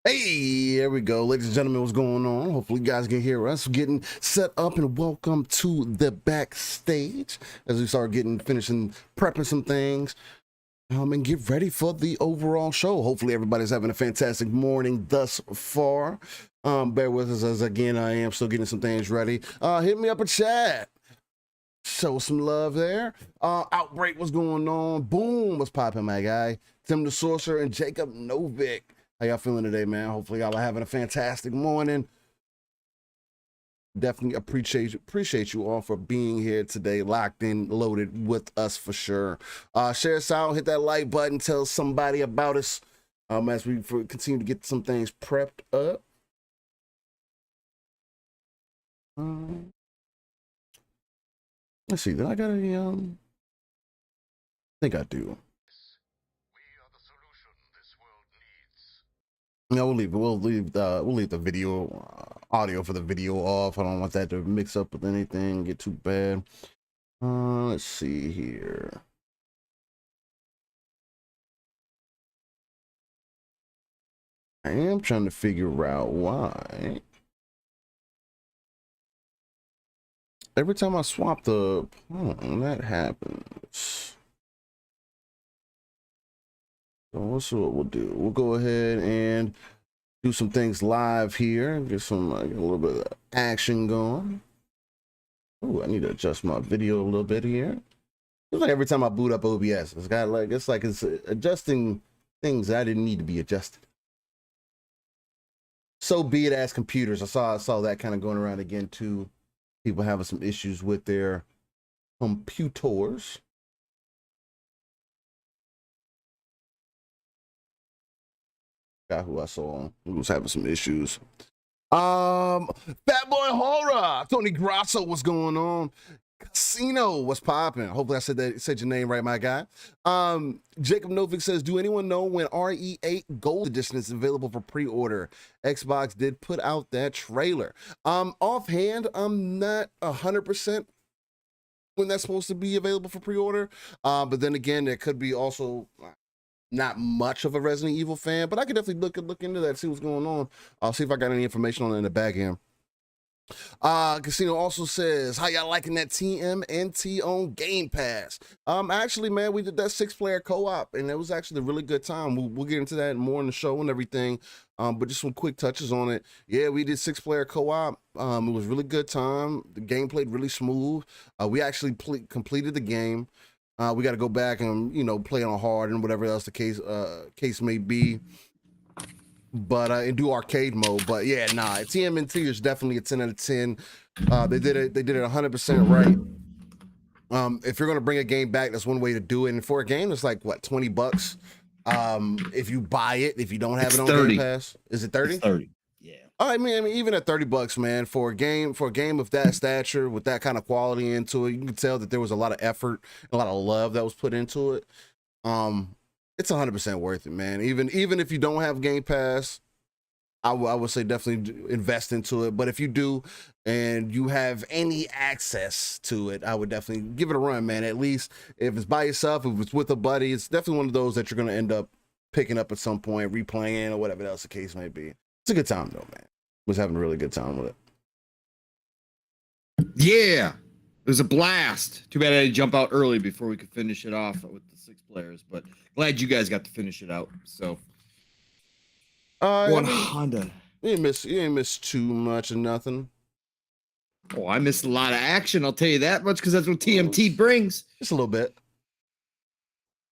Hey, there we go. Ladies and gentlemen, what's going on? Hopefully you guys can hear us. We're getting set up and welcome to the backstage as we start finishing prepping some things and get ready for the overall show. Hopefully everybody's having a fantastic morning thus far. Bear with us as again, I am still getting some things ready. Hit me up a chat. Show some love there. Outbreak, what's going on? Boom, what's popping, my guy? Tim the Sorcerer and Jacob Novick. How y'all feeling today, man? Hopefully y'all are having a fantastic morning. Definitely appreciate you all for being here today, locked in, loaded with us for sure. Share us out, hit that like button, tell somebody about us as we continue to get some things prepped up. Let's see, did I got any I think I do. No, we'll leave the video audio for the video off. I don't want that to mix up with anything, get too bad. Let's see here. I am trying to figure out why every time I swap the Pong, that happens. So let's see what we'll do. We'll go ahead and do some things live here. Get some get a little bit of action going. Oh, I need to adjust my video a little bit here. It's like every time I boot up OBS, it's like it's adjusting things that I didn't need to be adjusted. So be it as computers. I saw that kind of going around again too. People having some issues with their computers. Guy who I saw who was having some issues. Fat Boy Horror, Tony Grasso, what's going on? Casino, what's popping? Hopefully I said your name right, my guy. Jacob Novick says, do anyone know when RE8 Gold Edition is available for pre-order? Xbox did put out that trailer. Offhand, I'm not 100% when that's supposed to be available for pre-order. But then again, there could be also not much of a Resident Evil fan, but I could definitely look into that, see what's going on. I'll see if I got any information on it in the back end. Casino also says, how y'all liking that TMNT on Game Pass? Actually, man, we did that 6-player co-op, and it was actually a really good time. We'll get into that more in the show and everything. But just some quick touches on it. Yeah, we did 6-player co-op. It was really good time. The game played really smooth. We actually completed the game. We got to go back and play on hard and whatever else the case may be. But and do arcade mode. But yeah, nah, TMNT is definitely a 10 out of 10. They did it 100% right. If you're gonna bring a game back, that's one way to do it. And for a game, it's like what, $20? If you buy it, if you don't have it on 30. Game Pass, is it 30? It's 30. Yeah. I mean, even at $30, man, for a game of that stature with that kind of quality into it, you can tell that there was a lot of effort, a lot of love that was put into it. It's 100% worth it, man. Even if you don't have Game Pass, I would say definitely invest into it. But if you do and you have any access to it, I would definitely give it a run, man. At least if it's by yourself, if it's with a buddy, it's definitely one of those that you're going to end up picking up at some point, replaying or whatever else the case may be. It's a good time, though, man. Was having a really good time with it. Yeah. It was a blast. Too bad I had to jump out early before we could finish it off with the 6 players, but glad you guys got to finish it out. So, Honda. You ain't miss too much of nothing. Oh, I missed a lot of action. I'll tell you that much because that's what TMT brings. Just a little bit.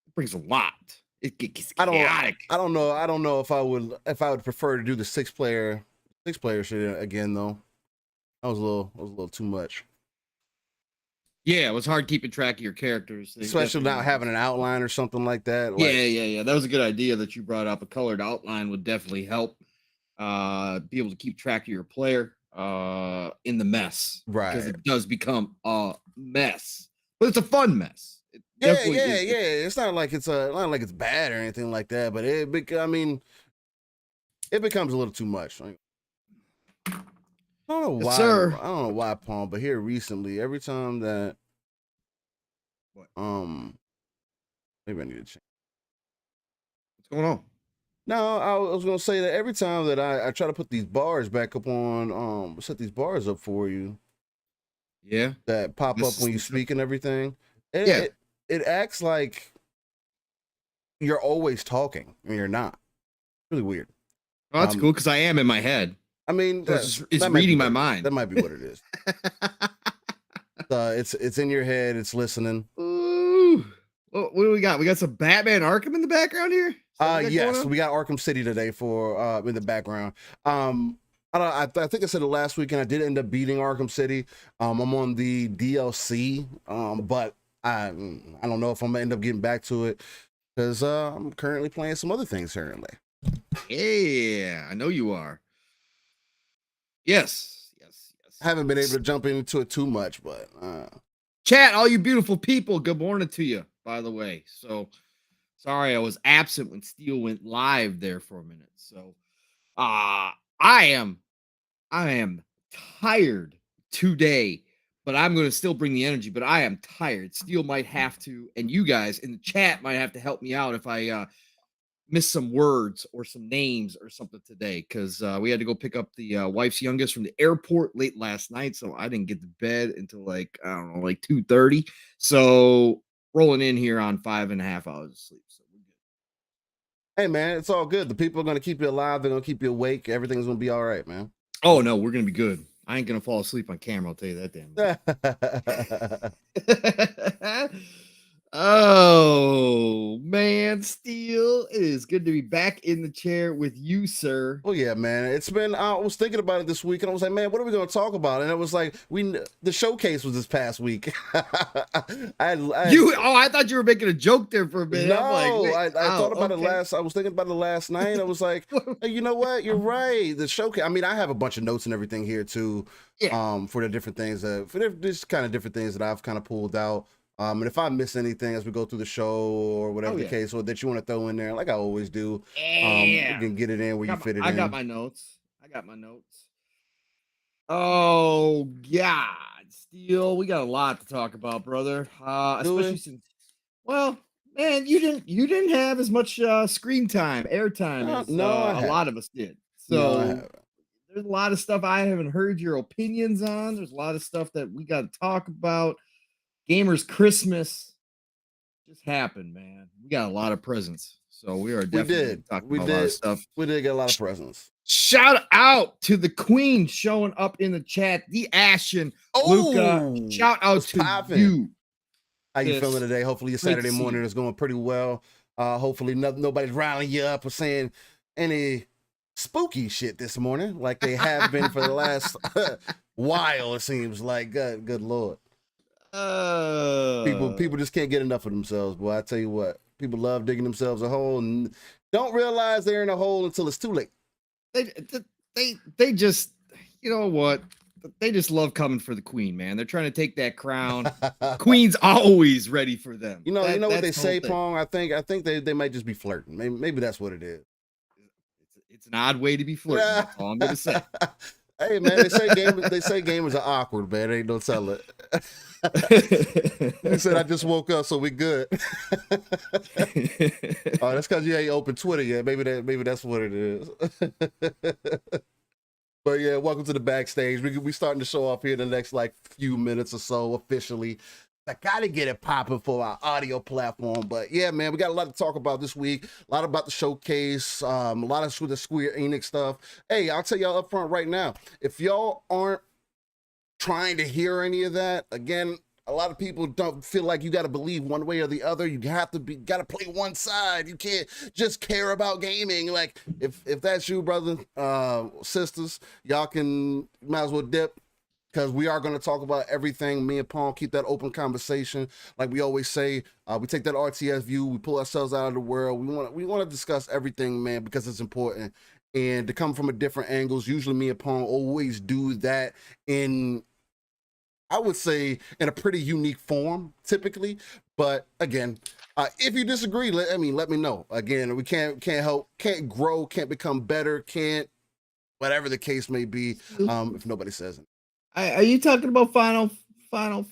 It brings a lot. It gets chaotic. I don't know if I would prefer to do the 6-player shit again though. That was a little too much. Yeah, it was hard keeping track of your characters, especially not having an outline or something like that. Yeah. That was a good idea that you brought up. A colored outline would definitely help be able to keep track of your player in the mess, right? Because it does become a mess, but it's a fun mess. Yeah. It's not like it's bad or anything like that, but it becomes a little too much. Like, I don't know why, sir. I don't know why, Pong, but here recently, every time that maybe I need to change. What's going on? No, I was gonna say that every time that I try to put these bars back up on, set these bars up for you Yeah. that pop This up is when you the speak and everything, it Yeah. it acts like you're always talking and you're not. Really weird. Oh, that's cool because I am in my head. I mean, So it's that might be reading my what it is. mind. That might be what it is. It's in your head. It's listening. Ooh. What do we got? We got some Batman Arkham in the background here. Is that what we got going Yes, on? we got Arkham City today for in the background. I think I said it last week, and I did end up beating Arkham City. I'm on the DLC, but I don't know if I'm gonna end up getting back to it because I'm currently playing some other things currently. Yeah, I know you are. Yes. I haven't been able to jump into it too much, but Chat, all you beautiful people, good morning to you, by the way. So sorry I was absent when Steel went live there for a minute. So I am tired today, but I'm going to still bring the energy, but I am tired. Steel might have to, and you guys in the chat might have to help me out if I miss some words or some names or something today, because we had to go pick up the wife's youngest from the airport late last night, so I didn't get to bed until like, I don't know, like 2:30. So rolling in here on 5.5 hours of sleep. So we're good. hey man, it's all good. The people are gonna keep you alive. They're gonna keep you awake. Everything's gonna be all right, man. Oh no, we're gonna be good. I ain't gonna fall asleep on camera, I'll tell you that damn. Oh man, Steel, it is good to be back in the chair with you, sir. Well, yeah, man. It's been. I was thinking about it this week, and I was like, man, what are we going to talk about? And it was like, the showcase was this past week. I thought you were making a joke there for a minute. No, I'm like, I thought about it okay. I was thinking about it last night. I was like, hey, you know what? You're right. The showcase. I mean, I have a bunch of notes and everything here too. Yeah. For the different things this kind of different things that I've kind of pulled out. And if I miss anything as we go through the show or whatever the case, or that you want to throw in there, like I always do, we can get it in where you fit it in. I got my notes. Oh God, Steel, we got a lot to talk about, brother. Especially since, well, man, you didn't have as much screen time, airtime as a lot of us did. So there's a lot of stuff I haven't heard your opinions on. There's a lot of stuff that we got to talk about. Gamers Christmas just happened, man. We got a lot of presents, so we are definitely talking about a lot of stuff. We did get a lot of presents. Shout out to the Queen showing up in the chat. The Ashen, Luca. Shout out to you. How you feeling today? Hopefully your Saturday morning is going pretty well. Hopefully nobody's riling you up or saying any spooky shit this morning like they have been for the last while. It seems like good Lord. People just can't get enough of themselves, boy. I tell you what, people love digging themselves a hole and don't realize they're in a hole until it's too late. They just, you know what? They just love coming for the Queen, man. They're trying to take that crown. Queen's always ready for them. You know what they say, Pong. I think they might just be flirting. Maybe that's what it is. It's an odd way to be flirting. That's all I'm gonna say. Hey man, they say gamers are awkward, man. Ain't no telling. He said I just woke up, so we good. Oh, that's because you ain't open Twitter yet. Maybe that's what it is. But yeah, welcome to the backstage. We starting to show off here in the next like few minutes or so officially. I gotta get it popping for our audio platform. But yeah, man, we got a lot to talk about this week. A lot about the showcase, a lot of the Square Enix stuff. Hey, I'll tell y'all up front right now, if y'all aren't trying to hear any of that, again, a lot of people don't feel like you got to believe one way or the other. You got to play one side. You can't just care about gaming. Like if that's you, brother, sisters, y'all might as well dip. Because we are going to talk about everything. Me and Pong keep that open conversation. Like we always say, we take that RTS view. We pull ourselves out of the world. We want to discuss everything, man, because it's important. And to come from a different angles, usually me and Pong always do that in, I would say, in a pretty unique form, typically. But again, if you disagree, let me know. Again, we can't grow, can't become better, can't, whatever the case may be, if nobody says it. Are you talking about Final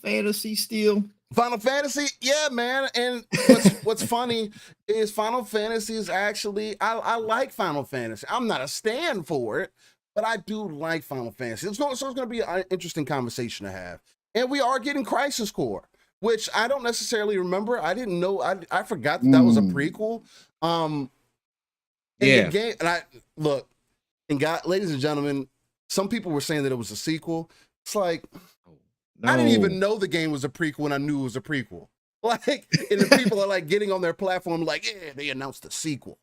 Fantasy Steel? Final Fantasy, yeah, man. And what's funny is Final Fantasy is actually I like Final Fantasy. I'm not a stand for it, but I do like Final Fantasy. So it's going to be an interesting conversation to have. And we are getting Crisis Core, which I don't necessarily remember. I didn't know. I forgot that was a prequel. In the game, and look, and ladies and gentlemen, some people were saying that it was a sequel. It's like, no. I didn't even know the game was a prequel, and I knew it was a prequel. Like, and the people are like getting on their platform, like, yeah, they announced a sequel.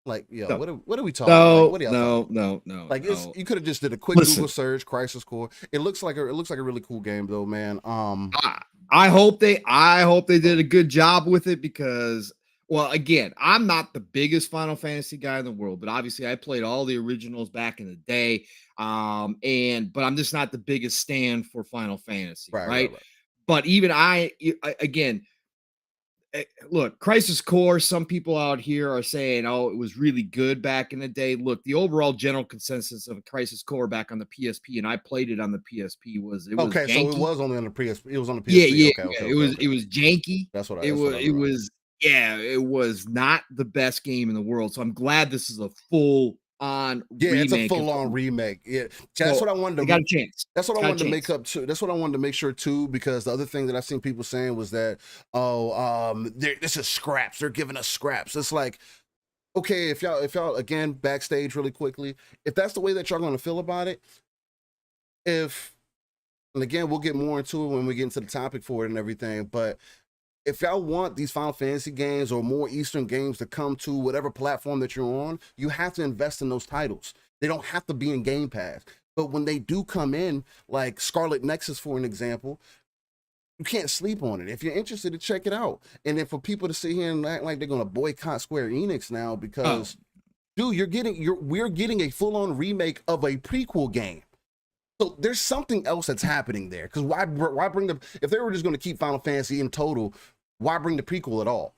Like, yo, no. what are we talking about? Like, what are y'all talking about? No. Like, you could have just did a quick Google search, Crisis Core. It looks like a really cool game, though, man. I hope they did a good job with it because, well, again, I'm not the biggest Final Fantasy guy in the world, but obviously I played all the originals back in the day. But I'm just not the biggest stand for Final Fantasy, right? But even again, look, Crisis Core, some people out here are saying, oh, it was really good back in the day. Look, the overall general consensus of Crisis Core back on the PSP, and I played it on the PSP, was okay, janky. So it was only on the PSP. It was on the PSP. Okay. It was janky. That's what it was not the best game in the world. So I'm glad this is a full on remake. It's a full-on remake. Yeah, that's what I wanted to. Got a chance. That's what I wanted to make up to. That's what I wanted to make sure too, because the other thing that I've seen people saying was that, this is scraps. They're giving us scraps. It's like, okay, if y'all again backstage really quickly, if that's the way that y'all going to feel about it, and again we'll get more into it when we get into the topic for it and everything, but if y'all want these Final Fantasy games or more Eastern games to come to whatever platform that you're on, you have to invest in those titles. They don't have to be in Game Pass. But when they do come in, like Scarlet Nexus, for an example, you can't sleep on it. If you're interested, to check it out. And then for people to sit here and act like they're going to boycott Square Enix now because, dude, we're getting a full-on remake of a prequel game. So there's something else that's happening there. Because why bring if they were just going to keep Final Fantasy in total, why bring the prequel at all?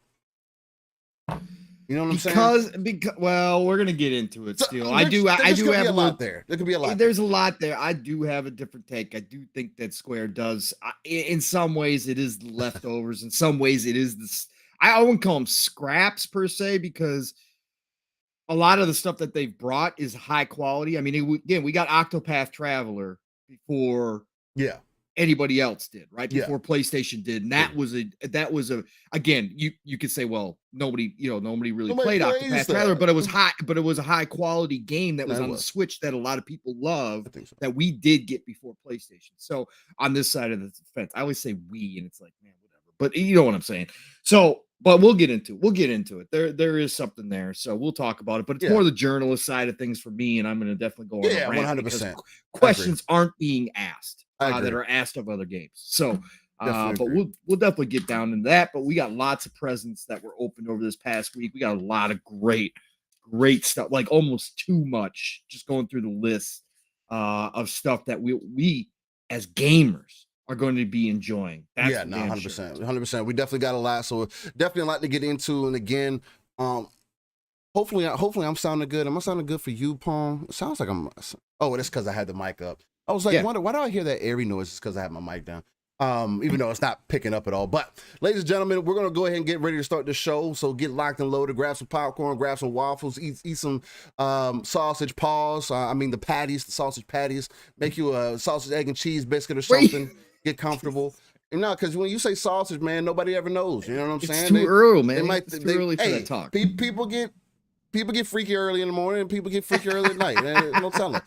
You know what I'm saying? Because well, we're gonna get into it still. I do have a lot there. There could be a lot. There's a lot there. I do have a different take. I do think that Square does. In some ways, it is the leftovers. In some ways, it is this. I wouldn't call them scraps per se because a lot of the stuff that they've brought is high quality. I mean, again, we got Octopath Traveler before anybody else did, right? Before PlayStation did. And that was a again, you could say, well, nobody really played Octopath Traveler, but it was a high quality game that was on the Switch that a lot of people love that we did get before PlayStation. So on this side of the fence, I always say we, and it's like, man, whatever. But you know what I'm saying. So but we'll get into it. There is something there, so we'll talk about it. But it's more the journalist side of things for me, and I'm going to definitely go on. 100%. Questions aren't being asked that are asked of other games. So, but we'll definitely get down into that. But we got lots of presents that were opened over this past week. We got a lot of great stuff, like almost too much. Just going through the list of stuff that we as gamers are going to be enjoying. 100%. 100%. We definitely got a lot. So definitely a lot to get into. And again, hopefully I'm sounding good. Am I sounding good for you, Pong? It sounds like I'm. Oh, it's because I had the mic up. I was like, why do I hear that airy noise? It's because I have my mic down. Even though it's not picking up at all. But ladies and gentlemen, we're going to go ahead and get ready to start the show. So get locked and loaded, grab some popcorn, grab some waffles, eat some sausage paws. The patties, the sausage patties. Make you a sausage, egg, and cheese biscuit or something. Get comfortable. No, because when you say sausage, man, nobody ever knows. You know what I'm saying? It's too early, man. It's too early for that talk. People get freaky early in the morning, and people get freaky early at night. Man, no telling.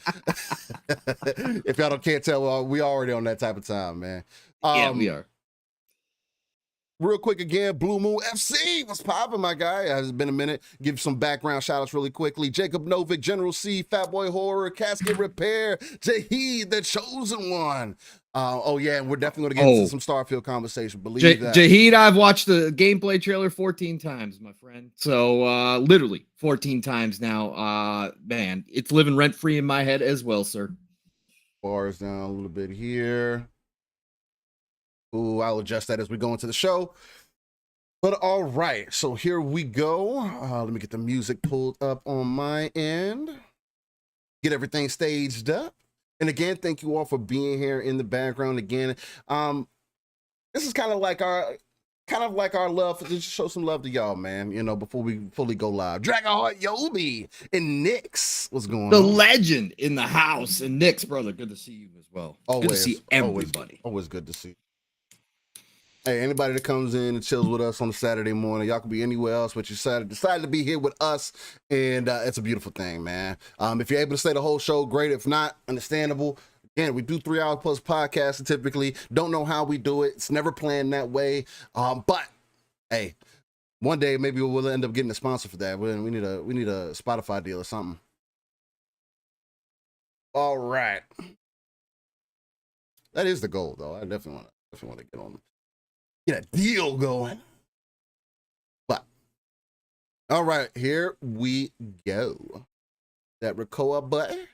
If y'all can't tell, well, we already on that type of time, man. We are. Real quick again, Blue Moon FC, what's poppin', my guy? It's been a minute. Give some background shout-outs really quickly. Jacob Novick, General C, Fatboy Horror, Casket Repair, Jahid, the Chosen One. And we're definitely going to get into some Starfield conversation. Believe that. Jahid, I've watched the gameplay trailer 14 times, my friend. So literally 14 times now. Man, it's living rent-free in my head as well, sir. Bars down a little bit here. Ooh, I'll adjust that as we go into the show. But all right, so here we go. Let me get the music pulled up on my end. Get everything staged up. And again, thank you all for being here in the background again. There's this is kind of like our love, just show some love to y'all, man. You know, before we fully go live. Dragonheart Yobi and Nix, what's going on? The legend in the house, and Nix, brother, good to see you as well. Always, good to see everybody. Always good to see. Hey, anybody that comes in and chills with us on a Saturday morning, y'all can be anywhere else, but you decided to be here with us, and it's a beautiful thing, man. If you're able to stay the whole show, great. If not, understandable. Again, we do 3 hours plus podcasts typically. Don't know how we do it. It's never planned that way. But hey, one day maybe we'll end up getting a sponsor for that. We need a Spotify deal or something. All right. That is the goal, though. I definitely want to get a deal going. But all right, here we go. That record button.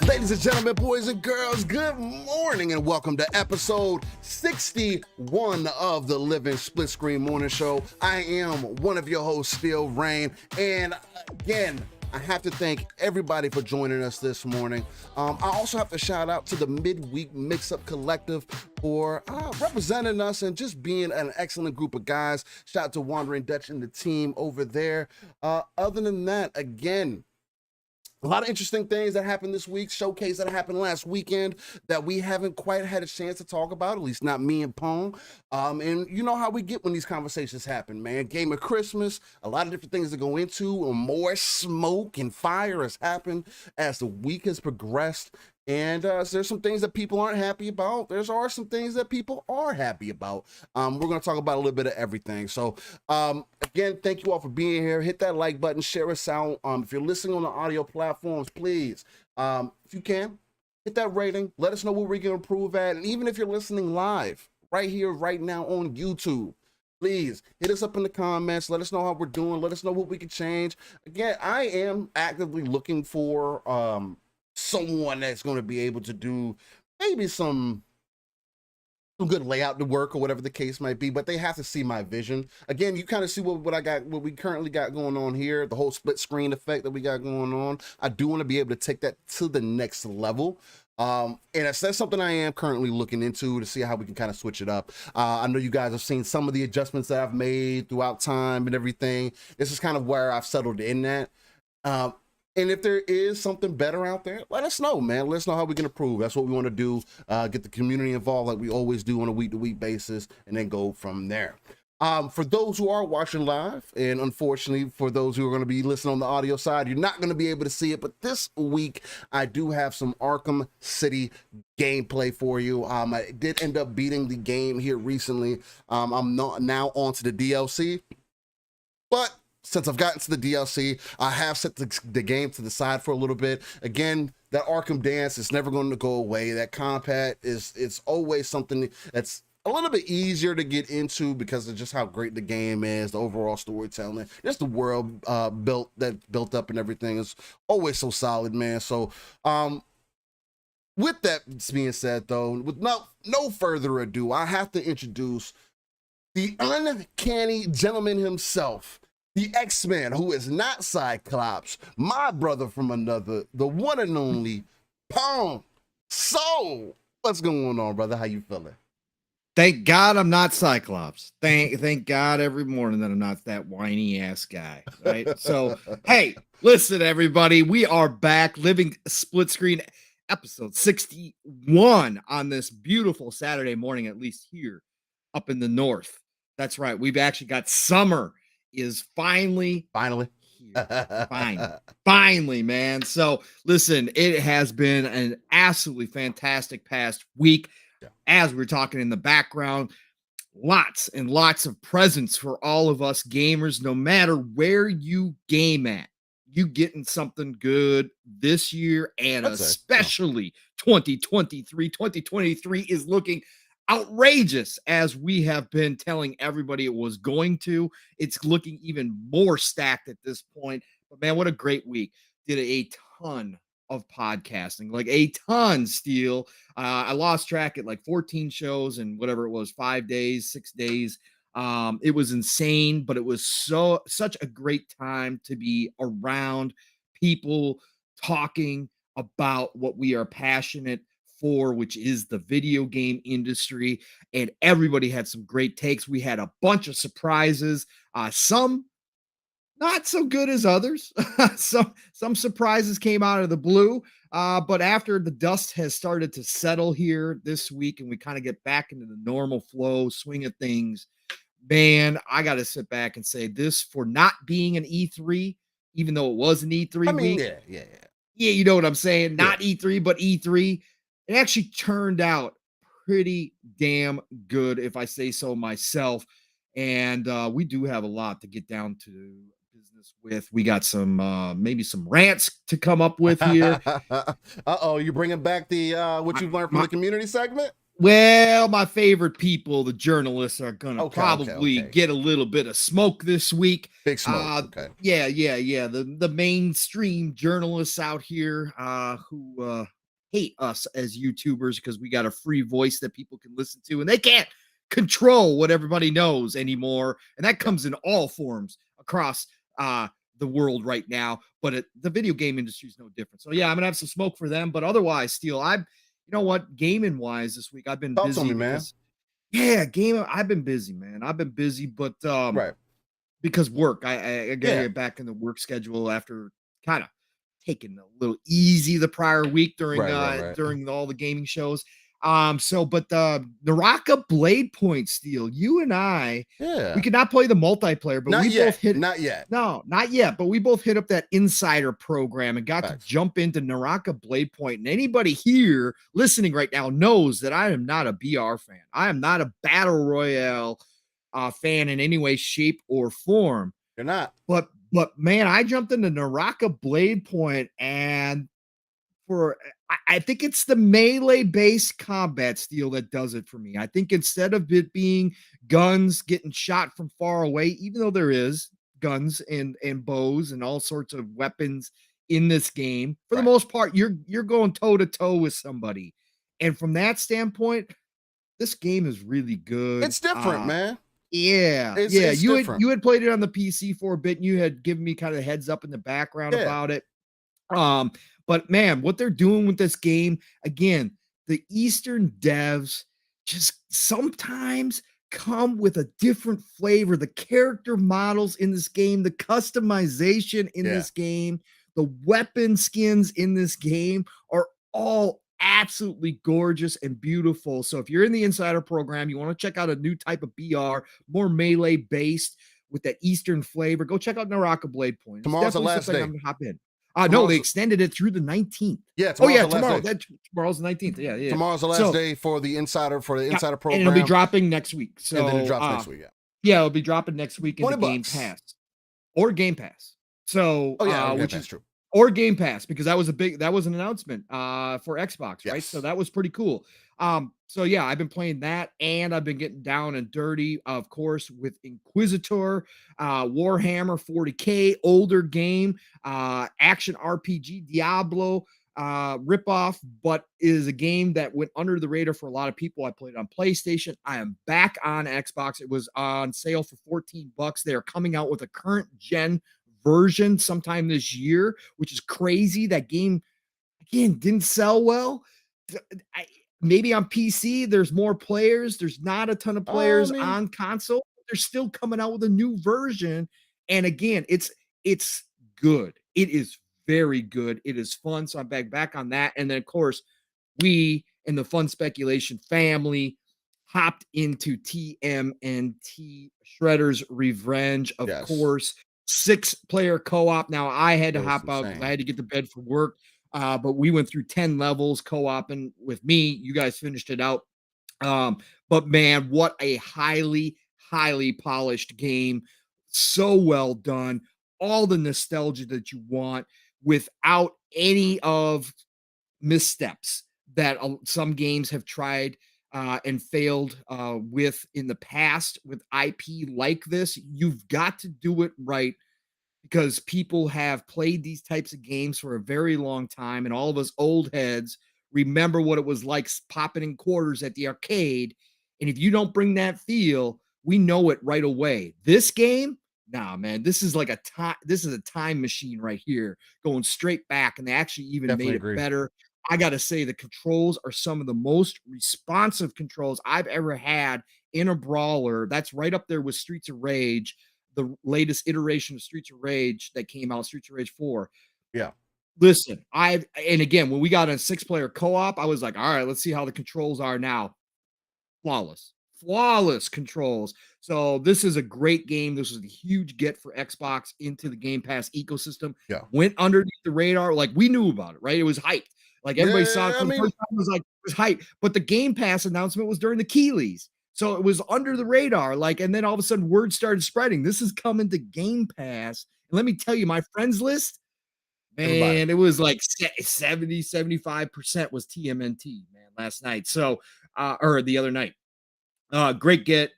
Ladies and gentlemen, boys and girls, good morning and welcome to episode 61 of the Living Splitscreen Morning Show. I am one of your hosts, Steel Rain, and again, I have to thank everybody for joining us this morning. I also have to shout out to the Midweek Mix-Up Collective for representing us and just being an excellent group of guys. Shout out to Wandering Dutch and the team over there. Other than that, again, a lot of interesting things that happened this week, showcase that happened last weekend that we haven't quite had a chance to talk about, at least not me and Pong. And you know how we get when these conversations happen, man. Game of Christmas, a lot of different things to go into, and more smoke and fire has happened as the week has progressed. And there's some things that people aren't happy about. There are some things that people are happy about. We're going to talk about a little bit of everything. So again, thank you all for being here. Hit that like button, share us out. If you're listening on the audio platforms, please, if you can, hit that rating. Let us know what we can improve at. And even if you're listening live right here, right now on YouTube, please hit us up in the comments. Let us know how we're doing. Let us know what we can change. Again, I am actively looking for someone that's going to be able to do maybe some good layout to work or whatever the case might be, but they have to see my vision. Again, you kind of see what we currently got going on here, the whole split screen effect that we got going on. I do want to be able to take that to the next level. And that's something I am currently looking into to see how we can kind of switch it up. I know you guys have seen some of the adjustments that I've made throughout time and everything. This is kind of where I've settled in at. And if there is something better out there, let us know, man. Let us know how we can improve. That's what we want to do. Get the community involved like we always do on a week-to-week basis, and then go from there. For those who are watching live, and unfortunately for those who are going to be listening on the audio side, you're not going to be able to see it, but this week I do have some Arkham City gameplay for you. I did end up beating the game here recently. I'm not now onto the DLC, but since I've gotten to the DLC, I have set the game to the side for a little bit. Again, that Arkham dance is never going to go away. That combat it's always something that's a little bit easier to get into because of just how great the game is, the overall storytelling, just the world built up and everything is always so solid, man. So, with that being said, though, with no further ado, I have to introduce the uncanny gentleman himself. The X-Man, who is not Cyclops, my brother from another, the one and only Pong. So, what's going on, brother? How you feeling? Thank God I'm not Cyclops. Thank God every morning that I'm not that whiny ass guy. Right. So, hey, listen, everybody, we are back. Living Splitscreen episode 61 on this beautiful Saturday morning, at least here up in the north. That's right. We've actually got summer is finally here. Finally, man. So listen, it has been an absolutely fantastic past week. as we're talking in the background, lots and lots of presents for all of us gamers, no matter where you game at. You getting something good this year, and especially 2023. 2023 is looking outrageous, as we have been telling everybody it was going to. It's looking even more stacked at this point. But man, what a great week. Did a ton of podcasting, like a ton, Steel. I lost track at like 14 shows and whatever it was, 5 days, 6 days. It was insane, but it was such a great time to be around people talking about what we are passionate for, which is the video game industry. And everybody had some great takes. We had a bunch of surprises, some not so good as others. Some surprises came out of the blue. But after the dust has started to settle here this week and we kind of get back into the normal flow, swing of things, man, I got to sit back and say this, for not being an E3, even though it was an E3 week. Yeah, you know what I'm saying? Not E3, but E3. It actually turned out pretty damn good, if I say so myself. And we do have a lot to get down to business with. We got some maybe some rants to come up with here. You're bringing back the what you've learned from the community segment? Well, my favorite people, the journalists, are gonna probably get a little bit of smoke this week. Big smoke. Yeah. The mainstream journalists out here who hate us as YouTubers because we got a free voice that people can listen to, and they can't control what everybody knows anymore. And that comes in all forms across the world right now. But the video game industry is no different. So yeah, I'm gonna have some smoke for them. But otherwise, Steel, you know what? Gaming wise this week, I've been busy. Talk to me, man. Gaming. I've been busy, man. I've been busy, but because work, I gotta get back in the work schedule after kind of taking a little easy the prior week during during all the gaming shows. But Naraka Blade Point, Steel, you and I, we could not play the multiplayer, but both hit not yet, but we both hit up that insider program and got to jump into Naraka Blade Point. And anybody here listening right now knows that I am not a BR fan. I am not a battle royale fan in any way, shape, or form. You're not. But man, I jumped into Naraka Blade Point, and I think it's the melee-based combat, Steel, that does it for me. I think instead of it being guns getting shot from far away, even though there is guns and bows and all sorts of weapons in this game, for the most part, you're going toe-to-toe with somebody. And from that standpoint, this game is really good. It's different, man. Yeah. It's you had played it on the PC for a bit, and you had given me kind of a heads up in the background about it. But man, what they're doing with this game, again, the Eastern devs just sometimes come with a different flavor. The character models in this game, the customization in this game, the weapon skins in this game are all absolutely gorgeous and beautiful. So if you're in the Insider program, you want to check out a new type of BR, more melee based with that Eastern flavor, go check out Naraka Blade Point. Tomorrow's the last day. I'm gonna hop in. No, they extended it through the 19th. Yeah, tomorrow's the 19th. Yeah. Tomorrow's the last day for the Insider program. And it'll be dropping next week. So and then it drops next week. Yeah, it'll be dropping next week in the Game Pass. Or Game Pass. So which is true. Or Game Pass, because that was an announcement for Xbox, right? So that was pretty cool. So yeah, I've been playing that, and I've been getting down and dirty, of course, with Inquisitor, Warhammer 40K, older game, action RPG, Diablo ripoff, but is a game that went under the radar for a lot of people. I played it on PlayStation. I am back on Xbox. It was on sale for $14. They are coming out with a current gen version sometime this year, which is crazy. That game, again, didn't sell well. Maybe on PC, there's more players. There's not a ton of players on console. They're still coming out with a new version. And again, it's good. It is very good. It is fun. So I'm back on that. And then, of course, we in the Fun Speculation family hopped into TMNT Shredder's Revenge, of course. 6-player co-op. Now I had to hop out because I had to get to bed for work. But we went through 10 levels co-oping with me. You guys finished it out But man, what a highly polished game. So well done. All the nostalgia that you want without any of missteps that some games have tried and failed with in the past with IP like this. You've got to do it right because people have played these types of games for a very long time, and all of us old heads remember what it was like popping in quarters at the arcade. And if you don't bring that feel, we know it right away. This game, nah, man, this is like a time. This is a time machine right here, going straight back, and they actually even Definitely made it agree. better. I gotta say, the controls are some of the most responsive controls I've ever had in a brawler. That's right up there with Streets of Rage, the latest iteration of Streets of Rage that came out, Streets of Rage 4. Yeah. Listen, and again, when we got a 6-player co-op, I was like, all right, let's see how the controls are now. Flawless controls. So this is a great game. This is a huge get for Xbox into the Game Pass ecosystem. Yeah. Went underneath the radar. Like we knew about it, right? It was hyped. Like everybody saw it Yeah, for the first time. It was like it was hype. But the Game Pass announcement was during the Keeleys. So it was under the radar. Like, and then all of a sudden word started spreading. This is coming to Game Pass. And let me tell you, my friends list, everybody. man, it was like 70, 75% was TMNT, man, last night. So or the other night. Great get,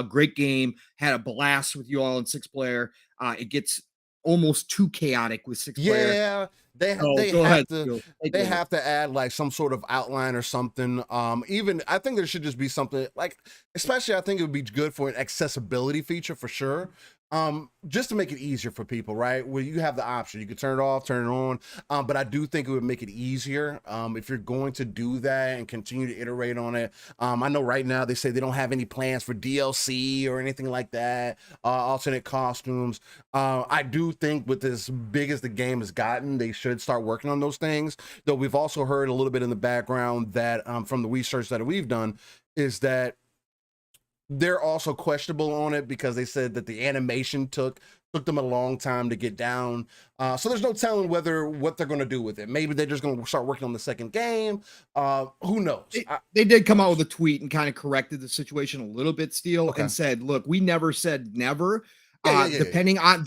great game. Had a blast with you all in 6-player. It gets almost too chaotic with 6-player. Yeah, So they go have ahead, to Stu. Take it away. add like some sort of outline or something. Even I think there should just be something like, especially I think it would be good for an accessibility feature for sure. Just to make it easier for people, right? Where you have the option, you can turn it off, turn it on. But I do think it would make it easier if you're going to do that and continue to iterate on it. I know right now they say they don't have any plans for DLC or anything like that, alternate costumes. I do think with as big as the game has gotten, they should start working on those things. Though we've also heard a little bit in the background that from the research that we've done is that they're also questionable on it because they said that the animation took them a long time to get down. So there's no telling what they're going to do with it. Maybe they're just going to start working on the second game. Who knows? They did come out with a tweet and kind of corrected the situation a little bit, Steele, Okay. and said, "Look, we never said never. Yeah. Depending on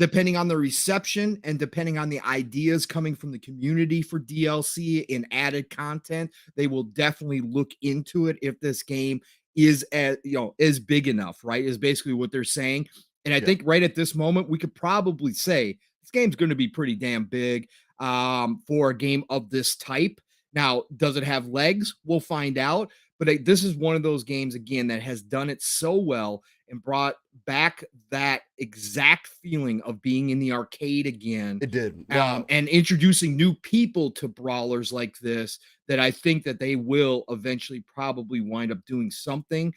the reception and depending on the ideas coming from the community for DLC and added content, they will definitely look into it if this game is is big enough, right? Is basically what they're saying. And I Yeah. think right at this moment, we could probably say this game's going to be pretty damn big for a game of this type. Now, does it have legs? We'll find out. But this is one of those games, again, that has done it so well and brought back that exact feeling of being in the arcade again. It did. And introducing new people to brawlers like this, that I think that they will eventually probably wind up doing something,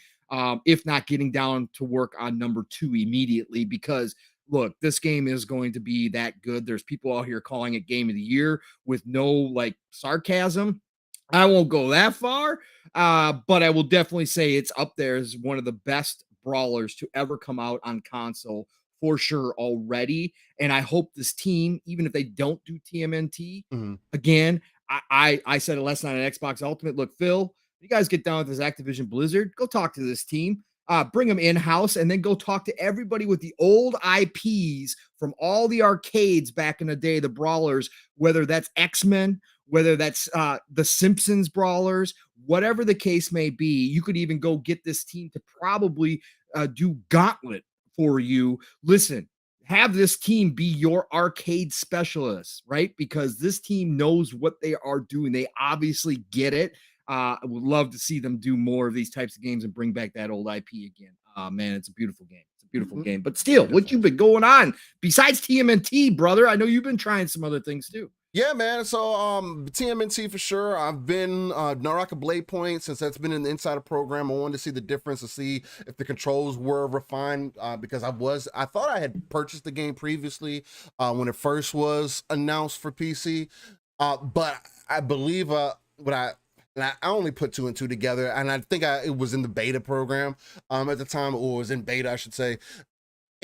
if not getting down to work on number 2 immediately. Because look, this game is going to be that good. There's people out here calling it game of the year with no like sarcasm. I won't go that far, but I will definitely say it's up there as one of the best brawlers to ever come out on console for sure already. And I hope this team, even if they don't do TMNT, again, I said it last night on Xbox Ultimate. Look, Phil, you guys get down with this Activision Blizzard, go talk to this team. Bring them in house and then go talk to everybody with the old IPs from all the arcades back in the day, the brawlers, whether that's X-Men, whether that's the Simpsons brawlers, whatever the case may be. You could even go get this team to probably do Gauntlet for you. Listen, have this team be your arcade specialist, right? Because this team knows what they are doing. They obviously get it. I would love to see them do more of these types of games and bring back that old IP again. Man, it's a beautiful game. It's a beautiful game. But still, what you've been going on besides TMNT, brother? I know you've been trying some other things too. Yeah, man. So TMNT for sure. I've been Naraka Blade Point since that's been in the insider program. I wanted to see the difference to see if the controls were refined because I thought I had purchased the game previously when it first was announced for PC. But I believe I only put 2 and 2 together, and I think it was in the beta program at the time, or was in beta, I should say.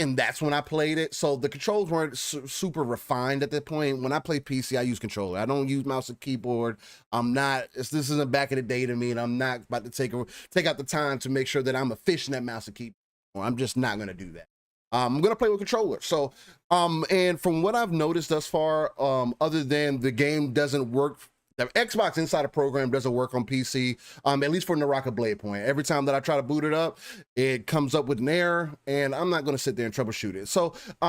and that's when I played it. So the controls weren't super refined at that point. When I play PC, I use controller. I don't use mouse and keyboard. I'm not. This isn't back in the day to me, and I'm not about to take out the time to make sure that I'm efficient at mouse and keyboard. I'm just not gonna do that. I'm gonna play with controller. So, and from what I've noticed thus far, other than the game doesn't work. The Xbox Insider program doesn't work on PC, at least for Naraka Blade Point. Every time that I try to boot it up, it comes up with an error, and I'm not going to sit there and troubleshoot it. So, put it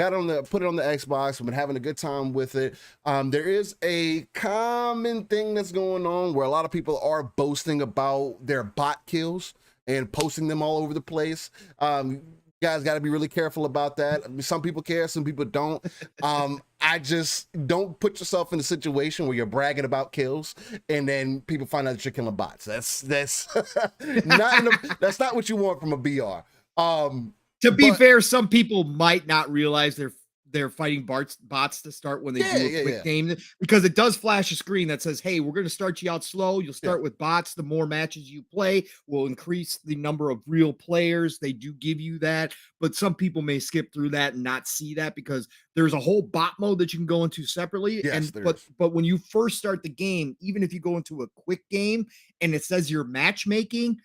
on the Xbox. I've been having a good time with it. There is a common thing that's going on where a lot of people are boasting about their bot kills and posting them all over the place. You guys got to be really careful about that. I mean, some people care, some people don't. I just don't put yourself in a situation where you're bragging about kills and then people find out that you're killing bots. That's that's not what you want from a BR. To be fair, some people might not realize they're fighting bots to start when they do a quick game, because it does flash a screen that says, hey, we're going to start you out slow. You'll start with bots. The more matches you play will increase the number of real players. They do give you that, but some people may skip through that and not see that because there's a whole bot mode that you can go into separately. Yes, but when you first start the game, even if you go into a quick game and it says you're matchmaking,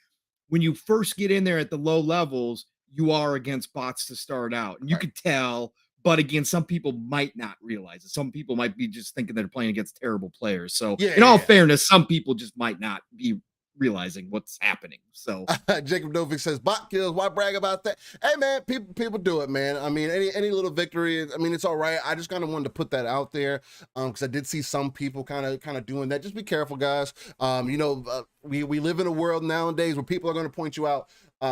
when you first get in there at the low levels, you are against bots to start out, and you could tell. But again, some people might not realize it. Some people might be just thinking they're playing against terrible players. So in all fairness, some people just might not be realizing what's happening. So Jacob Novik says, bot kills, why brag about that? Hey man, people do it, man. I mean, any little victory, I mean, it's all right. I just kind of wanted to put that out there because I did see some people kind of doing that. Just be careful, guys. We live in a world nowadays where people are going to point you out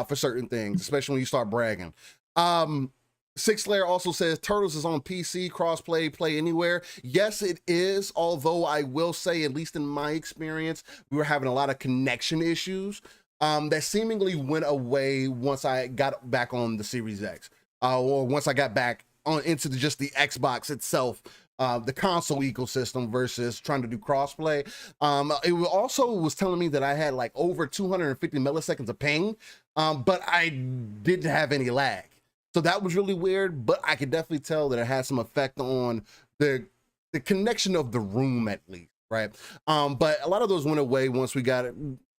for certain things, especially when you start bragging. Six Slayer also says Turtles is on PC, crossplay, play anywhere. Yes, it is. Although I will say, at least in my experience, we were having a lot of connection issues that seemingly went away once I got back on the Series X, or once I got back on into just the Xbox itself, the console ecosystem versus trying to do crossplay. It also was telling me that I had like over 250 milliseconds of ping, but I didn't have any lag. So that was really weird, but I could definitely tell that it had some effect on the connection of the room, at least, right? But a lot of those went away once we got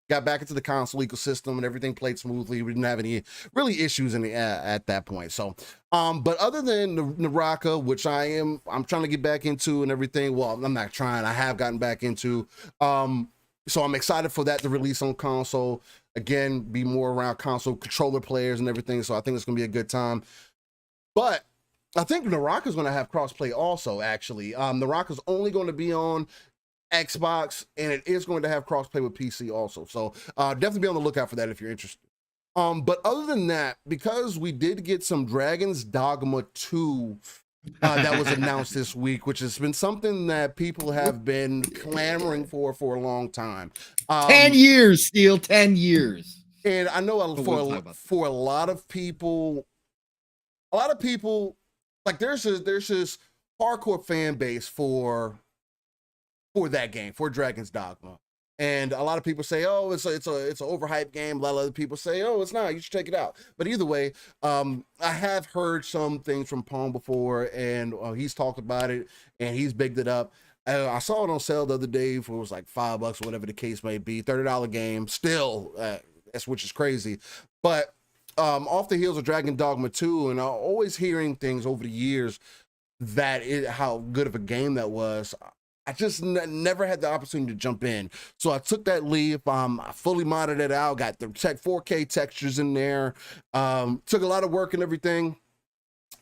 back into the console ecosystem and everything played smoothly. We didn't have any really issues at that point. So, but other than Naraka, which I'm trying to get back into and everything. Well, I'm not trying. I have gotten back into. So I'm excited for that to release on console. Again, be more around console controller players and everything. So I think it's going to be a good time. But I think Naraka's going to have crossplay also, actually. Naraka's only going to be on Xbox, and it is going to have crossplay with PC also. So definitely be on the lookout for that if you're interested. But other than that, because we did get some Dragon's Dogma 2 that was announced this week, which has been something that people have been clamoring for a long time. 10 years, Steel, 10 years. And I know for a lot of people, like there's this hardcore fan base for that game, for Dragon's Dogma. And a lot of people say, oh, it's an overhyped game. A lot of other people say, oh, it's not. You should check it out. But either way, I have heard some things from Pong before, and he's talked about it, and he's bigged it up. I saw it on sale the other day for, it was like $5 or whatever the case may be. $30 game, still, which is crazy. But off the heels of Dragon Dogma 2, and I'm always hearing things over the years how good of a game that was. I just never had the opportunity to jump in. So I took that leap. I fully modded it out, got the 4K textures in there. Took a lot of work and everything.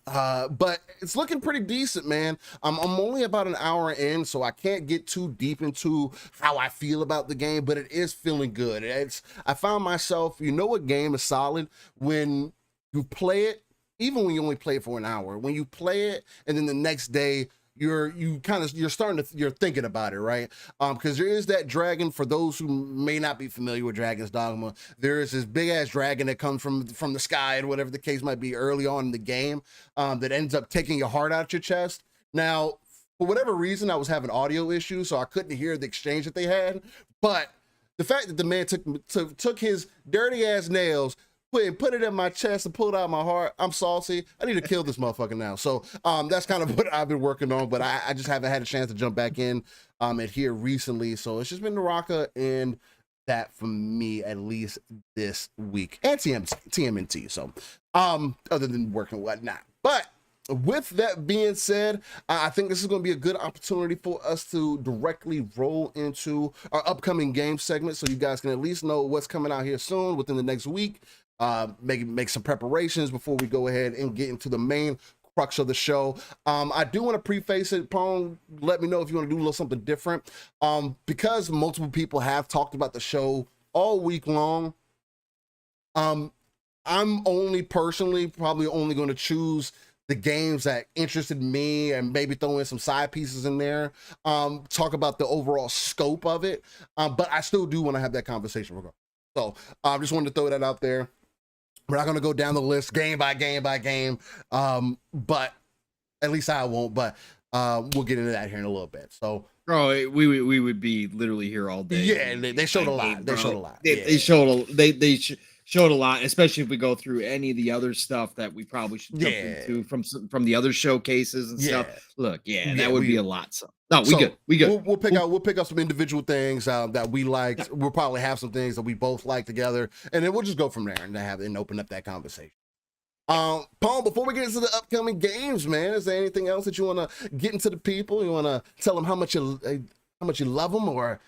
But it's looking pretty decent, man. I'm only about an hour in, so I can't get too deep into how I feel about the game, but it is feeling good. I found myself, you know what game is solid? When you play it, even when you only play it for an hour, when you play it and then the next day, you're thinking about it, right? Because there is that dragon. For those who may not be familiar with Dragon's Dogma, there is this big ass dragon that comes from the sky, and whatever the case might be, early on in the game, that ends up taking your heart out your chest. Now, for whatever reason, I was having audio issues, so I couldn't hear the exchange that they had. But the fact that the man took his dirty ass nails, put it in my chest and pull it out of my heart. I'm saucy. I need to kill this motherfucker now. So that's kind of what I've been working on, but I just haven't had a chance to jump back in and here recently. So it's just been Naraka and that for me, at least this week, and TMNT. So other than working and whatnot. But with that being said, I think this is going to be a good opportunity for us to directly roll into our upcoming game segment, so you guys can at least know what's coming out here soon within the next week. Make some preparations before we go ahead and get into the main crux of the show. I do want to preface it, Pong, let me know if you want to do a little something different. Because multiple people have talked about the show all week long, I'm only personally probably only going to choose the games that interested me and maybe throw in some side pieces in there, talk about the overall scope of it. But I still do want to have that conversation regardless. So I just wanted to throw that out there. We're not going to go down the list game by game by game, but at least I won't. But we'll get into that here in a little bit. So, bro, we would be literally here all day. Yeah, they showed a lot. They showed a lot. They showed a lot, especially if we go through any of the other stuff that we probably should jump into from the other showcases and stuff. Look, that would be a lot. So no, we good. We'll pick up some individual things that we liked. Yeah. We'll probably have some things that we both like together, and then we'll just go from there and open up that conversation. Paul, before we get into the upcoming games, man, is there anything else that you want to get into the people? You want to tell them how much you love them, or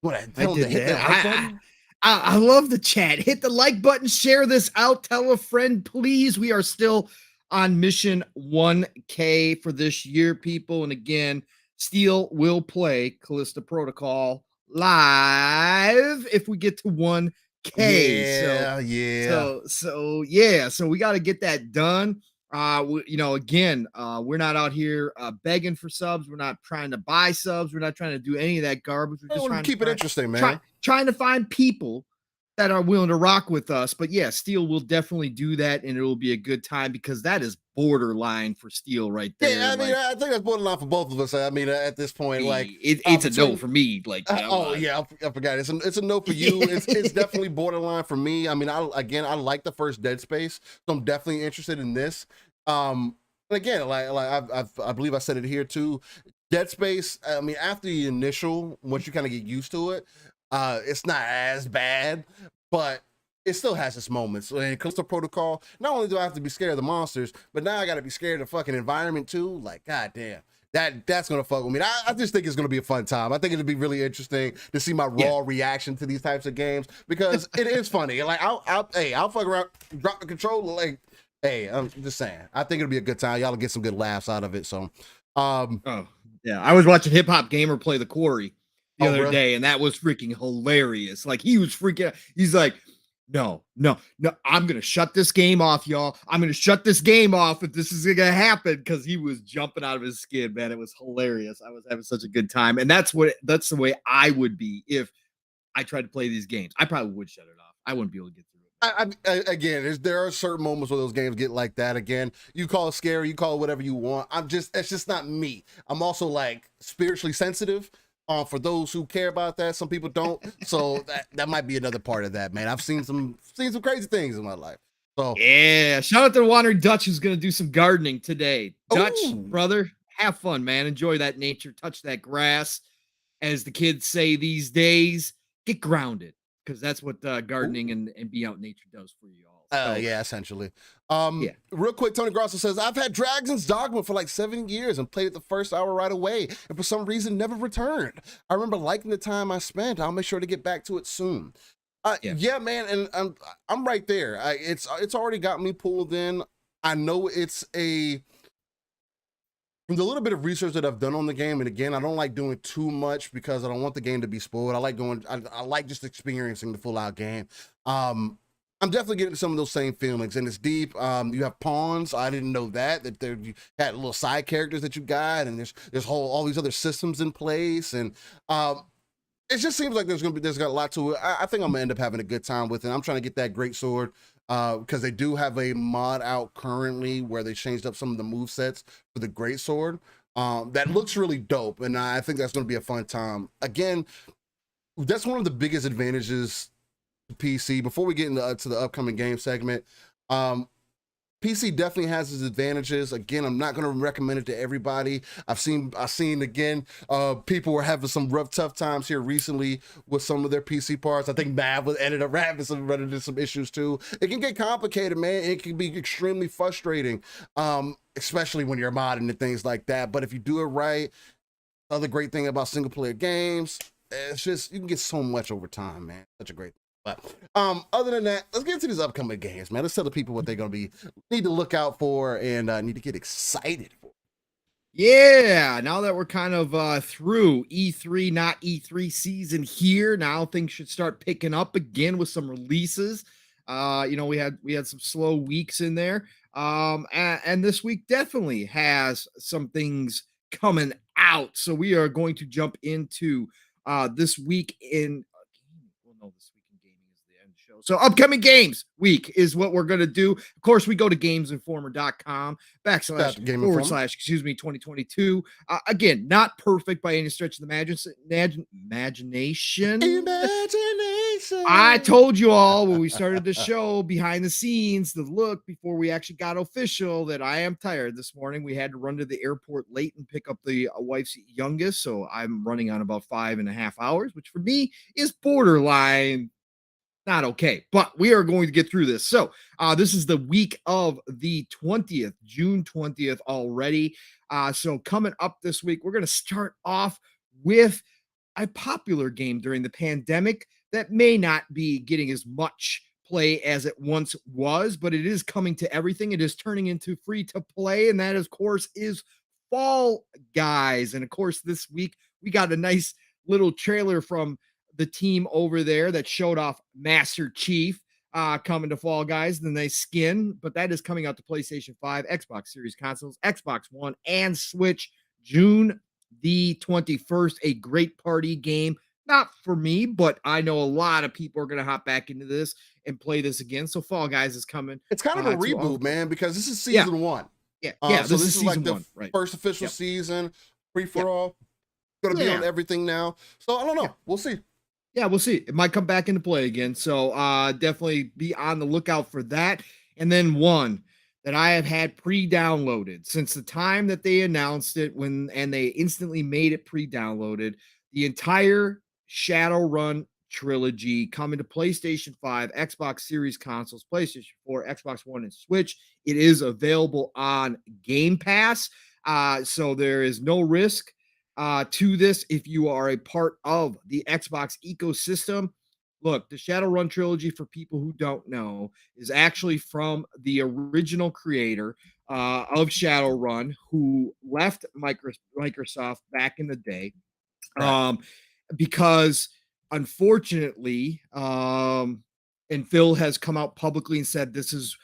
what? Tell them to hit that like button? I love the chat. Hit the like button, share this out, tell a friend, please. We are still on mission 1K for this year, people. And again, Steel will play Callisto Protocol live if we get to 1K. So we got to get that done. We're not out here begging for subs. We're not trying to buy subs. We're not trying to do any of that garbage. We're just trying to keep it interesting, man. Trying to find people that are willing to rock with us. But yeah, Steel will definitely do that, and it will be a good time because that is borderline for Steel right there. Yeah, I mean, I think that's borderline for both of us. I mean, at this point, it's a no for me. I forgot. It's a no for you. It's definitely borderline for me. I mean, I like the first Dead Space, so I'm definitely interested in this. And again, I believe I said it here too. Dead Space. I mean, after the initial, once you kind of get used to it, it's not as bad, but it still has its moments. When it comes to Protocol, not only do I have to be scared of the monsters, but now I got to be scared of the fucking environment too. Like, goddamn, that's gonna fuck with me. I just think it's gonna be a fun time. I think it'll be really interesting to see my raw reaction to these types of games because it is funny. Like, I'll fuck around, drop the controller. Like, hey, I'm just saying. I think it'll be a good time. Y'all will get some good laughs out of it. So, I was watching Hip Hop Gamer play The Quarry the other day, and that was freaking hilarious. Like, he was freaking out. He's like, no, I'm gonna shut this game off, y'all. I'm gonna shut this game off if this is gonna happen, because he was jumping out of his skin, man. It was hilarious. I was having such a good time, and that's the way I would be if I tried to play these games. I probably would shut it off. I wouldn't be able to get through it. Again, there are certain moments where those games get like that. Again, you call it scary, you call it whatever you want. It's just not me. I'm also like spiritually sensitive. For those who care about that, some people don't. So that might be another part of that, man. I've seen some crazy things in my life. So yeah, shout out to the Wandering Dutch, who's gonna do some gardening today. Dutch, brother, have fun, man. Enjoy that nature, touch that grass, as the kids say these days. Get grounded, because that's what gardening and be out in nature does for you all. Yeah, essentially. Real quick, Tony Grosso says, I've had Dragon's Dogma for like 7 years and played it the first hour right away, and for some reason never returned. I remember liking the time I spent. I'll make sure to get back to it soon. Yeah, man, and I'm right there. It's already got me pulled in. I know from the little bit of research that I've done on the game, and again, I don't like doing too much because I don't want the game to be spoiled. I like just experiencing the full out game. I'm definitely getting some of those same feelings, and it's deep. You have pawns. I didn't know that you had little side characters that you got, and there's all these other systems in place, and it just seems like there's got a lot to it. I think I'm gonna end up having a good time with it. I'm trying to get that great sword because they do have a mod out currently where they changed up some of the move sets for the great sword. That looks really dope, and I think that's gonna be a fun time. Again, that's one of the biggest advantages PC before we get into to the upcoming game segment. PC definitely has its advantages. Again, I'm not going to recommend it to everybody. I've seen again, people were having some tough times here recently with some of their PC parts. I think Mav ended up running into some issues too. It can get complicated, man. It can be extremely frustrating, especially when you're modding and things like that. But if you do it right, other great thing about single player games, it's just you can get so much over time, man. Such a great thing. But other than that, let's get into these upcoming games, man. Let's tell the people what they're gonna need to look out for and need to get excited for. Yeah, now that we're kind of through E3, not E3 season here, now things should start picking up again with some releases. We had some slow weeks in there. And this week definitely has some things coming out. So we are going to jump into this week in this week in gaming is the end show. So upcoming games week is what we're going to do. Of course, we go to gamesinformer.com // 2022. Again, not perfect by any stretch of the imagination. I told you all when we started the show behind the scenes, the look before we actually got official, that I am tired this morning. We had to run to the airport late and pick up the wife's youngest. So I'm running on about 5.5 hours, which for me is borderline not okay, but we are going to get through this. So this is the week of the 20th, June 20th already. So coming up this week, we're going to start off with a popular game during the pandemic that may not be getting as much play as it once was, but it is coming to everything. It is turning into free to play, and that, of course, is Fall Guys. And of course, this week we got a nice little trailer from the team over there that showed off Master Chief coming to Fall Guys, the nice skin, but that is coming out to PlayStation 5, Xbox Series consoles, Xbox One, and Switch June the 21st. A great party game. Not for me, but I know a lot of people are going to hop back into this and play this again. So Fall Guys is coming. It's kind of a reboot, man, because this is season one. Yeah, so this is like the first official season, free for all. Going to be on everything now. So I don't know. We'll see. Yeah, we'll see. It might come back into play again. So definitely be on the lookout for that. And then one that I have had pre-downloaded since the time that they announced it and they instantly made it pre-downloaded, the entire Shadowrun trilogy coming to PlayStation 5, Xbox Series consoles, PlayStation 4, Xbox One, and Switch. It is available on Game Pass. So there is no risk to this if you are a part of the Xbox ecosystem. Look, the Shadowrun trilogy, for people who don't know, is actually from the original creator of Shadowrun, who left Microsoft back in the day. Because unfortunately, and Phil has come out publicly and said this is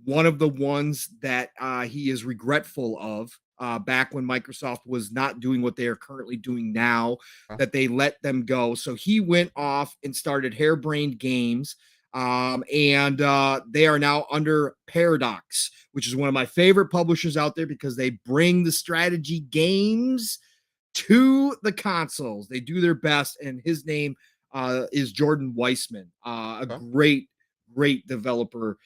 one of the ones that he is regretful of. Back when Microsoft was not doing what they are currently doing now, that they let them go. So he went off and started Harebrained Games, and they are now under Paradox, which is one of my favorite publishers out there because they bring the strategy games to the consoles. They do their best, and his name is Jordan Weissman, a great developer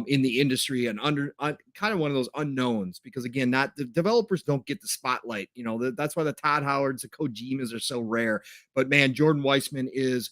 in the industry, and kind of one of those unknowns, because again, not the developers don't get the spotlight. That's why the Todd Howards, the Kojimas are so rare. But man, Jordan Weissman is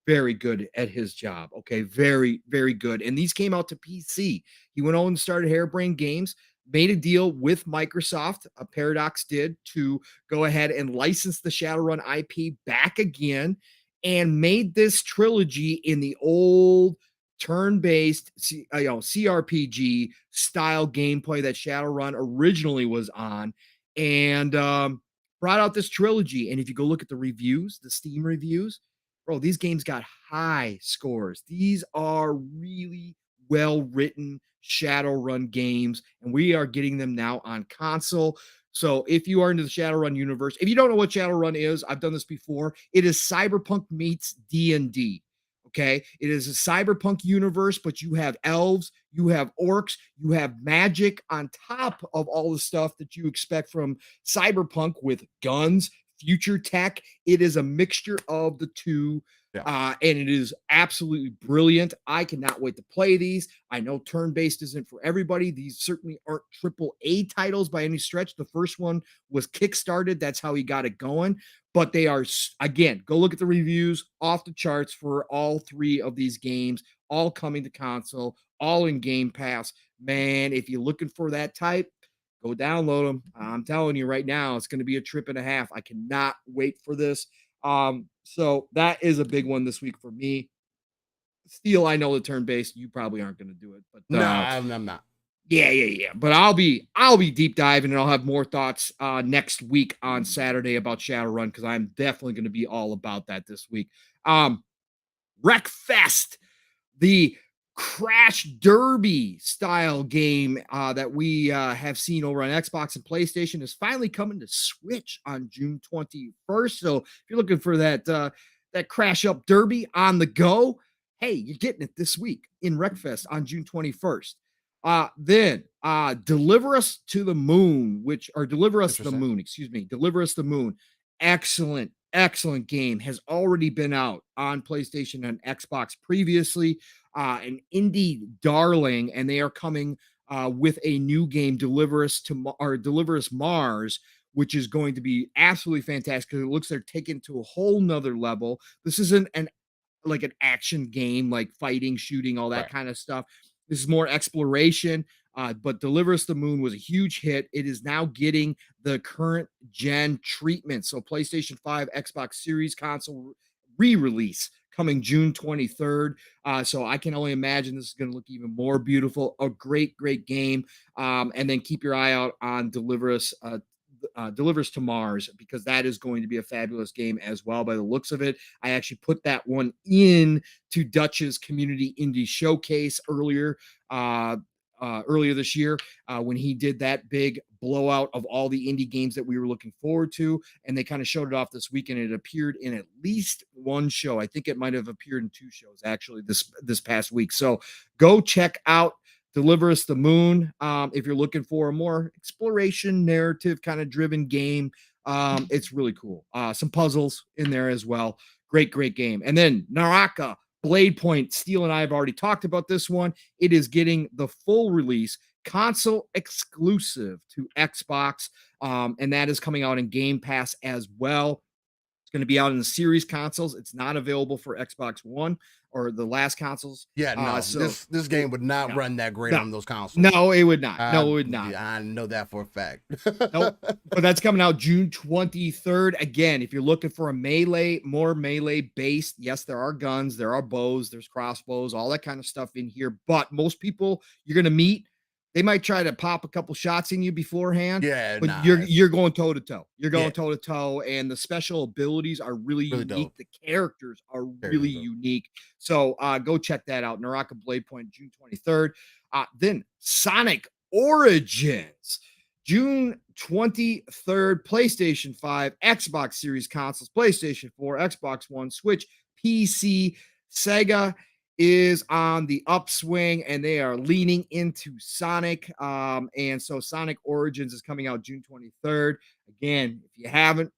very good at his job. Okay, very, very good. And these came out to PC. He went on and started Harebrained Games, made a deal with Microsoft, Paradox did, to go ahead and license the Shadowrun IP back again, and made this trilogy in the old turn-based CRPG style gameplay that Shadowrun originally was on, and brought out this trilogy. And if you go look at the reviews, the Steam reviews, bro, these games got high scores. These are really well-written Shadowrun games, and we are getting them now on console. So if you are into the Shadowrun universe, if you don't know what Shadowrun is, I've done this before. It is Cyberpunk meets D&D. Okay, it is a cyberpunk universe, but you have elves, you have orcs, you have magic on top of all the stuff that you expect from cyberpunk, with guns, future tech. It is a mixture of the two And it is absolutely brilliant. I cannot wait to play these. I know turn-based isn't for everybody. These certainly aren't AAA titles by any stretch. The first one was kickstarted. That's how he got it going. But they are, again, go look at the reviews, off the charts for all 3 of these games, all coming to console, all in Game Pass. Man, if you're looking for that type, go download them. I'm telling you right now, it's going to be a trip and a half. I cannot wait for this. So that is a big one this week for me. Steel, I know the turn-based, you probably aren't going to do it, but no, I'm not. Yeah. But I'll be deep diving, and I'll have more thoughts next week on Saturday about Shadowrun, because I'm definitely going to be all about that this week. Wreckfest, the Crash Derby style game that we have seen over on Xbox and PlayStation is finally coming to Switch on June 21st. So if you're looking for that Crash Up Derby on the go, hey, you're getting it this week in Wreckfest on June 21st. Then Deliver Us to the Moon, Deliver Us the Moon, Deliver Us the Moon. Excellent game. Has already been out on PlayStation and Xbox previously. An indie darling, and they are coming with a new game, Deliver Us Mars, which is going to be absolutely fantastic, because it looks they're taking it to a whole nother level. This isn't an action game, like fighting, shooting, all that kind of stuff. This is more exploration. But Deliver Us the Moon was a huge hit. It is now getting the current gen treatment. So PlayStation 5, Xbox Series console re-release coming June 23rd. So I can only imagine this is going to look even more beautiful. A great game. And then keep your eye out on Deliver Us to Mars, because that is going to be a fabulous game as well by the looks of it. I actually put that one in to Dutch's Community Indie Showcase earlier this year when he did that big blowout of all the indie games that we were looking forward to, and they kind of showed it off this weekend. It appeared in at least one show. I think it might have appeared in 2 shows actually this past week. So go check out Deliver Us the Moon if you're looking for a more exploration narrative kind of driven game. It's really cool. Some puzzles in there as well. Great game. And then Naraka Blade Point. Steel and I have already talked about this one. It is getting the full release, console exclusive to Xbox, and that is coming out in Game Pass as well. It's going to be out in the series consoles. It's not available for Xbox One or the last consoles. Yeah, no. So this game would not run that great on those consoles. No, it would not. No, it would not. I know that for a fact. Nope. But that's coming out June 23rd. Again, if you're looking for a more melee based, yes, there are guns, there are bows, there's crossbows, all that kind of stuff in here. But most people you're going to meet, they might try to pop a couple shots in you beforehand. Yeah, but you're going toe to toe. You're going toe to toe, and the special abilities are really unique. Dope. The characters are really unique. So go check that out. Naraka Blade Point, June 23rd. Then Sonic Origins, June 23rd. PlayStation 5, Xbox Series consoles, PlayStation 4, Xbox One, Switch, PC, Sega is on the upswing, and they are leaning into Sonic. And so Sonic Origins is coming out June 23rd. Again, if you haven't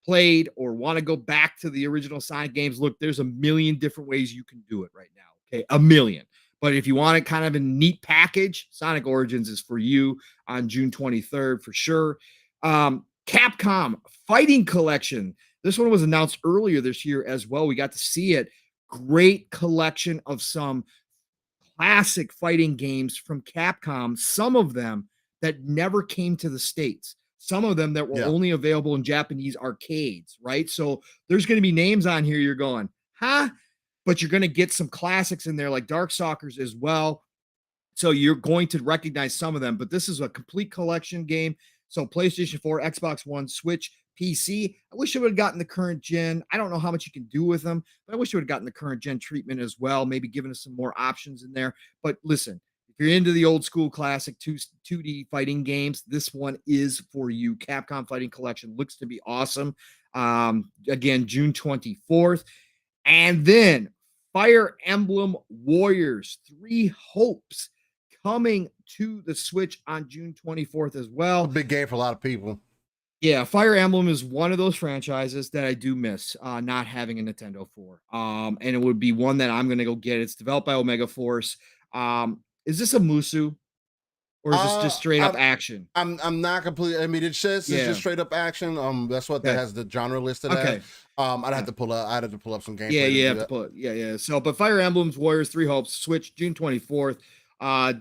played or want to go back to the original Sonic games, look, there's a million different ways you can do it right now. Okay, a million. But if you want it kind of a neat package, Sonic Origins is for you on June 23rd for sure. Capcom Fighting Collection. This one was announced earlier this year as well. We got to see it. Great collection of some classic fighting games from Capcom, some of them that never came to the States, some of them that were only available in Japanese arcades, right? So there's going to be names on here you're going, huh? But you're going to get some classics in there like Darkstalkers as well. So you're going to recognize some of them, but this is a complete collection game. So PlayStation 4, Xbox One, Switch, PC. I wish it would have gotten the current gen. I don't know how much you can do with them, but I wish it would have gotten the current gen treatment as well, maybe giving us some more options in there. But listen, if you're into the old school classic 2D fighting games, this one is for you. Capcom Fighting Collection looks to be awesome. Again, June 24th. And then Fire Emblem Warriors 3 Hopes coming to the Switch on June 24th as well. A big game for a lot of people. Yeah, Fire Emblem is one of those franchises that I do miss not having a Nintendo for. And it would be one that I'm gonna go get. It's developed by Omega Force. Is this a Musu or is this just straight up I'm action? I'm not completely. I mean, it says it's just Yeah. straight up action. That's what that Okay. has the genre listed as. Okay. I'd have to pull up some Yeah, gameplay to you do have to that. put yeah. So, but Fire Emblems Warriors Three Hopes Switch June 24th.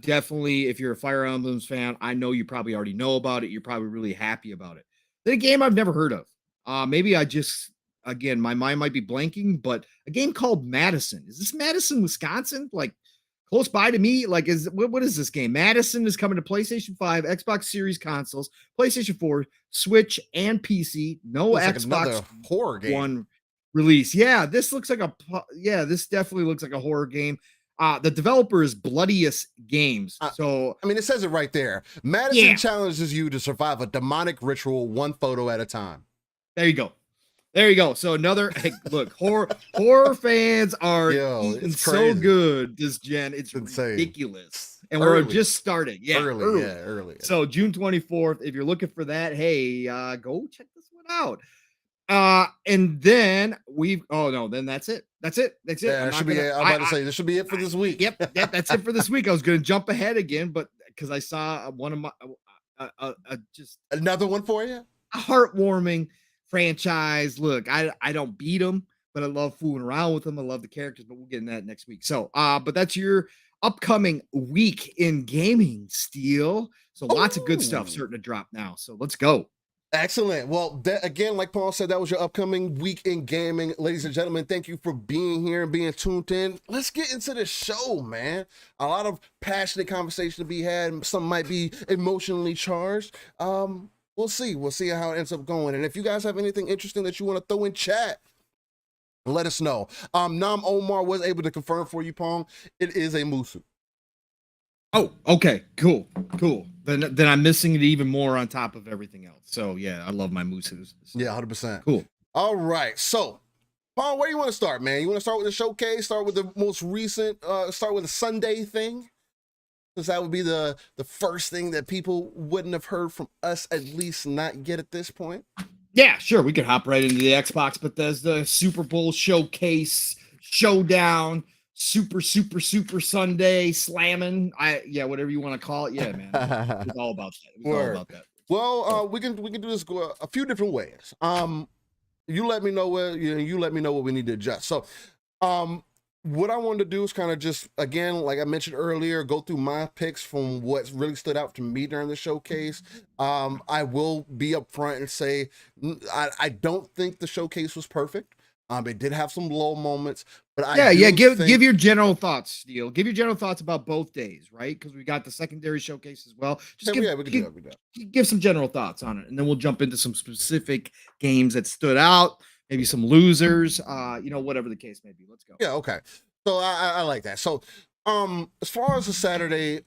Definitely, if you're a Fire Emblems fan, I know you probably already know about it. You're probably really happy about it. The game I've never heard of. Maybe I just again my mind might be blanking, but a game called Madison. Is this Madison, Wisconsin? Like close by to me? Like, what is this game? Madison is coming to PlayStation 5, Xbox Series consoles, PlayStation 4, Switch, and PC. No Looks like Xbox another horror game. One release. Yeah, this looks like this definitely looks like a horror game. The developer is Bloodiest Games. So I mean, it says it right there. Madison challenges you to survive a demonic ritual one photo at a time. There you go. There you go. So another look, horror fans are eating so good this gen. It's ridiculous. And we're just starting. Yeah, early. So June 24th. If you're looking for that, hey, go check this one out. And then then that's it. That's it. Yeah, I'm about to say this should be it for this week. Yep, that's it for this week. I was gonna jump ahead again, but because I saw one of my just another one for you, a heartwarming franchise. Look, I don't beat them, but I love fooling around with them. I love the characters, but we'll get in that next week. So, but that's your upcoming week in gaming, Steel. So lots of good stuff starting to drop now. So let's go. Excellent. Well, again, like Paul said, that was your upcoming week in gaming. Ladies and gentlemen, thank you for being here and being tuned in. Let's get into the show, man. A lot of passionate conversation to be had. Some might be emotionally charged. We'll see. We'll see how it ends up going. And if you guys have anything interesting that you want to throw in chat, let us know. Nam Omar was able to confirm for you, Pong. It is a Musu. Oh, okay, cool. Then I'm missing it even more on top of everything else. So yeah, I love my Musus. Yeah, 100%. Cool. All right, so Paul, where do you want to start, man? You want to start with the showcase? Start with the most recent? Start with the Sunday thing, because that would be the first thing that people wouldn't have heard from us, at least not yet at this point. Yeah, sure. We could hop right into the Xbox Bethesda Super Bowl showcase showdown. Super Sunday slamming. Whatever you want to call it. Yeah, man. It's all about that. Well, we can do this a few different ways. You let me know what we need to adjust. So, what I wanted to do is kind of just, again, like I mentioned earlier, go through my picks from what really stood out to me during the showcase. I will be upfront and say I don't think the showcase was perfect. It did have some low moments, but give your general thoughts, Steel. Give your general thoughts about both days, right? Because we got the secondary showcase as well. Just give some general thoughts on it, and then we'll jump into some specific games that stood out, maybe some losers, whatever the case may be. Let's go. Yeah, okay. So I like that. So as far as the Saturday,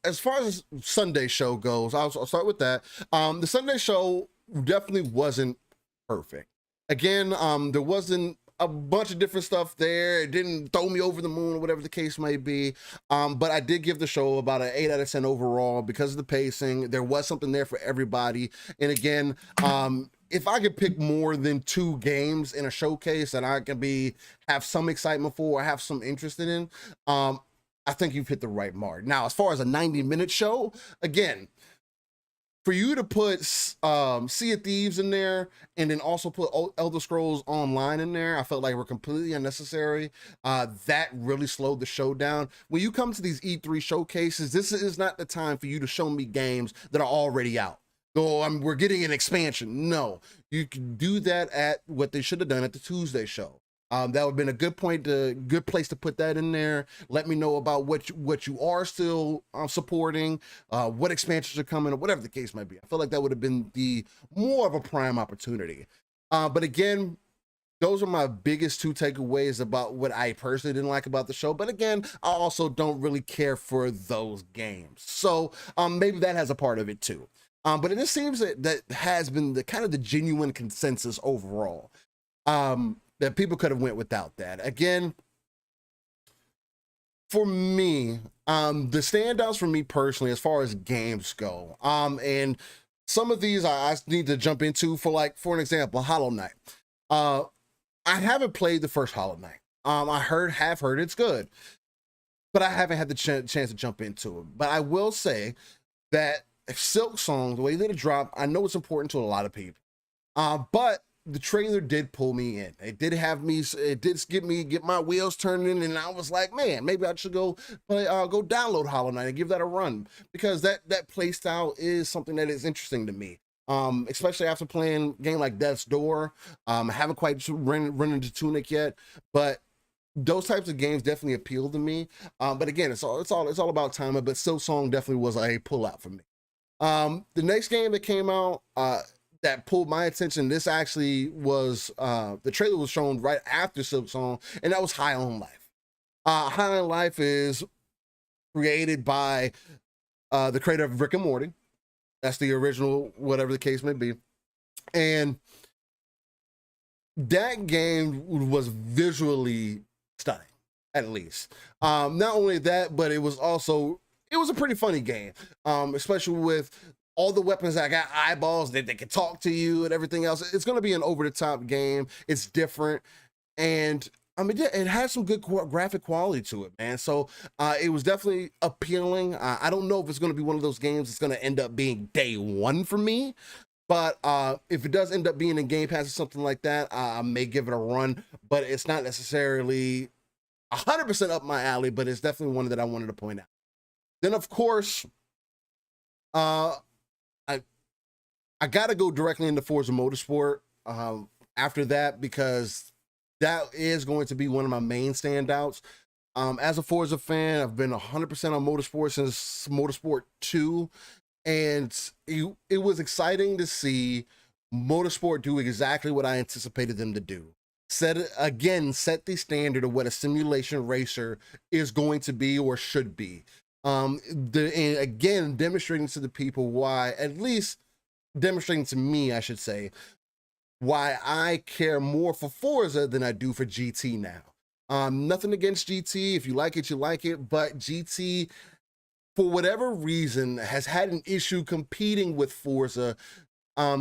as far as Sunday show goes, I'll start with that. The Sunday show definitely wasn't perfect. Again, there wasn't a bunch of different stuff there. It didn't throw me over the moon or whatever the case may be. But I did give the show about an 8 out of 10 overall because of the pacing. There was something there for everybody. And again, if I could pick more than 2 games in a showcase that I can have some excitement for or have some interest in, I think you've hit the right mark. Now, as far as a 90-minute show, again, for you to put Sea of Thieves in there and then also put Elder Scrolls Online in there, I felt like were completely unnecessary. That really slowed the show down. When you come to these E3 showcases, this is not the time for you to show me games that are already out. We're getting an expansion. No, you can do that at what they should have done at the Tuesday show. That would have been a good place to put that in there. Let me know about what you are still supporting, what expansions are coming, or whatever the case might be. I feel like that would have been the more of a prime opportunity. But again, those are my biggest 2 takeaways about what I personally didn't like about the show. But again, I also don't really care for those games. So maybe that has a part of it too. But it just seems that has been the kind of the genuine consensus overall. That people could have went without that. Again, for me, the standouts for me personally, as far as games go, and some of these I need to jump into. For an example, Hollow Knight. I haven't played the first Hollow Knight. I have heard it's good, but I haven't had the chance to jump into it. But I will say that Silk Song, the way that it dropped, I know it's important to a lot of people. But the trailer did pull me in. It did get my wheels turning, and I was like, man, maybe I should go download Hollow Knight and give that a run, because that play style is something that is interesting to me. Especially after playing a game like Death's Door. I haven't quite run into Tunic yet, but those types of games definitely appeal to me. But again, it's all about timing. But Silk Song definitely was a pull out for me. The next game that came out that pulled my attention, this actually was the trailer was shown right after Silk Song, and that was High on Life. High on Life is created by the creator of Rick and Morty. That's the original, whatever the case may be. And that game was visually stunning, at least. Not only that, but it was a pretty funny game, especially with all the weapons that got eyeballs, that they can talk to you and everything else. It's going to be an over-the-top game. It's different. And I mean, it has some good graphic quality to it, man. So it was definitely appealing. I don't know if it's going to be one of those games that's going to end up being day one for me. But if it does end up being in Game Pass or something like that, I may give it a run. But it's not necessarily 100% up my alley, but it's definitely one that I wanted to point out. Then, of course, I got to go directly into Forza Motorsport after that, because that is going to be one of my main standouts. As a Forza fan, I've been 100% on Motorsport since Motorsport 2, and it was exciting to see Motorsport do exactly what I anticipated them to do. Set the standard of what a simulation racer is going to be or should be. And again, demonstrating to the people why, at least demonstrating to me, I should say, why I care more for Forza than I do for GT now. Nothing against GT. If you like it, you like it. But GT, for whatever reason, has had an issue competing with Forza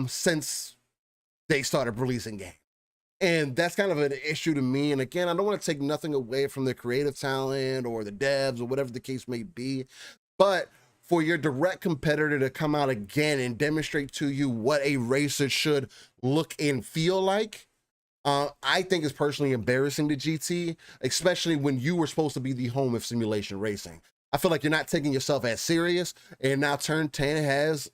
since they started releasing games. And that's kind of an issue to me. And again, I don't want to take nothing away from the creative talent or the devs or whatever the case may be. But for your direct competitor to come out again and demonstrate to you what a racer should look and feel like, I think is personally embarrassing to GT, especially when you were supposed to be the home of simulation racing. I feel like you're not taking yourself as serious, and now Turn 10 has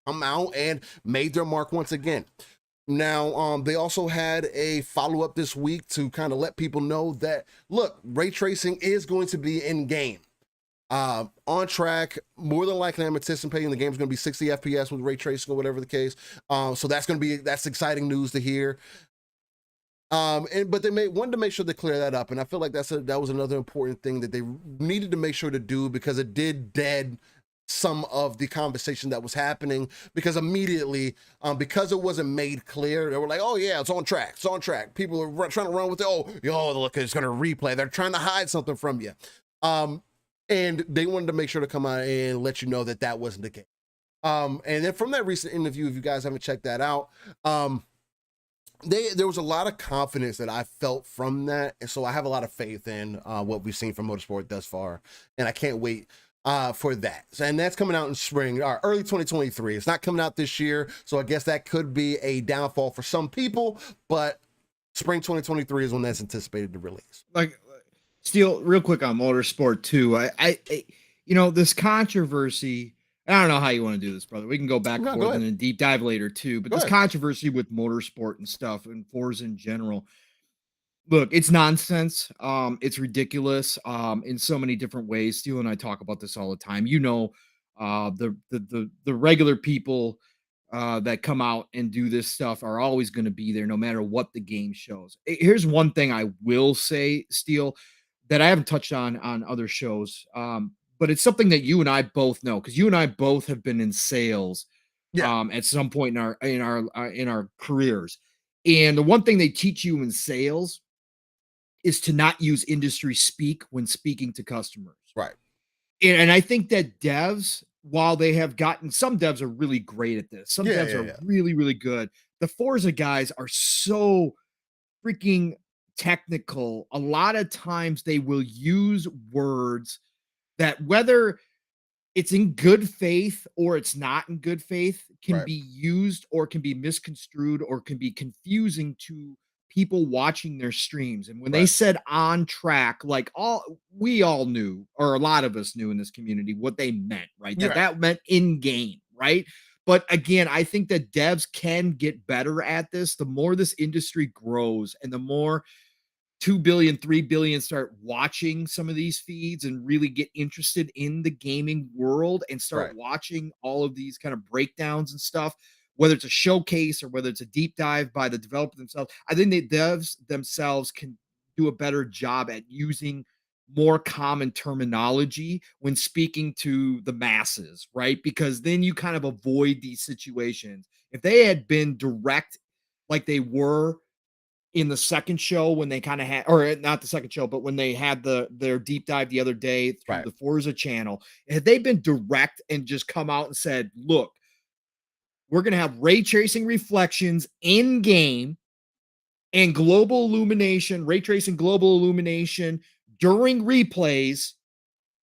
come out and made their mark once again. Now, they also had a follow-up this week to kind of let people know that, look, ray tracing is going to be in-game. On track. More than likely, I'm anticipating the game's going to be 60 FPS with ray tracing or whatever the case. So that's exciting news to hear. But they wanted to make sure they clear that up, and I feel like that was another important thing that they needed to make sure to do, because it did dead some of the conversation that was happening, because immediately, because it wasn't made clear, they were like, oh yeah, it's on track. People are trying to run with it. Oh, look, it's going to replay. They're trying to hide something from you. And they wanted to make sure to come out and let you know that that wasn't the case. And then from that recent interview, if you guys haven't checked that out, there was a lot of confidence that I felt from that. And so I have a lot of faith in what we've seen from Motorsport thus far. And I can't wait for that. And that's coming out in spring, or early 2023. It's not coming out this year, so I guess that could be a downfall for some people, but spring 2023 is when that's anticipated to release. Like, Steel, real quick on Motorsport 2. I this controversy, I don't know how you want to do this, brother. We can go back and forth and a deep dive later too, but this controversy with Motorsport and stuff and Forza in general, look, it's nonsense. It's ridiculous in so many different ways. Steel and I talk about this all the time. The regular people that come out and do this stuff are always going to be there no matter what the game shows. Here's one thing I will say, Steel, that I haven't touched on other shows, but it's something that you and I both know, because you and I both have been in sales at some point in our careers. And the one thing they teach you in sales is to not use industry speak when speaking to customers. Right. And I think that devs while they have gotten, some devs are really great at this. Some devs are really, really good. The Forza guys are so freaking technical. A lot of times they will use words that, whether it's in good faith or it's not in good faith, can be used or can be misconstrued or can be confusing to people watching their streams. And when they said on track, like, we all knew, or a lot of us knew in this community, what they meant, right? That meant in game, right? But again, I think that devs can get better at this. The more this industry grows and the more 2 billion, 3 billion start watching some of these feeds and really get interested in the gaming world and start watching all of these kind of breakdowns and stuff, whether it's a showcase or whether it's a deep dive by the developer themselves, I think the devs themselves can do a better job at using more common terminology when speaking to the masses, right? Because then you kind of avoid these situations. If they had been direct like they were in the second show, when they kind of had, or not the second show, but when they had their deep dive the other day through the Forza channel, had they been direct and just come out and said, look, we're going to have ray tracing reflections in game and global illumination, ray tracing global illumination during replays,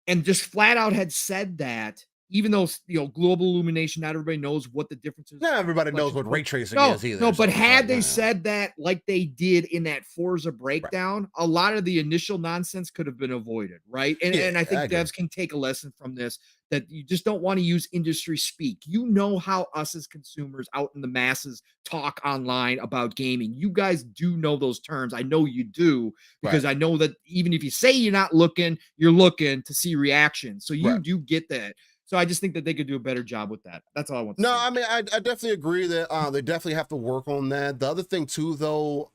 and just flat out had said that, even though, global illumination, not everybody knows what the difference is. Not everybody knows what ray tracing is either. No, but had they said that like they did in that Forza breakdown, a lot of the initial nonsense could have been avoided, right? And I think devs can take a lesson from this, that you just don't want to use industry speak. You know how us as consumers out in the masses talk online about gaming. You guys do know those terms. I know you do, because I know that even if you say you're not looking, you're looking to see reactions. So you do get that. So I just think that they could do a better job with that. That's all I want to say. No, I mean, I definitely agree that they definitely have to work on that. The other thing too, though,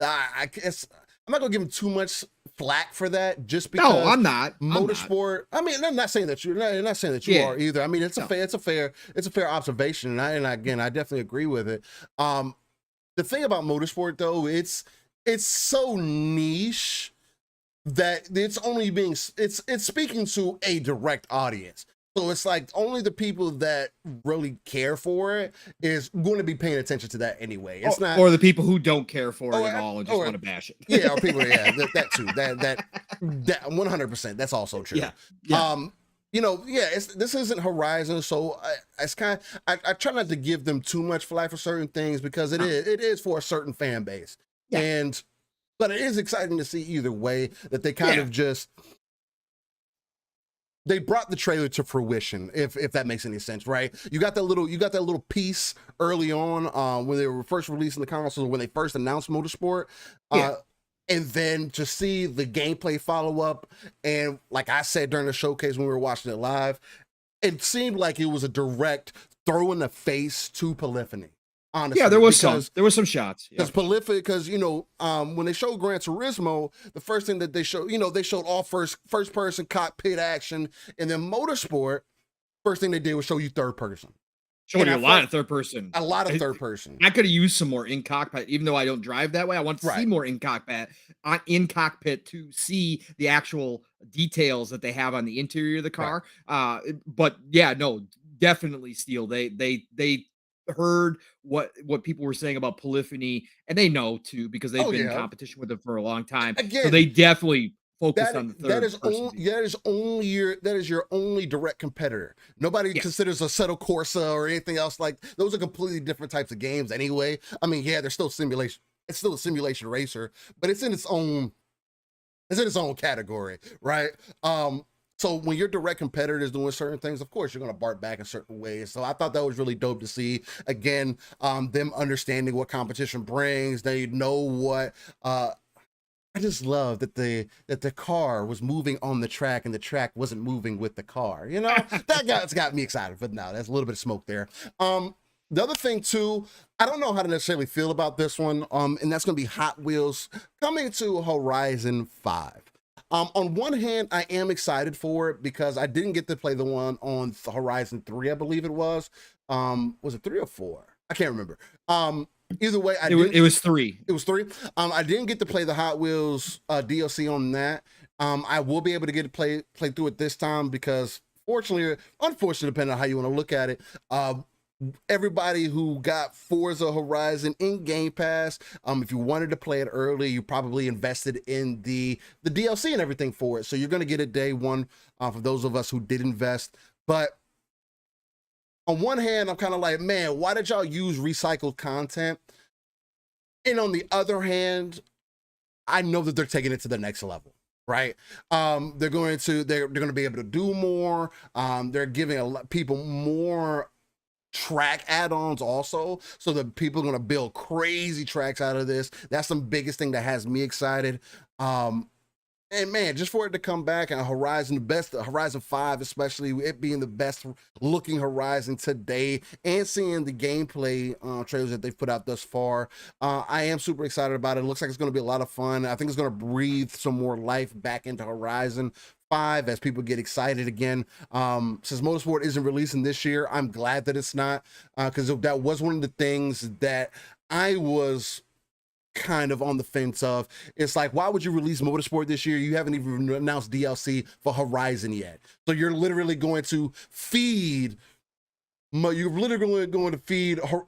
I guess I'm not gonna give them too much flack for that, just because. No, I'm not. Motorsport. I'm not. I mean, I'm not saying that you're not saying that you are either. I mean, it's a fair observation, and again, I definitely agree with it. The thing about motorsport, though, it's so niche that it's speaking to a direct audience. So it's like only the people that really care for it is going to be paying attention to that anyway. It's not, or the people who don't care for it at all and just want to bash it. Yeah, or people, that too. That 100%. That's also true. This isn't Horizon, so I try not to give them too much flack for certain things, because it is for a certain fan base, but it is exciting to see either way that they kind of just. They brought the trailer to fruition, if that makes any sense, right? You got that little piece early on when they were first releasing the console, when they first announced Motorsport, and then to see the gameplay follow up, and like I said during the showcase when we were watching it live, it seemed like it was a direct throw in the face to Polyphony. Honestly, there was some shots. Because when they showed Gran Turismo, the first thing that they showed, they showed all first person cockpit action, and then Motorsport, first thing they did was show you third person. Showing you a lot of third person. A lot of third person. I could have used some more in cockpit, even though I don't drive that way. I want to see more in cockpit to see the actual details that they have on the interior of the car. But yeah, no, definitely Steel. They heard what people were saying about Polyphony, and they know too, because they've been in competition with them for a long time. Again, so they definitely focused on the third person. That is your only direct competitor. Nobody considers Assetto Corsa or anything else. Like, those are completely different types of games anyway. I mean, they're still simulation. It's still a simulation racer, but it's in its own category, right? So when your direct competitor is doing certain things, of course, you're going to bark back in certain ways. So I thought that was really dope to see. Again, them understanding what competition brings. They know what. I just love that the car was moving on the track and the track wasn't moving with the car. That's got me excited. But no, there's a little bit of smoke there. The other thing too, I don't know how to necessarily feel about this one. And that's going to be Hot Wheels coming to Horizon 5. On one hand, I am excited for it because I didn't get to play the one on Horizon 3, I believe it was. Was it 3 or 4? I can't remember. Either way, it was 3. It was 3. I didn't get to play the Hot Wheels DLC on that. I will be able to get to play through it this time because unfortunately, depending on how you want to look at it, everybody who got Forza Horizon in Game Pass, if you wanted to play it early, you probably invested in the DLC and everything for it. So you're going to get it day one for those of us who did invest. But on one hand, I'm kind of like, man, why did y'all use recycled content? And on the other hand, I know that they're taking it to the next level, right? They're going to be able to do more. They're giving people more track add-ons also, so that people are going to build crazy tracks out of this. That's the biggest thing that has me excited. And man, just for it to come back and Horizon 5, especially it being the best looking Horizon today, and seeing the gameplay trailers that they've put out thus far, I am super excited about it. It looks like it's going to be a lot of fun. I think it's going to breathe some more life back into Horizon 5 as people get excited again. Since Motorsport isn't releasing this year, I'm glad that it's not, because that was one of the things that I was kind of on the fence of. It's like, why would you release Motorsport this year? You haven't even announced DLC for Horizon yet. So you're literally going to feed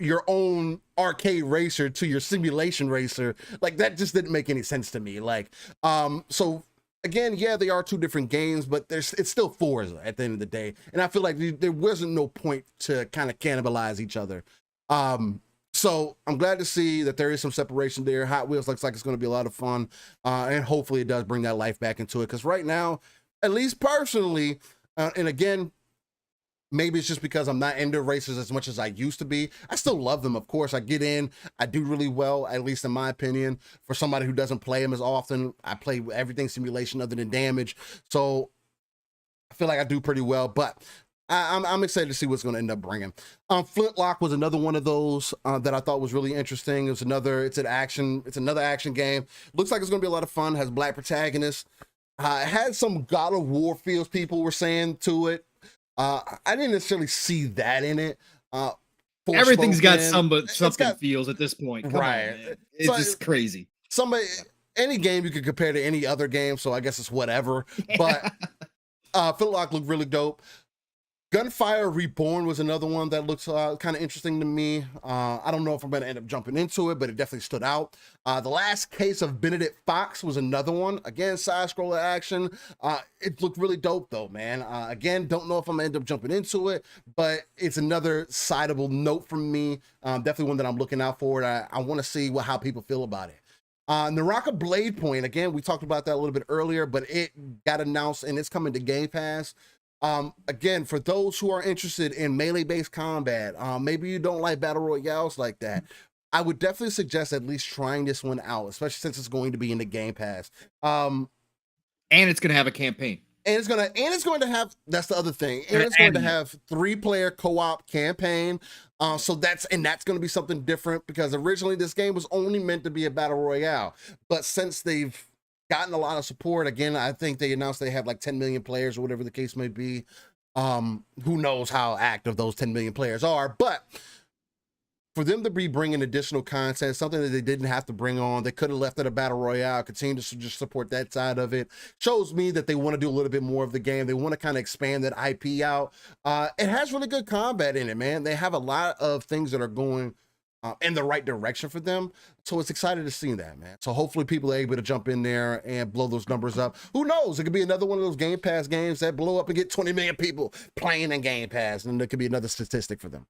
your own arcade racer to your simulation racer. Like, that just didn't make any sense to me. Like, so again, yeah, they are two different games, but it's still Forza at the end of the day. And I feel like there wasn't no point to kind of cannibalize each other. So I'm glad to see that there is some separation there. Hot Wheels looks like it's going to be a lot of fun. And hopefully it does bring that life back into it. Because right now, at least personally, and again, maybe it's just because I'm not into racers as much as I used to be. I still love them, of course. I get in. I do really well, at least in my opinion. For somebody who doesn't play them as often, I play everything simulation other than damage. So I feel like I do pretty well. But I'm excited to see what's going to end up bringing. Flintlock was another one of those that I thought was really interesting. It's another action game. Looks like it's going to be a lot of fun. Has black protagonists. It had some God of War feels, people were saying to it. I didn't necessarily see that in it. Everything's got something feels at this point. Come right. on, man. It's just crazy. Any game you could compare to any other game, so I guess it's whatever. Yeah. But Flintlock looked really dope. Gunfire Reborn was another one that looks kind of interesting to me. I don't know if I'm going to end up jumping into it, but it definitely stood out. The Last Case of Benedict Fox was another one. Again, side-scroller action. It looked really dope, though, man. Again, don't know if I'm going to end up jumping into it, but it's another cideable note from me. Definitely one that I'm looking out for. I want to see how people feel about it. Naraka Blade Point, again, we talked about that a little bit earlier, but it got announced and it's coming to Game Pass. Again, for those who are interested in melee-based combat, maybe you don't like battle royales like that, I would definitely suggest at least trying this one out, especially since it's going to be in the Game Pass. And it's going to have a campaign. And it's going to have, that's the other thing. And it's going to have 3-player co-op campaign. So that's going to be something different, because originally this game was only meant to be a battle royale, but since they've gotten a lot of support, again, I think they announced they have like 10 million players or whatever the case may be. Who knows how active those 10 million players are, but for them to be bringing additional content, something that they didn't have to bring on, they could have left it a battle royale, continue to just support that side of it, shows me that they want to do a little bit more of the game. They want to kind of expand that IP out. It has really good combat in it, man. They have a lot of things that are going in the right direction for them. So it's excited to see that, man. So hopefully people are able to jump in there and blow those numbers up. Who knows? It could be another one of those Game Pass games that blow up and get 20 million people playing in Game Pass, and there could be another statistic for them.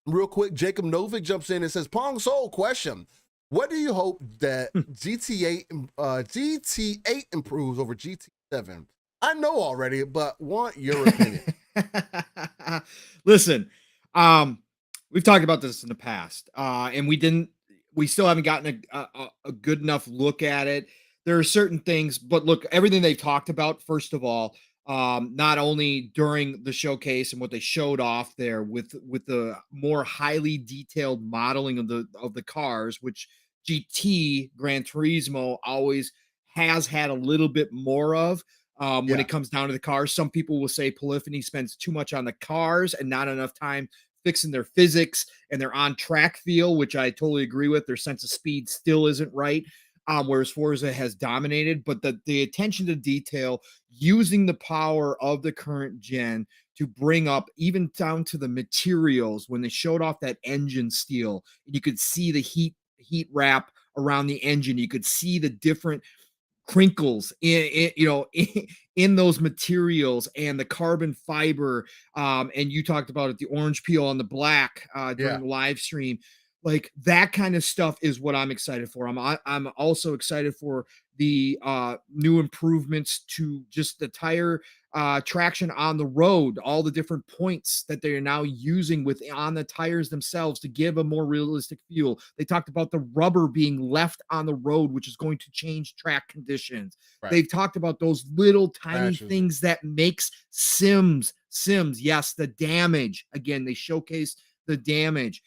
Real quick, Jacob Novick jumps in and says, Pong Soul question. What do you hope that GTA improves over GTA 7? I know already, but want your opinion. Listen, we've talked about this in the past, and we still haven't gotten a good enough look at it. There are certain things, but look, everything they've talked about, first of all, not only during the showcase and what they showed off there with the more highly detailed modeling of the cars, which GT Gran Turismo always has had a little bit more of. When it comes down to the cars, some people will say Polyphony spends too much on the cars and not enough time fixing their physics and their on-track feel, which I totally agree with. Their sense of speed still isn't right. whereas Forza has dominated. But the attention to detail, using the power of the current gen to bring up even down to the materials when they showed off that engine steel, and you could see the heat wrap around the engine. You could see the different crinkles in those materials and the carbon fiber, and you talked about it, the orange peel on the black during the live stream. Like that kind of stuff is what I'm excited for. I'm also excited for the new improvements to just the tire traction on the road, all the different points that they're now using with on the tires themselves to give a more realistic feel. They talked about the rubber being left on the road, which is going to change track conditions. Right. They've talked about those little tiny things that makes Sims. Yes, the damage. Again, they showcase the damage.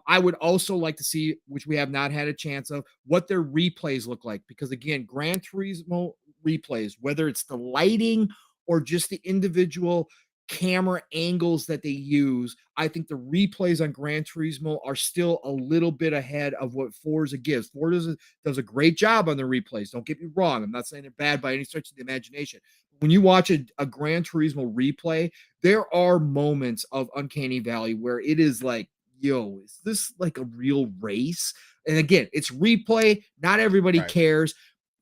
I would also like to see, which we have not had a chance of, what their replays look like. Because again, Gran Turismo replays, whether it's the lighting or just the individual camera angles that they use, I think the replays on Gran Turismo are still a little bit ahead of what Forza gives. Forza does a great job on the replays. Don't get me wrong. I'm not saying they're bad by any stretch of the imagination. When you watch a Gran Turismo replay, there are moments of uncanny valley where it is like, yo, is this like a real race? And again, it's replay. Not everybody cares,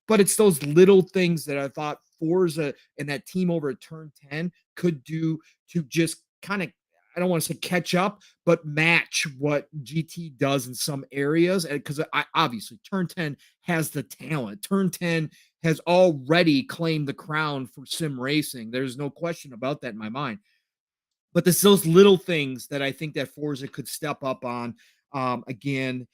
but it's those little things that I thought Forza and that team over at Turn 10 could do to just kind of, I don't want to say catch up, but match what GT does in some areas. Because I obviously Turn 10 has the talent. Turn 10 has already claimed the crown for sim racing. There's no question about that in my mind. But it's those little things that I think that Forza could step up on again.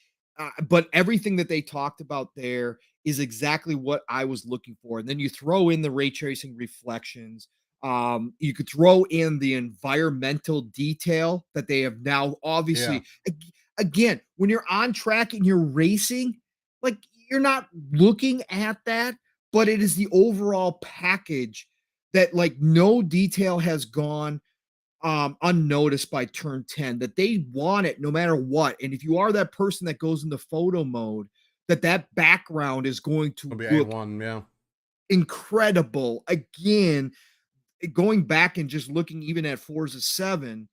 But everything that they talked about there is exactly what I was looking for. And then you throw in the ray tracing reflections. You could throw in the environmental detail that they have now obviously. Again, when you're on track and you're racing, like you're not looking at that, but it is the overall package that like no detail has gone unnoticed by Turn 10, that they want it no matter what. And if you are that person that goes into photo mode, that background is going to It'll be look A1, incredible. Again, going back and just looking even at Forza 7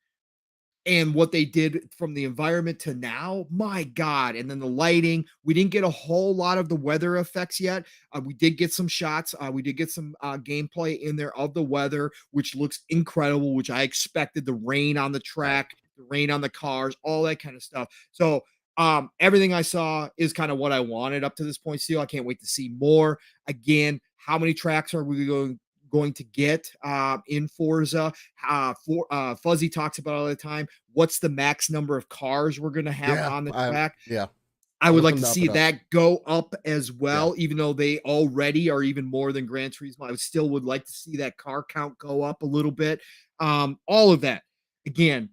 and what they did from the environment to now, my God. And then the lighting, we didn't get a whole lot of the weather effects yet. We did get some shots. We did get some gameplay in there of the weather, which looks incredible, which I expected. The rain on the track, the rain on the cars, all that kind of stuff. So everything I saw is kind of what I wanted up to this point. Still, I can't wait to see more. Again, how many tracks are we going to get in Forza? Fuzzy talks about all the time. What's the max number of cars we're going to have on the track? I would like to see that go up as well, even though they already are even more than Gran Turismo. I still would like to see that car count go up a little bit. All of that. Again,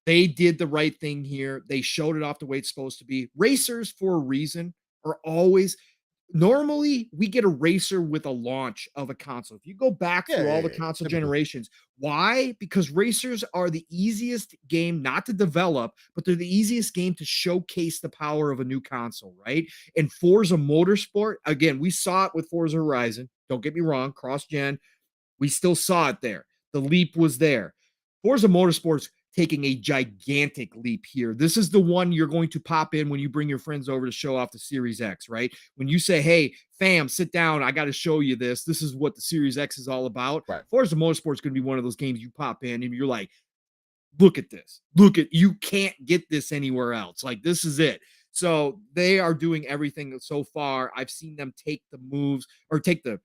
they did the right thing here. They showed it off the way it's supposed to be. Racers, for a reason, are always normally we get a racer with a launch of a console. If you go back through all the console generations, why? Because racers are the easiest game not to develop, but they're the easiest game to showcase the power of a new console, right? And Forza Motorsport, again, we saw it with Forza Horizon. Don't get me wrong, cross-gen, we still saw it there. The leap was there. Forza Motorsport's taking a gigantic leap here. This is the one you're going to pop in when you bring your friends over to show off the Series X, right? When you say, hey, fam, sit down, I got to show you this. This is what the Series X is all about. Forza Motorsport's going to be one of those games you pop in and you're like, look at this. You can't get this anywhere else. Like, this is it. So they are doing everything so far. I've seen them take the moves or take the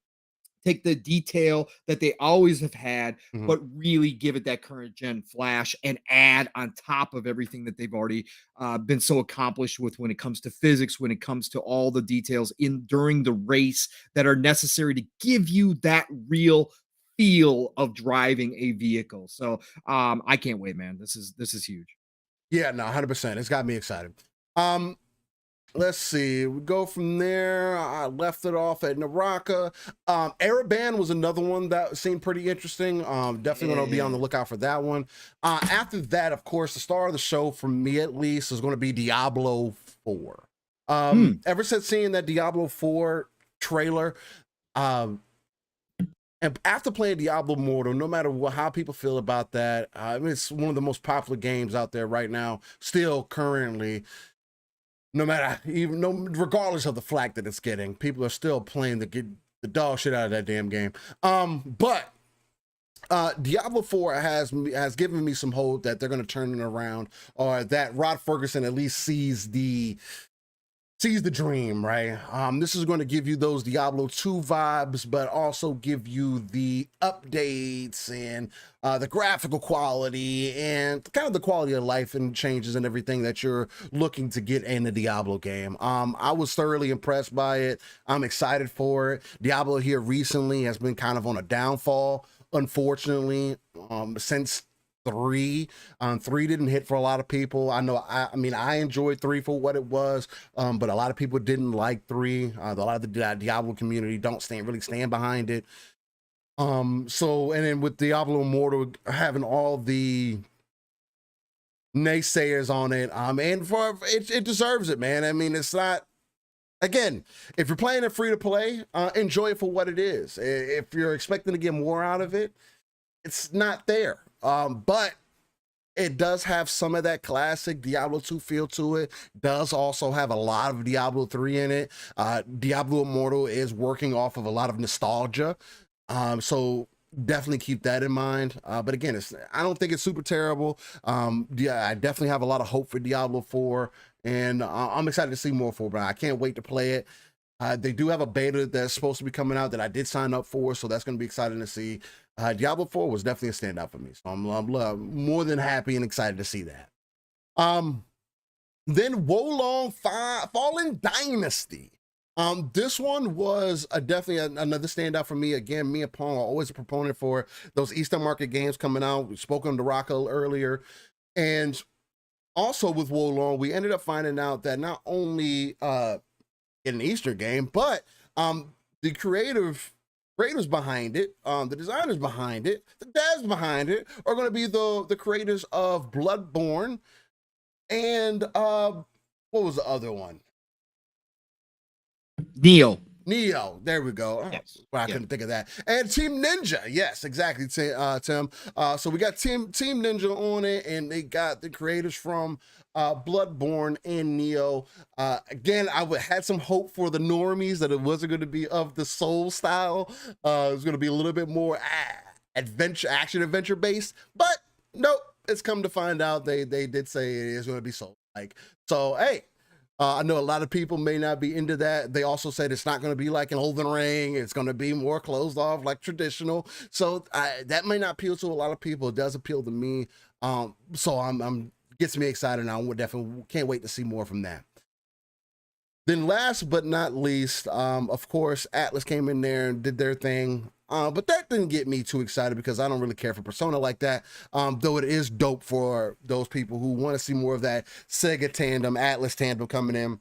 detail that they always have had, but really give it that current gen flash and add on top of everything that they've already been so accomplished with when it comes to physics, when it comes to all the details in during the race that are necessary to give you that real feel of driving a vehicle. So I can't wait, man. This is huge. Yeah, no, 100%. It's got me excited. Let's see. We go from there. I left it off at Naraka. Araban was another one that seemed pretty interesting. Definitely going to be on the lookout for that one. After that, of course, the star of the show, for me at least, is going to be Diablo 4. Ever since seeing that Diablo 4 trailer, and after playing Diablo Immortal, no matter how people feel about that, I mean, it's one of the most popular games out there right now, still currently. Regardless of the flack that it's getting, people are still playing the dog shit out of that damn game. But Diablo 4 has given me some hope that they're going to turn it around, or that Rod Ferguson at least sees the dream, right? This is going to give you those Diablo 2 vibes, but also give you the updates and the graphical quality and kind of the quality of life and changes and everything that you're looking to get in the Diablo game. I was thoroughly impressed by it. I'm excited for it. Diablo here recently has been kind of on a downfall, unfortunately, since 3. 3 didn't hit for a lot of people. I know, I mean, I enjoyed 3 for what it was, but a lot of people didn't like 3. A lot of the Diablo community don't really stand behind it. And then with Diablo Immortal having all the naysayers on it, and for it deserves it, man. I mean, it's not. Again, if you're playing it free to play, enjoy it for what it is. If you're expecting to get more out of it, it's not there. But it does have some of that classic Diablo 2 feel to it. Does also have a lot of Diablo 3 in it. Diablo Immortal is working off of a lot of nostalgia. So definitely keep that in mind. But again, I don't think it's super terrible. Yeah, I definitely have a lot of hope for Diablo 4, and I'm excited to see more for it, but I can't wait to play it. They do have a beta that's supposed to be coming out that I did sign up for, so that's going to be exciting to see. Diablo 4 was definitely a standout for me, so I'm more than happy and excited to see that. Then Wolong Fallen Dynasty. This one was definitely another standout for me. Again, me and Pong are always a proponent for those Eastern Market games coming out. We spoke on the Rocco earlier, and also with Wolong, we ended up finding out that not only in an Easter game, but the creators behind it, the designers behind it, the devs behind it are going to be the creators of Bloodborne and what was the other one? Neo. There we go. Yes. Well, I couldn't think of that. And Team Ninja. Yes, exactly, Tim. So we got Team Ninja on it, and they got the creators from Bloodborne and Neo. Again, I had some hope for the normies that it wasn't going to be of the Soul style. It was going to be a little bit more action adventure based, but nope. It's come to find out they did say it is going to be Soul like. So hey. I know a lot of people may not be into that. They also said it's not going to be like an Elden Ring. It's going to be more closed off, like traditional. So that may not appeal to a lot of people. It does appeal to me. So I'm gets me excited now. I definitely can't wait to see more from that. Then last but not least, of course, Atlas came in there and did their thing. But that didn't get me too excited because I don't really care for Persona like that. Though it is dope for those people who want to see more of that Sega tandem, Atlas tandem coming in,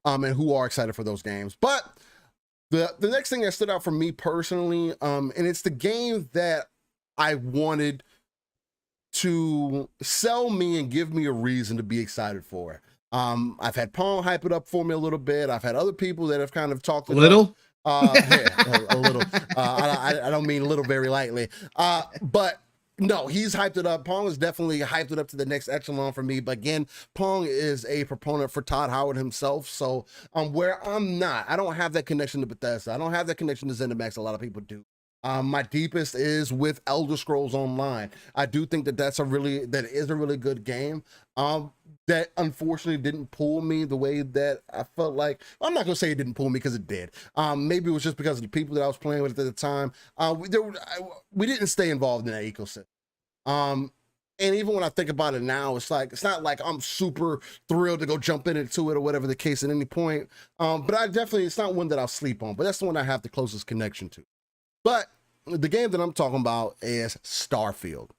and who are excited for those games. But the next thing that stood out for me personally, and it's the game that I wanted to sell me and give me a reason to be excited for. I've had Pong hype it up for me a little bit. I've had other people that have kind of talked a little. Yeah, a little. I don't mean a little very lightly. But no, he's hyped it up. Pong has definitely hyped it up to the next echelon for me. But again, Pong is a proponent for Todd Howard himself. So where I'm not, I don't have that connection to Bethesda. I don't have that connection to ZeniMax. A lot of people do. My deepest is with Elder Scrolls Online. I do think that is a really good game. That unfortunately didn't pull me the way that I felt like. I'm not gonna say it didn't pull me because it did. Maybe it was just because of the people that I was playing with at the time. We didn't stay involved in that ecosystem. And even when I think about it now, it's not like I'm super thrilled to go jump into it or whatever the case at any point. But it's not one that I'll sleep on. But that's the one I have the closest connection to. But the game that I'm talking about is Starfield.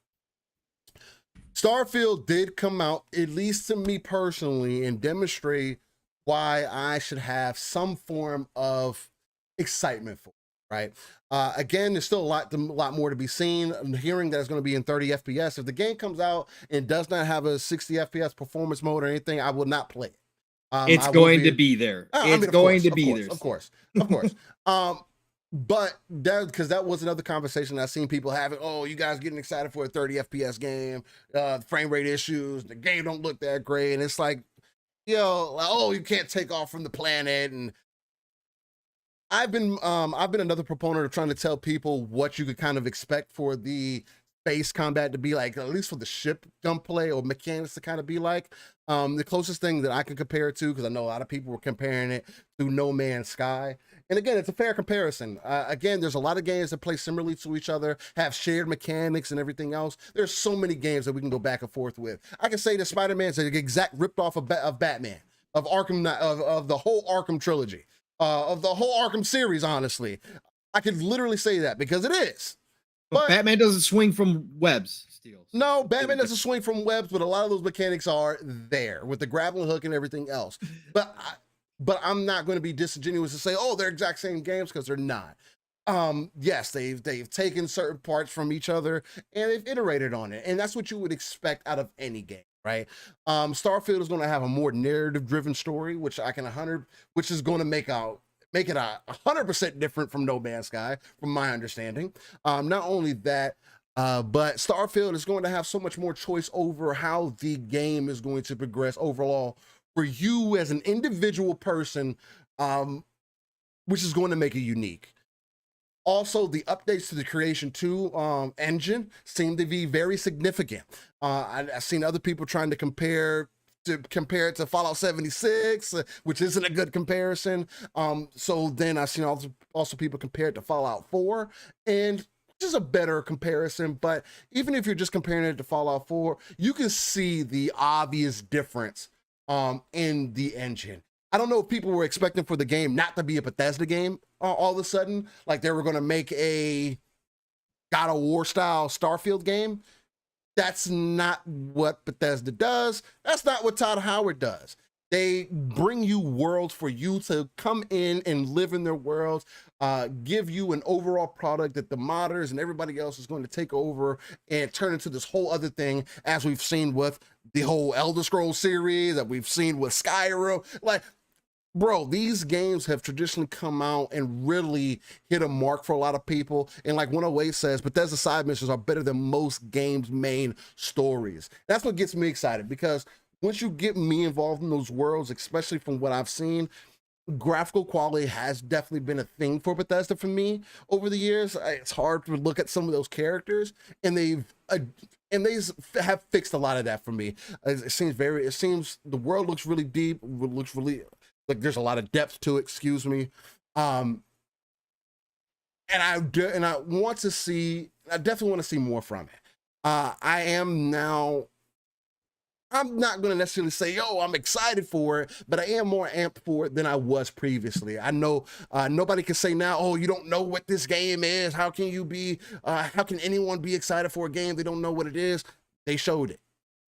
Starfield did come out, at least to me personally, and demonstrate why I should have some form of excitement for it, right? Again, there's still a lot more to be seen. I'm hearing that it's going to be in 30 FPS. If the game comes out and does not have a 60 FPS performance mode or anything, I will not play it. It's going to be there. It's going to be there. Of course. But because that was another conversation I've seen people having. Oh, you guys getting excited for a 30 FPS game, frame rate issues, the game don't look that great. And it's like, oh, you can't take off from the planet. And I've been another proponent of trying to tell people what you could kind of expect for the space combat to be like, at least for the ship gunplay or mechanics to kind of be like. The closest thing that I can compare it to, because I know a lot of people were comparing it to No Man's Sky. And again, it's a fair comparison. Again, there's a lot of games that play similarly to each other, have shared mechanics and everything else. There's so many games that we can go back and forth with. I can say that Spider-Man's an exact ripoff of Batman, of Arkham, of the whole Arkham trilogy, of the whole Arkham series, honestly. I could literally say that because it is. But Batman doesn't swing from webs, Steel. No, Batman doesn't swing from webs, but a lot of those mechanics are there with the grappling hook and everything else. But I'm not going to be disingenuous to say, oh, they're exact same games, because they're not. Yes, they've taken certain parts from each other and they've iterated on it, and that's what you would expect out of any game, right? Starfield is going to have a more narrative-driven story, which is going to make it 100% different from No Man's Sky, from my understanding. Not only that, but Starfield is going to have so much more choice over how the game is going to progress overall for you as an individual person, which is going to make it unique. Also, the updates to the Creation 2 engine seem to be very significant. I've seen other people trying to compare it to Fallout 76, which isn't a good comparison. So then I've seen also people compare it to Fallout 4, and which is a better comparison. But even if you're just comparing it to Fallout 4, you can see the obvious difference in the engine. I don't know if people were expecting for the game not to be a Bethesda game all of a sudden, like they were going to make a God of War style Starfield game. That's not what Bethesda does. That's not what Todd Howard does. They bring you worlds for you to come in and live in their worlds, give you an overall product that the modders and everybody else is going to take over and turn into this whole other thing, as we've seen with the whole Elder Scrolls series, that we've seen with Skyrim. Like, bro, these games have traditionally come out and really hit a mark for a lot of people. And like 108 says, Bethesda side missions are better than most games' main stories. That's what gets me excited, because once you get me involved in those worlds, especially from what I've seen, graphical quality has definitely been a thing for Bethesda for me over the years. It's hard to look at some of those characters, and they have fixed a lot of that for me. It seems the world looks really deep, looks really like there's a lot of depth to it, excuse me. And I definitely want to see more from it. I'm not going to necessarily say, yo, I'm excited for it, but I am more amped for it than I was previously. I know nobody can say now, oh, you don't know what this game is. How can anyone be excited for a game they don't know what it is? They showed it.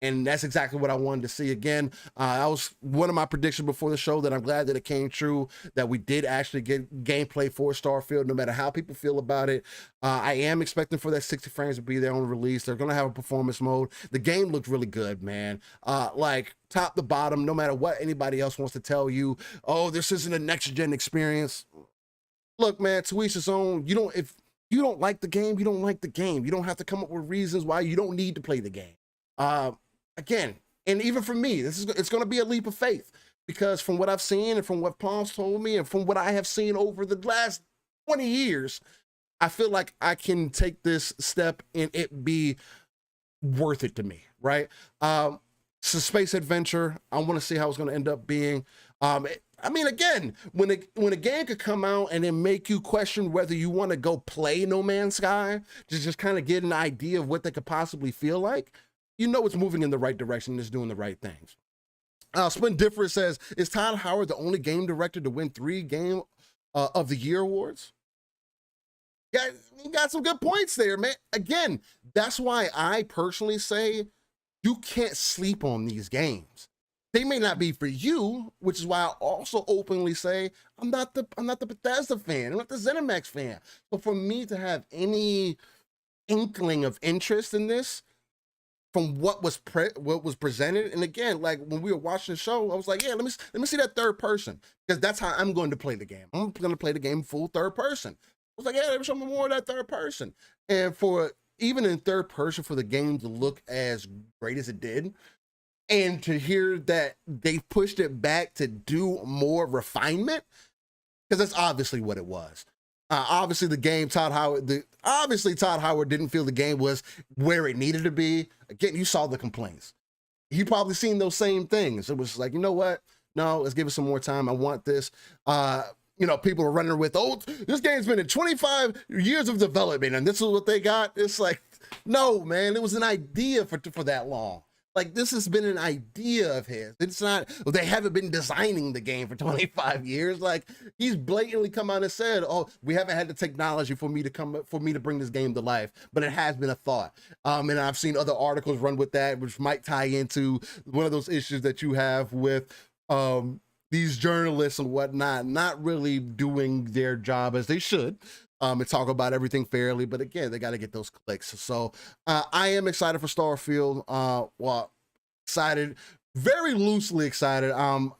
And that's exactly what I wanted to see again. That was one of my predictions before the show, that I'm glad that it came true, that we did actually get gameplay for Starfield, no matter how people feel about it. I am expecting for that 60 frames to be there on release. They're going to have a performance mode. The game looked really good, man. Like top to bottom, no matter what anybody else wants to tell you, oh, this isn't a next-gen experience. Look, man, to each his own. If you don't like the game, you don't like the game. You don't have to come up with reasons why you don't need to play the game. Again, and even for me, it's going to be a leap of faith, because from what I've seen and from what Pong's told me and from what I have seen over the last 20 years, I feel like I can take this step and it be worth it to me, right? It's a space adventure. I want to see how it's going to end up being. I mean, again, when a game could come out and then make you question whether you want to go play No Man's Sky, just kind of get an idea of what they could possibly feel like, you know it's moving in the right direction, it's doing the right things. Splendiferous says, is Todd Howard the only game director to win 3 Game of the Year awards? Yeah, you got some good points there, man. Again, that's why I personally say you can't sleep on these games. They may not be for you, which is why I also openly say I'm not the Bethesda fan, I'm not the ZeniMax fan. But for me to have any inkling of interest in this, from what was presented. And again, like when we were watching the show, I was like, yeah, let me see that third person, because that's how I'm going to play the game. I'm going to play the game full third person. I was like, yeah, show me more of that third person. And for even in third person, for the game to look as great as it did, and to hear that they pushed it back to do more refinement, because that's obviously what it was. Obviously, the game, Todd Howard didn't feel the game was where it needed to be. Again, you saw the complaints. He probably seen those same things. It was like, you know what? No, let's give it some more time. I want this. People are running with, oh, this game's been in 25 years of development, and this is what they got. It's like, no, man, it was an idea for that long. Like, this has been an idea of his. It's not, they haven't been designing the game for 25 years. Like, he's blatantly come out and said, oh, we haven't had the technology for me to bring this game to life, but it has been a thought. And I've seen other articles run with that, which might tie into one of those issues that you have with these journalists and whatnot, not really doing their job as they should. And talk about everything fairly, but again, they got to get those clicks. So I am excited for Starfield. Excited, very loosely excited. I'm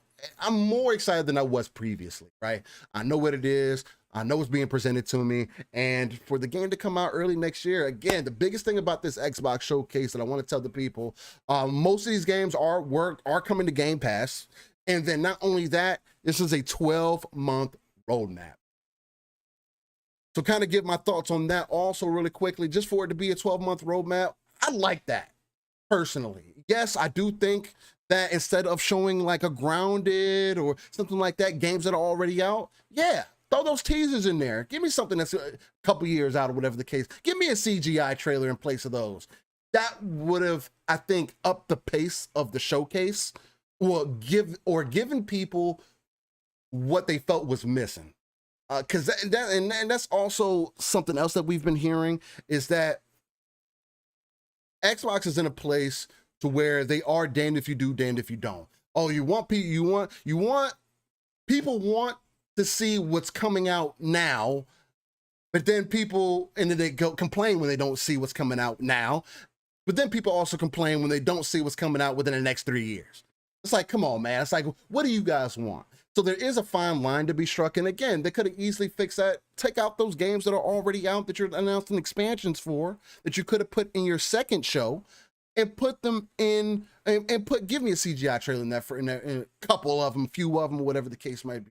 more excited than I was previously, right? I know what it is. I know it's being presented to me, and for the game to come out early next year, again, the biggest thing about this Xbox showcase that I want to tell the people, most of these games are coming to Game Pass, and then not only that, this is a 12-month roadmap. So kind of give my thoughts on that also really quickly, just for it to be a 12-month roadmap. I like that personally. Yes, I do think that instead of showing like a Grounded or something like that, games that are already out, yeah, throw those teasers in there. Give me something that's a couple years out or whatever the case. Give me a CGI trailer in place of those. That would have, I think, upped the pace of the showcase, or given people what they felt was missing. Because that's also something else that we've been hearing, is that Xbox is in a place to where they are damned if you do, damned if you don't. Oh, people want to see what's coming out now, but then they go complain when they don't see what's coming out now. But then people also complain when they don't see what's coming out within the next 3 years. It's like, come on, man. It's like, what do you guys want? So there is a fine line to be struck. And again, they could have easily fixed that. Take out those games that are already out that you're announcing expansions for, that you could have put in your second show, and put them in, and give me a CGI trailer in a couple of them, few of them, whatever the case might be,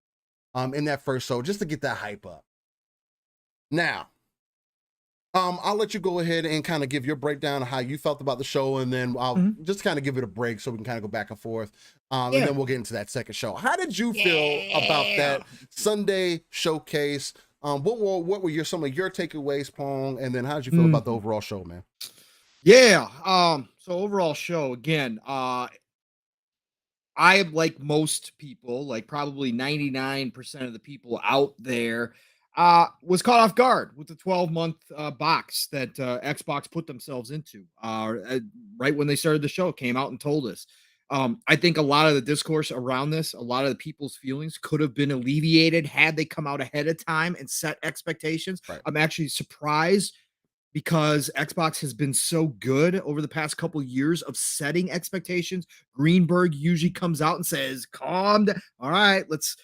in that first show, just to get that hype up. Now, I'll let you go ahead and kind of give your breakdown of how you felt about the show, and then I'll just kind of give it a break so we can kind of go back and forth. And then we'll get into that second show. How did you feel about that Sunday showcase? What were some of your takeaways, Pong? And then how did you feel about the overall show, man? Yeah. So overall show, again, I, like most people, like probably 99% of the people out there, was caught off guard with the 12-month box that Xbox put themselves into. Right when they started the show, came out and told us. I think a lot of the discourse around this, a lot of the people's feelings could have been alleviated had they come out ahead of time and set expectations. Right. I'm actually surprised, because Xbox has been so good over the past couple of years of setting expectations. Greenberg usually comes out and says, calm down. All right, let's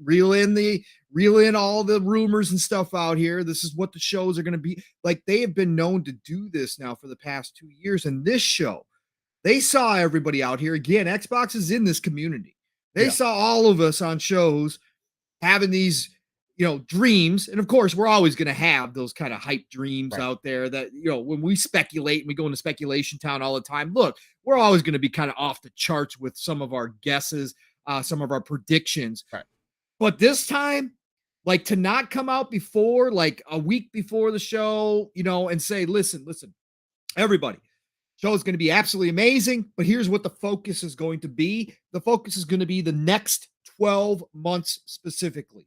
reel in all the rumors and stuff out here. This is what the shows are going to be. Like, they have been known to do this now for the past 2 years. And this show, they saw everybody out here. Again, Xbox is in this community. They saw all of us on shows having these, dreams. And of course, we're always going to have those kind of hype dreams out there that, when we speculate and we go into speculation town all the time, look, we're always going to be kind of off the charts with some of our guesses, some of our predictions. Right. But this time, like, to not come out before, like a week before the show, and say, listen, everybody, show is going to be absolutely amazing, but here's what the focus is going to be. The focus is going to be the next 12 months specifically.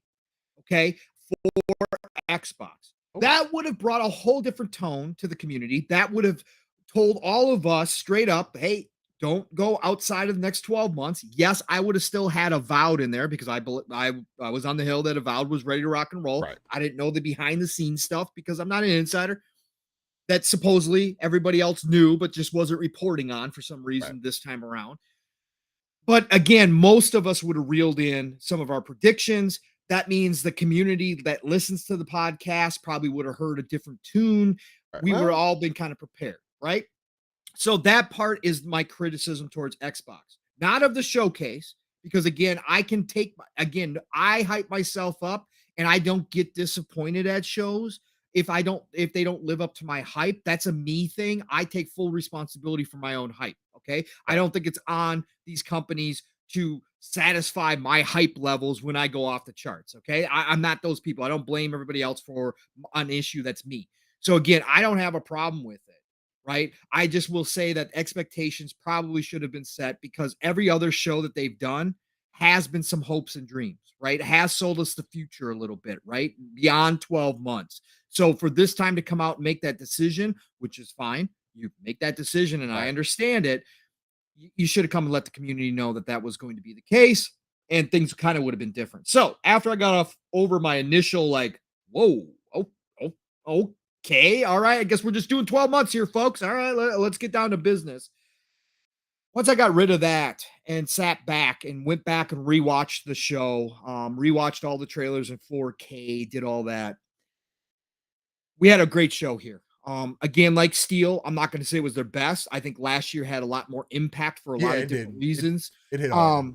Okay, for Xbox. That would have brought a whole different tone to the community. That would have told all of us straight up, hey, don't go outside of the next 12 months. Yes, I would have still had Avowed in there, because I was on the hill that Avowed was ready to rock and roll. Right. I didn't know the behind the scenes stuff because I'm not an insider. that supposedly everybody else knew, but just wasn't reporting on for some reason this time around. But again, most of us would have reeled in some of our predictions. That means the community that listens to the podcast probably would have heard a different tune. We would have all been kind of prepared, right? So that part is my criticism towards Xbox, not of the showcase, because again, I hype myself up and I don't get disappointed at shows. If they don't live up to my hype, that's a me thing. I take full responsibility for my own hype. Okay. I don't think it's on these companies to satisfy my hype levels when I go off the charts. Okay. I'm not those people. I don't blame everybody else for an issue that's me. So again, I don't have a problem with it. Right. I just will say that expectations probably should have been set because every other show that they've done has been some hopes and dreams, right? It has sold us the future a little bit, right? Beyond 12 months. So for this time to come out and make that decision, which is fine, you make that decision and I understand it. You should have come and let the community know that that was going to be the case and things kind of would have been different. So after I got off over my initial, like, whoa, okay, all right, I guess we're just doing 12 months here, folks. All right, let's get down to business. Once I got rid of that and sat back and went back and rewatched the show, rewatched all the trailers in 4K, did all that. We had a great show here. Again, like Steel, I'm not going to say it was their best. I think last year had a lot more impact for a lot of different reasons. It hit hard.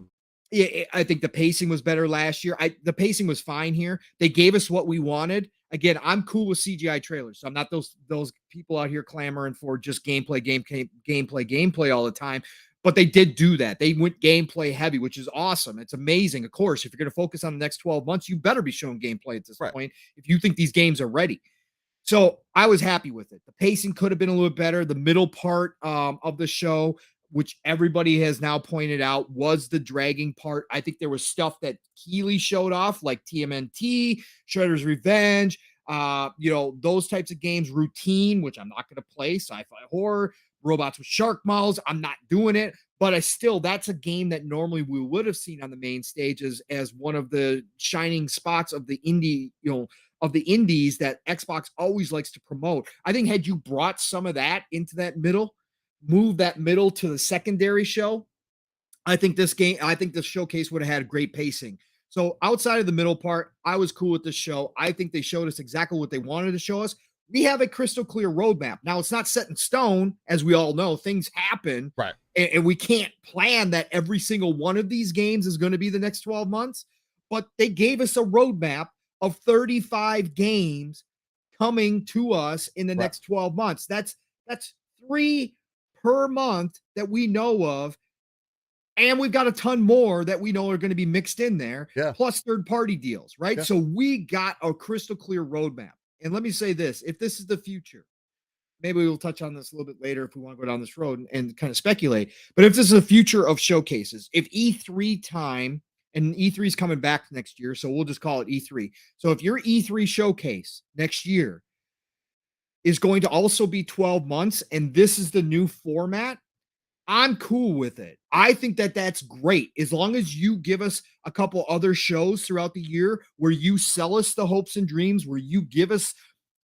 Yeah, I think the pacing was better last year. The pacing was fine here. They gave us what we wanted. Again, I'm cool with CGI trailers. So I'm not those people out here clamoring for just gameplay all the time. But they did do that. They went gameplay heavy, which is awesome. It's amazing. Of course, if you're going to focus on the next 12 months, you better be showing gameplay at this point if you think these games are ready. So I was happy with it. The pacing could have been a little better. The middle part of the show, which everybody has now pointed out, was the dragging part. I think there was stuff that Keeley showed off, like TMNT, Shredder's Revenge, those types of games, Routine, which I'm not going to play, sci-fi horror, robots with shark mouths. I'm not doing it. But that's a game that normally we would have seen on the main stage as one of the shining spots of the indie, of the indies that Xbox always likes to promote. I think had you brought some of that into that middle, move that middle to the secondary show, I think the showcase would have had great pacing. So outside of the middle part, I was cool with the show. I think they showed us exactly what they wanted to show us. We have a crystal clear roadmap. Now, it's not set in stone, as we all know. Things happen. Right. And we can't plan that every single one of these games is going to be the next 12 months. But they gave us a roadmap of 35 games coming to us in the next 12 months. That's 3 per month that we know of. And we've got a ton more that we know are going to be mixed in there, plus third-party deals, right? Yeah. So we got a crystal clear roadmap. And let me say this, if this is the future, maybe we'll touch on this a little bit later if we want to go down this road and kind of speculate. But if this is the future of showcases, if E3 time, and E3 is coming back next year, so we'll just call it E3. So if your E3 showcase next year is going to also be 12 months, and this is the new format, I'm cool with it. I think that's great. As long as you give us a couple other shows throughout the year where you sell us the hopes and dreams, where you give us,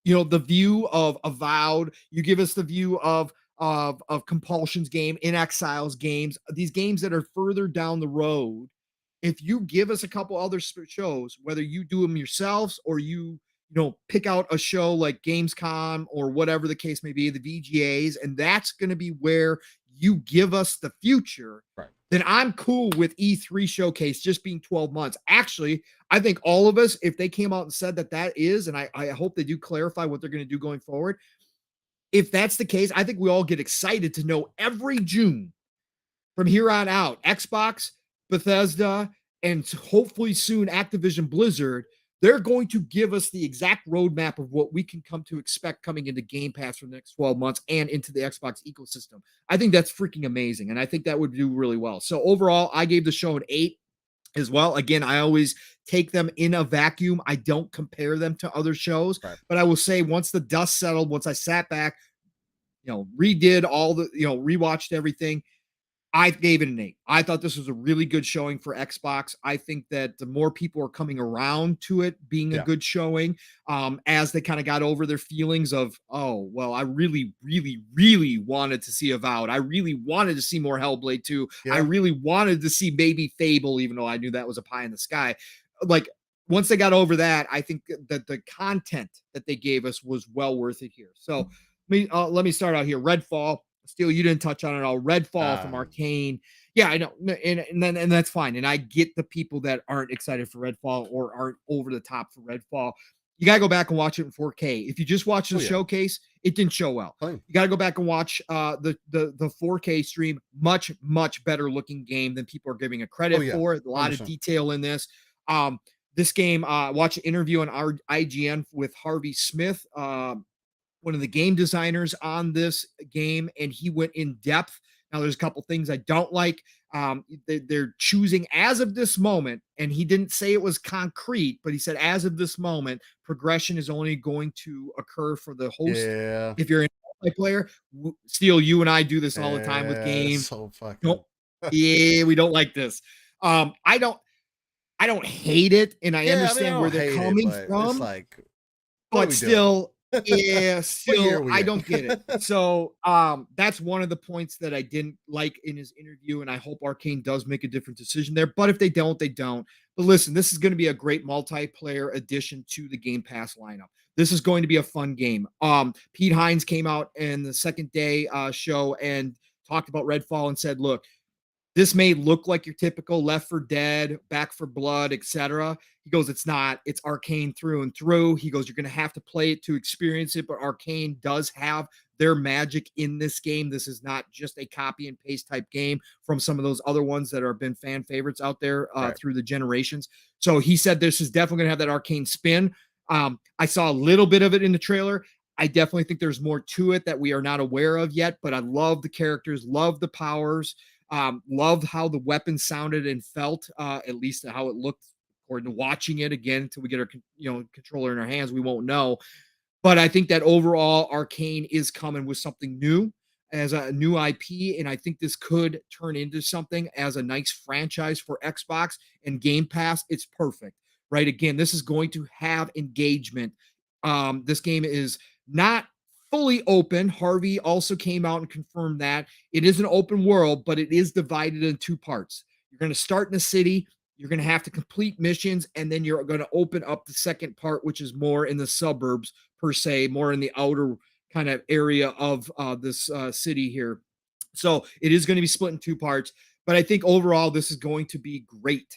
the view of Avowed, you give us the view of Compulsion's game, In Exile's games, these games that are further down the road. If you give us a couple other shows, whether you do them yourselves or you pick out a show like Gamescom or whatever the case may be, the VGAs, and that's going to be where you give us the future, then I'm cool with E3 showcase just being 12 months. Actually, I think all of us, if they came out and said that is, and I hope they do clarify what they're going to do going forward. If that's the case, I think we all get excited to know every June from here on out, Xbox, Bethesda, and hopefully soon Activision Blizzard, they're going to give us the exact roadmap of what we can come to expect coming into Game Pass for the next 12 months and into the Xbox ecosystem. I think that's freaking amazing, and I think that would do really well. So overall, I gave the show an 8 as well. Again, I always take them in a vacuum. I don't compare them to other shows, but I will say once the dust settled, once I sat back, redid all the, rewatched everything, I gave it an 8. I thought this was a really good showing for Xbox. I think that the more people are coming around to it being a good showing, as they kind of got over their feelings of, oh, well, I really, really, really wanted to see Avowed. I really wanted to see more Hellblade 2. I Yeah. really wanted to see maybe Fable, even though I knew that was a pie in the sky. Like, once they got over that, I think that the content that they gave us was well worth it here. So let me start out here. Redfall. Steel, you didn't touch on it all. Redfall from Arcane. Yeah, I know, and that's fine. And I get the people that aren't excited for Redfall or aren't over the top for Redfall. You gotta go back and watch it in 4K. If you just watch the showcase, it didn't show well. Fine. You gotta go back and watch the 4K stream. Much better looking game than people are giving it credit for. A lot of detail in this. This game, watch an interview on our IGN with Harvey Smith, one of the game designers on this game, and he went in depth. Now, there's a couple things I don't like. They're choosing as of this moment, and he didn't say it was concrete, but he said as of this moment, progression is only going to occur for the host. Yeah. If you're a multiplayer, Steel, you and I do this all the time with games. So fucking. Yeah, we don't like this. I don't hate it, and I understand where they're coming from. It's like, but still, I don't get it. So that's one of the points that I didn't like in his interview, and I hope Arcane does make a different decision there. But if they don't, they don't. But listen, this is going to be a great multiplayer addition to the Game Pass lineup. This is going to be a fun game. Pete Hines came out in the second day show and talked about Redfall and said, look, this may look like your typical Left 4 Dead, Back 4 Blood, etc. He goes, it's not. It's Arcane through and through. He goes, you're going to have to play it to experience it, but Arcane does have their magic in this game. This is not just a copy and paste type game from some of those other ones that have been fan favorites out there through the generations. So he said this is definitely going to have that Arcane spin. I saw a little bit of it in the trailer. I definitely think there's more to it that we are not aware of yet, but I love the characters, love the powers. Loved how the weapon sounded and felt, at least how it looked according to watching it again until we get our controller in our hands. We won't know. But I think that overall Arcane is coming with something new as a new IP. And I think this could turn into something as a nice franchise for Xbox and Game Pass. It's perfect, right? Again, this is going to have engagement. This game is not fully open. Harvey also came out and confirmed that it is an open world, but it is divided in two parts. You're going to start in the city, you're going to have to complete missions, and then you're going to open up the second part, which is more in the suburbs per se, more in the outer kind of area of this city here. So it is going to be split in two parts, but I think overall this is going to be great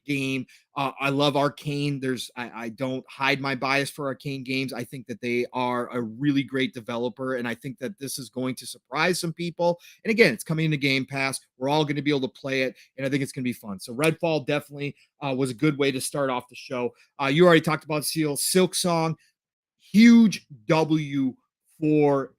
game. I love Arcane. I don't hide my bias for Arcane games. I think that they are a really great developer, and I think that this is going to surprise some people. And again, it's coming into Game Pass. We're all going to be able to play it, and I think it's going to be fun. So Redfall definitely was a good way to start off the show. You already talked about Silk Song, huge W for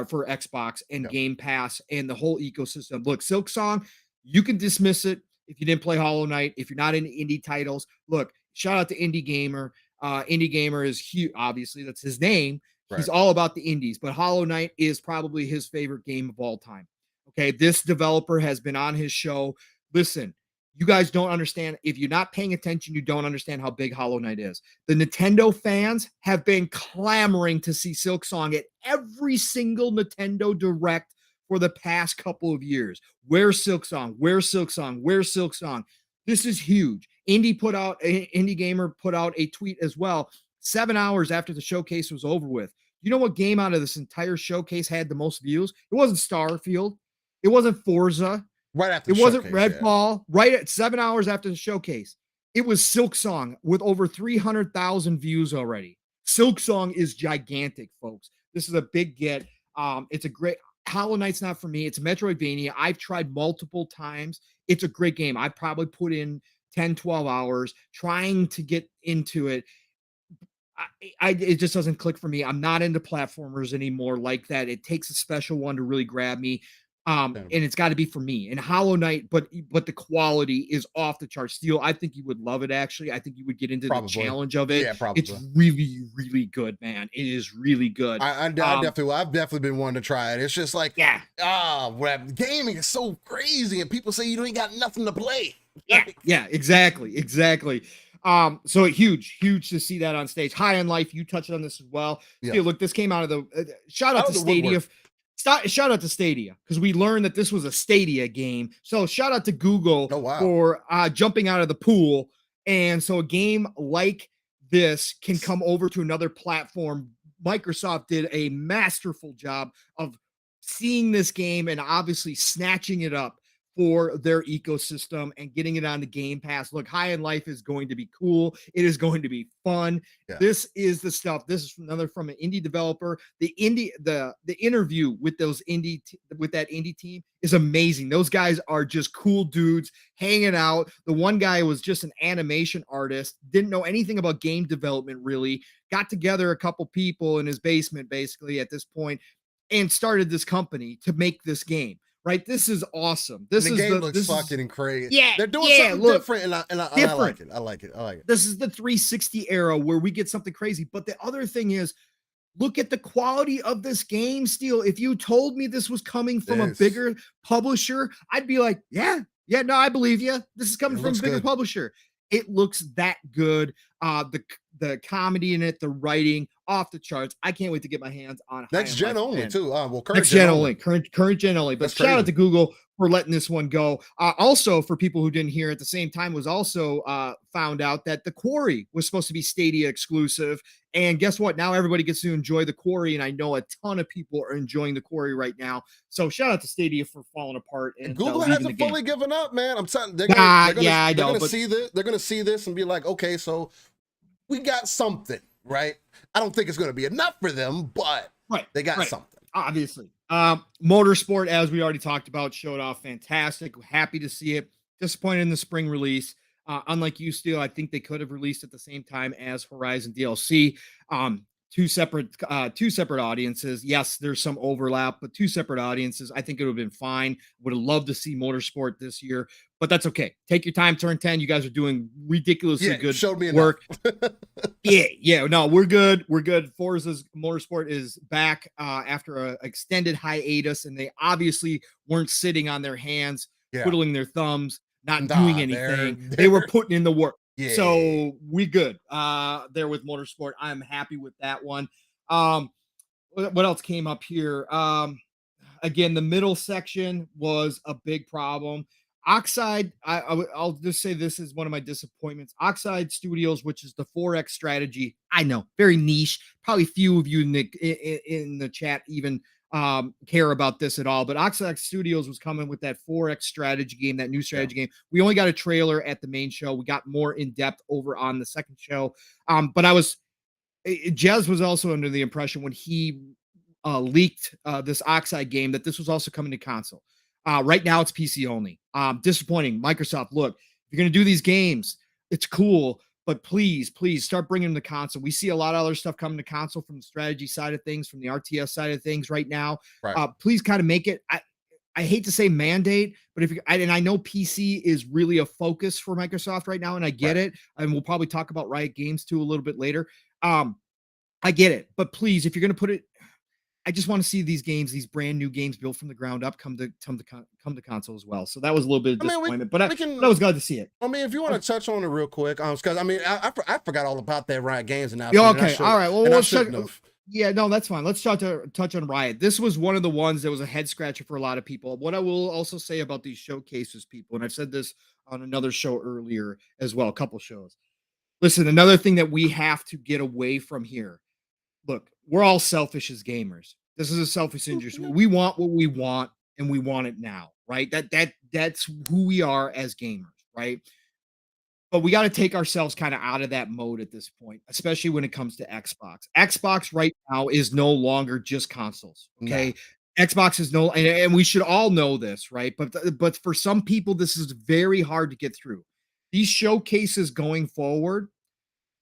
for Xbox and Game Pass and the whole ecosystem. Look, Silk Song, you can dismiss it if you didn't play Hollow Knight, if you're not into indie titles. Look, shout out to Indie Gamer. Indie Gamer is huge. Obviously, that's his name. Right. He's all about the indies, but Hollow Knight is probably his favorite game of all time. Okay, this developer has been on his show. Listen, you guys don't understand. If you're not paying attention, you don't understand how big Hollow Knight is. The Nintendo fans have been clamoring to see Silk Song at every single Nintendo Direct for the past couple of years. Where's Silk Song? Where's Silk Song? Where's Silk Song? This is huge. Indie Gamer put out a tweet as well 7 hours after the showcase was over with. You know what game out of this entire showcase had the most views? It wasn't Starfield. It wasn't Forza. Right after it wasn't Redfall. Yeah. Right at 7 hours after the showcase. It was Silk Song with over 300,000 views already. Silk Song is gigantic, folks. This is a big get. It's a great Hollow Knight's not for me. It's a Metroidvania. I've tried multiple times. It's a great game. I probably put in 10, 12 hours trying to get into it. It just doesn't click for me. I'm not into platformers anymore like that. It takes a special one to really grab me. And it's got to be for me. And Hollow Knight, but the quality is off the charts. Steel, I think you would love it. Actually, I think you would get into the challenge of it. Yeah, probably. It's really, really good, man. It is really good. I've definitely been wanting to try it. It's just like, gaming is so crazy, and people say you ain't got nothing to play. Yeah, exactly. So huge to see that on stage. High on Life, you touched on this as well. Yeah. Look, this came out of the shout out to Stadia. Shout out to Stadia, because we learned that this was a Stadia game. So shout out to Google for jumping out of the pool. And so a game like this can come over to another platform. Microsoft did a masterful job of seeing this game and obviously snatching it up for their ecosystem and getting it on the Game Pass. Look, High in Life is going to be cool. It is going to be fun. Yeah. This is the stuff. This is from an indie developer. The interview with those that indie team is amazing. Those guys are just cool dudes hanging out. The one guy was just an animation artist, didn't know anything about game development really, got together a couple people in his basement basically at this point and started this company to make this game. Right, this is awesome. The game looks fucking crazy. Yeah, they're doing something different, and I like it. I like it. This is the 360 era where we get something crazy. But the other thing is, look at the quality of this game. Steel, if you told me this was coming from a bigger publisher, I'd be like, yeah, no, I believe you. This is coming from a bigger publisher. It looks that good. The comedy in it, the writing, off the charts. I can't wait to get my hands on next gen only too. Current gen only. Current gen only. But shout out to Google for letting this one go. Also, for people who didn't hear at the same time, was also found out that The Quarry was supposed to be Stadia exclusive. And guess what? Now everybody gets to enjoy The Quarry, and I know a ton of people are enjoying The Quarry right now. So shout out to Stadia for falling apart. And Google hasn't fully given up, man. I'm telling you, they're gonna see this. They're gonna see this and be like, okay, so we got something, right? I don't think it's going to be enough for them, but they got something. Obviously. Motorsport, as we already talked about, showed off fantastic. Happy to see it. Disappointed in the spring release. Unlike you, Steel, I think they could have released at the same time as Horizon DLC. Two separate audiences. Yes, there's some overlap, but two separate audiences. I think it would have been fine. Would have loved to see Motorsport this year, but that's okay. Take your time. Turn 10. You guys are doing ridiculously good work. No, we're good. Forza's Motorsport is back after an extended hiatus, and they obviously weren't sitting on their hands, twiddling their thumbs, not doing anything. They were putting in the work. Yeah. So we good there with Motorsport. I'm happy with that one. What else came up here? Again, the middle section was a big problem. Oxide, I'll just say this is one of my disappointments. Oxide Studios, which is the 4X strategy. I know, very niche. Probably few of you in the chat even care about this at all, but Oxide Studios was coming with that 4X strategy game, that new strategy game. We only got a trailer at the main show. We got more in depth over on the second show. But Jez was also under the impression when he leaked this Oxide game that this was also coming to console. Right now it's PC only. Disappointing. Microsoft, look, if you're going to do these games, it's cool, but please start bringing them to console. We see a lot of other stuff coming to console from the strategy side of things, from the RTS side of things right now. Right. Please kind of make it, I hate to say mandate, but I know PC is really a focus for Microsoft right now, and I get it. And we'll probably talk about Riot Games too a little bit later. I get it, but please, if you're going to put it, I just want to see these games, these brand new games built from the ground up, come to console as well. So that was a little bit of disappointment, but I was glad to see it. I mean, if you want to touch on it real quick, because I mean, I forgot all about that Riot Games and now. Okay, all right. Well, let's check. Yeah, no, that's fine. Let's touch on Riot. This was one of the ones that was a head scratcher for a lot of people. What I will also say about these showcases, people, and I've said this on another show earlier as well, a couple shows. Listen, another thing that we have to get away from here. Look, we're all selfish as gamers. This is a selfish industry. We want what we want, and we want it now, right? That's who we are as gamers, right? But we got to take ourselves kind of out of that mode at this point, especially when it comes to Xbox. Xbox right now is no longer just consoles, okay? No. Xbox is and we should all know this, right? But for some people, this is very hard to get through. These showcases going forward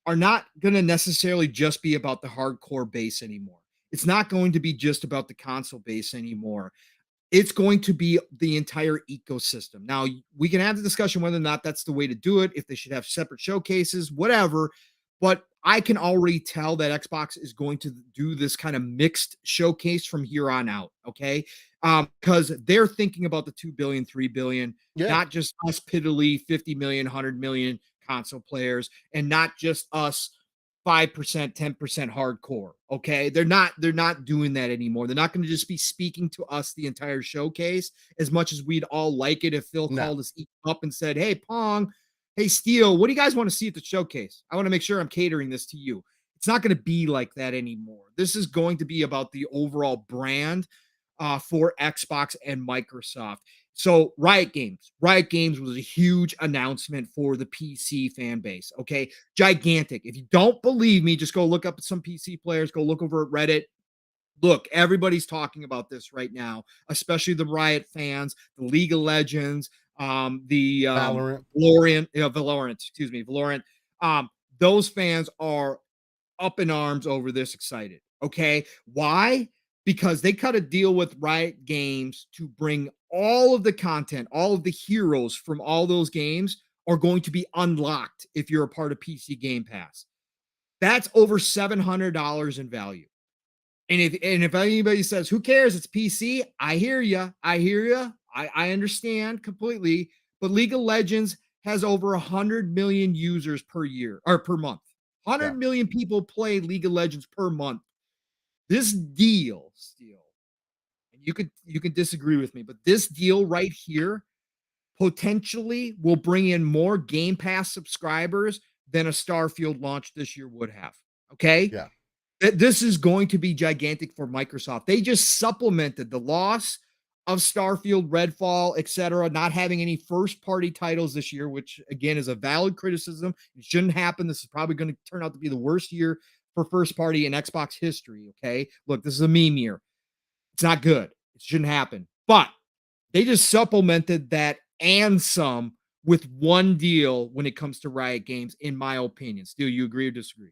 are not going to necessarily just be about the hardcore base anymore. It's not going to be just about the console base anymore. It's going to be the entire ecosystem. Now, we can have the discussion whether or not that's the way to do it, if they should have separate showcases, whatever. But I can already tell that Xbox is going to do this kind of mixed showcase from here on out. Okay. Because they're thinking about the 2 billion, 3 billion, not just us piddly 50 million, 100 million console players, and not just us 5%, 10% hardcore. Okay. They're not doing that anymore. They're not going to just be speaking to us the entire showcase, as much as we'd all like it if Phil called us up and said, "Hey, Pong, hey, Steel, what do you guys want to see at the showcase? I want to make sure I'm catering this to you." It's not going to be like that anymore. This is going to be about the overall brand for Xbox and Microsoft. So Riot Games was a huge announcement for the PC fan base. Okay. Gigantic. If you don't believe me, just go look up some PC players, go look over at Reddit. Look, everybody's talking about this right now, especially the Riot fans, the League of Legends, the Valorant, excuse me, Valorant. Those fans are up in arms over this, excited. Okay. Why? Because they cut a deal with Riot Games to bring all of the content, all of the heroes from all those games are going to be unlocked if you're a part of PC Game Pass. That's over $700 in value. And if anybody says, "Who cares? It's PC," I hear you. I understand completely. But League of Legends has over 100 million users per year or per month. 100 million people play League of Legends per month. This deal, and you could disagree with me, but this deal right here potentially will bring in more Game Pass subscribers than a Starfield launch this year would have. Okay? Yeah. This is going to be gigantic for Microsoft. They just supplemented the loss of Starfield, Redfall, etc., not having any first-party titles this year, which again is a valid criticism. It shouldn't happen. This is probably going to turn out to be the worst year for first-party in Xbox history. Okay, look, this is a meme year. It's not good. It shouldn't happen. But they just supplemented that and some with one deal when it comes to Riot Games, in my opinion. Still, you agree or disagree?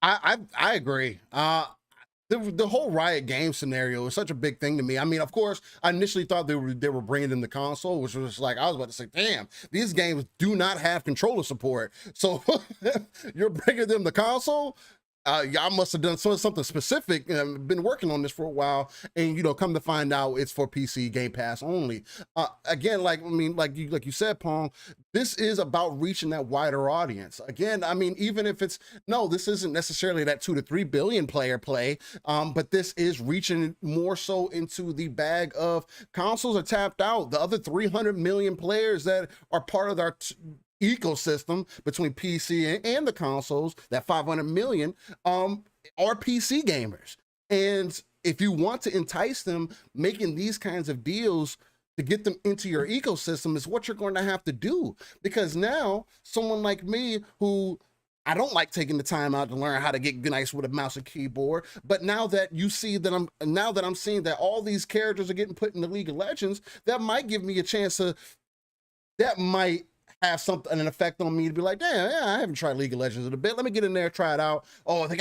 I agree. The whole Riot game scenario is such a big thing to me. I mean, of course, I initially thought they were bringing in the console, which was like I was about to say, damn, these games do not have controller support. So you're bringing them the console. Y'all must have done something specific and been working on this for a while, and come to find out it's for PC Game Pass only. Again, like you said, Pong, this is about reaching that wider audience. Again, I mean, even if this isn't necessarily that 2 to 3 billion player play, but this is reaching more so into the bag of consoles are tapped out. The other 300 million players that are part of our ecosystem between PC and the consoles, that 500 million are PC gamers. And if you want to entice them, making these kinds of deals to get them into your ecosystem is what you're going to have to do. Because now someone like me, who I don't like taking the time out to learn how to get nice with a mouse and keyboard, but now that you see that I'm seeing that all these characters are getting put in the League of Legends, that might give me a chance that might have an effect on me to be like, damn, yeah, I haven't tried League of Legends in a bit. Let me get in there, try it out. Oh, I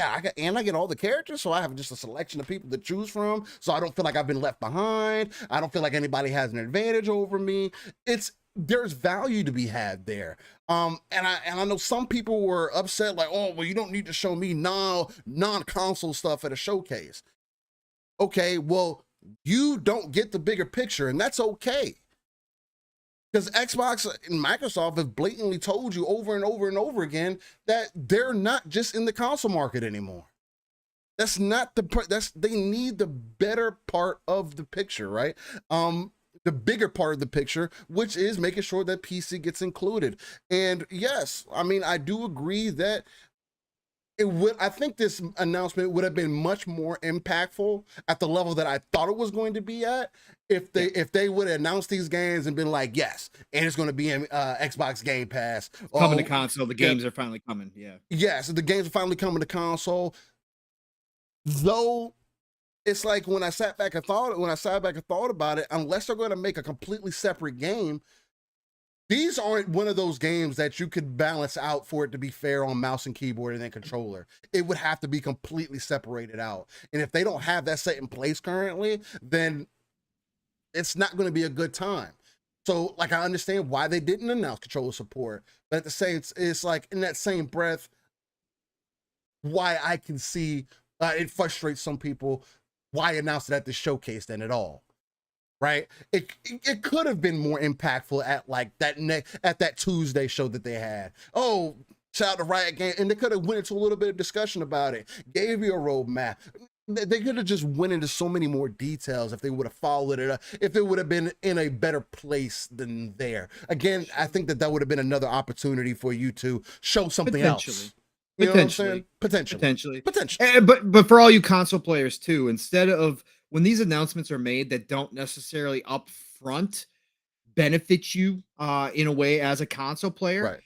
get all the characters, so I have just a selection of people to choose from. So I don't feel like I've been left behind. I don't feel like anybody has an advantage over me. There's value to be had there. And I know some people were upset, like, oh, well, you don't need to show me non-console stuff at a showcase. Okay, well, you don't get the bigger picture, and that's okay. Because Xbox and Microsoft have blatantly told you over and over and over again that they're not just in the console market anymore. That's not they need the better part of the picture, right? The bigger part of the picture, which is making sure that PC gets included. And yes, I mean, I do agree that I think this announcement would have been much more impactful at the level that I thought it was going to be at if they would have announced these games and been like, yes, and it's going to be in Xbox Game Pass. Coming to console. The games are finally coming. Yeah. Yes, the games are finally coming to console. Though it's like when I sat back and thought about it, unless they're going to make a completely separate game, these aren't one of those games that you could balance out for it to be fair on mouse and keyboard and then controller. It would have to be completely separated out. And if they don't have that set in place currently, then it's not going to be a good time. So like I understand why they didn't announce controller support, but at the same, it's like in that same breath, why I can see it frustrates some people. Why announce it at the showcase then at all? Right? It could have been more impactful at like at that Tuesday show that they had. Oh, shout out to Riot Games, and they could have went into a little bit of discussion about it. Gave you a roadmap. They could have just went into so many more details if they would have followed it up, if it would have been in a better place than there. Again, I think that would have been another opportunity for you to show something else. You know what I'm saying? Potentially. But for all you console players too, instead of when these announcements are made that don't necessarily up front benefit you in a way as a console player, right?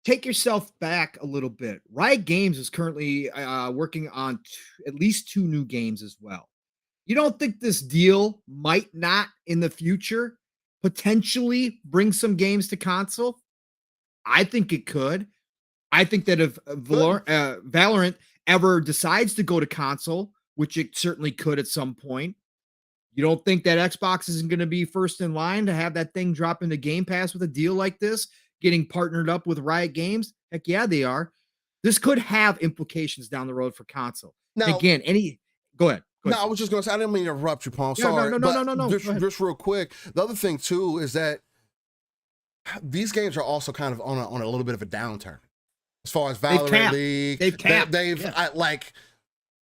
Take yourself back a little bit. Riot Games is currently working on at least 2 new games as well. You don't think this deal might not in the future potentially bring some games to console? I think it could. I think that if Valorant ever decides to go to console, which it certainly could at some point, you don't think that Xbox isn't going to be first in line to have that thing drop into Game Pass with a deal like this, getting partnered up with Riot Games? Heck yeah, they are. This could have implications down the road for console. Now, again, go ahead. No, I was just going to say, I didn't mean to interrupt you, Pong. Sorry. No. Just real quick. The other thing, too, is that these games are also kind of on a little bit of a downturn. As far as Valorant League. They've capped. Like,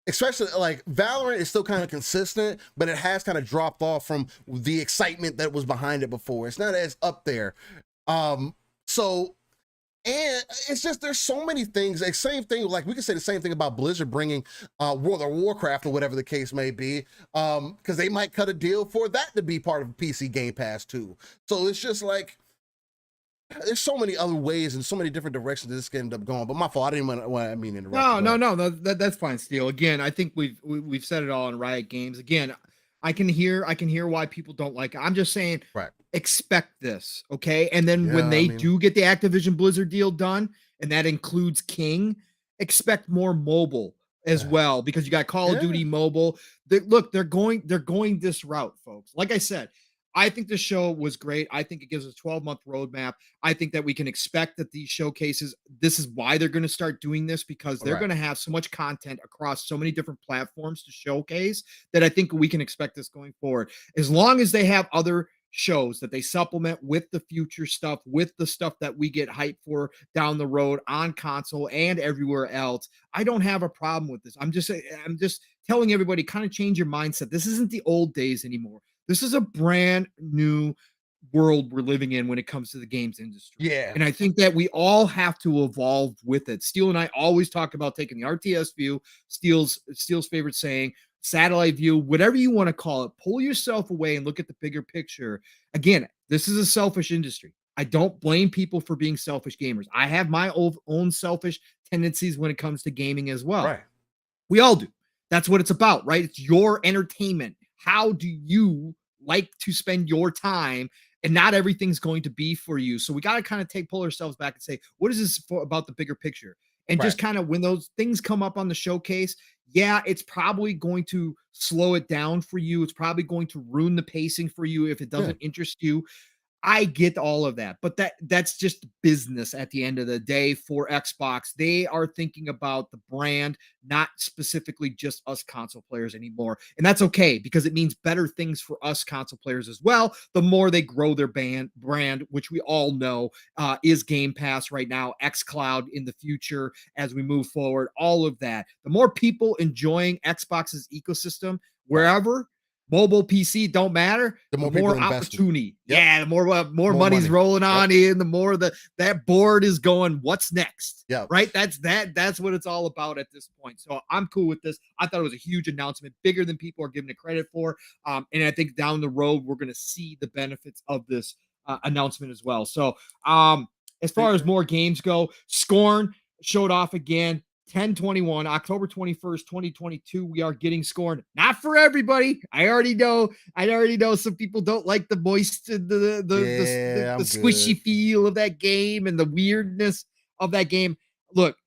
especially, like, Valorant is still kind of consistent, but it has kind of dropped off from the excitement that was behind it before. It's not as up there. And it's just, there's so many things. The same thing, like we can say the same thing about Blizzard bringing World of Warcraft or whatever the case may be, because they might cut a deal for that to be part of PC Game Pass too. So it's just like, there's so many other ways and so many different directions this can end up going. But my fault, I didn't mean to interrupt. No, that's fine, Steel. Again, I think we've said it all on Riot Games. Again, I can hear why people don't like it. I'm just saying, right. Expect this, okay? And then when they do get the Activision Blizzard deal done, and that includes King, expect more mobile as well, because you got Call of Duty Mobile. They're going this route, folks. Like I said, I think the show was great. I think it gives us a 12-month roadmap. I think that we can expect that these showcases, this is why they're going to start doing this, because they're going to have so much content across so many different platforms to showcase that I think we can expect this going forward. As long as they have other shows that they supplement with the future stuff, with the stuff that we get hyped for down the road on console and everywhere else, I don't have a problem with this. I'm just telling everybody, kind of change your mindset. This isn't the old days anymore. This is a brand new world we're living in when it comes to the games industry. Yeah. And I think that we all have to evolve with it. Steel and I always talk about taking the RTS view, Steel's favorite saying, satellite view, whatever you want to call it. Pull yourself away and look at the bigger picture. Again, this is a selfish industry. I don't blame people for being selfish gamers. I have my own selfish tendencies when it comes to gaming as well. Right. We all do. That's what it's about, right? It's your entertainment. How do you like to spend your time? And not everything's going to be for you. So we got to kind of pull ourselves back and say, what is this for about the bigger picture? And just kind of when those things come up on the showcase, it's probably going to slow it down for you. It's probably going to ruin the pacing for you if it doesn't interest you. I get all of that, but that's just business at the end of the day for Xbox. They are thinking about the brand, not specifically just us console players anymore. And that's okay, because it means better things for us console players as well. The more they grow their brand, which we all know is Game Pass right now, xCloud in the future as we move forward, all of that. The more people enjoying Xbox's ecosystem, wherever, mobile, PC, don't matter. The more opportunity. The more money's rolling on in, the more that board is going, what's next? Yeah. Right. That's what it's all about at this point. So I'm cool with this. I thought it was a huge announcement, bigger than people are giving it credit for. And I think down the road, we're going to see the benefits of this announcement as well. So as far as more games go, Scorn showed off again. 10/21, October 21st, 2022. We are getting Scorn. Not for everybody. I already know some people don't like the moist, the squishy feel of that game and the weirdness of that game. Look,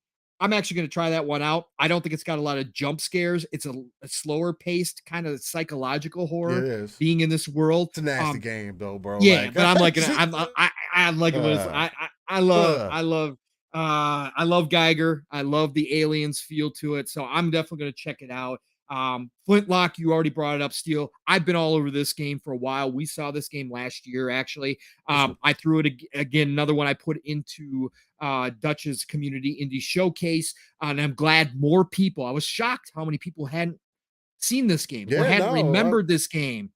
I'm actually going to try that one out. I don't think it's got a lot of jump scares. It's a slower paced kind of psychological horror. It is. Being in this world. It's a nasty game though, bro. Yeah, Like, but I'm like, I'm like, I love Geiger. I love the aliens feel to it. So I'm definitely going to check it out. Flintlock, you already brought it up, Steel. I've been all over this game for a while. We saw this game last year, actually. I threw it again, another one I put into Dutch's Community Indie Showcase, and I'm glad more people. I was shocked how many people hadn't seen this game or hadn't remembered this game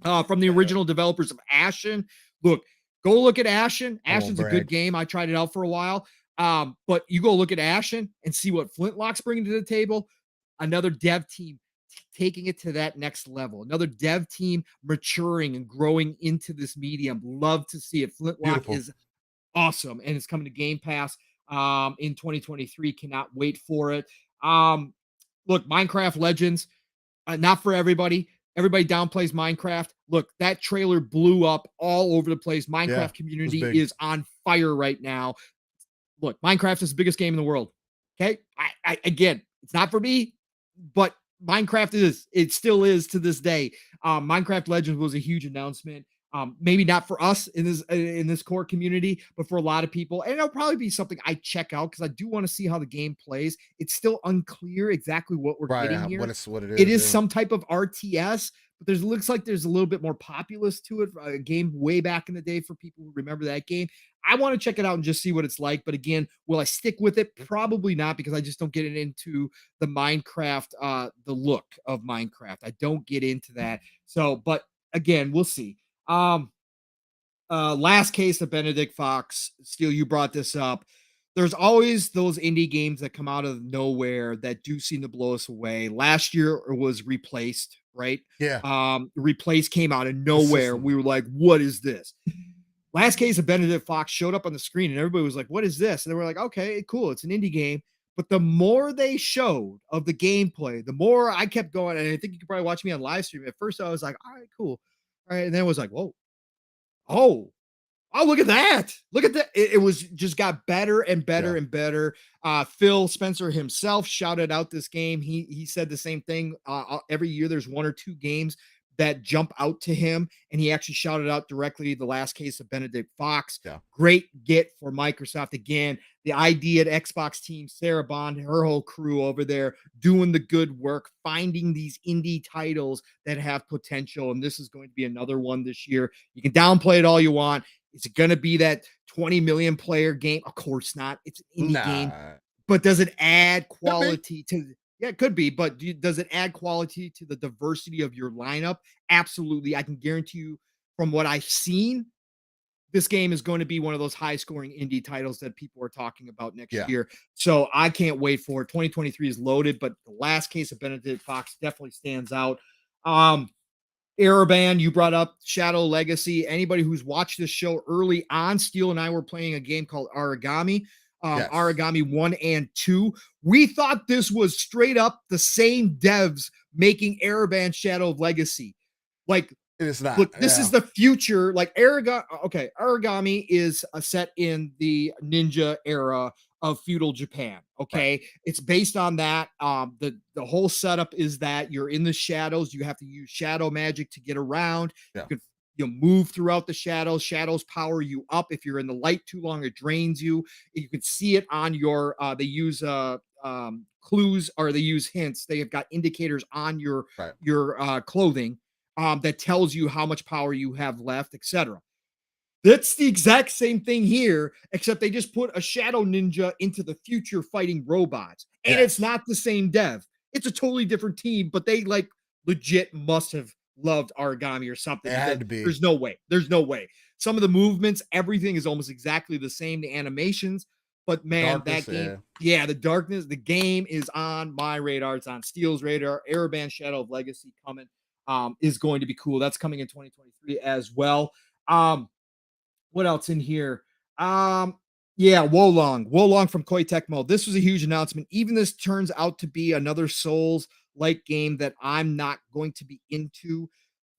from the original developers of Ashen. Look, go look at Ashen. Ashen's a good game. I tried it out for a while. But you go look at Ashen and see what Flintlock's bringing to the table. Another dev team taking it to that next level. Another dev team maturing and growing into this medium. Love to see it. Flintlock is awesome, and it's coming to Game Pass in 2023. Cannot wait for it. Look, Minecraft Legends, not for everybody. Everybody downplays Minecraft. Look, that trailer blew up all over the place. Minecraft community is on fire right now. Look, Minecraft is the biggest game in the world. Okay. Again, it's not for me, but Minecraft it still is to this day. Minecraft Legends was a huge announcement. Maybe not for us in this core community, but for a lot of people. And it'll probably be something I check out because I do want to see how the game plays. It's still unclear exactly what we're getting here. What it is. It is some type of RTS, but looks like there's a little bit more populace to it. A game way back in the day for people who remember that game. I want to check it out and just see what it's like. But again, will I stick with it? Probably not, because I just don't get it into the Minecraft, the look of Minecraft. I don't get into that. So, but again, we'll see. Last case of Benedict Fox. Steel, you brought this up. There's always those indie games that come out of nowhere that do seem to blow us away. Last year it was Replaced, right? Yeah. Replaced came out of nowhere. We were like, what is this? Last case of Benedict Fox showed up on the screen and everybody was like, what is this? And they were like, okay, cool. It's an indie game. But the more they showed of the gameplay, the more I kept going. And I think you could probably watch me on live stream. At first I was like, all right, cool. All right. And then it was like, whoa. Oh, look at that. Look at that. It was just got better and better and better. Phil Spencer himself shouted out this game. He said the same thing. Every year there's one or two games that jump out to him, and he actually shouted out directly the last case of Benedict Fox. Great get for Microsoft. Again, the ID at Xbox team, Sarah Bond, her whole crew over there doing the good work, finding these indie titles that have potential. And this is going to be another one this year. You can downplay it all you want. Is it going to be that 20 million player game? Of course not. It's an indie game. But does it add quality to Yeah, it could be, but does it add quality to the diversity of your lineup? Absolutely. I can guarantee you from what I've seen, this game is going to be one of those high-scoring indie titles that people are talking about next year. So I can't wait for it. 2023 is loaded, but the last case of Benedict Fox definitely stands out. Ereban, you brought up Shadow Legacy. Anybody who's watched this show early on, Steel and I were playing a game called Origami. Origami 1 and 2. We thought this was straight up the same devs making Ereban Shadow of Legacy. Like, it is not. Look, this is the future. Like Origami is set in the ninja era of feudal Japan. Okay. It's based on that. The whole setup is that you're in the shadows. You have to use shadow magic to get around. You move throughout the shadows. Shadows power you up. If you're in the light too long, it drains you. You can see it on your, they use clues, or they use hints. They have got indicators on your clothing that tells you how much power you have left, etc. That's the exact same thing here, except they just put a shadow ninja into the future fighting robots. And it's not the same dev. It's a totally different team, but they like legit must have loved Origami or something. It had to be. There's no way. There's no way. Some of the movements, everything is almost exactly the same. The animations, but man, that game, the darkness, the game is on my radar. It's on Steel's radar. Ereban Shadow of Legacy coming is going to be cool. That's coming in 2023 as well. What else in here? Wolong from Koei Tecmo. This was a huge announcement. Even this turns out to be another Souls like game that I'm not going to be into.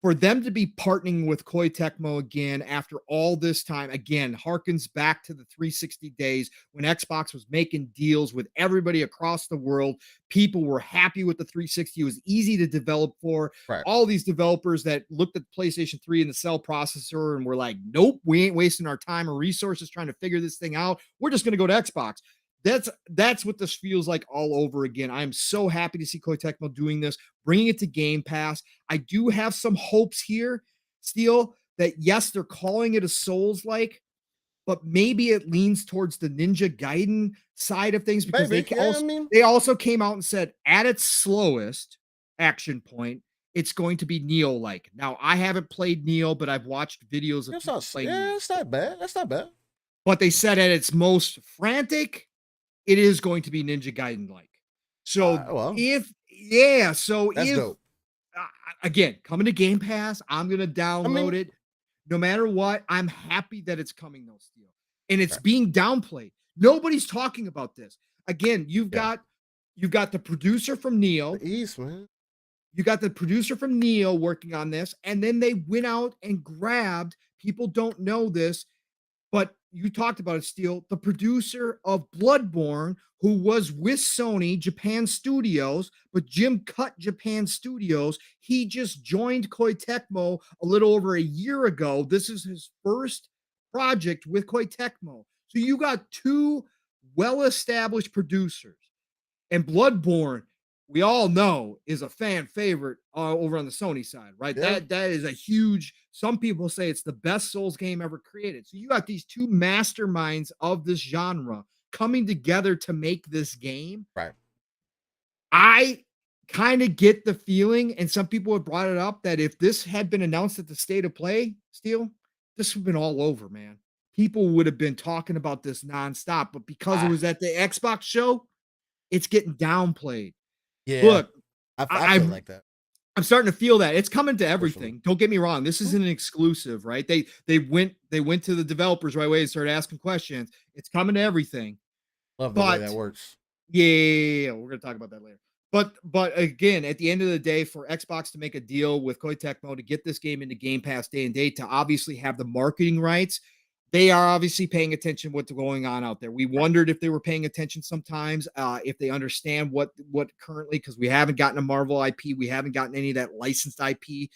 for them to be partnering with Koei Tecmo again after all this time, again, harkens back to the 360 days when Xbox was making deals with everybody across the world. People were happy with the 360. It was easy to develop for. Right. All these developers that looked at the PlayStation 3 and the cell processor and were like, nope, we ain't wasting our time or resources trying to figure this thing out. We're just going to go to Xbox. That's what this feels like all over again. I am so happy to see Koei Tecmo doing this, bringing it to Game Pass. I do have some hopes here, Steel, that yes, they're calling it a Souls-like, but maybe it leans towards the Ninja Gaiden side of things because they also came out and said at its slowest action point, it's going to be Neo-like. Now, I haven't played Neo, but I've watched videos of people playing Neo. It's not bad. That's not bad. But they said at its most frantic, it is going to be Ninja Gaiden like. So that's dope. Again, coming to Game Pass, I'm gonna download it. No matter what, I'm happy that it's coming though, Steel. And it's being downplayed. Nobody's talking about this. Again, you've got the producer from Neo. The East, man. You got the producer from Neo working on this, and then they went out and grabbed, people don't know this, but you talked about it, Steel, the producer of Bloodborne, who was with Sony Japan Studios, but Jim cut Japan Studios. He just joined Koei Tecmo a little over a year ago. This is his first project with Koei Tecmo. So you got two well-established producers. And Bloodborne, we all know, is a fan favorite over on the Sony side, right? Yeah. That is a huge, some people say it's the best Souls game ever created. So you got these two masterminds of this genre coming together to make this game. Right. I kind of get the feeling, and some people have brought it up, that if this had been announced at the State of Play, Steel, this would have been all over, man. People would have been talking about this nonstop, but because it was at the Xbox show, it's getting downplayed. Yeah, look, I feel like that. I'm starting to feel that it's coming to everything. Sure. Don't get me wrong. This isn't an exclusive, right? They went to the developers right away and started asking questions. It's coming to everything. Love the way that works. Yeah, we're gonna talk about that later. But again, at the end of the day, for Xbox to make a deal with Koei Tecmo to get this game into Game Pass day and date, to obviously have the marketing rights, they are obviously paying attention to what's going on out there. We wondered if they were paying attention sometimes, if they understand what currently, because we haven't gotten a Marvel IP, we haven't gotten any of that licensed IP,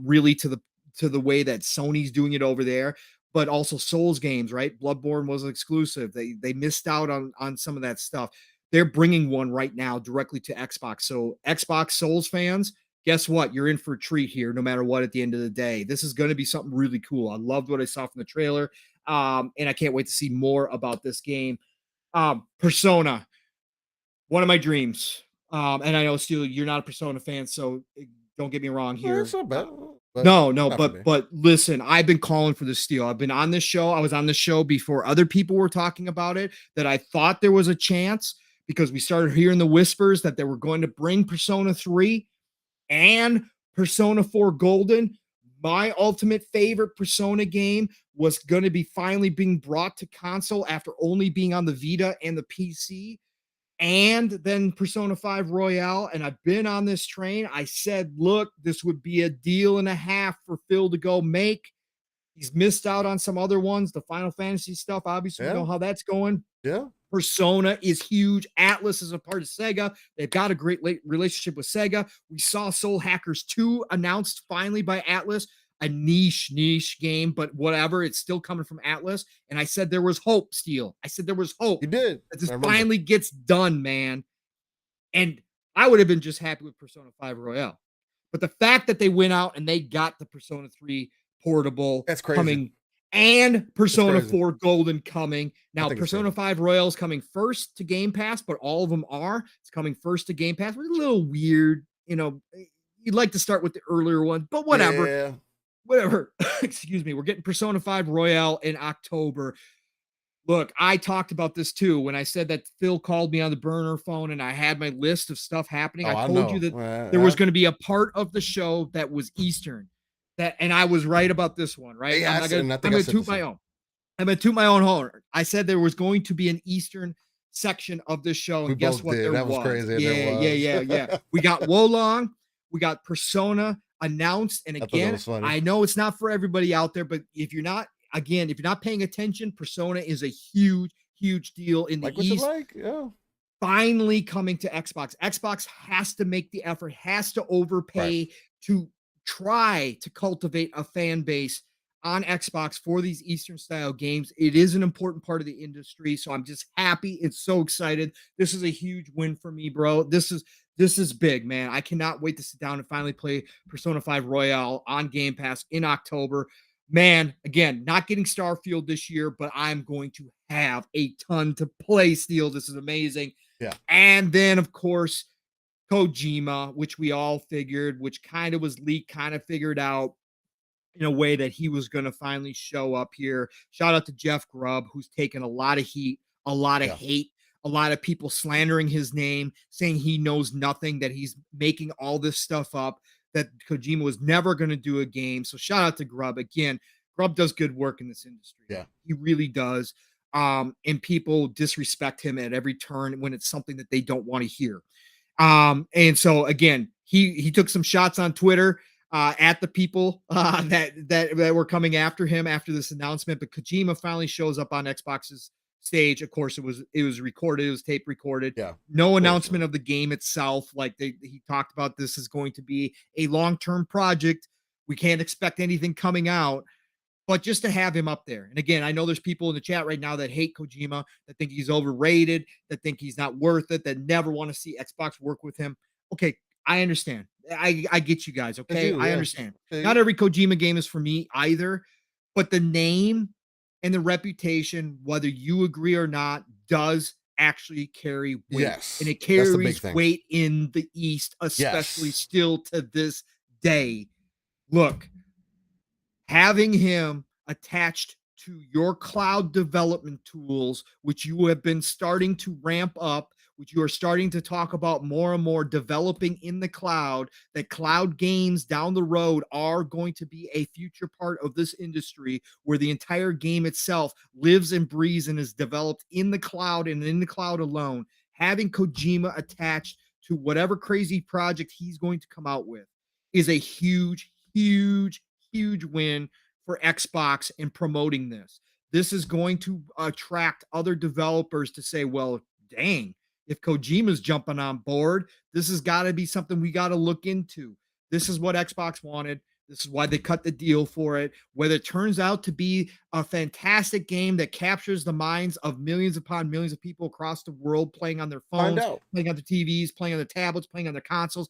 really to the way that Sony's doing it over there. But also Souls games, right? Bloodborne was exclusive. They missed out on some of that stuff. They're bringing one right now directly to Xbox. So Xbox Souls fans, guess what? You're in for a treat here, no matter what, at the end of the day. This is going to be something really cool. I loved what I saw from the trailer, and I can't wait to see more about this game. Persona, one of my dreams. And I know, Steel, you're not a Persona fan, so don't get me wrong here. It's not bad. But listen, I've been calling for this, Steel. I've been on this show. I was on this show before other people were talking about it, that I thought there was a chance, because we started hearing the whispers that they were going to bring Persona 3 and Persona 4 Golden. My ultimate favorite Persona game was going to be finally being brought to console after only being on the Vita and the PC, and then Persona 5 Royale. And I've been on this train. I said, look, this would be a deal and a half for Phil to go make. He's missed out on some other ones. The Final Fantasy stuff, obviously, we know how that's going. Yeah. Persona is huge. Atlas is a part of Sega. They've got a great relationship with Sega. We saw Soul Hackers 2 announced finally by Atlas, a niche game, but whatever. It's still coming from Atlas. And I said there was hope, Steel. I said there was hope. You did. That this finally gets done, man. And I would have been just happy with Persona 5 Royale. But the fact that they went out and they got the Persona 3 portable coming, and Persona 4 Golden coming. Now, Persona 5 Royale is coming first to Game Pass, but all of them are. It's coming first to Game Pass. It's a little weird. You know, you'd like to start with the earlier one, but whatever. Yeah. Whatever. Excuse me. We're getting Persona 5 Royale in October. Look, I talked about this too when I said that Phil called me on the burner phone and I had my list of stuff happening. I told you that there was going to be a part of the show that was Eastern. And I was right about this one, right? Yeah, I'm going to toot my own. I'm going to toot my own horn. I said there was going to be an Eastern section of this show, and guess what? There was crazy. Yeah. We got Wolong, we got Persona, announced. And I thought that again, was funny. I know it's not for everybody out there, but if you're not paying attention, Persona is a huge, huge deal in the Like what you East. like, yeah. Finally coming to Xbox. Xbox has to make the effort, has to overpay to try to cultivate a fan base on Xbox for these Eastern style games. It is an important part of the industry. So I'm just happy. It's so excited. This is a huge win for me, bro. This is big, man. I cannot wait to sit down and finally play Persona 5 Royale on Game Pass in October. Man, again, not getting Starfield this year, but I'm going to have a ton to play. Steel, this is amazing. Yeah. And then, of course, Kojima, which we all figured, which kind of was leaked, kind of figured out in a way that he was going to finally show up here. Shout out to Jeff Grubb, who's taken a lot of heat, a lot of hate, a lot of people slandering his name, saying he knows nothing, that he's making all this stuff up, that Kojima was never going to do a game. So shout out to Grubb. Again, Grubb does good work in this industry. Yeah. He really does. And people disrespect him at every turn when it's something that they don't want to hear. And so again, he took some shots on Twitter at the people that were coming after him after this announcement. But Kojima finally shows up on Xbox's stage. Of course, it was recorded, it was tape recorded. Yeah. No announcement of the game itself. Like he talked about, this is going to be a long-term project. We can't expect anything coming out. But just to have him up there. And again, I know there's people in the chat right now that hate Kojima, that think he's overrated, that think he's not worth it, that never want to see Xbox work with him. Okay, I understand. I get you guys, okay? I understand. Not every Kojima game is for me either, but the name and the reputation, whether you agree or not, does actually carry weight. Yes. And it carries weight in the East, especially still to this day. Look, having him attached to your cloud development tools, which you have been starting to ramp up, which you are starting to talk about more and more, developing in the cloud, that cloud games down the road are going to be a future part of this industry, where the entire game itself lives and breathes and is developed in the cloud and in the cloud alone. Having Kojima attached to whatever crazy project he's going to come out with is a huge, huge, huge win for Xbox in promoting this. This is going to attract other developers to say, well, dang, if Kojima's jumping on board, this has got to be something we got to look into. This is what Xbox wanted. This is why they cut the deal for it. Whether it turns out to be a fantastic game that captures the minds of millions upon millions of people across the world, playing on their phones, playing on their TVs, playing on their tablets, playing on their consoles,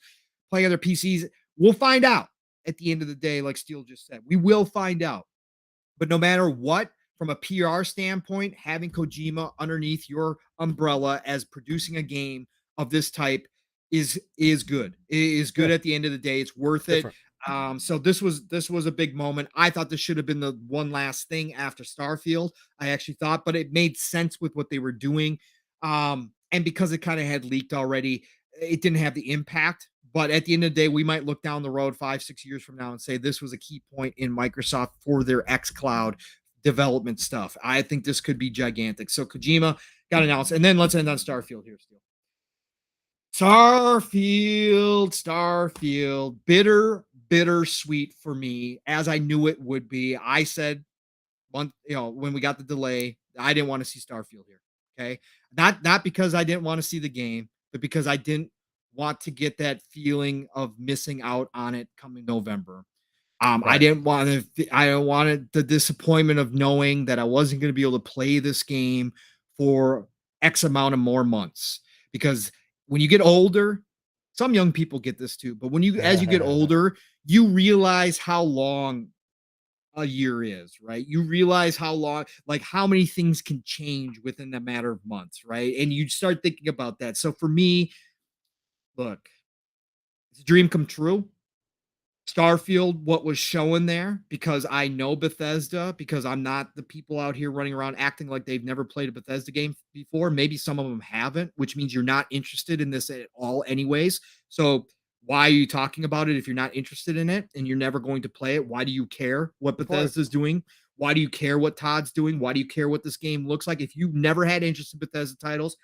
playing on their PCs, we'll find out. At the end of the day, like Steele just said, we will find out. But no matter what, from a PR standpoint, having Kojima underneath your umbrella as producing a game of this type is good. It is good at the end of the day. It's worth it. So this was a big moment. I thought this should have been the one last thing after Starfield. I actually thought, but it made sense with what they were doing. And because it kind of had leaked already, it didn't have the impact. But at the end of the day, we might look down the road 5-6 years from now and say this was a key point in Microsoft for their xCloud development stuff. I think this could be gigantic. So Kojima got announced. And then let's end on Starfield here, Steel. Starfield. Bitter sweet for me, as I knew it would be. I said, when we got the delay, I didn't want to see Starfield here. Okay. Not because I didn't want to see the game, but because I didn't want to get that feeling of missing out on it coming November. I didn't want to, I wanted the disappointment of knowing that I wasn't going to be able to play this game for X amount of more months. Because when you get older, some young people get this too, but as you get older, you realize how long a year is, right? You realize how long, like how many things can change within a matter of months, right? And you start thinking about that. So for me, look, it's a dream come true. Starfield, what was showing there, because I know Bethesda, because I'm not the people out here running around acting like they've never played a Bethesda game before. Maybe some of them haven't, which means you're not interested in this at all anyways. So why are you talking about it if you're not interested in it and you're never going to play it? Why do you care what Bethesda's doing? Why do you care what Todd's doing? Why do you care what this game looks like? If you've never had interest in Bethesda titles,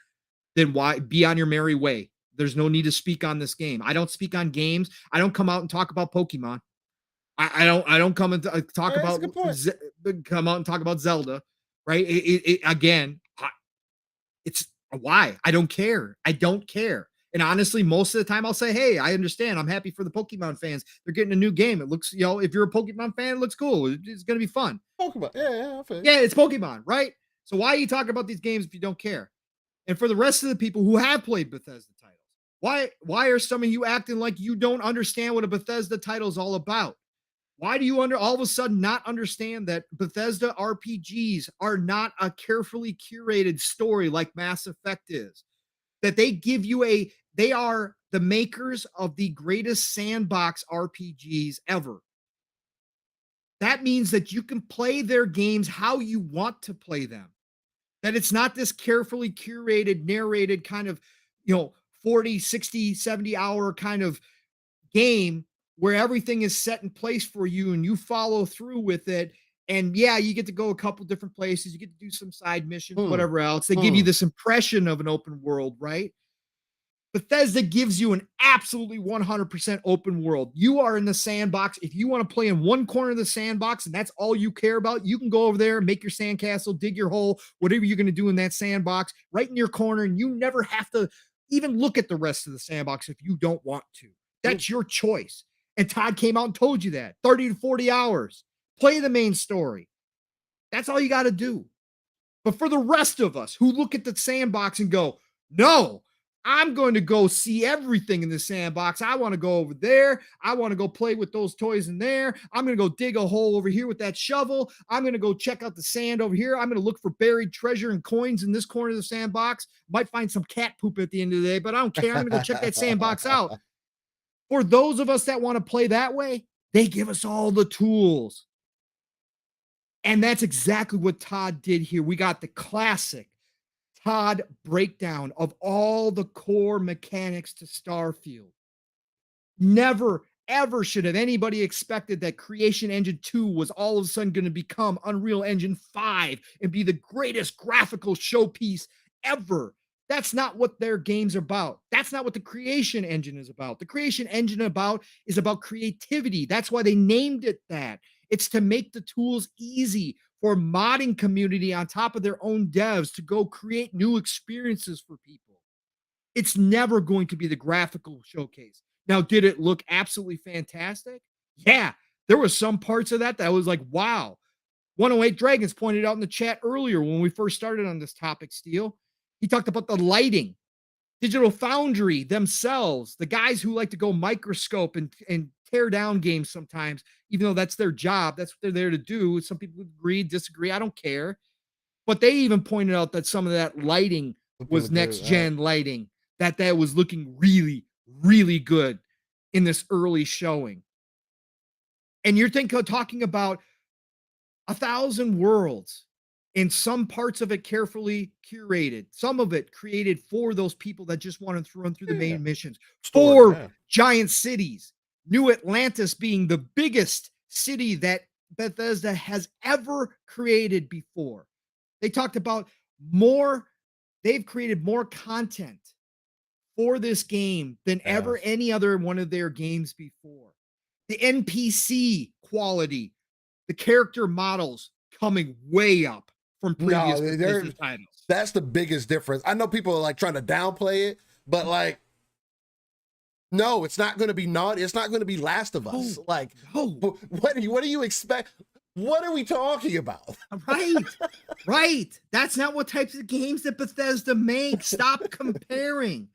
then why be on your merry way? There's no need to speak on this game. I don't speak on games. I don't come out and talk about Pokemon. I don't come and talk about come out and talk about Zelda, right? Again, it's why I don't care. I don't care. And honestly, most of the time I'll say, hey, I understand. I'm happy for the Pokemon fans. They're getting a new game. It looks, if you're a Pokemon fan, it looks cool. It's going to be fun. Pokemon. Yeah. Yeah, it's Pokemon, right? So why are you talking about these games if you don't care? And for the rest of the people who have played Bethesda titles, why are some of you acting like you don't understand what a Bethesda title is all about? Why do you all of a sudden not understand that Bethesda RPGs are not a carefully curated story like Mass Effect is? That they are the makers of the greatest sandbox RPGs ever. That means that you can play their games how you want to play them. That it's not this carefully curated, narrated kind of, 40, 60, 70 hour kind of game where everything is set in place for you and you follow through with it. And yeah, you get to go a couple different places, you get to do some side missions, whatever else. They give you this impression of an open world, right? Bethesda gives you an absolutely 100% open world. You are in the sandbox. If you want to play in one corner of the sandbox and that's all you care about, you can go over there, make your sandcastle, dig your hole, whatever you're going to do in that sandbox, right in your corner. And you never have to even look at the rest of the sandbox if you don't want to. That's your choice. And Todd came out and told you that 30 to 40 hours, play the main story. That's all you got to do. But for the rest of us who look at the sandbox and go, no, I'm going to go see everything in the sandbox. I want to go over there. I want to go play with those toys in there. I'm going to go dig a hole over here with that shovel. I'm going to go check out the sand over here. I'm going to look for buried treasure and coins in this corner of the sandbox. Might find some cat poop at the end of the day, but I don't care. I'm going to go check that sandbox out. For those of us that want to play that way, they give us all the tools. And that's exactly what Todd did here. We got the classic Todd breakdown of all the core mechanics to Starfield. Never, ever should have anybody expected that Creation Engine 2 was all of a sudden going to become Unreal Engine 5 and be the greatest graphical showpiece ever. That's not what their game's about. That's not what the Creation Engine is about. The Creation Engine is about creativity. That's why they named it that. It's to make the tools easy for modding community on top of their own devs to go create new experiences for people. It's never going to be the graphical showcase. Now, did it look absolutely fantastic? Yeah, there were some parts of that was like, wow. 108 Dragons pointed out in the chat earlier when we first started on this topic, Steel. He talked about the lighting. Digital Foundry themselves, the guys who like to go microscope and tear down games sometimes, even though that's their job, that's what they're there to do. Some people agree, disagree, I don't care. But they even pointed out that some of that lighting was next-gen lighting, that was looking really, really good in this early showing. And you're talking about 1,000 worlds, and some parts of it carefully curated, some of it created for those people that just want to run through the main missions. Giant cities, New Atlantis being the biggest city that Bethesda has ever created before. They talked about they've created more content for this game than ever any other one of their games before. The NPC quality, the character models coming way up from previous titles. That's the biggest difference. I know people are like trying to downplay it, but like, no, it's not going to be it's not going to be Last of Us. What do you expect? What are we talking about? Right. That's not what types of games that Bethesda makes. Stop comparing.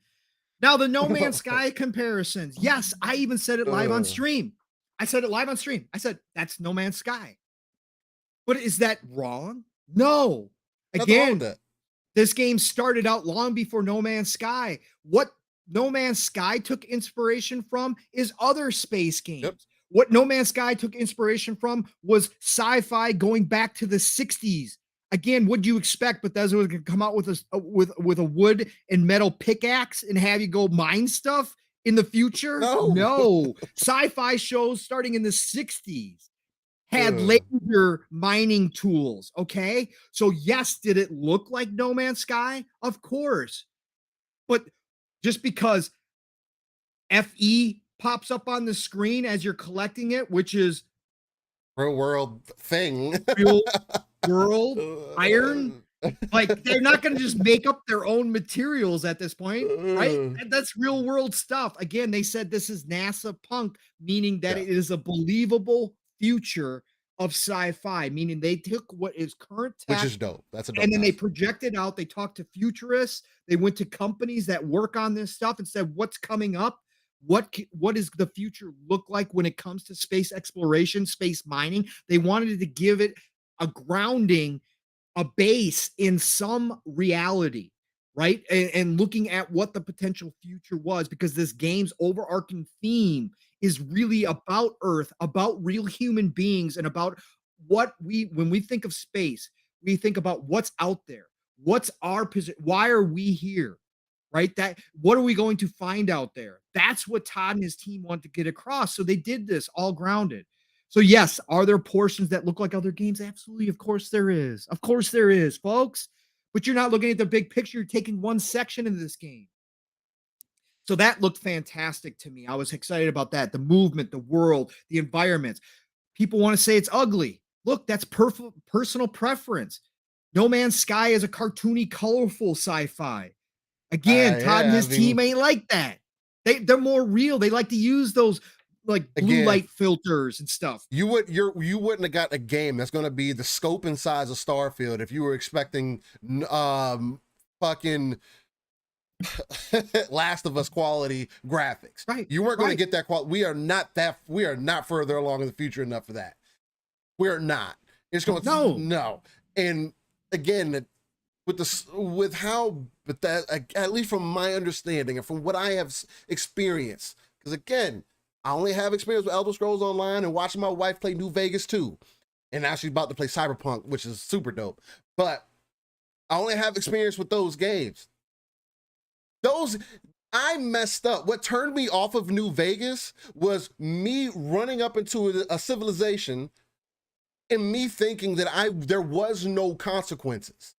Now, the No Man's Sky comparisons. Yes, I even said it live on stream. I said, that's No Man's Sky. But is that wrong? No. Again, this game started out long before No Man's Sky. What No Man's Sky took inspiration from is other space games. Yep. What No Man's Sky took inspiration from was sci-fi going back to the 60s. Again, what do you expect? Bethesda was going to come out with a wood and metal pickaxe and have you go mine stuff in the future? No. Sci-fi shows starting in the 60s had laser mining tools, okay? So yes, did it look like No Man's Sky? Of course. But just because FE pops up on the screen as you're collecting it, which is real world thing. real world iron. Like, they're not going to just make up their own materials at this point, right? That's real world stuff. Again, they said this is NASA punk, meaning that it is a believable future of sci-fi, meaning they took what is current tech, which is dope. That's a dope. And then they projected out. They talked to futurists. They went to companies that work on this stuff and said, what's coming up? What does the future look like when it comes to space exploration, space mining? They wanted to give it a grounding, a base in some reality, right? And looking at what the potential future was, because this game's overarching theme is really about Earth, about real human beings, and about when we think of space, we think about what's out there, what's our position, why are we here, right? That what are we going to find out there? That's what Todd and his team want to get across. So they did this all grounded. So yes, are there portions that look like other games? Absolutely. Of course there is. Of course there is, folks. But you're not looking at the big picture. You're taking one section of this game. So that looked fantastic to me. I was excited about that. The movement, the world, the environments. People want to say it's ugly. Look, that's personal preference. No Man's Sky is a cartoony, colorful sci-fi. Again, Todd and his team ain't like that. They're more real. They like to use those like blue light filters and stuff. You wouldn't have got a game that's going to be the scope and size of Starfield if you were expecting fucking Last of Us quality graphics. Right. You weren't going to get that quality. We are not further along in the future enough for that. We're not. It's going to no. And again, with how, but that, at least from my understanding and from what I have experienced, because again, I only have experience with Elder Scrolls Online and watching my wife play New Vegas 2. And now she's about to play Cyberpunk, which is super dope. But I only have experience with those games. I messed up. What turned me off of New Vegas was me running up into a civilization and me thinking that there was no consequences.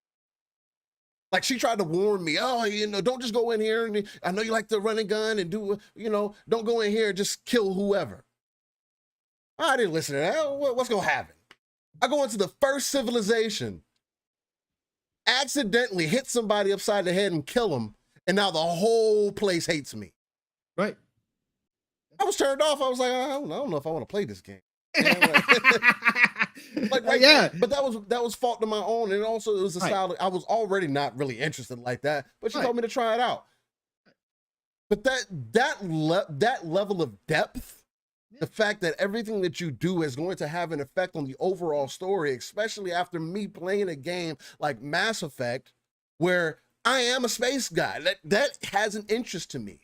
Like, she tried to warn me, don't just go in here. And I know you like to run and gun and do, don't go in here and just kill whoever. I didn't listen to that. What's going to happen? I go into the first civilization, accidentally hit somebody upside the head and kill them, and now the whole place hates me. Right. I was turned off. I was like, I don't know if I want to play this game. But that was fault to my own, and also it was a style I was already not really interested like that. But she told me to try it out. But that level of depth, the fact that everything that you do is going to have an effect on the overall story, especially after me playing a game like Mass Effect, where I am a space guy, that has an interest to me.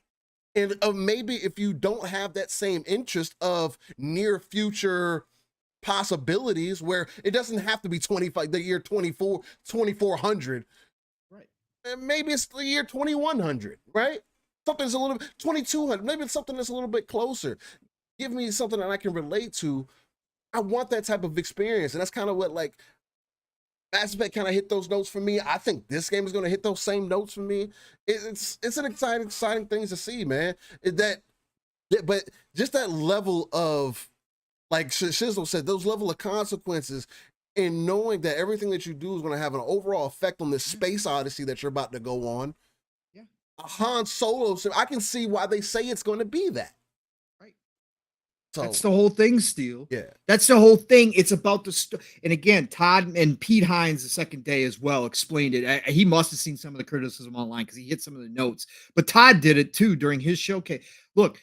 And maybe if you don't have that same interest of near future possibilities, where it doesn't have to be the year 2400, right? And maybe it's the year 2100, right? Something's a little bit 2200. Maybe it's something that's a little bit closer. Give me something that I can relate to. I want that type of experience, and that's kind of what like Mass Effect kind of hit those notes for me. I think this game is going to hit those same notes for me. It's an exciting thing to see, man. But just that level of, like Shizzle said, those level of consequences, and knowing that everything that you do is going to have an overall effect on this space odyssey that you're about to go on. Yeah, a Han Solo. So I can see why they say it's going to be that. So, that's the whole thing, Steel. Yeah. That's the whole thing. It's about the and again, Todd and Pete Hines the second day as well explained it. He must have seen some of the criticism online because he hit some of the notes. But Todd did it too during his showcase. Look,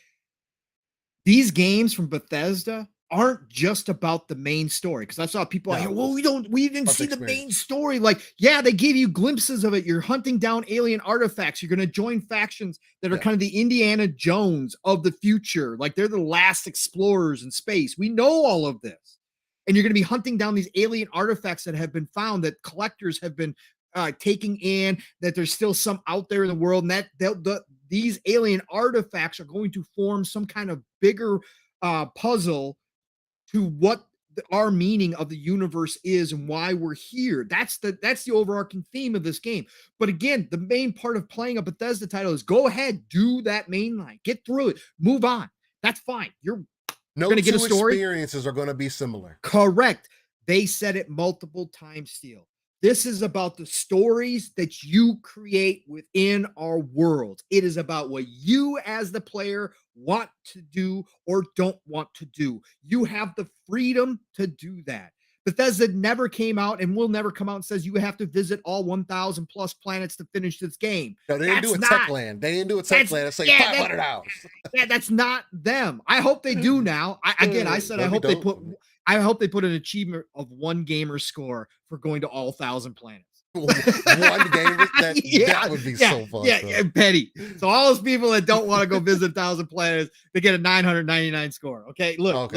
these games from Bethesda aren't just about the main story, because I saw people like, well, we didn't see the main story. Like, yeah, they gave you glimpses of it. You're hunting down alien artifacts. You're going to join factions that are kind of the Indiana Jones of the future. Like, they're the last explorers in space. We know all of this. And you're going to be hunting down these alien artifacts that have been found, that collectors have been taking in, that there's still some out there in the world. And that these alien artifacts are going to form some kind of bigger puzzle to what our meaning of the universe is and why we're here. That's the overarching theme of this game. But again, the main part of playing a Bethesda title is go ahead, do that main line, get through it, move on. That's fine. You're going to get a story. Experiences are going to be similar. Correct. They said it multiple times, Steel. This is about the stories that you create within our world. It is about what you as the player want to do or don't want to do. You have the freedom to do that. Bethesda never came out and will never come out and says you have to visit all 1,000 plus planets to finish this game. No, they didn't do a tech land. They didn't do a tech land. It's like $500. Yeah, that's not them. I hope they do now. I said I hope they put an achievement of 1 gamer score for going to all 1,000 planets. 1 gamer? That would be so fun. Yeah, petty. So all those people that don't want to go visit 1,000 planets, they get a 999 score. Okay, look,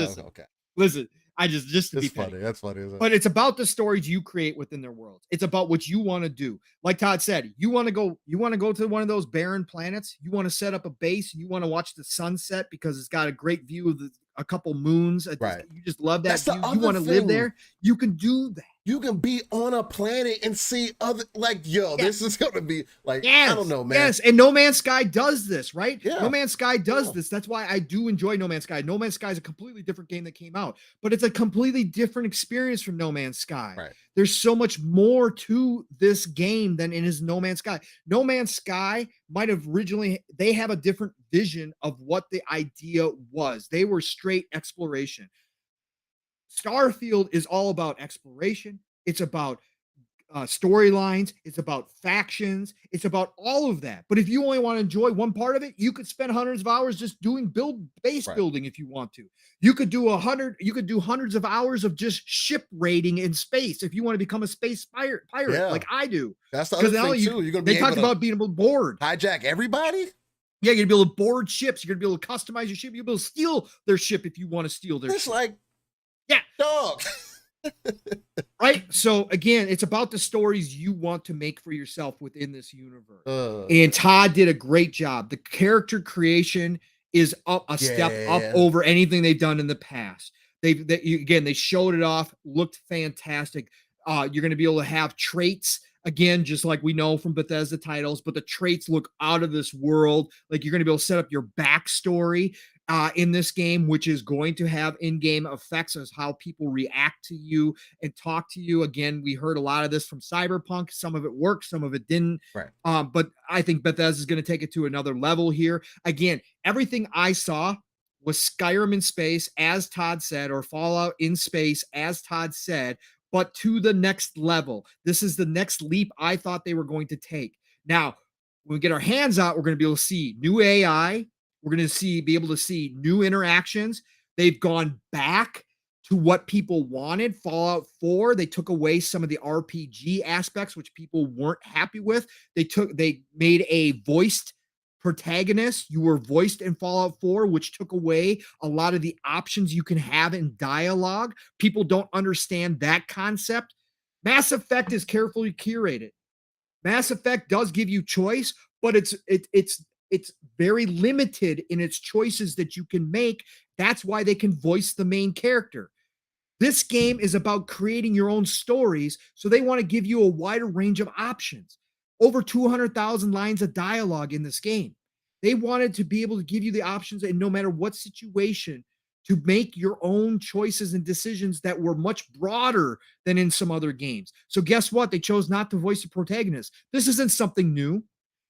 listen. I just to be funny. That's funny, isn't it? But it's about the stories you create within their worlds. It's about what you want to do. Like Todd said, you want to go to one of those barren planets. You want to set up a base. You want to watch the sunset because it's got a great view of a couple moons. Right. You just love that view. You want to live there. You can do that. You can be on a planet and see other, this is going to be like, I don't know, man. Yes, and No Man's Sky does this, right? Yeah. No Man's Sky does this. That's why I do enjoy No Man's Sky. No Man's Sky is a completely different game that came out, but it's a completely different experience from No Man's Sky. Right. There's so much more to this game than in his No Man's Sky. No Man's Sky might have they have a different vision of what the idea was. They were straight exploration. Starfield is all about exploration. It's about storylines. It's about factions. It's about all of that. But if you only want to enjoy one part of it, you could spend hundreds of hours just doing base building if you want to. You could do hundreds of hours of just ship raiding in space if you want to become a space pirate like I do. That's the other thing too. You're gonna be they talked about being able to board. Hijack everybody? Yeah, you're gonna be able to board ships. You're gonna be able to customize your ship. You're gonna be able to steal their ship if you want to steal their ship. Dog. Right. So again, it's about the stories you want to make for yourself within this universe. And Todd did a great job. The character creation is up a step up over anything they've done in the past. They showed it off, looked fantastic. You're going to be able to have traits again, just like we know from Bethesda titles, but the traits look out of this world. Like you're going to be able to set up your backstory in this game, which is going to have in-game effects as how people react to you and talk to you. Again, we heard a lot of this from Cyberpunk. Some of it worked, some of it didn't. Right. But I think Bethesda is going to take it to another level here. Again, everything I saw was Skyrim in space, as Todd said, or Fallout in space, as Todd said, but to the next level. This is the next leap I thought they were going to take. Now, when we get our hands out, we're going to be able to see new AI. We're going to be able to see new interactions. They've gone back to what people wanted. Fallout 4, they took away some of the RPG aspects, which people weren't happy with. They made a voiced protagonist. You were voiced in Fallout 4, which took away a lot of the options you can have in dialogue. People don't understand that concept. Mass Effect is carefully curated. Mass Effect does give you choice, but it's very limited in its choices that you can make. That's why they can voice the main character. This game is about creating your own stories, so they want to give you a wider range of options. Over 200,000 lines of dialogue in this game. They wanted to be able to give you the options, and no matter what situation, to make your own choices and decisions that were much broader than in some other games. So guess what? They chose not to voice the protagonist. This isn't something new.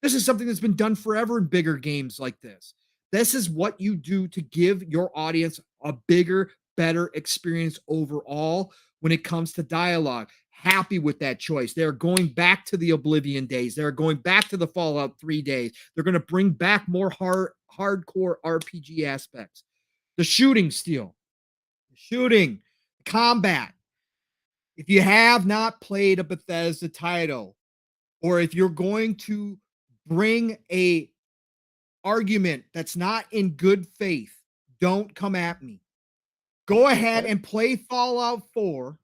This is something that's been done forever in bigger games like this. This is what you do to give your audience a bigger, better experience overall when it comes to dialogue. Happy with that choice. They're going back to the Oblivion days. They're going back to the Fallout 3 days. They're going to bring back more hardcore RPG aspects. The shooting, Steel. The shooting. The combat. If you have not played a Bethesda title, or if you're going to bring a argument that's not in good faith, don't come at me. Go ahead and play Fallout 4.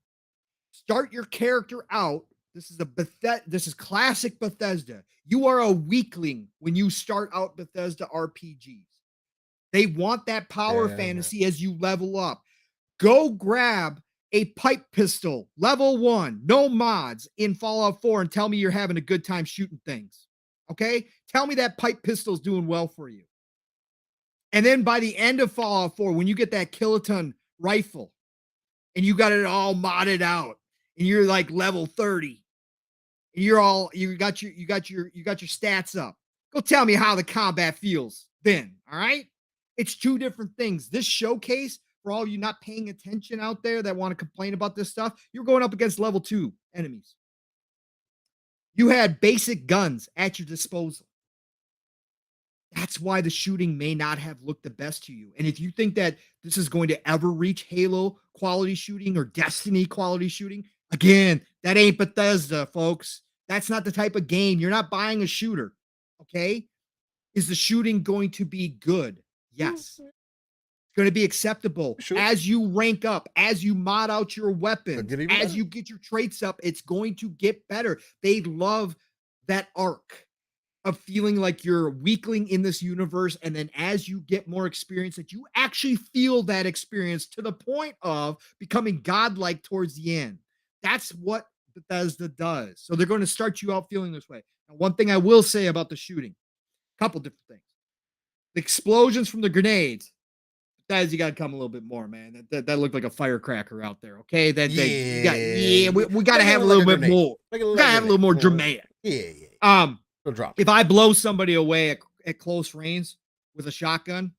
Start your character out. This is classic Bethesda. You are a weakling when you start out Bethesda RPGs. They want that power fantasy as you level up. Go grab a pipe pistol, level 1, no mods in Fallout 4 and tell me you're having a good time shooting things. Okay? Tell me that pipe pistol's doing well for you. And then by the end of Fallout 4, when you get that kiloton rifle and you got it all modded out and you're like level 30 and you got your stats up. Go tell me how the combat feels then, all right? It's two different things. This showcase, for all you not paying attention out there that want to complain about this stuff, you're going up against level 2 enemies. You had basic guns at your disposal. That's why the shooting may not have looked the best to you. And if you think that this is going to ever reach Halo quality shooting or Destiny quality shooting, again, that ain't Bethesda, folks. That's not the type of game. You're not buying a shooter. Okay? Is the shooting going to be good? Yes. It's going to be acceptable as you rank up, as you mod out your weapons, as you get your traits up. It's going to get better. They love that arc of feeling like you're a weakling in this universe. And then as you get more experience, that you actually feel that experience to the point of becoming godlike towards the end. That's what Bethesda does. So they're going to start you out feeling this way. Now, one thing I will say about the shooting, a couple different things. The explosions from the grenades, Bethesda, you got to come a little bit more, man. That looked like a firecracker out there. Okay, we got to have a little bit more. We got to have a little more dramatic. If I blow somebody away at close range with a shotgun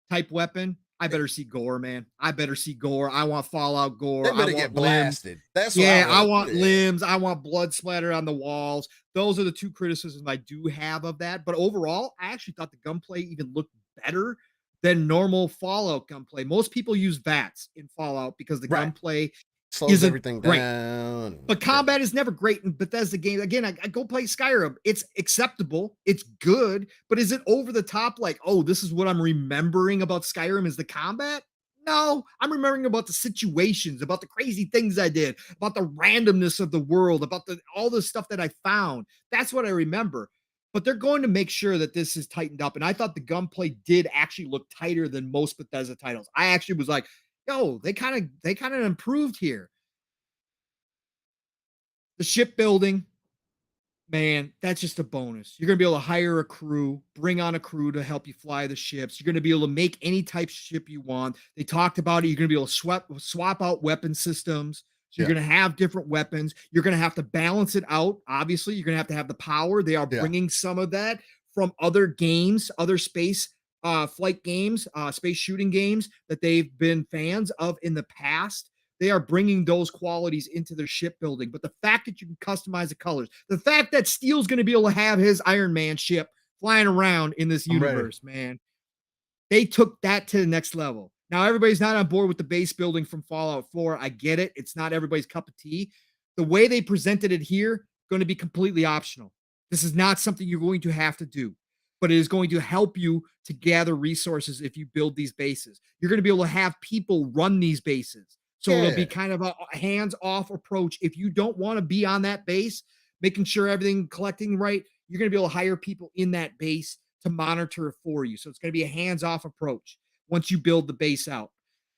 type weapon, I better see gore, man. I better see gore. I want Fallout gore. They better get blasted. That's I want limbs. I want blood splatter on the walls. Those are the two criticisms I do have of that. But overall, I actually thought the gunplay even looked better than normal Fallout gunplay. Most people use VATS in Fallout because the gunplay slows everything down. But combat is never great in Bethesda games. Again, I go play Skyrim. It's acceptable. It's good. But is it over the top? Like, oh, this is what I'm remembering about Skyrim is the combat? No, I'm remembering about the situations, about the crazy things I did, about the randomness of the world, about all the stuff that I found. That's what I remember. But they're going to make sure that this is tightened up. And I thought the gunplay did actually look tighter than most Bethesda titles. I actually was like, yo, they kind of improved here. The shipbuilding, man, that's just a bonus. You're going to be able to hire a crew, bring on a crew to help you fly the ships. You're going to be able to make any type of ship you want. They talked about it. You're going to be able to swap out weapon systems. So you're going to have different weapons. You're going to have to balance it out. Obviously, you're going to have the power. They are bringing some of that from other games, other space flight games, space shooting games that they've been fans of in the past. They are bringing those qualities into their shipbuilding. But the fact that you can customize the colors, the fact that Steel's going to be able to have his Iron Man ship flying around in this universe, man, they took that to the next level. Now, everybody's not on board with the base building from Fallout 4. I get it. It's not everybody's cup of tea. The way they presented it here, going to be completely optional. This is not something you're going to have to do, but it is going to help you to gather resources if you build these bases. You're going to be able to have people run these bases. So it'll be kind of a hands-off approach. If you don't want to be on that base, making sure everything collecting right, you're going to be able to hire people in that base to monitor for you. So it's going to be a hands-off approach once you build the base out.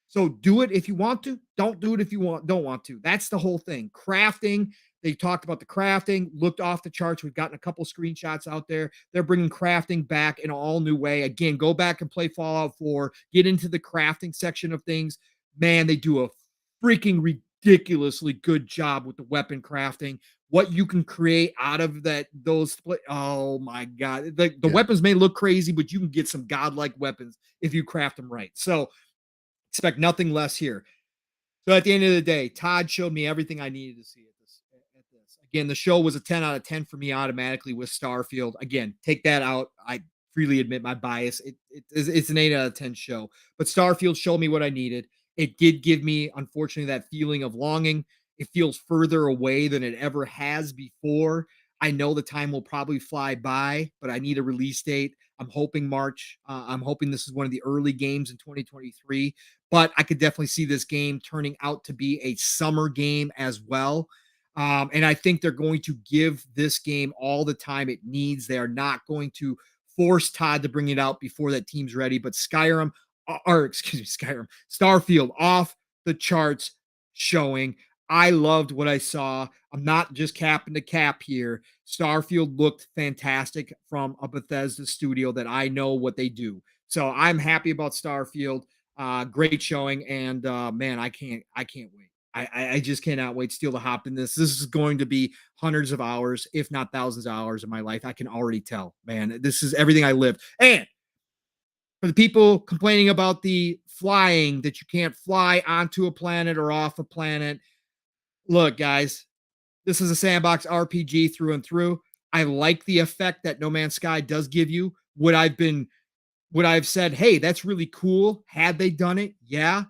So do it if you want to. Don't do it if you don't want to. That's the whole thing. Crafting. They talked about the crafting, looked off the charts. We've gotten a couple screenshots out there. They're bringing crafting back in an all new way. Again, go back and play Fallout 4. Get into the crafting section of things. Man, they do a freaking ridiculously good job with the weapon crafting. What you can create out of those split. Oh my God. The weapons may look crazy, but you can get some godlike weapons if you craft them right. So expect nothing less here. So at the end of the day, Todd showed me everything I needed to see at this. Again, the show was a 10 out of 10 for me automatically with Starfield. Again, take that out. I freely admit my bias. It's an 8 out of 10 show, but Starfield showed me what I needed. It did give me, unfortunately, that feeling of longing. It feels further away than it ever has before. I know the time will probably fly by, but I need a release date. I'm hoping March. I'm hoping this is one of the early games in 2023, but I could definitely see this game turning out to be a summer game as well. And I think they're going to give this game all the time it needs. They are not going to force Todd to bring it out before that team's ready, but Starfield, off the charts showing. I loved what I saw. I'm not just capping the cap here. Starfield looked fantastic from a Bethesda studio that I know what they do. So I'm happy about Starfield. Great showing, and man, I can't wait. I just cannot wait still to hop in this. This is going to be hundreds of hours, if not thousands of hours of my life. I can already tell, man. This is everything I lived. And for the people complaining about the flying, that you can't fly onto a planet or off a planet, look, guys, this is a sandbox RPG through and through. I like the effect that No Man's Sky does give you. Would I've said, hey, that's really cool had they done it? Yeah.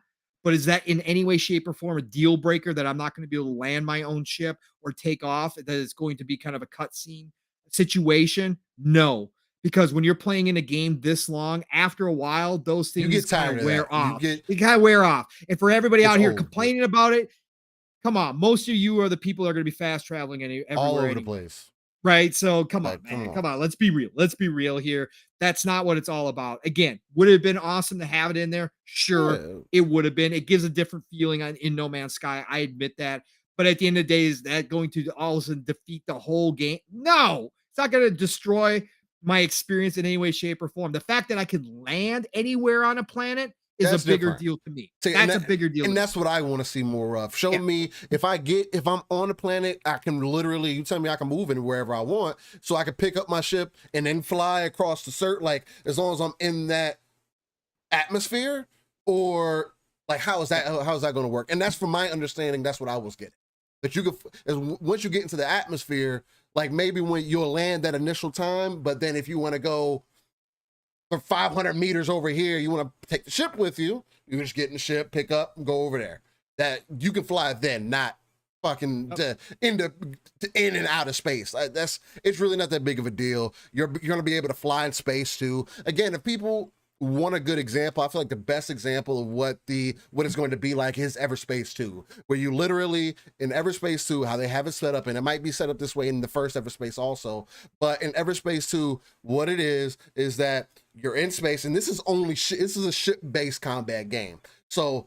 But is that in any way, shape, or form a deal breaker that I'm not going to be able to land my own ship or take off? That it's going to be kind of a cutscene situation? No. Because when you're playing in a game this long, after a while, those You things get tired kind of of wear that. off. They kind of wear off. And for everybody It's out here old. complaining about it, come on. Most of you are the people that are going to be fast traveling everywhere. All over the anyway. place. Right. So come on, Like, man. Come on. Let's be real. Let's be real here. That's not what it's all about. Again, would it have been awesome to have it in there? Sure, Yeah. it would have been. It gives a different feeling in No Man's Sky. I admit that. But at the end of the day, is that going to all of a sudden defeat the whole game? No, it's not going to destroy my experience in any way, shape, or form. The fact that I can land anywhere on a planet is That's a bigger different. deal to me. See, That's a bigger deal. And that's what I want to see more of. Show me if I'm on a planet, I can literally, you tell me I can move in wherever I want. So I can pick up my ship and then fly across the cert, like as long as I'm in that atmosphere, or like how is that going to work? And that's from my understanding, that's what I was getting. That you could, once you get into the atmosphere, like maybe when you'll land that initial time, but then if you want to go for 500 meters over here, you want to take the ship with you, you just get in the ship, pick up, and go over there. That you can fly then, not fucking in and out of space. It's really not that big of a deal. You're going to be able to fly in space too. Again, if people want a good example, I feel like the best example of what it's going to be like is Everspace 2, where you literally in Everspace 2, how they have it set up, and it might be set up this way in the first Everspace also, but in Everspace 2, what it is that you're in space, and this is a ship-based combat game. So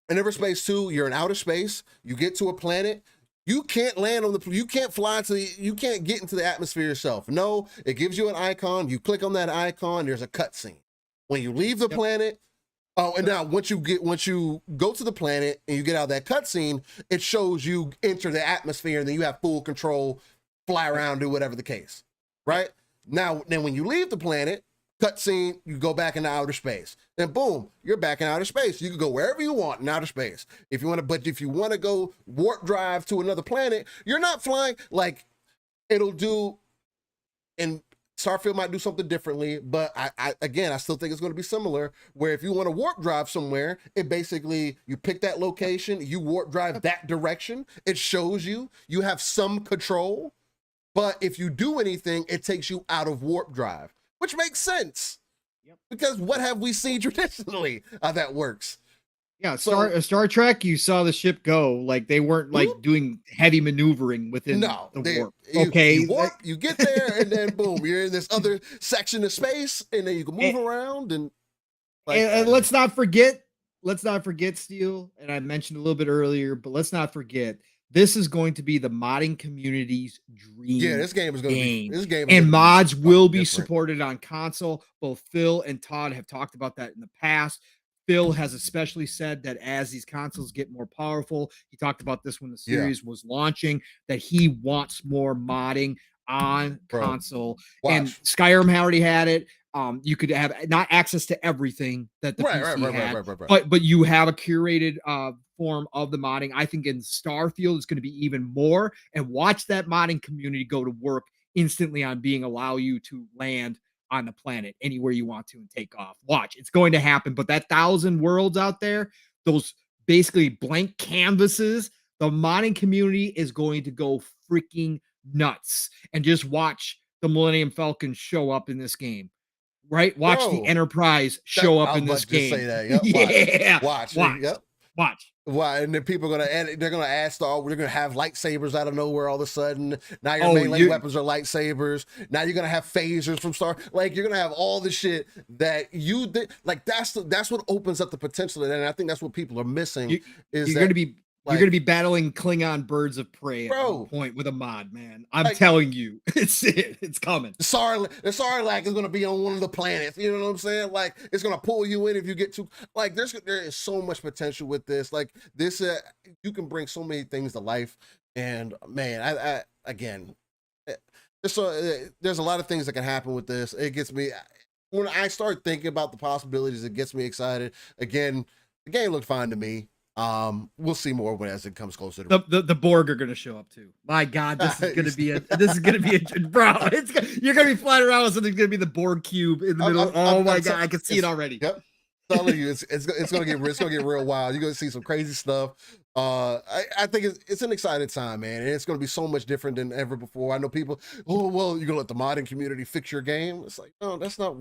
in Everspace 2, you're in outer space, you get to a planet, you can't land on you can't fly you can't get into the atmosphere yourself. No, it gives you an icon. You click on that icon, there's a cutscene. When you leave the planet, and now once you go to the planet and you get out of that cutscene, it shows you enter the atmosphere, and then you have full control, fly around, do whatever the case. Right? Now, then when you leave the planet, cutscene, you go back into outer space. Then boom, you're back in outer space. You can go wherever you want in outer space. If you want to go warp drive to another planet, you're not flying. Like it'll do, and Starfield might do something differently, but I still think it's going to be similar, where if you want to warp drive somewhere, it basically, you pick that location, you warp drive that direction. It shows you have some control, but if you do anything, it takes you out of warp drive. Which makes sense, because what have we seen traditionally how that works? Yeah, Star Trek, you saw the ship go, like they weren't like doing heavy maneuvering within the warp. You warp, you get there, and then boom, you're in this other section of space, and then you can move around and let's not forget, Steel, and I mentioned a little bit earlier, but let's not forget, this is going to be the modding community's dream. Yeah, this game is going to be. And mods will be supported on console. Both Phil and Todd have talked about that in the past. Phil has especially said that as these consoles get more powerful, he talked about this when the series was launching, that he wants more modding on console. And Skyrim already had it. You could have not access to everything that the PC had, but you have a curated form of the modding. I think in Starfield it's going to be even more, and watch that modding community go to work instantly on allow you to land on the planet anywhere you want to and take off. Watch, it's going to happen. But that 1,000 worlds out there, those basically blank canvases, the modding community is going to go freaking nuts. And just watch the Millennium Falcon show up in this game. Right? Watch the Enterprise show up in this game. Say that. Yep. Yeah. Watch. Yep. Watch. Why? And then people are gonna add. They're gonna add Star. We're gonna have lightsabers out of nowhere all of a sudden. Now your melee weapons are lightsabers. Now you're gonna have phasers from Star. Like you're gonna have all the shit that you did. Like that's what opens up the potential. And I think that's what people are missing. You're gonna be battling Klingon birds of prey at one point with a mod, man. I'm telling you, it's coming. The Sarlacc is gonna be on one of the planets. You know what I'm saying? Like it's gonna pull you in if you get too. Like there is so much potential with this. Like this, you can bring so many things to life. And man, I again, there's a lot of things that can happen with this. It gets me when I start thinking about the possibilities. It gets me excited. Again, the game looked fine to me. We'll see more as it comes closer. The Borg are gonna show up too. My God, this is gonna be a bro. You're gonna be flying around with something. Gonna be the Borg cube in the middle. Oh my God, I can see it already. Yep. Telling you, it's gonna get real wild. You're gonna see some crazy stuff. I think it's an exciting time, man, and it's gonna be so much different than ever before. I know people, oh well, you're gonna let the modding community fix your game. It's like, no, that's not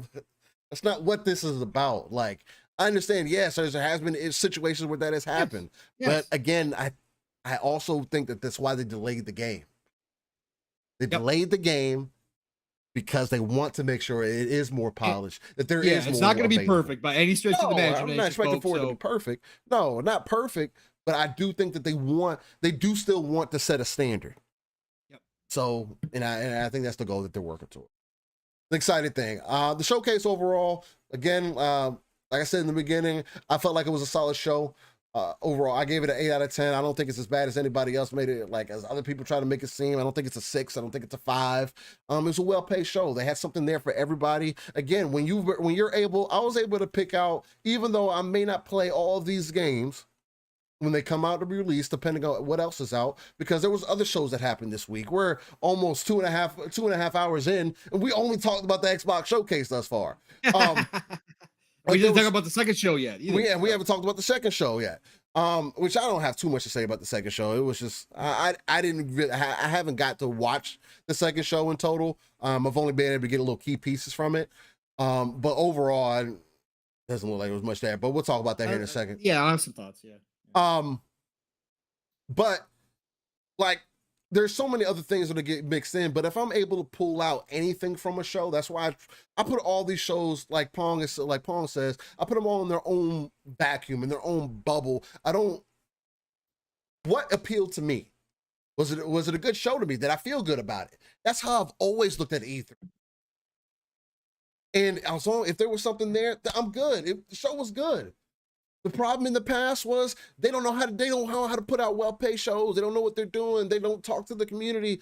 what this is about. Like, I understand, yes, there has been situations where that has happened, but again, I also think that's why they delayed the game. They delayed the game because they want to make sure it is more polished, that there is more. It's not going to be perfect by any stretch of the imagination. I'm not expecting for it to be perfect. No, not perfect, but I do think that they do still want to set a standard. Yep. So, and I think that's the goal that they're working toward. The exciting thing. The showcase overall, again, like I said in the beginning, I felt like it was a solid show. Overall, I gave it an 8 out of 10. I don't think it's as bad as anybody else made it, like as other people try to make it seem. I don't think it's a 6. I don't think it's a 5. It's a well-paced show. They had something there for everybody. Again, when you're able, I was able to pick out, even though I may not play all of these games when they come out to be released, depending on what else is out, because there was other shows that happened this week. We're almost 2.5 hours in, and we only talked about the Xbox showcase thus far. We didn't talk about the second show yet. We haven't talked about the second show yet. Which I don't have too much to say about the second show. It was just I haven't got to watch the second show in total. I've only been able to get a little key pieces from it. But overall, it doesn't look like it was much there. But we'll talk about that here in a second. Yeah, I have some thoughts. Yeah. But like, there's so many other things that get mixed in, but if I'm able to pull out anything from a show, that's why I put all these shows, like Pong says, I put them all in their own vacuum, in their own bubble. What appealed to me? Was it a good show to me? Did I feel good about it? That's how I've always looked at E3. And also, if there was something there, I'm good. The show was good. The problem in the past was they don't know how to put out well-paid shows. They don't know what they're doing. They don't talk to the community.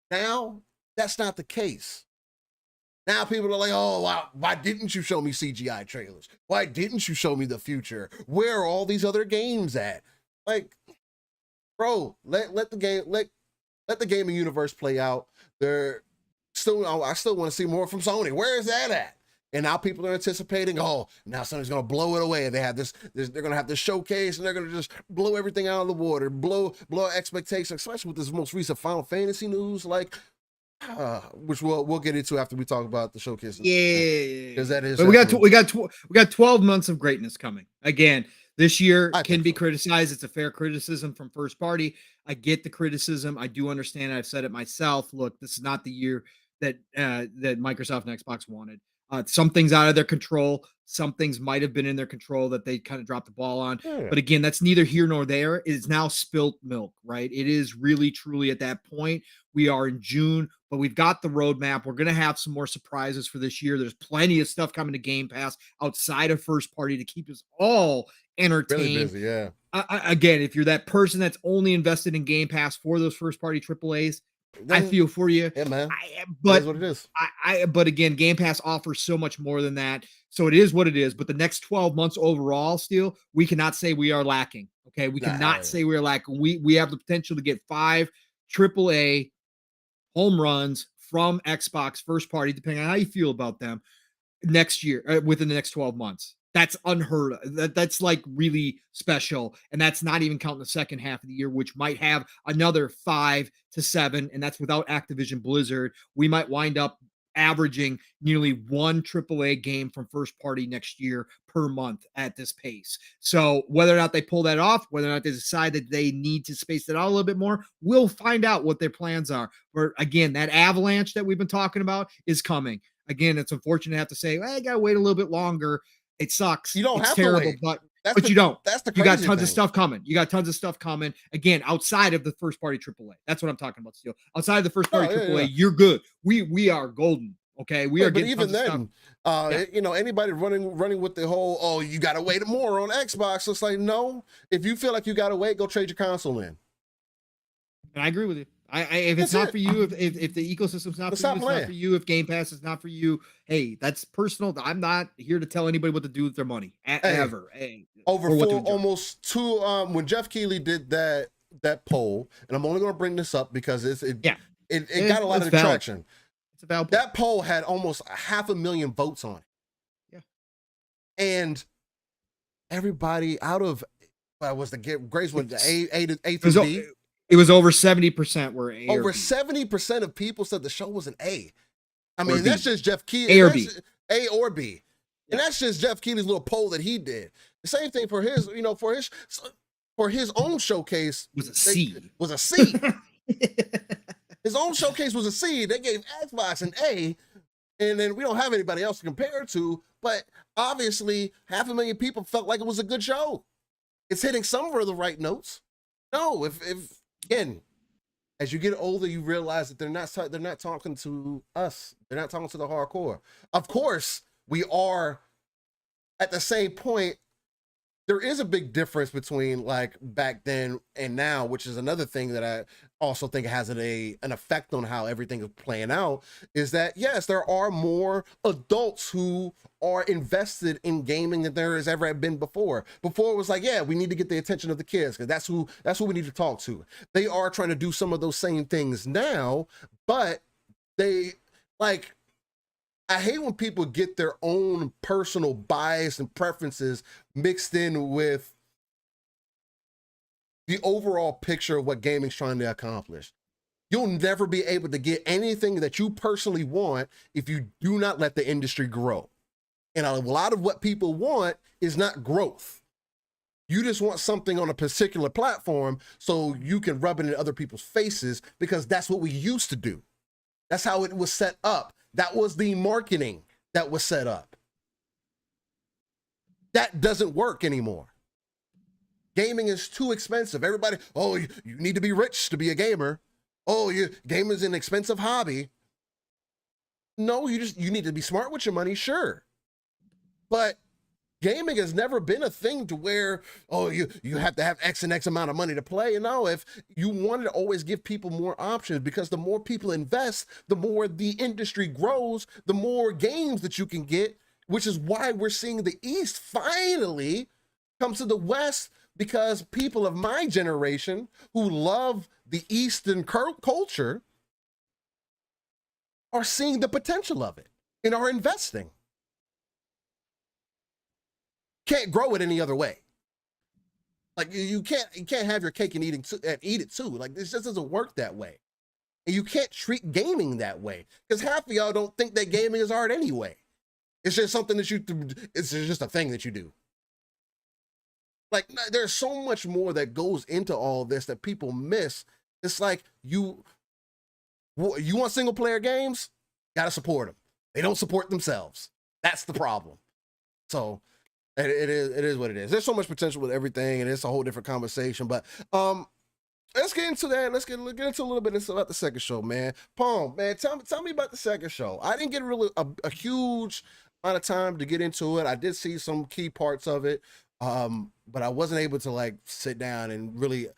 Now that's not the case. Now people are like, oh, wow, why didn't you show me CGI trailers? Why didn't you show me the future? Where are all these other games at? Like, bro, let the gaming universe play out. I still want to see more from Sony. Where is that at? And now people are anticipating, oh, now Sony's going to blow it away. They have they're going to have this showcase, and they're going to just blow everything out of the water, blow expectations, especially with this most recent Final Fantasy news, like, which we'll get into after we talk about the showcase. Yeah, because that is. But we got 12 months of greatness coming. Again, this year can be criticized. It's a fair criticism from first party. I get the criticism. I do understand. I've said it myself. Look, this is not the year that Microsoft and Xbox wanted. Some things out of their control. Some things might have been in their control that they kind of dropped the ball on. Yeah. But again, that's neither here nor there. It is now spilt milk, right? It is really, truly at that point. We are in June, but we've got the roadmap. We're going to have some more surprises for this year. There's plenty of stuff coming to Game Pass outside of first party to keep us all entertained. Really busy, yeah. Again, if you're that person that's only invested in Game Pass for those first party AAAs, I feel for you. Yeah, man. But what it is. But again, Game Pass offers so much more than that. So it is what it is. But the next 12 months overall, still, we cannot say we are lacking. Okay. We cannot say we're lacking. We have the potential to get 5 AAA home runs from Xbox first party, depending on how you feel about them, next year, within the next 12 months. That's unheard of. That's like really special. And that's not even counting the second half of the year, which might have another 5 to 7. And that's without Activision Blizzard. We might wind up averaging nearly one AAA game from first party next year per month at this pace. So whether or not they pull that off, whether or not they decide that they need to space it out a little bit more, we'll find out what their plans are. But again, that avalanche that we've been talking about is coming. Again, it's unfortunate to have to say, well, I gotta wait a little bit longer. It sucks. You don't it's have terrible, to wait. but you don't. That's the you got crazy tons of thing. stuff coming. You got tons of stuff coming. Again, outside of the first party AAA. That's what I'm talking about. Still, outside of the first party AAA, you're good. We are golden. Okay, we are getting. But even then, you know, anybody running with the whole, oh, you gotta wait more on Xbox. It's like, no. If you feel like you gotta wait, go trade your console in. And I agree with you. If it's not for you, if the ecosystem's not for you, it's not for you. If Game Pass is not for you, hey, that's personal. I'm not here to tell anybody what to do with their money ever. Over almost two. When Jeff Keighley did that poll, and I'm only going to bring this up because it got a lot of traction. It's about that poll had almost 500,000 votes on it. Yeah, and everybody out of was the grades went A through B. It was over 70% were A. Over 70% of people said the show was an A. I mean, that's just Jeff Keighley. A or B. A or B. Yeah. And that's just Jeff Keighley's little poll that he did. The same thing for his, for his own showcase was a C. His own showcase was a C. They gave Xbox an A, and then we don't have anybody else to compare it to. But obviously, 500,000 people felt like it was a good show. It's hitting some of the right notes. No, if again, as you get older, you realize that they're not talking to us. They're not talking to the hardcore. Of course, we are at the same point. There is a big difference between like back then and now, which is another thing that I also think has an effect on how everything is playing out, is that yes, there are more adults who are invested in gaming than there has ever been before. Before it was like, yeah, we need to get the attention of the kids because that's who we need to talk to. They are trying to do some of those same things now, but they like, I hate when people get their own personal bias and preferences mixed in with the overall picture of what gaming's trying to accomplish. You'll never be able to get anything that you personally want if you do not let the industry grow. And a lot of what people want is not growth. You just want something on a particular platform so you can rub it in other people's faces because that's what we used to do. That's how it was set up. That was the marketing that was set up. That doesn't work anymore. Gaming is too expensive. Everybody, oh, you need to be rich to be a gamer. Oh, gaming is an expensive hobby. No, you need to be smart with your money, sure. But gaming has never been a thing to where, oh, you have to have X and X amount of money to play. And no, if you wanted to always give people more options, because the more people invest, the more the industry grows, the more games that you can get, which is why we're seeing the East finally come to the West, because people of my generation who love the Eastern culture are seeing the potential of it and are investing. Can't grow it any other way. Like you can't have your cake and eat it too. Like this just doesn't work that way. And you can't treat gaming that way because half of y'all don't think that gaming is art anyway. It's just something that it's just a thing that you do. Like there's so much more that goes into all this that people miss. It's like you want single player games, gotta support them. They don't support themselves. That's the problem. So it is what it is. There's so much potential with everything, and it's a whole different conversation. But let's get into that. Let's get into a little bit about the second show, man. Pong, man, tell me about the second show. I didn't get really a huge amount of time to get into it. I did see some key parts of it, but I wasn't able to like sit down and really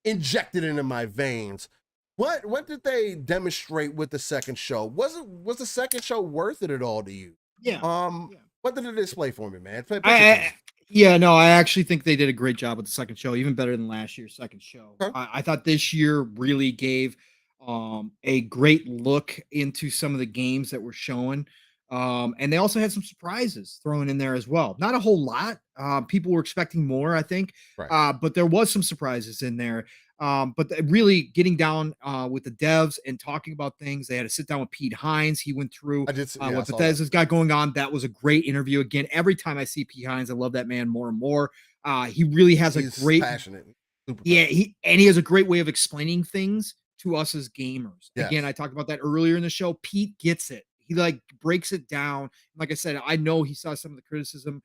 inject it into my veins. What did they demonstrate with the second show? Was the second show worth it at all to you? Yeah. What did it display for me, man? I actually think they did a great job with the second show, even better than last year's second show. Okay. I thought this year really gave a great look into some of the games that were showing. And they also had some surprises thrown in there as well. Not a whole lot. People were expecting more, I think. Right. But there was some surprises in there. But really getting down with the devs and talking about things. They had to sit down with Pete Hines. He went through what Bethesda's got going on. That was a great interview. Again, every time I see Pete Hines, I love that man more and more. He really has a great passionate. Yeah, he has a great way of explaining things to us as gamers. Yes. Again, I talked about that earlier in the show. Pete gets it. He like breaks it down. Like I said, I know he saw some of the criticism,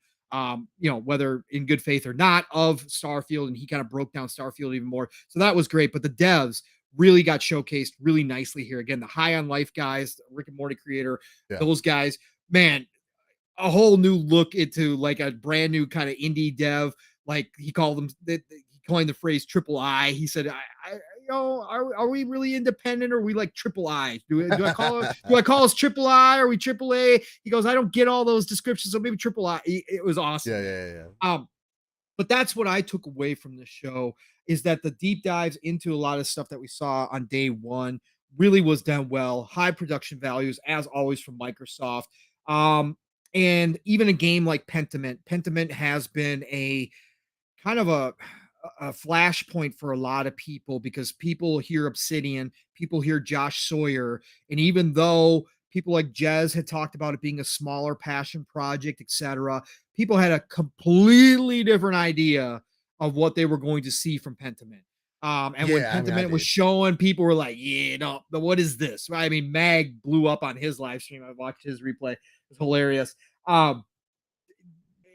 whether in good faith or not, of Starfield, and he kind of broke down Starfield even more. So that was great. But the devs really got showcased really nicely here. Again, the High on Life guys, Rick and Morty creator, those guys, man, a whole new look into like a brand new kind of indie dev. Like he called them, he coined the phrase triple I. He said, are we really independent or are we like triple I? Do I call us triple I? Are we triple A? He goes, I don't get all those descriptions. So maybe triple I. It was awesome. Yeah. But that's what I took away from the show is that the deep dives into a lot of stuff that we saw on day one really was done well. High production values, as always, from Microsoft. And even a game like Pentiment has been a kind of a flashpoint for a lot of people because people hear Obsidian, people hear Josh Sawyer, and even though people like Jez had talked about it being a smaller passion project, etc., people had a completely different idea of what they were going to see from Pentiment. And when Pentiment was showing, people were like, but what is this? I mean, Mag blew up on his live stream. I watched his replay. It's hilarious.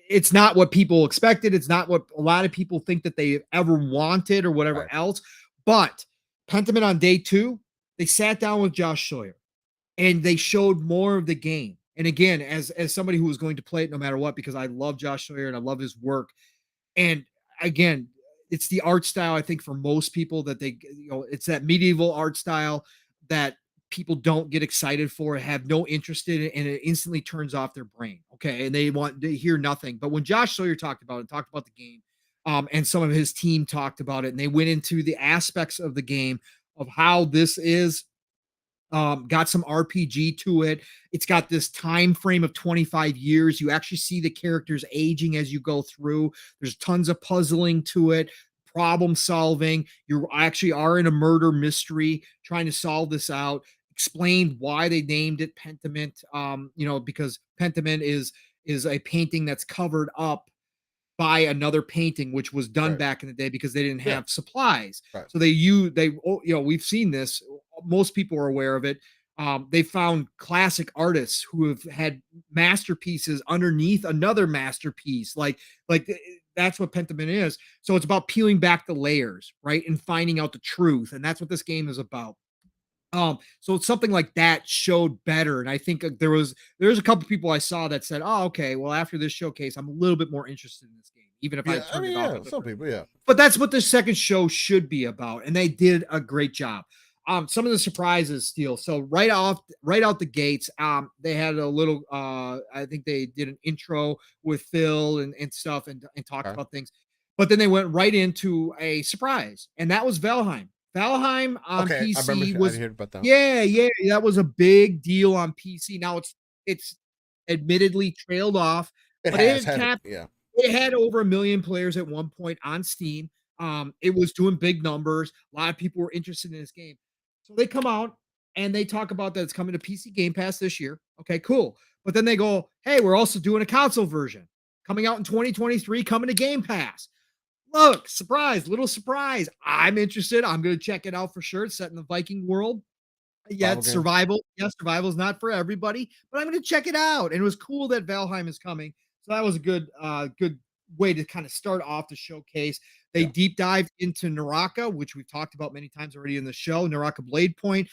It's not what people expected. It's not what a lot of people think that they ever wanted or whatever else. But Pentiment on day 2, they sat down with Josh Sawyer and they showed more of the game. And again, as somebody who was going to play it no matter what, because I love Josh Sawyer and I love his work. And again, it's the art style, I think, for most people that it's that medieval art style that people don't get excited for, have no interest in it, and it instantly turns off their brain. Okay. And they want to hear nothing. But when Josh Sawyer talked about the game, and some of his team talked about it, and they went into the aspects of the game of how this is got some RPG to it. It's got this time frame of 25 years. You actually see the characters aging as you go through. There's tons of puzzling to it, problem solving. You actually are in a murder mystery trying to solve this out. Explained why they named it Pentiment, because Pentiment is a painting that's covered up by another painting, which was done back in the day because they didn't have supplies. So we've seen this. Most people are aware of it. They found classic artists who have had masterpieces underneath another masterpiece. Like that's what Pentiment is. So it's about peeling back the layers, right? And finding out the truth. And that's what this game is about. So it's something like that showed better. And I think there's a couple people I saw that said, oh, okay, well, after this showcase, I'm a little bit more interested in this game, even if I turned it off. Some people. But that's what the second show should be about. And they did a great job. Some of the surprises, Steel. So right out the gates, they had a little, I think they did an intro with Phil and stuff and talked about things. But then they went right into a surprise, and that was Valheim. Valheim on PC was, that was a big deal on PC. Now it's admittedly trailed off, but it had over 1 million players at one point on Steam. It was doing big numbers. A lot of people were interested in this game. So they come out and they talk about that it's coming to PC Game Pass this year. Okay, cool. But then they go, hey, we're also doing a console version coming out in 2023, coming to Game Pass. Look, little surprise. I'm interested. I'm going to check it out for sure. It's set in the Viking world. Yeah, it's survival. Yeah, survival is not for everybody, but I'm going to check it out. And it was cool that Valheim is coming. So that was a good way to kind of start off the showcase. They deep dived into Naraka, which we've talked about many times already in the show. Naraka Blade Point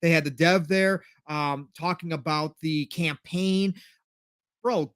they had the dev there talking about the campaign. Bro,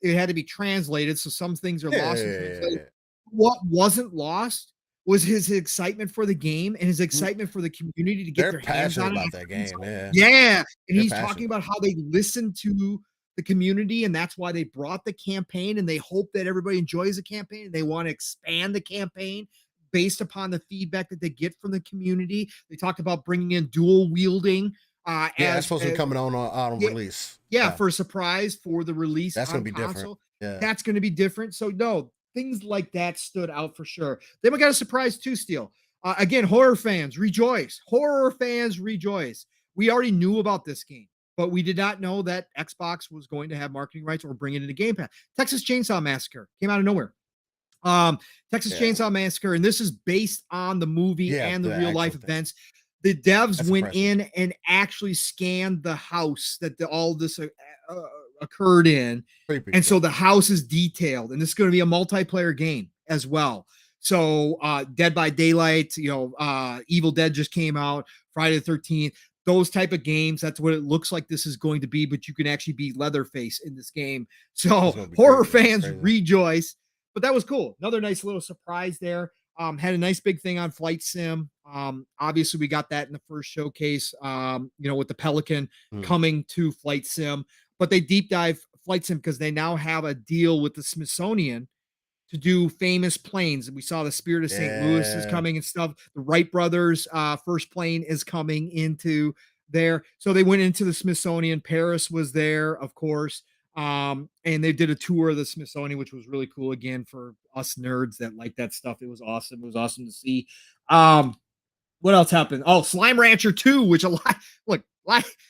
it had to be translated, so some things are lost in translation. What wasn't lost was his excitement for the game and his excitement for the community to get their hands on it. That game, and he's talking about how they listen to the community, and that's why they brought the campaign, and they hope that everybody enjoys the campaign, and they want to expand the campaign based upon the feedback that they get from the community. They talked about bringing in dual wielding. It's supposed to be coming on release. For a surprise for the release. That's going to be different. That's going to be different. So no, things like that stood out for sure. Then we got a surprise too, Steel. Again, horror fans rejoice. Horror fans rejoice. We already knew about this game, but we did not know that Xbox was going to have marketing rights or bring it into Game Pass. Texas Chainsaw Massacre came out of nowhere. Texas Chainsaw Massacre, and this is based on the movie and the real life events. The devs went in and actually scanned the house that all this occurred in. And so the house is detailed, and this is going to be a multiplayer game as well. So Dead by Daylight, Evil Dead just came out, Friday the 13th, those type of games. That's what it looks like this is going to be, but you can actually be Leatherface in this game. So horror fans rejoice. But that was cool. Another nice little surprise there. Had a nice big thing on Flight Sim. Obviously, we got that in the first showcase, with the Pelican coming to Flight Sim. But they deep dive Flight Sim because they now have a deal with the Smithsonian to do famous planes. And we saw the Spirit of St. Louis is coming and stuff. The Wright brothers first plane is coming into there. So they went into the Smithsonian. Paris was there, of course. And they did a tour of the Smithsonian, which was really cool again for us nerds that like that stuff. It was awesome. It was awesome to see. What else happened? Oh, Slime Rancher 2, which a lot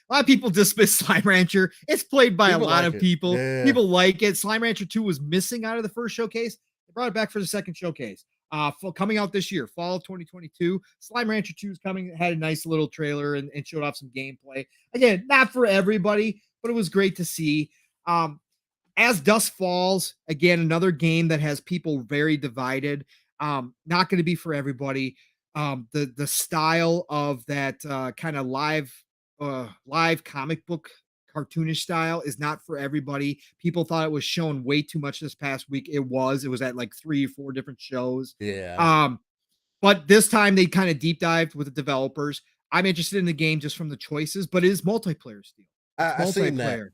of people dismiss Slime Rancher. It's played by a lot of people. People like it. Slime Rancher 2 was missing out of the first showcase. They brought it back for the second showcase. Coming out this year, fall of 2022. Slime Rancher 2 is coming. It had a nice little trailer and showed off some gameplay. Again, not for everybody, but it was great to see. As Dusk Falls, again, another game that has people very divided. Not going to be for everybody. The style of that kind of live comic book cartoonish style is not for everybody. People thought it was shown way too much this past week. It was at like 3 or 4 different shows. But this time they kind of deep dived with the developers. I'm interested in the game just from the choices, but it is multiplayer still. I've seen that.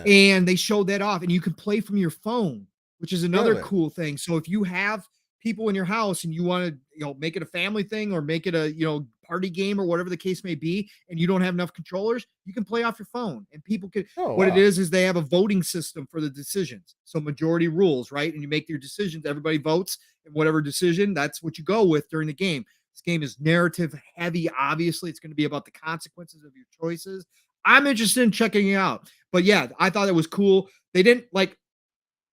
And they showed that off, and you can play from your phone, which is another cool thing. So if you have people in your house and you want to, make it a family thing or make it a, party game or whatever the case may be, and you don't have enough controllers, you can play off your phone, and people can, it is they have a voting system for the decisions. So majority rules, right? And you make your decisions, everybody votes, and whatever decision, that's what you go with during the game. This game is narrative heavy. Obviously, it's going to be about the consequences of your choices. I'm interested in checking it out. But yeah, I thought it was cool. They didn't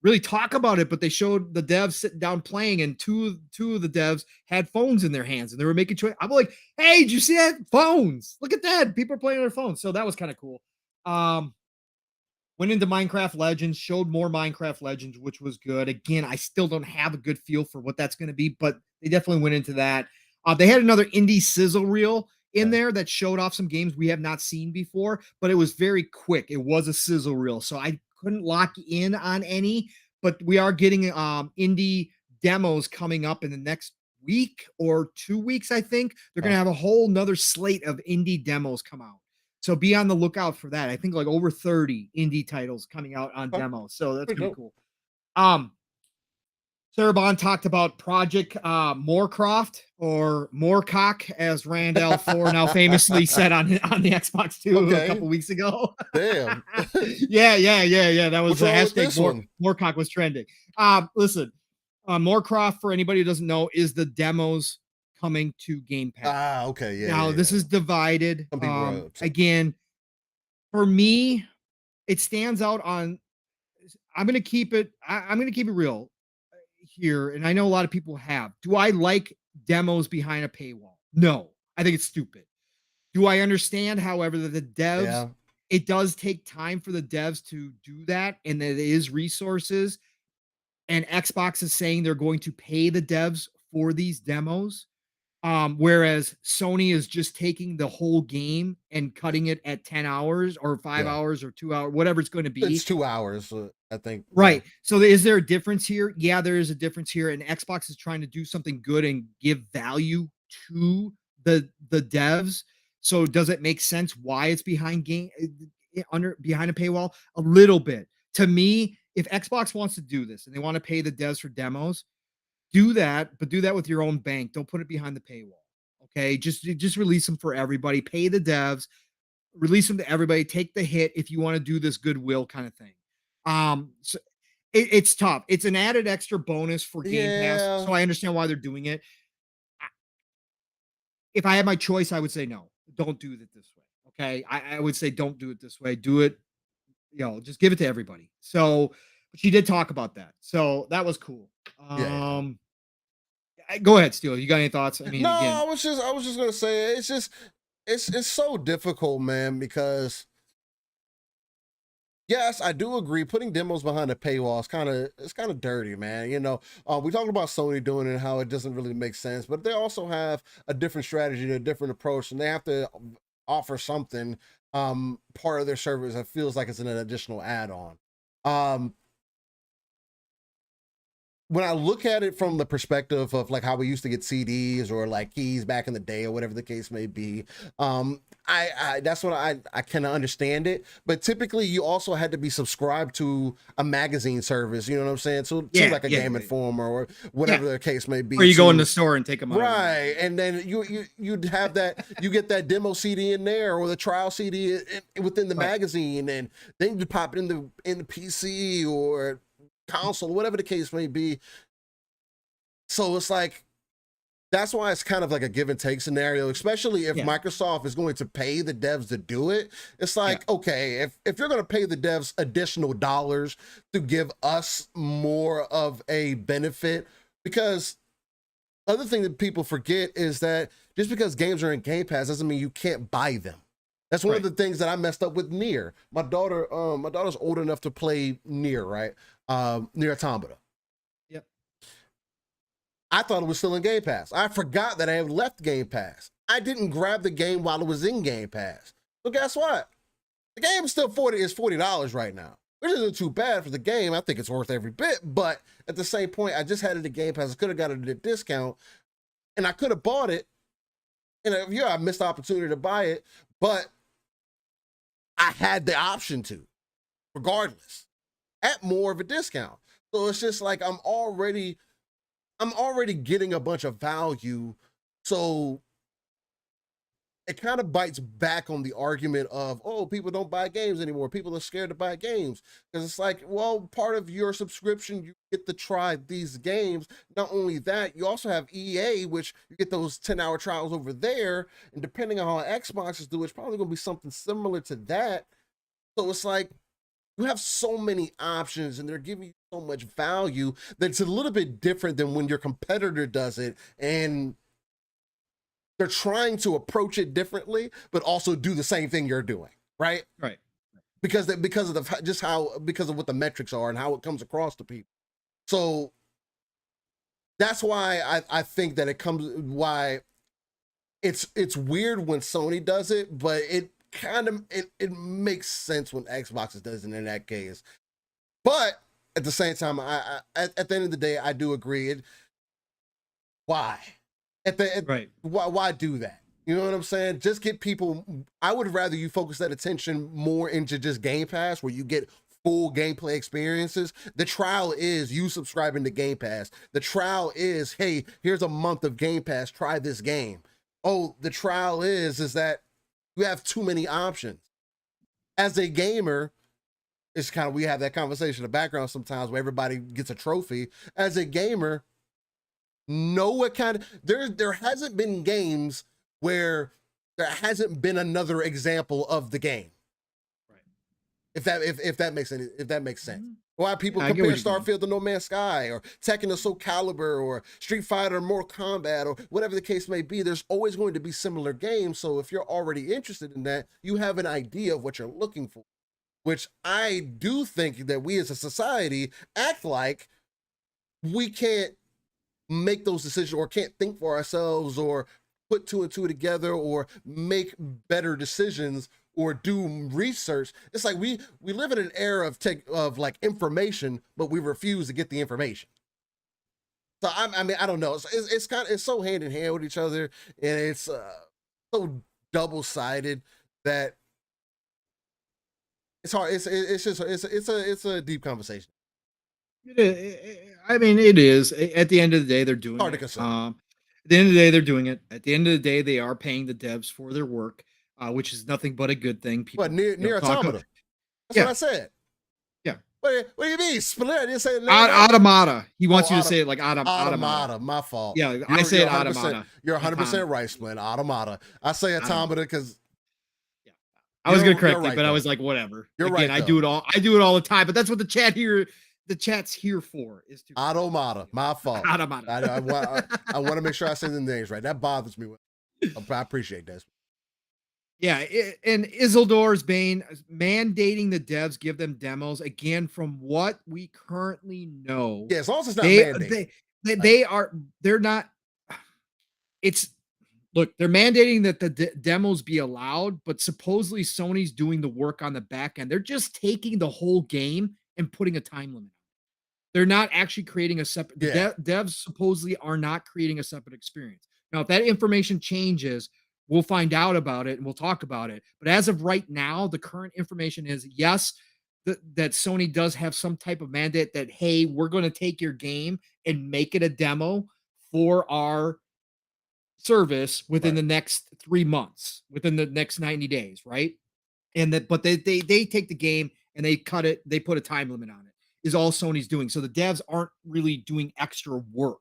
really talk about it, but they showed the devs sitting down playing, and two of the devs had phones in their hands and they were making choice. I'm like, hey, did you see that? Phones. Look at that. People are playing on their phones. So that was kind of cool. Went into Minecraft Legends, showed more Minecraft Legends, which was good. Again, I still don't have a good feel for what that's going to be, but they definitely went into that. They had another indie sizzle reel in there that showed off some games we have not seen before, but it was very quick. It was a sizzle reel, so I couldn't lock in on any, but we are getting indie demos coming up in the next week or 2 weeks. I think they're going to have a whole nother slate of indie demos come out. So be on the lookout for that. I think like over 30 indie titles coming out on demos. So that's pretty cool. Sarah Bond talked about Project Moorcroft or Moorcock, as Randall 4 now famously said on the Xbox 2 a couple weeks ago. Damn. Yeah. That was the hashtag Moorcock was trending. Listen, Moorcroft, for anybody who doesn't know, is the demos coming to Game Pass. Okay. Yeah. Now, this is divided. Again, for me, it stands out on. I'm going to keep it real here, and I know a lot of people have. Do I like demos behind a paywall? No, I think it's stupid. Do I understand, however, that the devs, it does take time for the devs to do that, and that it is resources, and Xbox is saying they're going to pay the devs for these demos, whereas Sony is just taking the whole game and cutting it at 10 hours or 5 hours or 2 hours, whatever it's going to be. It's 2 hours, I think. Right. So is there a difference here? Yeah, there is a difference here. And Xbox is trying to do something good and give value to the devs. So does it make sense why it's behind behind a paywall? A little bit. To me, if Xbox wants to do this and they want to pay the devs for demos, do that, but do that with your own bank. Don't put it behind the paywall. Okay. Just release them for everybody. Pay the devs, release them to everybody. Take the hit if you want to do this goodwill kind of thing. it's tough. It's an added extra bonus for Game Pass, Yeah. so I understand why they're doing it. If I had my choice, I would say no. Don't do it this way. Okay, I would say don't do it this way. Do it, just give it to everybody. So, but she did talk about that, so that was cool. Yeah. Go ahead, Steele. You got any thoughts? I mean, No, again, I was just gonna say it's so difficult, man, because yes, I do agree. Putting demos behind a paywall is kind of dirty, man. We talked about Sony doing it and how it doesn't really make sense, but they also have a different strategy, a different approach, and they have to offer something part of their service that feels like it's an additional add-on. When I look at it from the perspective of like how we used to get CDs or like keys back in the day or whatever the case may be, I that's what I can understand it. But typically, you also had to be subscribed to a magazine service. You know what I'm saying? So to like a Game Informer or whatever the case may be. Or you go in the store and take them out. Right, and then you'd have that. You get that demo CD in there or the trial CD within the magazine, and then you pop it in the PC or console, whatever the case may be. So it's like, that's why it's kind of like a give and take scenario, especially if Microsoft is going to pay the devs to do it. It's like, okay, if you're going to pay the devs additional dollars to give us more of a benefit, because other thing that people forget is that just because games are in Game Pass doesn't mean you can't buy them. That's one of the things that I messed up with Nier. My daughter's old enough to play Nier, right? Nier Automata. Yep. I thought it was still in Game Pass. I forgot that I had left Game Pass. I didn't grab the game while it was in Game Pass. So guess what? The game is still $40 right now, which isn't too bad for the game. I think it's worth every bit. But at the same point, I just had it in Game Pass. I could have got it at a discount, and I could have bought it. And I missed the opportunity to buy it, but I had the option to, regardless, at more of a discount. So it's just like I'm already getting a bunch of value. So it kind of bites back on the argument of, oh, people don't buy games anymore. People are scared to buy games. Because it's like, well, part of your subscription, you get to try these games. Not only that, you also have EA, which you get those 10-hour trials over there. And depending on how Xboxes do, it's probably going to be something similar to that. So it's like, you have so many options and they're giving you so much value that it's a little bit different than when your competitor does it and they're trying to approach it differently, but also do the same thing you're doing, right? Right. Because of what the metrics are and how it comes across to people. So that's why I think that why it's weird when Sony does it, but it makes sense when Xbox does it in that case. But at the same time, at the end of the day, I do agree. Why? Why do that? You know what I'm saying? Just get people. I would rather you focus that attention more into just Game Pass, where you get full gameplay experiences. The trial is you subscribing to Game Pass. The trial is, hey, here's a month of Game Pass. Try this game. Oh, the trial is that you have too many options. As a gamer, it's kind of, we have that conversation in the background sometimes where everybody gets a trophy. As a gamer, know what kind of, there hasn't been games where there hasn't been another example of the game. Right. If that makes sense. Mm-hmm. Why people compare Starfield to No Man's Sky or Tekken to Soul Calibur or Street Fighter or Mortal Kombat or whatever the case may be, there's always going to be similar games. So if you're already interested in that, you have an idea of what you're looking for, which I do think that we as a society act like we can't make those decisions or can't think for ourselves or put two and two together or make better decisions or do research. It's like we live in an era of like information, but we refuse to get the information. So I mean, I don't know. It's so hand in hand with each other, and it's so double-sided that it's hard. It's a deep conversation. I mean, it is. At the end of the day, they're doing hard it. To consider. At the end of the day, they're doing it. At the end of the day, they are paying the devs for their work, which is nothing but a good thing. People, Nier Automata. That's what I said. Yeah. What do you mean? Split? I didn't say Automata. He wants you to say it like automata. Automata. My fault. Yeah, I say it automata. You're 100% right, Splint. Automata. I say automata because I was gonna correct it, but I was like, whatever. You're right. I do it all. I do it all the time. But that's what the chat's here for. Is to automata. My fault. Automata. I want to make sure I say the names right. That bothers me. I appreciate that. Yeah, and Isildur's Bane mandating the devs give them demos again. From what we currently know, yeah, as long as it's not mandated, they're not. It's look, they're mandating that the demos be allowed, but supposedly Sony's doing the work on the back end. They're just taking the whole game and putting a time limit. They're not actually creating a separate. Devs supposedly are not creating a separate experience. Now, if that information changes, we'll find out about it and we'll talk about it. But as of right now, the current information is yes, that Sony does have some type of mandate that, hey, we're going to take your game and make it a demo for our service within the next 3 months, within the next 90 days, right? And that, but they take the game and they cut it, they put a time limit on it, is all Sony's doing. So the devs aren't really doing extra work.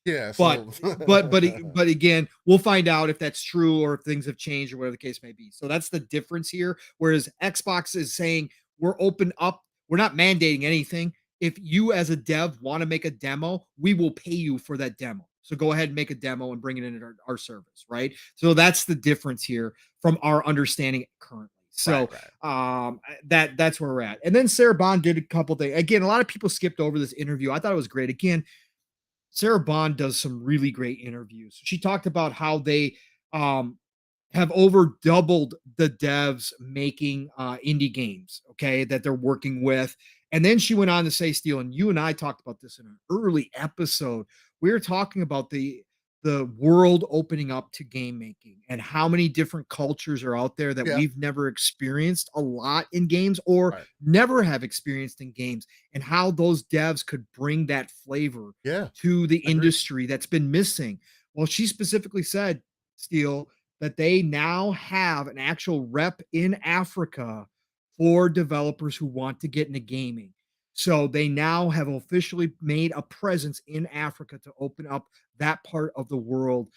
Yeah, but again, we'll find out if that's true or if things have changed or whatever the case may be. So that's the difference here. Whereas Xbox is saying we're open up, we're not mandating anything. If you as a dev want to make a demo, we will pay you for that demo. So go ahead and make a demo and bring it into our service, right? So that's the difference here from our understanding currently. So that's where we're at. And then Sarah Bond did a couple things. Again, a lot of people skipped over this interview. I thought it was great. Again, Sarah Bond does some really great interviews. She talked about how they have over doubled the devs making indie games, okay, that they're working with. And then she went on to say, Steel, and you and I talked about this in an early episode. We were talking about the world opening up to game making and how many different cultures are out there that we've never experienced a lot in games or never have experienced in games, and how those devs could bring that flavor to the industry that's been missing. Well, she specifically said, Steel, that they now have an actual rep in Africa for developers who want to get into gaming. So they now have officially made a presence in Africa to open up that part of the world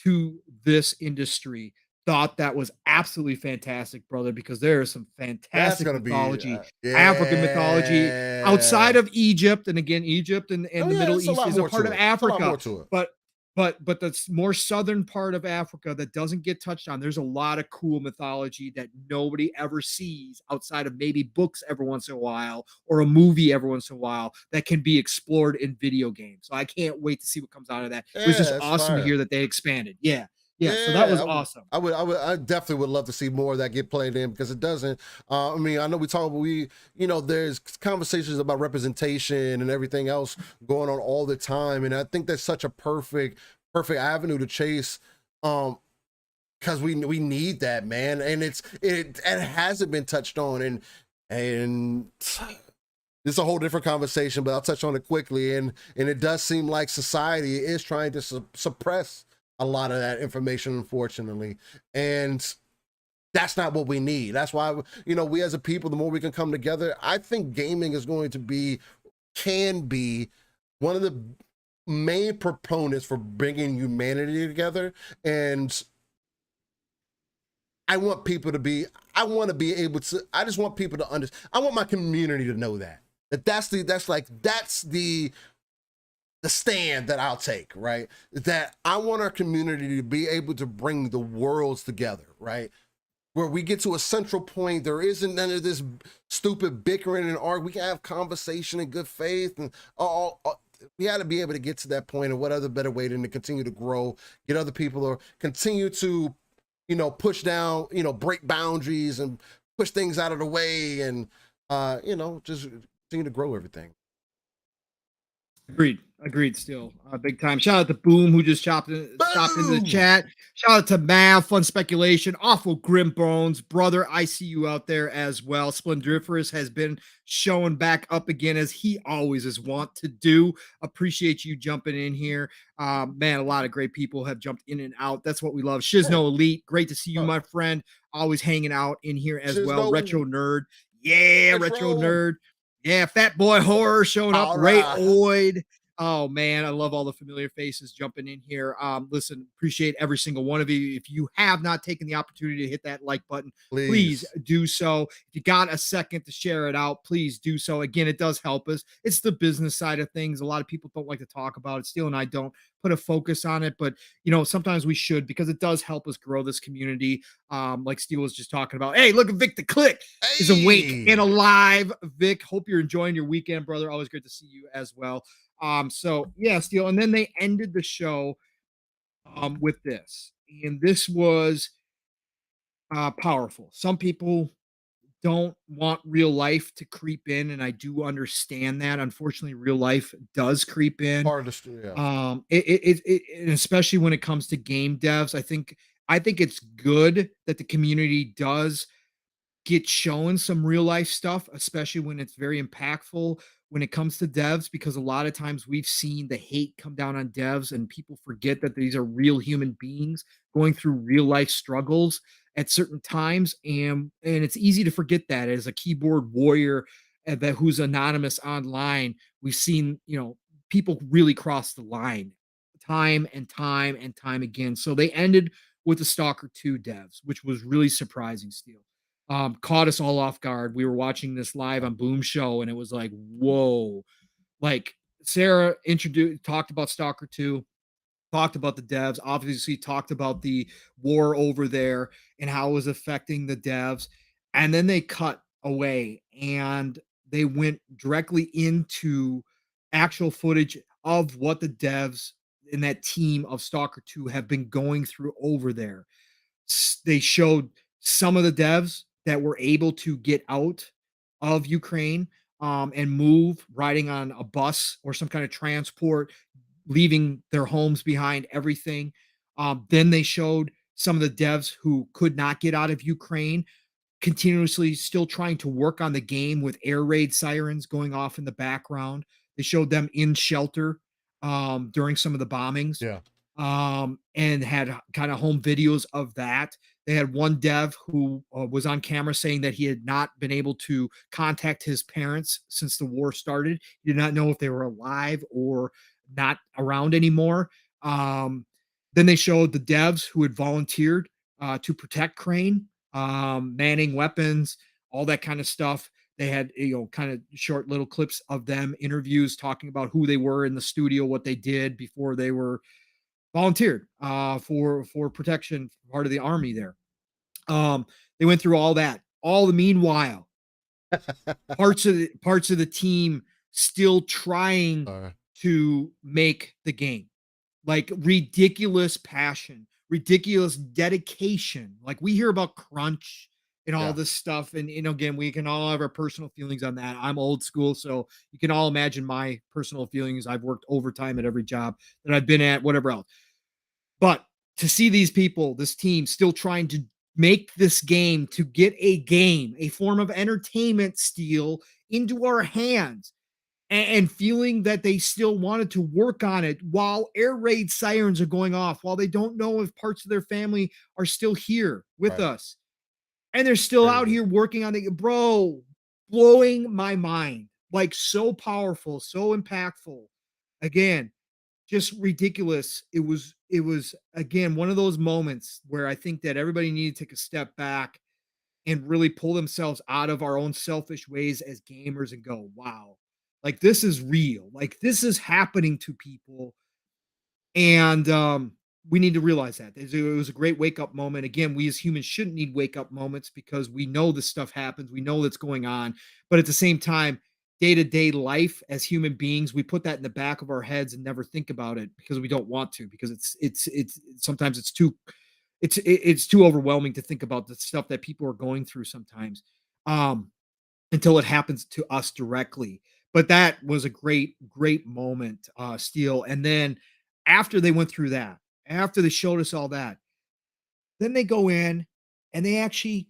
to this industry. Thought that was absolutely fantastic, brother, because there is some fantastic mythology, African mythology outside of Egypt. And again, Egypt and the Middle East is a part of Africa. But the more southern part of Africa that doesn't get touched on, there's a lot of cool mythology that nobody ever sees outside of maybe books every once in a while or a movie every once in a while that can be explored in video games. So I can't wait to see what comes out of that. It was just awesome to hear that they expanded. Yeah, so that was awesome. I definitely would love to see more of that get played in, because it doesn't. I mean, I know there's conversations about representation and everything else going on all the time, and I think that's such a perfect avenue to chase, because we need that, man, and it hasn't been touched on, and it's a whole different conversation, but I'll touch on it quickly, and it does seem like society is trying to suppress a lot of that information, unfortunately, and that's not what we need. That's why, we as a people, the more we can come together, I think gaming is going to can be one of the main proponents for bringing humanity together. And I want people to be, I want people to understand. I want my community to know that's the stand that I'll take, right? That I want our community to be able to bring the worlds together, right? Where we get to a central point, there isn't none of this stupid bickering and arguing. We can have conversation in good faith, and we got to be able to get to that point. And what other better way than to continue to grow, get other people, or continue to, push down, break boundaries and push things out of the way, and just continue to grow everything. Agreed. Still big time. Shout out to Boom, who just stopped into the chat. Shout out to Mav, Fun Speculation, Awful Grim Bones, brother. I see you out there as well. Splendiferous has been showing back up again, as he always is wont to do. Appreciate you jumping in here. Man, a lot of great people have jumped in and out. That's what we love. Shizno Elite, great to see you, my friend. Always hanging out in here as well. Retro Nerd. Yeah, Retro Nerd. Yeah, Fat Boy Horror showed up. All Ray right. Oid. Oh man, I love all the familiar faces jumping in here. Listen, appreciate every single one of you. If you have not taken the opportunity to hit that like button, please Please. do so. If you got a second to share it out, please do so. Again, it does help us. It's the business side of things. A lot of people don't like to talk about it. Steele and I don't put a focus on it, but sometimes we should, because it does help us grow this community. Like Steele was just talking about. Hey, look at Vic the Click is awake and Hey. alive. Vic, hope you're enjoying your weekend, brother. Always great to see you as well. So yeah, Steele. And then they ended the show with this. And this was powerful. Some people don't want real life to creep in, and I do understand that. Unfortunately, real life does creep in. Part of the yeah. And especially when it comes to game devs, I think it's good that the community does get shown some real life stuff, especially when it's very impactful when it comes to devs, because a lot of times we've seen the hate come down on devs and people forget that these are real human beings going through real life struggles at certain times. And it's easy to forget that as a keyboard warrior that who's anonymous online. We've seen, people really cross the line time and time and time again. So they ended with the Stalker 2 devs, which was really surprising, Steel. Caught us all off guard. We were watching this live on Boom Show, and it was like, whoa. Like Sarah talked about Stalker 2, talked about the devs, obviously talked about the war over there and how it was affecting the devs. And then they cut away and they went directly into actual footage of what the devs in that team of Stalker 2 have been going through over there. They showed some of the devs that were able to get out of Ukraine and move riding on a bus or some kind of transport, leaving their homes behind, everything. Then they showed some of the devs who could not get out of Ukraine continuously still trying to work on the game with air raid sirens going off in the background. They showed them in shelter during some of the bombings Yeah. and had kind of home videos of that. They had one dev who was on camera saying that he had not been able to contact his parents since the war started. He did not know if they were alive or not around anymore. Then they showed the devs who had volunteered to protect Crane, manning weapons, all that kind of stuff. They had, kind of short little clips of them interviews talking about who they were in the studio, what they did before they were volunteered for protection, part of the army there. They went through all that. All the meanwhile, parts of the team still trying to make the game. Like ridiculous passion, ridiculous dedication. Like we hear about crunch and all this stuff. And again, we can all have our personal feelings on that. I'm old school, so you can all imagine my personal feelings. I've worked overtime at every job that I've been at, whatever else. But to see these people, this team still trying to make this game, to get a game, a form of entertainment Steel into our hands, and feeling that they still wanted to work on it while air raid sirens are going off, while they don't know if parts of their family are still here with us. And they're still out here working on it. Bro, blowing my mind. Like so powerful, so impactful. Again, just ridiculous. It was again one of those moments where I think that everybody needed to take a step back and really pull themselves out of our own selfish ways as gamers and go, wow, like this is real. Like this is happening to people. And we need to realize that. It was a great wake up moment. Again, we as humans shouldn't need wake up moments because we know this stuff happens. We know that's going on. But at the same time, day to day life as human beings, we put that in the back of our heads and never think about it because we don't want to, because it's sometimes it's too overwhelming to think about the stuff that people are going through sometimes until it happens to us directly. But that was a great moment, Steel. And then after they went through that, after they showed us all that, then they go in and they actually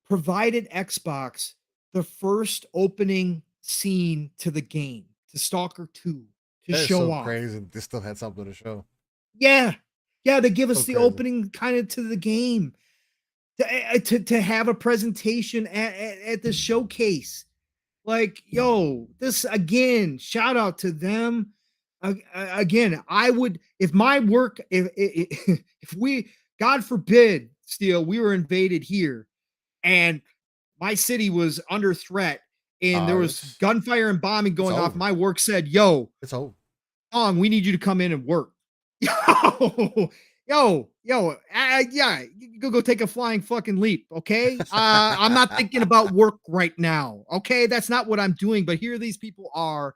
provided Xbox the first opening scene to the game, to Stalker 2, to That is show so off. crazy. They still had something to show. Yeah. Yeah, they give us the crazy. opening kind of to the game. To have a presentation at the showcase. Like, yo, this again, shout out to them. Again, I would, if my work, if we, God forbid, Steel, we were invaded here and my city was under threat and there was It's gunfire and bombing going off. over. My work said, yo, It's over. Pong, we need you to come in and work. Yo, yeah, you go take a flying fucking leap, okay? I'm not thinking about work right now, okay? That's not what I'm doing, but here these people are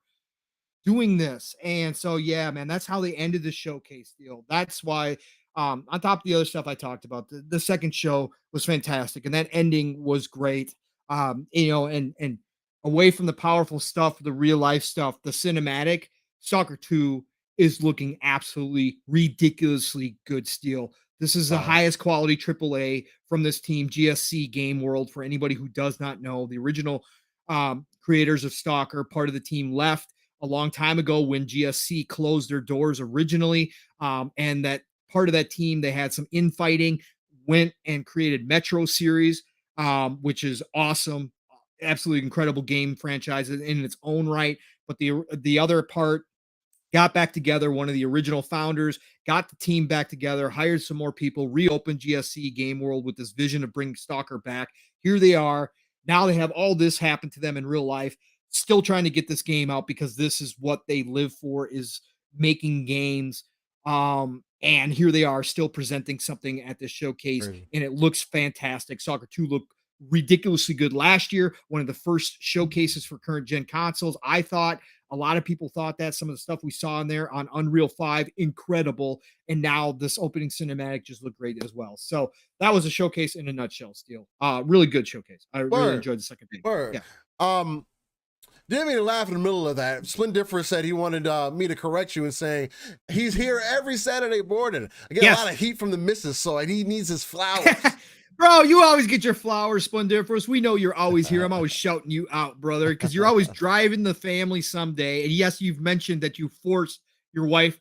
doing this. And so, yeah, man, that's how they ended the showcase deal. That's why, on top of the other stuff I talked about, the second show was fantastic, and that ending was great. And away from the powerful stuff, the real life stuff, the cinematic, Stalker 2 is looking absolutely ridiculously good still. This is the highest quality AAA from this team, GSC Game World. For anybody who does not know, the original creators of Stalker, part of the team, left a long time ago when GSC closed their doors originally. And that part of that team, they had some infighting, went and created Metro series, which is awesome. Absolutely incredible game franchise in its own right. But the other part got back together. One of the original founders got the team back together, hired some more people, reopened GSC Game World with this vision of bringing Stalker back. Here they are. Now they have all this happen to them in real life, still trying to get this game out because this is what they live for, is making games. And here they are still presenting something at this showcase, and it looks fantastic. Stalker 2 looked ridiculously good last year, one of the first showcases for current gen consoles. I thought a lot of people thought that some of the stuff we saw in there on Unreal 5, incredible. And now this opening cinematic just looked great as well. So that was a showcase in a nutshell, Steel. Really good showcase. I really enjoyed the second day. Yeah. Didn't mean to laugh in the middle of that. Splendifer said he wanted me to correct you and saying he's here every Saturday morning. I get a lot of heat from the missus, so he needs his flowers. Bro, you always get your flowers, Splendiferous. We know you're always here. I'm always shouting you out, brother, because you're always driving the family someday. And yes, you've mentioned that you forced your wife,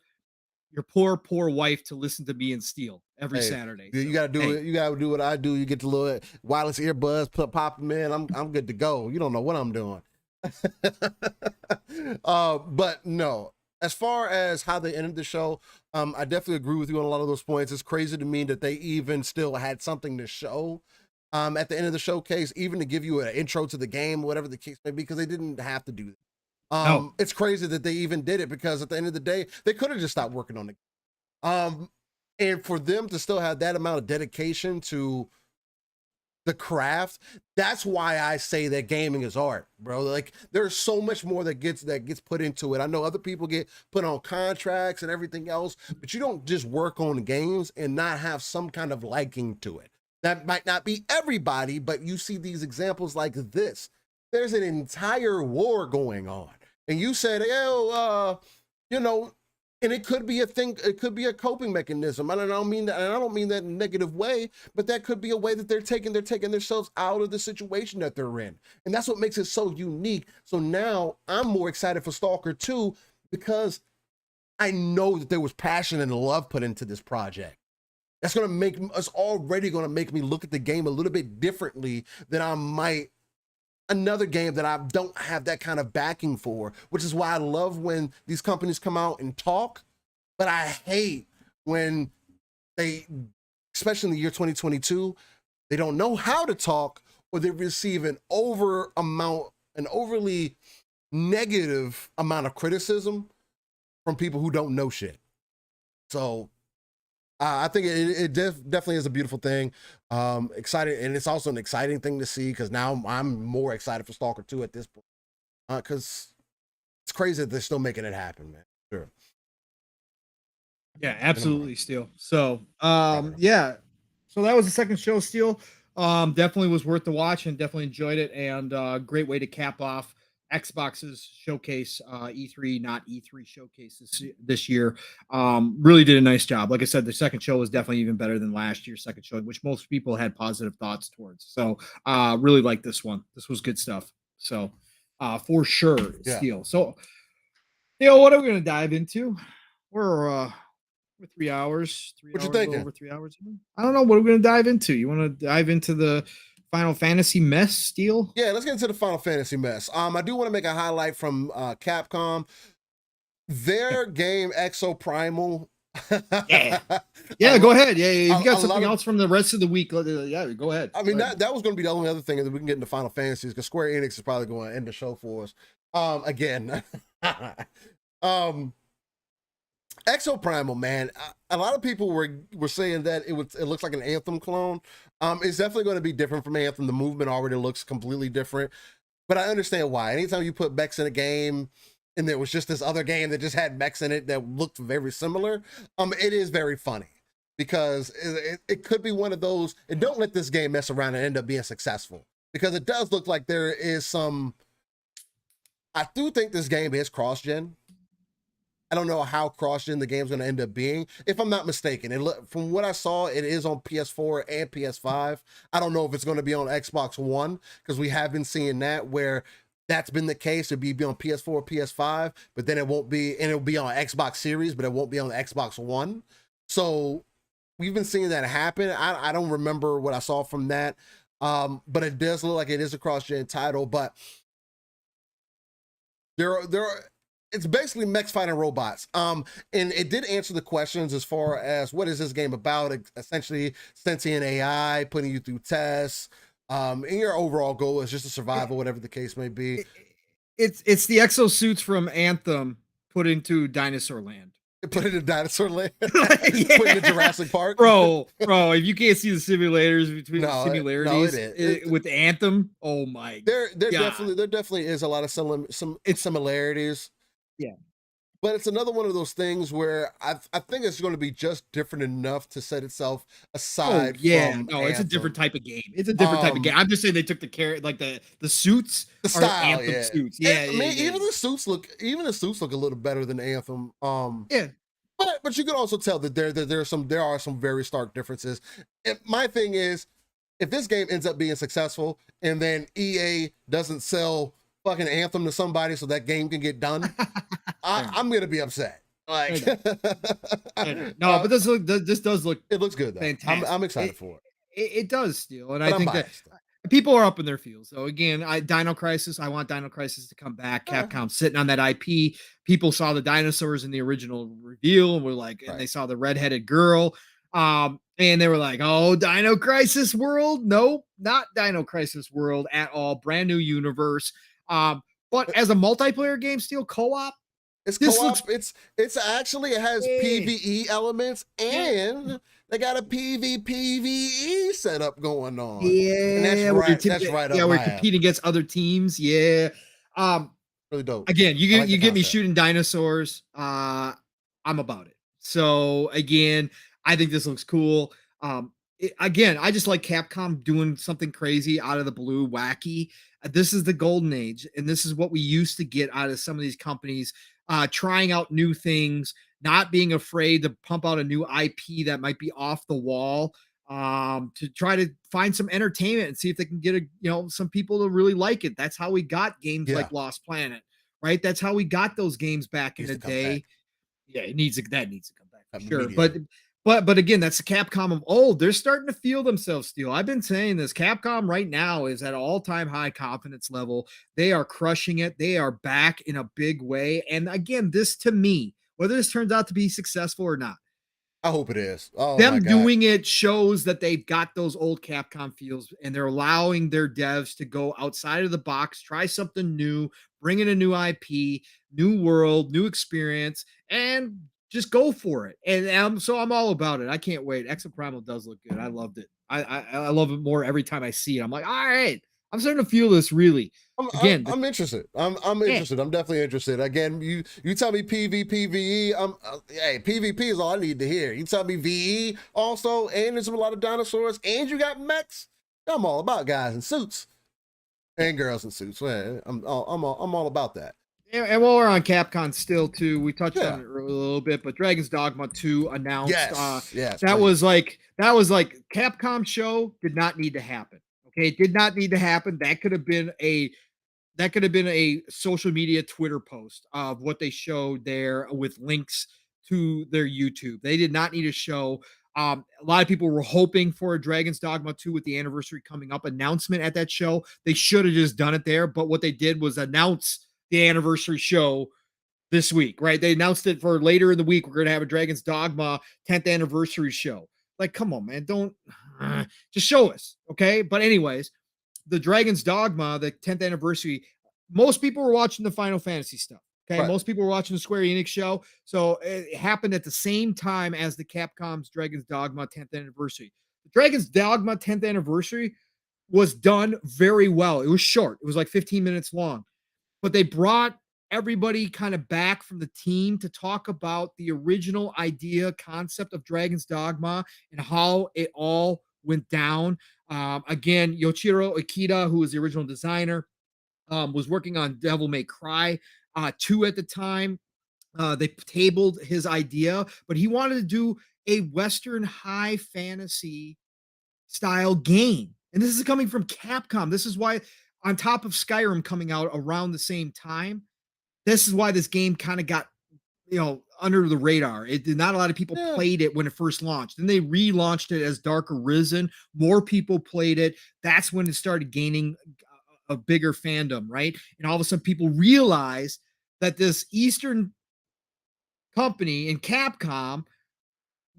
your poor wife, to listen to me and Steel every Saturday. You gotta do it. You gotta do what I do. You get the little wireless earbuds, pop them in. I'm good to go. You don't know what I'm doing. But no, as far as how they ended the show, I definitely agree with you on a lot of those points. It's crazy to me that they even still had something to show at the end of the showcase, even to give you an intro to the game, whatever the case may be, because they didn't have to do that. It's crazy that they even did it, because at the end of the day, they could have just stopped working on it. And for them to still have that amount of dedication to the craft, that's why I say that gaming is art, bro. Like, there's so much more that gets put into it. I know other people get put on contracts and everything else, but you don't just work on games and not have some kind of liking to it. That might not be everybody, but you see these examples like this. There's an entire war going on, and you said, and it could be a thing. It could be a coping mechanism. I don't mean that in a negative way, but that could be a way that they're taking themselves out of the situation that they're in. And that's what makes it so unique. So now I'm more excited for Stalker 2 because I know that there was passion and love put into this project. That's going to make us already going to make me look at the game a little bit differently than I might another game that I don't have that kind of backing for, which is why I love when these companies come out and talk, but I hate when they, especially in the year 2022, they don't know how to talk, or they receive an overly negative amount of criticism from people who don't know shit. So I think it definitely is a beautiful thing. Excited, and it's also an exciting thing to see, because now I'm more excited for Stalker 2 at this point. Because it's crazy that they're still making it happen, man. Sure. Yeah, absolutely, Steel. So, yeah. So that was the second show, Steel. Definitely was worth the watch, and definitely enjoyed it. And great way to cap off Xbox's showcase, E3, not E3 showcase this year. Really did a nice job. Like I said, the second show was definitely even better than last year's second show, which most people had positive thoughts towards. So really like this one. This was good stuff. So for sure, Steel. So, what are we going to dive into? We're 3 hours. What you thinking? Over 3 hours. I don't know. What are we going to dive into? You want to dive into the Final Fantasy mess, Steel? Yeah, let's get into the Final Fantasy mess. I do want to make a highlight from Capcom. Their game Exo Primal. Yeah. Yeah, go ahead. Yeah, if you got something of, else from the rest of the week, yeah, go ahead. I mean, that was going to be the only other thing that we can get into Final Fantasies, because Square Enix is probably going to end the show for us. Again. Exo Primal, man. A lot of people were saying that it looks like an Anthem clone. It's definitely going to be different from Anthem. The movement already looks completely different, but I understand why. Anytime you put mechs in a game, and there was just this other game that just had mechs in it that looked very similar, it is very funny, because it could be one of those. And don't let this game mess around and end up being successful, because it does look like there is some. I do think this game is cross-gen. I don't know how cross-gen the game's going to end up being. If I'm not mistaken, from what I saw, it is on PS4 and PS5. I don't know if it's going to be on Xbox One, because we have been seeing that where that's been the case. It'll be on PS4 or PS5, but then it won't be, and it'll be on Xbox Series, but it won't be on the Xbox One. So we've been seeing that happen. I don't remember what I saw from that, but it does look like it is a cross-gen title. But there are it's basically mechs fighting robots. And it did answer the questions as far as what is this game about? Essentially, sentient AI putting you through tests. And your overall goal is just to survive, or whatever the case may be. It's the exosuits from Anthem put into Dinosaur Land. Put it in Dinosaur Land. Yeah. Put it in Jurassic Park. Bro, if you can't see the simulators between similarities with Anthem, oh my there definitely is a lot of some similarities. Yeah. But it's another one of those things where I think it's going to be just different enough to set itself aside. From it's a different type of game. It's a different type of game. I'm just saying they took the suits, the style, Anthem suits. Yeah, even the suits look a little better than Anthem. But you can also tell that there are some very stark differences. My thing is, if this game ends up being successful and then EA doesn't sell fucking Anthem to somebody so that game can get done, I'm gonna be upset. Like, no, but this does look. It looks good though. Fantastic. I'm excited for it. It does, Steel, and I think that people are up in their fields. So again, Dino Crisis. I want Dino Crisis to come back. Capcom sitting on that IP. People saw the dinosaurs in the original reveal and were like, and they saw the redheaded girl. And they were like, "Oh, Dino Crisis World? Nope, not Dino Crisis World at all. Brand new universe." But as a multiplayer game, Steel co-op, it's co-op. It's actually, it has PvE elements, and they got a PvPvE setup going on. Yeah, and that's right. Yeah, we're competing against other teams. Yeah, really dope. Again, you get me shooting dinosaurs. I'm about it. So again, I think this looks cool. Again, I just like Capcom doing something crazy out of the blue, wacky. This is the golden age, and this is what we used to get out of some of these companies, trying out new things, not being afraid to pump out a new IP that might be off the wall, to try to find some entertainment and see if they can get some people to really like it. That's how we got games like Lost Planet, right? That's how we got those games back in the day. Yeah, that needs to come back for sure. But again, that's the Capcom of old. They're starting to feel themselves, Steel. I've been saying this. Capcom right now is at all-time high confidence level. They are crushing it. They are back in a big way. And again, this to me, whether this turns out to be successful or not, I hope it is. Them doing it shows that they've got those old Capcom feels, and they're allowing their devs to go outside of the box, try something new, bring in a new IP, new world, new experience, and just go for it. And so I'm all about it. I can't wait. Exo Primal does look good. I loved it. I love it more every time I see it. I'm like, all right, I'm starting to feel this really. I'm interested. I'm interested. I'm definitely interested. Again, you tell me PvPvE. Hey, PvP is all I need to hear. You tell me VE also, and there's a lot of dinosaurs, and you got mechs. I'm all about guys in suits and girls in suits. I'm all about that. And while we're on Capcom still too, we touched on it a little bit, but Dragon's Dogma 2 announced. That was like Capcom show did not need to happen. Okay, it did not need to happen. That could have been a social media Twitter post of what they showed there with links to their YouTube. They did not need to show A lot of people were hoping for a Dragon's Dogma 2 with the anniversary coming up announcement at that show. They should have just done it there, but what they did was announce the anniversary show this week, right? They announced it for later in the week. We're going to have a Dragon's Dogma 10th anniversary show. Like, come on, man. Don't just show us. Okay. But, anyways, the Dragon's Dogma, the 10th anniversary, most people were watching the Final Fantasy stuff. Okay. Right. Most people were watching the Square Enix show. So it happened at the same time as the Capcom's Dragon's Dogma 10th anniversary. The Dragon's Dogma 10th anniversary was done very well. It was short. It was like 15 minutes long, but they brought everybody kind of back from the team to talk about the original idea concept of Dragon's Dogma and how it all went down. Again, Yoichiro Ikeda, who was the original designer, was working on Devil May Cry 2 at the time. They tabled his idea, but he wanted to do a Western high fantasy style game. And this is coming from Capcom. This is why, on top of Skyrim coming out around the same time, this is why this game kind of got, under the radar. It did not a lot of people played it when it first launched. Then they relaunched it as Dark Arisen. More people played it. That's when it started gaining a bigger fandom, right? And all of a sudden people realized that this Eastern company in Capcom,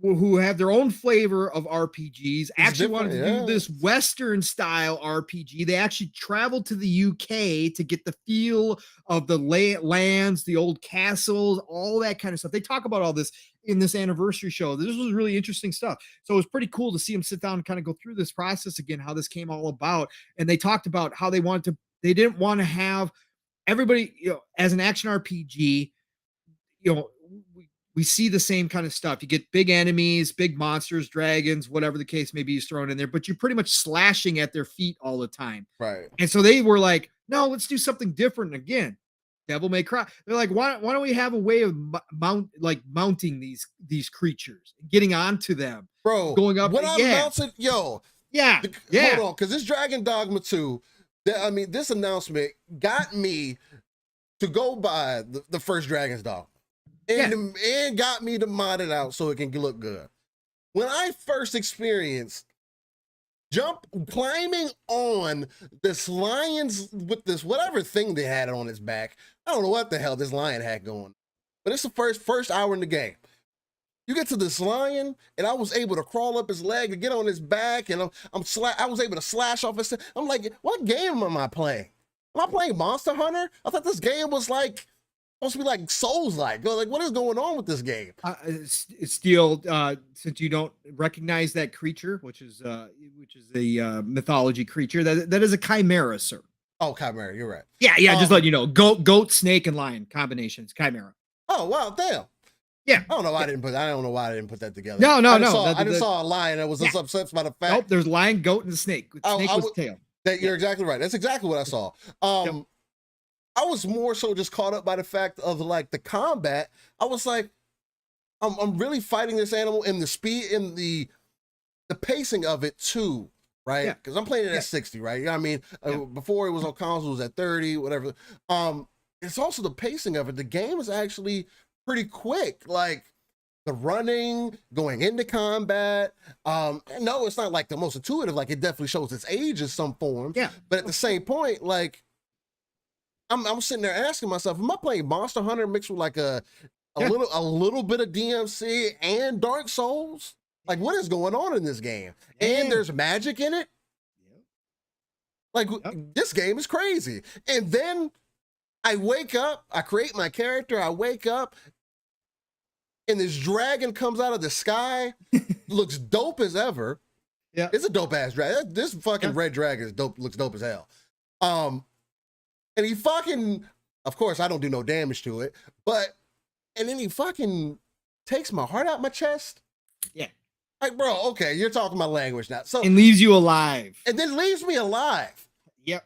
who have their own flavor of RPGs, actually wanted to do this Western style RPG. They actually traveled to the UK to get the feel of the lands, the old castles, all that kind of stuff. They talk about all this in this anniversary show. This was really interesting stuff. So it was pretty cool to see them sit down and kind of go through this process again, how this came all about. And they talked about how they didn't want to have everybody, as an action RPG, we see the same kind of stuff. You get big enemies, big monsters, dragons, whatever the case may be is thrown in there, but you're pretty much slashing at their feet all the time. Right. And so they were like, no, let's do something different again. Devil May Cry. They're like, why don't we have a way of mounting these creatures, getting onto them, bro, going up? When I mounted, Hold on, because this Dragon Dogma 2, this announcement got me to go buy the first Dragon's Dogma. And got me to mod it out so it can look good. When I first experienced climbing on this lion's with this whatever thing they had on its back, I don't know what the hell this lion had going, but it's the first hour in the game. You get to this lion, and I was able to crawl up his leg to get on his back, and I was able to slash off his. I'm like, what game am I playing? Am I playing Monster Hunter? I thought this game was like supposed to be like Souls-like. Like, what is going on with this game? Steel, since you don't recognize that creature, which is a mythology creature, that is a chimera, sir. Oh, chimera, you're right. Yeah, just let you know. Goat, snake, and lion combinations, chimera. Oh, wow, damn. Yeah. I don't know why I didn't put that together. No. I just saw a lion that was just upset by the fact. Nope, there's lion, goat, and the snake. Snake was tail. You're exactly right. That's exactly what I saw. I was more so just caught up by the fact of like the combat. I was like, I'm really fighting this animal in the speed, in the pacing of it too, right? Because I'm playing it at 60, right? You know what I mean? Before it was on consoles at 30, whatever. It's also the pacing of it. The game is actually pretty quick. Like the running, going into combat. No, it's not like the most intuitive. Like it definitely shows its age in some form. Yeah. But at the same point, like I'm sitting there asking myself, am I playing Monster Hunter mixed with like a little bit of DMC and Dark Souls? Like what is going on in this game? And there's magic in it. Like this game is crazy. And then I wake up, I create my character, I wake up, and this dragon comes out of the sky, looks dope as ever. Yeah. It's a dope ass dragon. This fucking red dragon is dope, looks dope as hell. And he fucking, of course, I don't do no damage to it, and then he fucking takes my heart out my chest. Yeah. Like, bro, okay, you're talking my language now. So and leaves you alive. And then leaves me alive. Yep.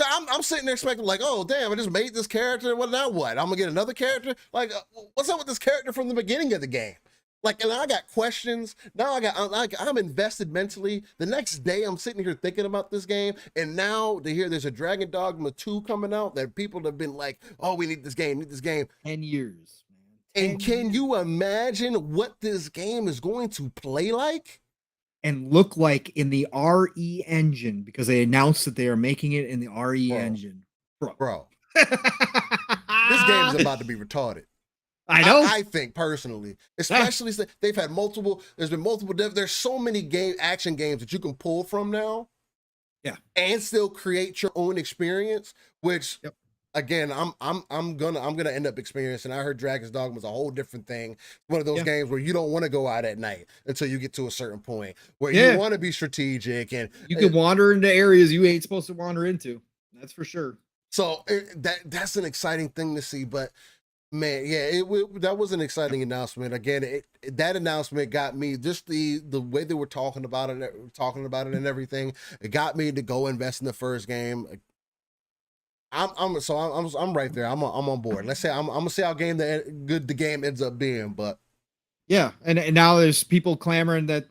So I'm sitting there expecting like, oh, damn, I just made this character. Well, now what? I'm gonna get another character? Like, what's up with this character from the beginning of the game? Like, and I got questions. Now I'm invested mentally. The next day, I'm sitting here thinking about this game. And now to hear there's a Dragon Dogma 2 coming out that people have been like, oh, we need this game, 10 years, man. And can you imagine what this game is going to play like? And look like in the RE engine, because they announced that they are making it in the RE engine. Bro. This game is about to be retarded. I know. I think personally, especially they've had multiple, there's so many action games that you can pull from now. Yeah. And still create your own experience, which again, I'm gonna end up experiencing. I heard Dragon's Dogma is a whole different thing. One of those games where you don't want to go out at night until you get to a certain point where you want to be strategic and you can wander into areas you ain't supposed to wander into. That's for sure. So that's an exciting thing to see, but man, yeah, that was an exciting announcement. Again, that announcement got me, just the way they were talking about it and everything. It got me to go invest in the first game. I'm right there. I'm on board. Let's say I'm gonna see how good the game ends up being, but yeah, and now there's people clamoring that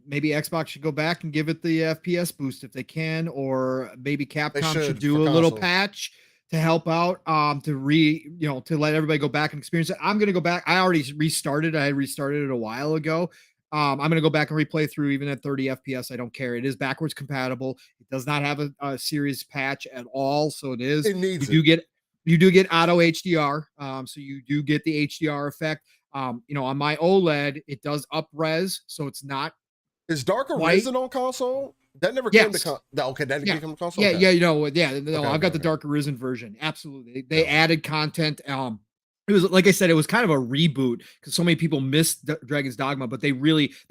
maybe Xbox should go back and give it the FPS boost if they can, or maybe Capcom should do a little patch to help out, to let everybody go back and experience it. I'm gonna go back. I already restarted. I restarted it a while ago. I'm gonna go back and replay through even at 30 FPS. I don't care. It is backwards compatible. It does not have a serious patch at all, so it is. It needs you do get auto HDR, so you do get the HDR effect. On my OLED, it does up res, so it's not. Is Dark Arisen on console? That never came to console. Okay, that came to console. Yeah, I've got the Dark Arisen version. Absolutely, they added content. It was, like I said, it was kind of a reboot because so many people missed Dragon's Dogma, but they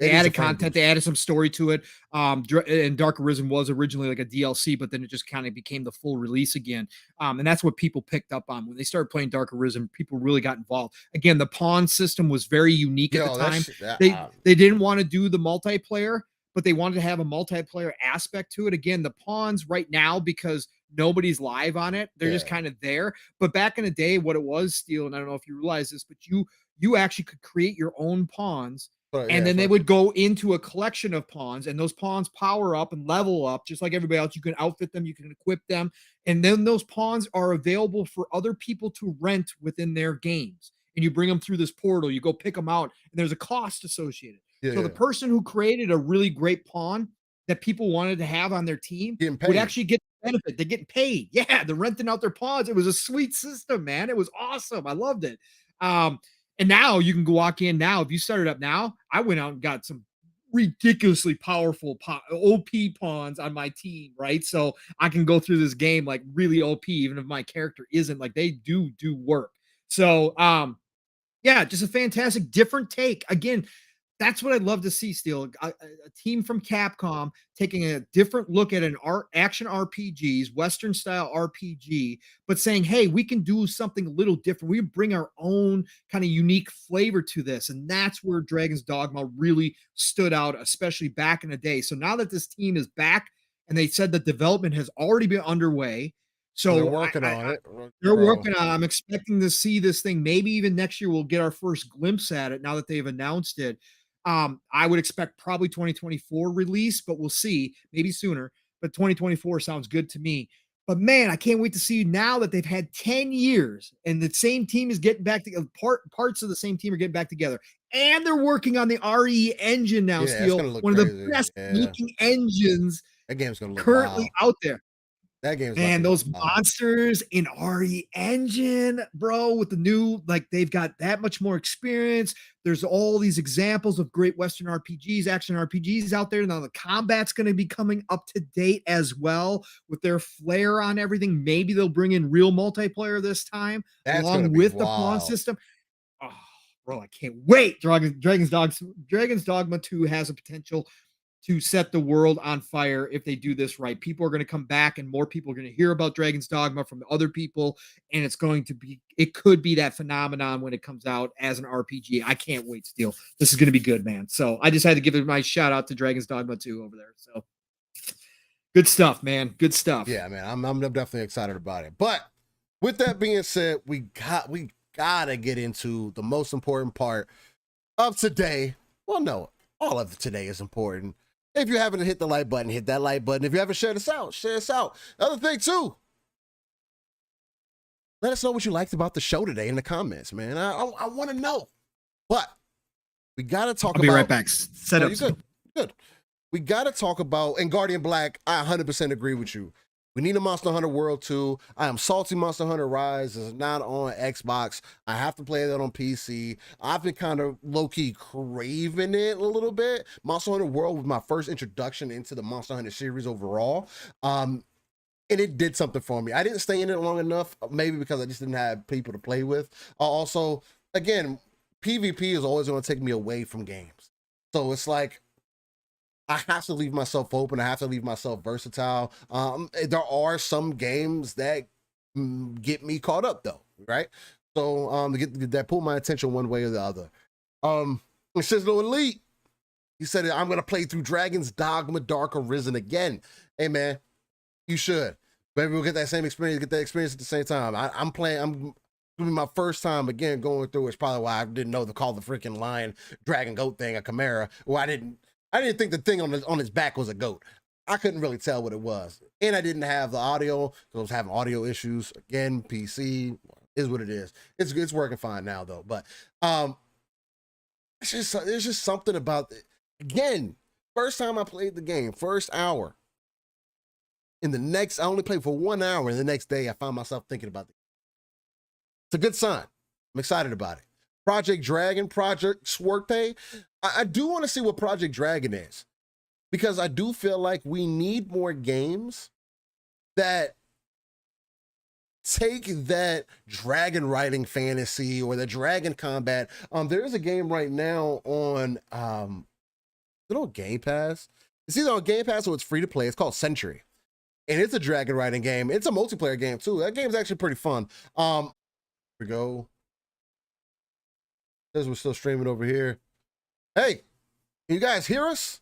added content. They added some story to it. And Dark Arisen was originally like a DLC, but then it just kind of became the full release again. And that's what people picked up on when they started playing Dark Arisen. People really got involved. Again, the pawn system was very unique at the time. They didn't want to do the multiplayer, but they wanted to have a multiplayer aspect to it. Again, the pawns right now, because nobody's live on it, they're just kind of there. But back in the day, what it was, Steel, and I don't know if you realize this, but you actually could create your own pawns, and then they would go into a collection of pawns, and those pawns power up and level up just like everybody else. You can outfit them, you can equip them, and then those pawns are available for other people to rent within their games. And you bring them through this portal, you go pick them out, and there's a cost associated. So the person who created a really great pawn that people wanted to have on their team would actually get benefit. They're getting paid. Yeah, they're renting out their pawns. It was a sweet system, man. It was awesome. I loved it. And now you can go walk in now. If you start it up now, I went out and got some ridiculously powerful OP pawns on my team, right? So I can go through this game like really OP, even if my character isn't. Like, they do work. So yeah, just a fantastic different take. Again, that's what I'd love to see, Steel. A team from Capcom taking a different look at an action RPGs, Western style RPG, but saying, hey, we can do something a little different. We bring our own kind of unique flavor to this. And that's where Dragon's Dogma really stood out, especially back in the day. So now that this team is back, and they said that development has already been underway. So they're working on it. They're working on it. I'm expecting to see this thing. Maybe even next year we'll get our first glimpse at it now that they've announced it. I would expect probably 2024 release, but we'll see, maybe sooner. But 2024 sounds good to me. But man, I can't wait to see now that they've had 10 years and the same team is getting back together. Parts of the same team are getting back together, and they're working on the RE engine now. Steel, one of the best looking engines that game's gonna look currently out there. That game's and those monsters in RE engine, bro, with the new, like, they've got that much more experience. There's all these examples of great Western RPGs, action RPGs out there. Now the combat's going to be coming up to date as well with their flair on everything. Maybe they'll bring in real multiplayer this time, along with the pawn system. Oh, bro, I can't wait. Dragon's Dogma 2 has a potential to set the world on fire if they do this right. People are going to come back, and more people are going to hear about Dragon's Dogma from other people, and it could be that phenomenon when it comes out as an RPG. I can't wait, Steel. This is going to be good, man. So I just had to give it my shout out to Dragon's Dogma 2 over there. So good stuff, man. Good stuff. Yeah, man. I'm definitely excited about it. But with that being said, we gotta get into the most important part of today. Well, no, all of today is important. If you haven't hit the like button, hit that like button. If you haven't shared us out, share us out. Another thing too, Let us know what you liked about the show today in the comments, man. I want to know. But we got to talk about... I'll be right back. Set up. Good. We got to talk about... And Guardian Black, I 100% agree with you. We need a Monster Hunter World 2. I am salty Monster Hunter Rise is not on Xbox. I have to play that on PC. I've been kind of low-key craving it a little bit. Monster Hunter World was my first introduction into the Monster Hunter series overall. And it did something for me. I didn't stay in it long enough, maybe because I just didn't have people to play with. Also, again, PvP is always going to take me away from games. So it's like, I have to leave myself open. I have to leave myself versatile. There are some games that get me caught up though, right? So that pull my attention one way or the other. It says no Elite. He said, I'm going to play through Dragon's Dogma Dark Arisen again. Hey man, you should. Maybe we'll get that same experience, get that experience at the same time. I'm going to be my first time again going through. It's probably why I didn't know to call the freaking lion dragon goat thing a chimera. Well, I didn't think the thing on his back was a goat. I couldn't really tell what it was. And I didn't have the audio because I was having audio issues. Again, PC is what it is. It's working fine now though. But there's just something about it. Again, first time I played the game, first hour. I only played for 1 hour, and the next day I found myself thinking about it. It's a good sign. I'm excited about it. Project Dragon, Project Swerte. I do want to see what Project Dragon is, because I do feel like we need more games that take that dragon riding fantasy or the dragon combat. There is a game right now on Game Pass. It's either on Game Pass or it's free to play. It's called Century. And it's a dragon riding game. It's a multiplayer game too. That game's actually pretty fun. Here we go. Says we're still streaming over here. Hey, can you guys hear us?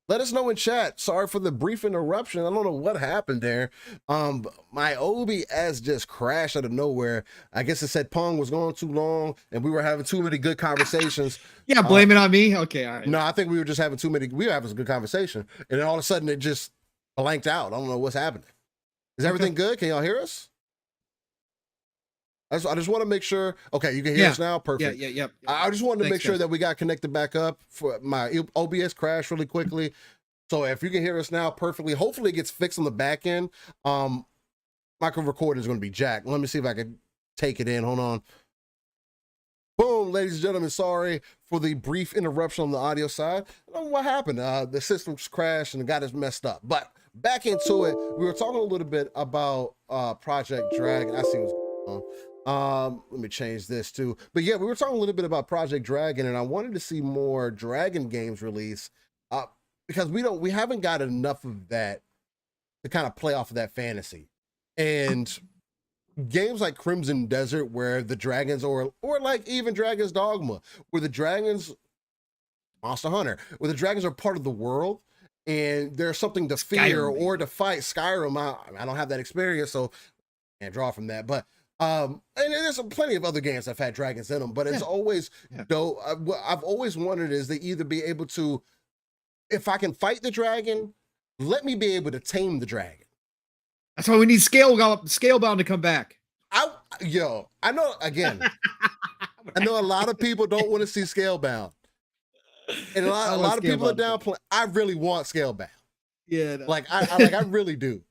Let us know in chat. Sorry for the brief interruption. I don't know what happened there. My OBS just crashed out of nowhere. I guess it said Pong was going too long and we were having too many good conversations. Yeah, blame it on me. Okay, all right. No, I think we were just having we were having a good conversation. And then all of a sudden it just blanked out. I don't know what's happening. Is everything good? Can y'all hear us? I just want to make sure. Okay, you can hear us now. Perfect. Yeah. I just wanted to make sure that we got connected back up. For my OBS crashed really quickly. So if you can hear us now perfectly, hopefully it gets fixed on the back end. Micro recorder is going to be jacked. Let me see if I can take it in. Hold on. Boom, ladies and gentlemen. Sorry for the brief interruption on the audio side. I don't know what happened. The systems crashed and got us messed up. But back into it, we were talking a little bit about Project Dragon. I see what's going on. Let me change this too. But yeah, we were talking a little bit about Project Dragon, and I wanted to see more Dragon games release because we haven't got enough of that to kind of play off of that fantasy. And games like Crimson Desert, where the dragons, or like even Dragon's Dogma, where the dragons, Monster Hunter, where the dragons are part of the world and there's something to fear or to fight. Skyrim, I don't have that experience, so I can't draw from that. But and there's plenty of other games that have had dragons in them, but it's always though what I've always wanted is to either be able to, if I can fight the dragon, let me be able to tame the dragon. That's why we need Scalebound to come back. I know, again, I know a lot of people don't want to see Scalebound, and a lot of people are downplaying. I really want Scalebound. Yeah, like I really do.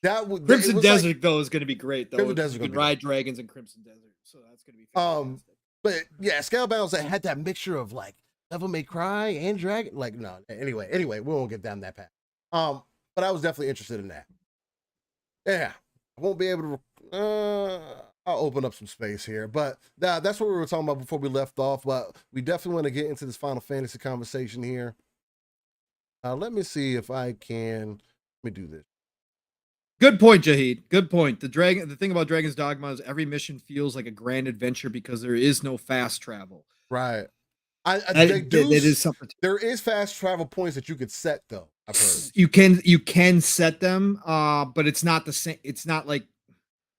Crimson Desert though is going to be great though. You can ride dragons in Crimson Desert, so that's going to be fantastic. But yeah, Scalebound that had that mixture of like Devil May Cry and Dragon. Like no, anyway, we won't get down that path. But I was definitely interested in that. Yeah, I won't be able to. I'll open up some space here, but that's what we were talking about before we left off. But we definitely want to get into this Final Fantasy conversation here. Let me see if I can. Let me do this. Good point, Jahid. Good point. The thing about Dragon's Dogma is every mission feels like a grand adventure because there is no fast travel. Right. It is something. There is fast travel points that you could set though. I've heard. You can set them, but it's not the same. It's not like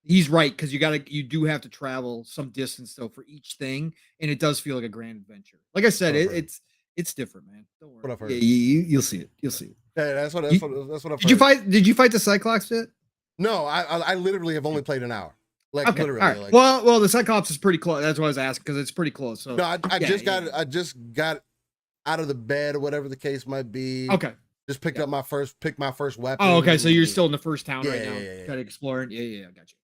he's right because you do have to travel some distance though for each thing, and it does feel like a grand adventure. Like I said, it's different, man. Don't worry. What I've heard. Yeah, you'll see it. You'll see it. Yeah, that's what I've heard. Did you fight the Cyclops yet? No, I literally have only played an hour. Like okay, literally. all right. Like, well, the Cyclops is pretty close. That's what I was asking because it's pretty close. So no, I just yeah. got out of the bed or whatever the case might be. Okay. Just picked my first weapon. Oh, okay. So you're still in the first town right now, yeah. kind of exploring. Yeah. Gotcha.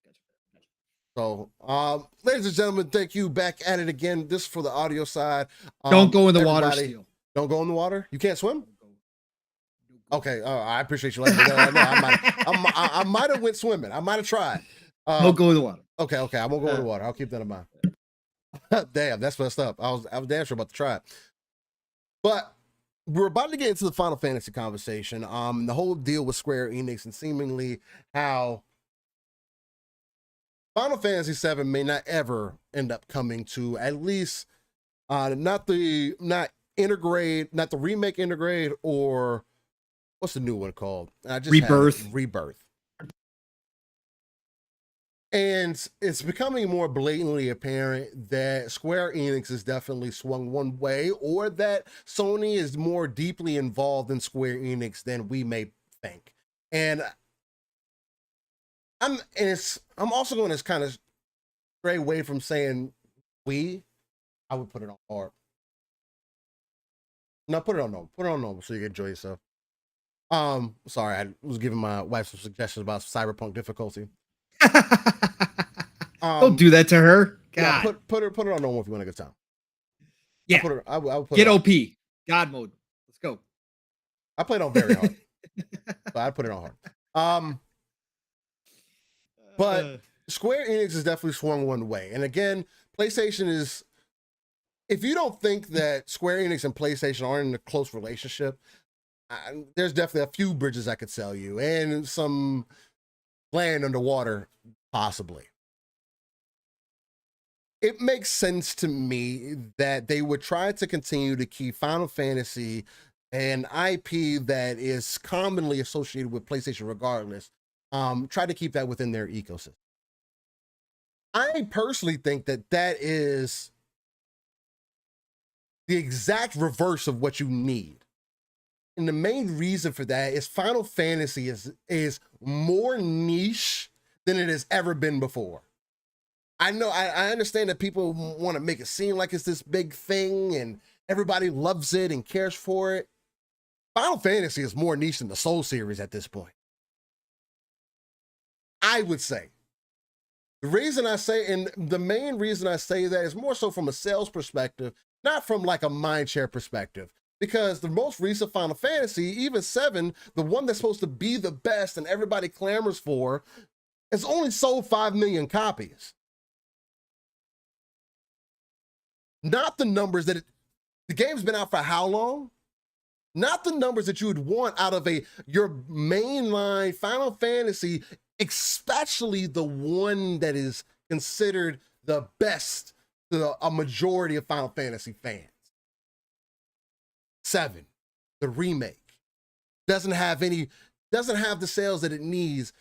So, ladies and gentlemen, thank you. Back at it again. This is for the audio side. Don't go in the water, Steel. Don't go in the water. You can't swim. Okay, I appreciate you letting me know. I might have went swimming. I might have tried. Don't go in the water. Okay, I won't go in the water. I'll keep that in mind. Damn, that's messed up. I was damn sure about to try it. But we're about to get into the Final Fantasy conversation. The whole deal with Square Enix and seemingly how Final Fantasy VII may not ever end up coming to at least not the remake Intergrade, or what's the new one called? Rebirth. And it's becoming more blatantly apparent that Square Enix has definitely swung one way, or that Sony is more deeply involved in Square Enix than we may think. And I'm also going to kind of stray away from saying we. I would put it on hard. No, put it on normal so you can enjoy yourself. Sorry, I was giving my wife some suggestions about Cyberpunk difficulty. Don't do that to her. God. Yeah, put it on normal if you want a good time. Yeah. I would put Get OP. God mode. Let's go. I played on very hard. But I put it on hard. But Square Enix has definitely swung one way. And again, PlayStation is, if you don't think that Square Enix and PlayStation are in a close relationship, there's definitely a few bridges I could sell you and some land underwater, possibly. It makes sense to me that they would try to continue to keep Final Fantasy, an IP that is commonly associated with PlayStation regardless, try to keep that within their ecosystem. I personally think that is the exact reverse of what you need. And the main reason for that is Final Fantasy is more niche than it has ever been before. I know, I understand that people want to make it seem like it's this big thing and everybody loves it and cares for it. Final Fantasy is more niche than the Soul series at this point. I would say. The reason I say, and the main reason I say that is more so from a sales perspective, not from like a mindshare perspective. Because the most recent Final Fantasy, even 7, the one that's supposed to be the best and everybody clamors for, has only sold 5 million copies. Not the numbers that the game's been out for how long? Not the numbers that you would want out of your mainline Final Fantasy, especially the one that is considered the best to a majority of Final Fantasy fans. 7, the remake, doesn't have the sales that it needs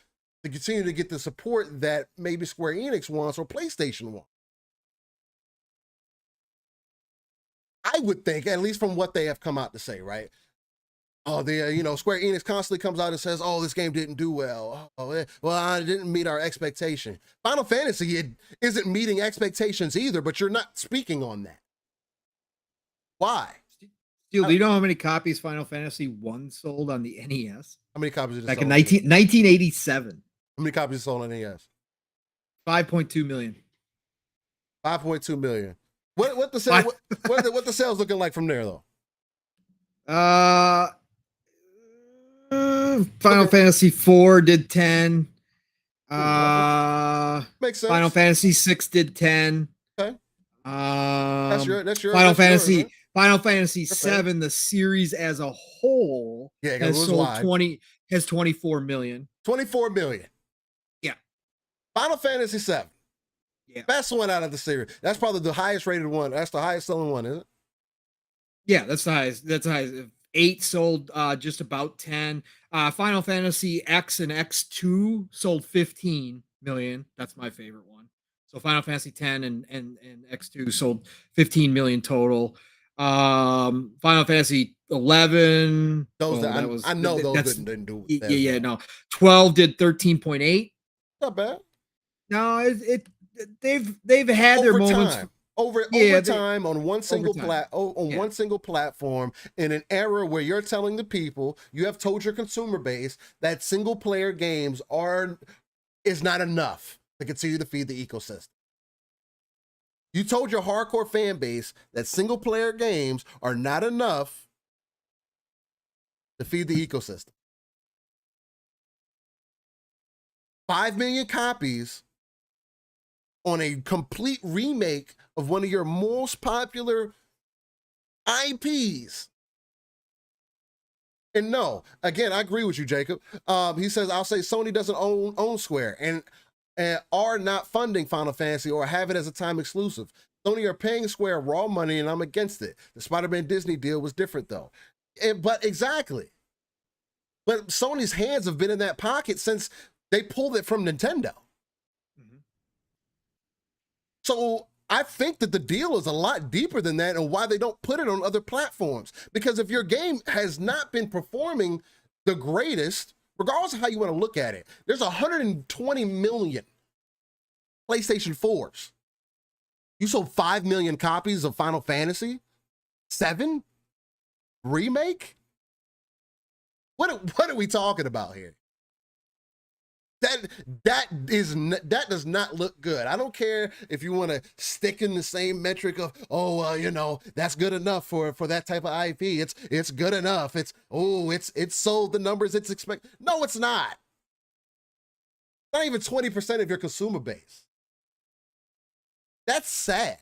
to continue to get the support that maybe Square Enix wants or PlayStation wants. I would think, at least from what they have come out to say, right? Oh, Square Enix constantly comes out and says, "Oh, this game didn't do well. Well, it didn't meet our expectation." Final Fantasy, it isn't meeting expectations either, but you're not speaking on that. Why? Dude, do you know how many copies Final Fantasy 1 sold on the NES? How many copies did it Back sold? in 1987. How many copies sold on NES? 5.2 million. 5.2 million. What the sales looking like from there though? Final Fantasy 4 did 10. Makes sense. Final Fantasy 6 did 10. Okay. That's your Final Fantasy. Yours, right? Final Fantasy 7, the series as a whole, has sold 24 million. 24 million. Yeah. Final Fantasy 7. Yeah. Best one out of the series. That's probably the highest rated one. That's the highest selling one, isn't it? Yeah, that's the highest. 8 sold just about 10. Final Fantasy X and X2 sold 15 million. That's my favorite one. So Final Fantasy 10 and X2 sold 15 million total. Final Fantasy 11. Those Oh, that that was I know those that's didn't do yeah, as yeah, well. no. 12 did 13.8. Not bad. No, they've had their Over moments. time. Over Yeah, time on one over single time. Yeah. one single platform in an era where you're telling the people, you have told your consumer base that single player games is not enough to continue to feed the ecosystem. You told your hardcore fan base that single player games are not enough to feed the ecosystem. 5 million copies on a complete remake of one of your most popular IPs. And no, again, I agree with you, Jacob. He says, I'll say Sony doesn't own Square and are not funding Final Fantasy or have it as a time exclusive. Sony are paying Square raw money and I'm against it. The Spider-Man Disney deal was different though. But exactly. But Sony's hands have been in that pocket since they pulled it from Nintendo. Mm-hmm. So I think that the deal is a lot deeper than that and why they don't put it on other platforms. Because if your game has not been performing the greatest, regardless of how you want to look at it, there's 120 million PlayStation 4s. You sold 5 million copies of Final Fantasy 7 remake? What are we talking about here? That does not look good. I don't care if you want to stick in the same metric of, that's good enough for that type of IP. It's good enough. It's sold the numbers it's expected. No, it's not. Not even 20% of your consumer base. That's sad.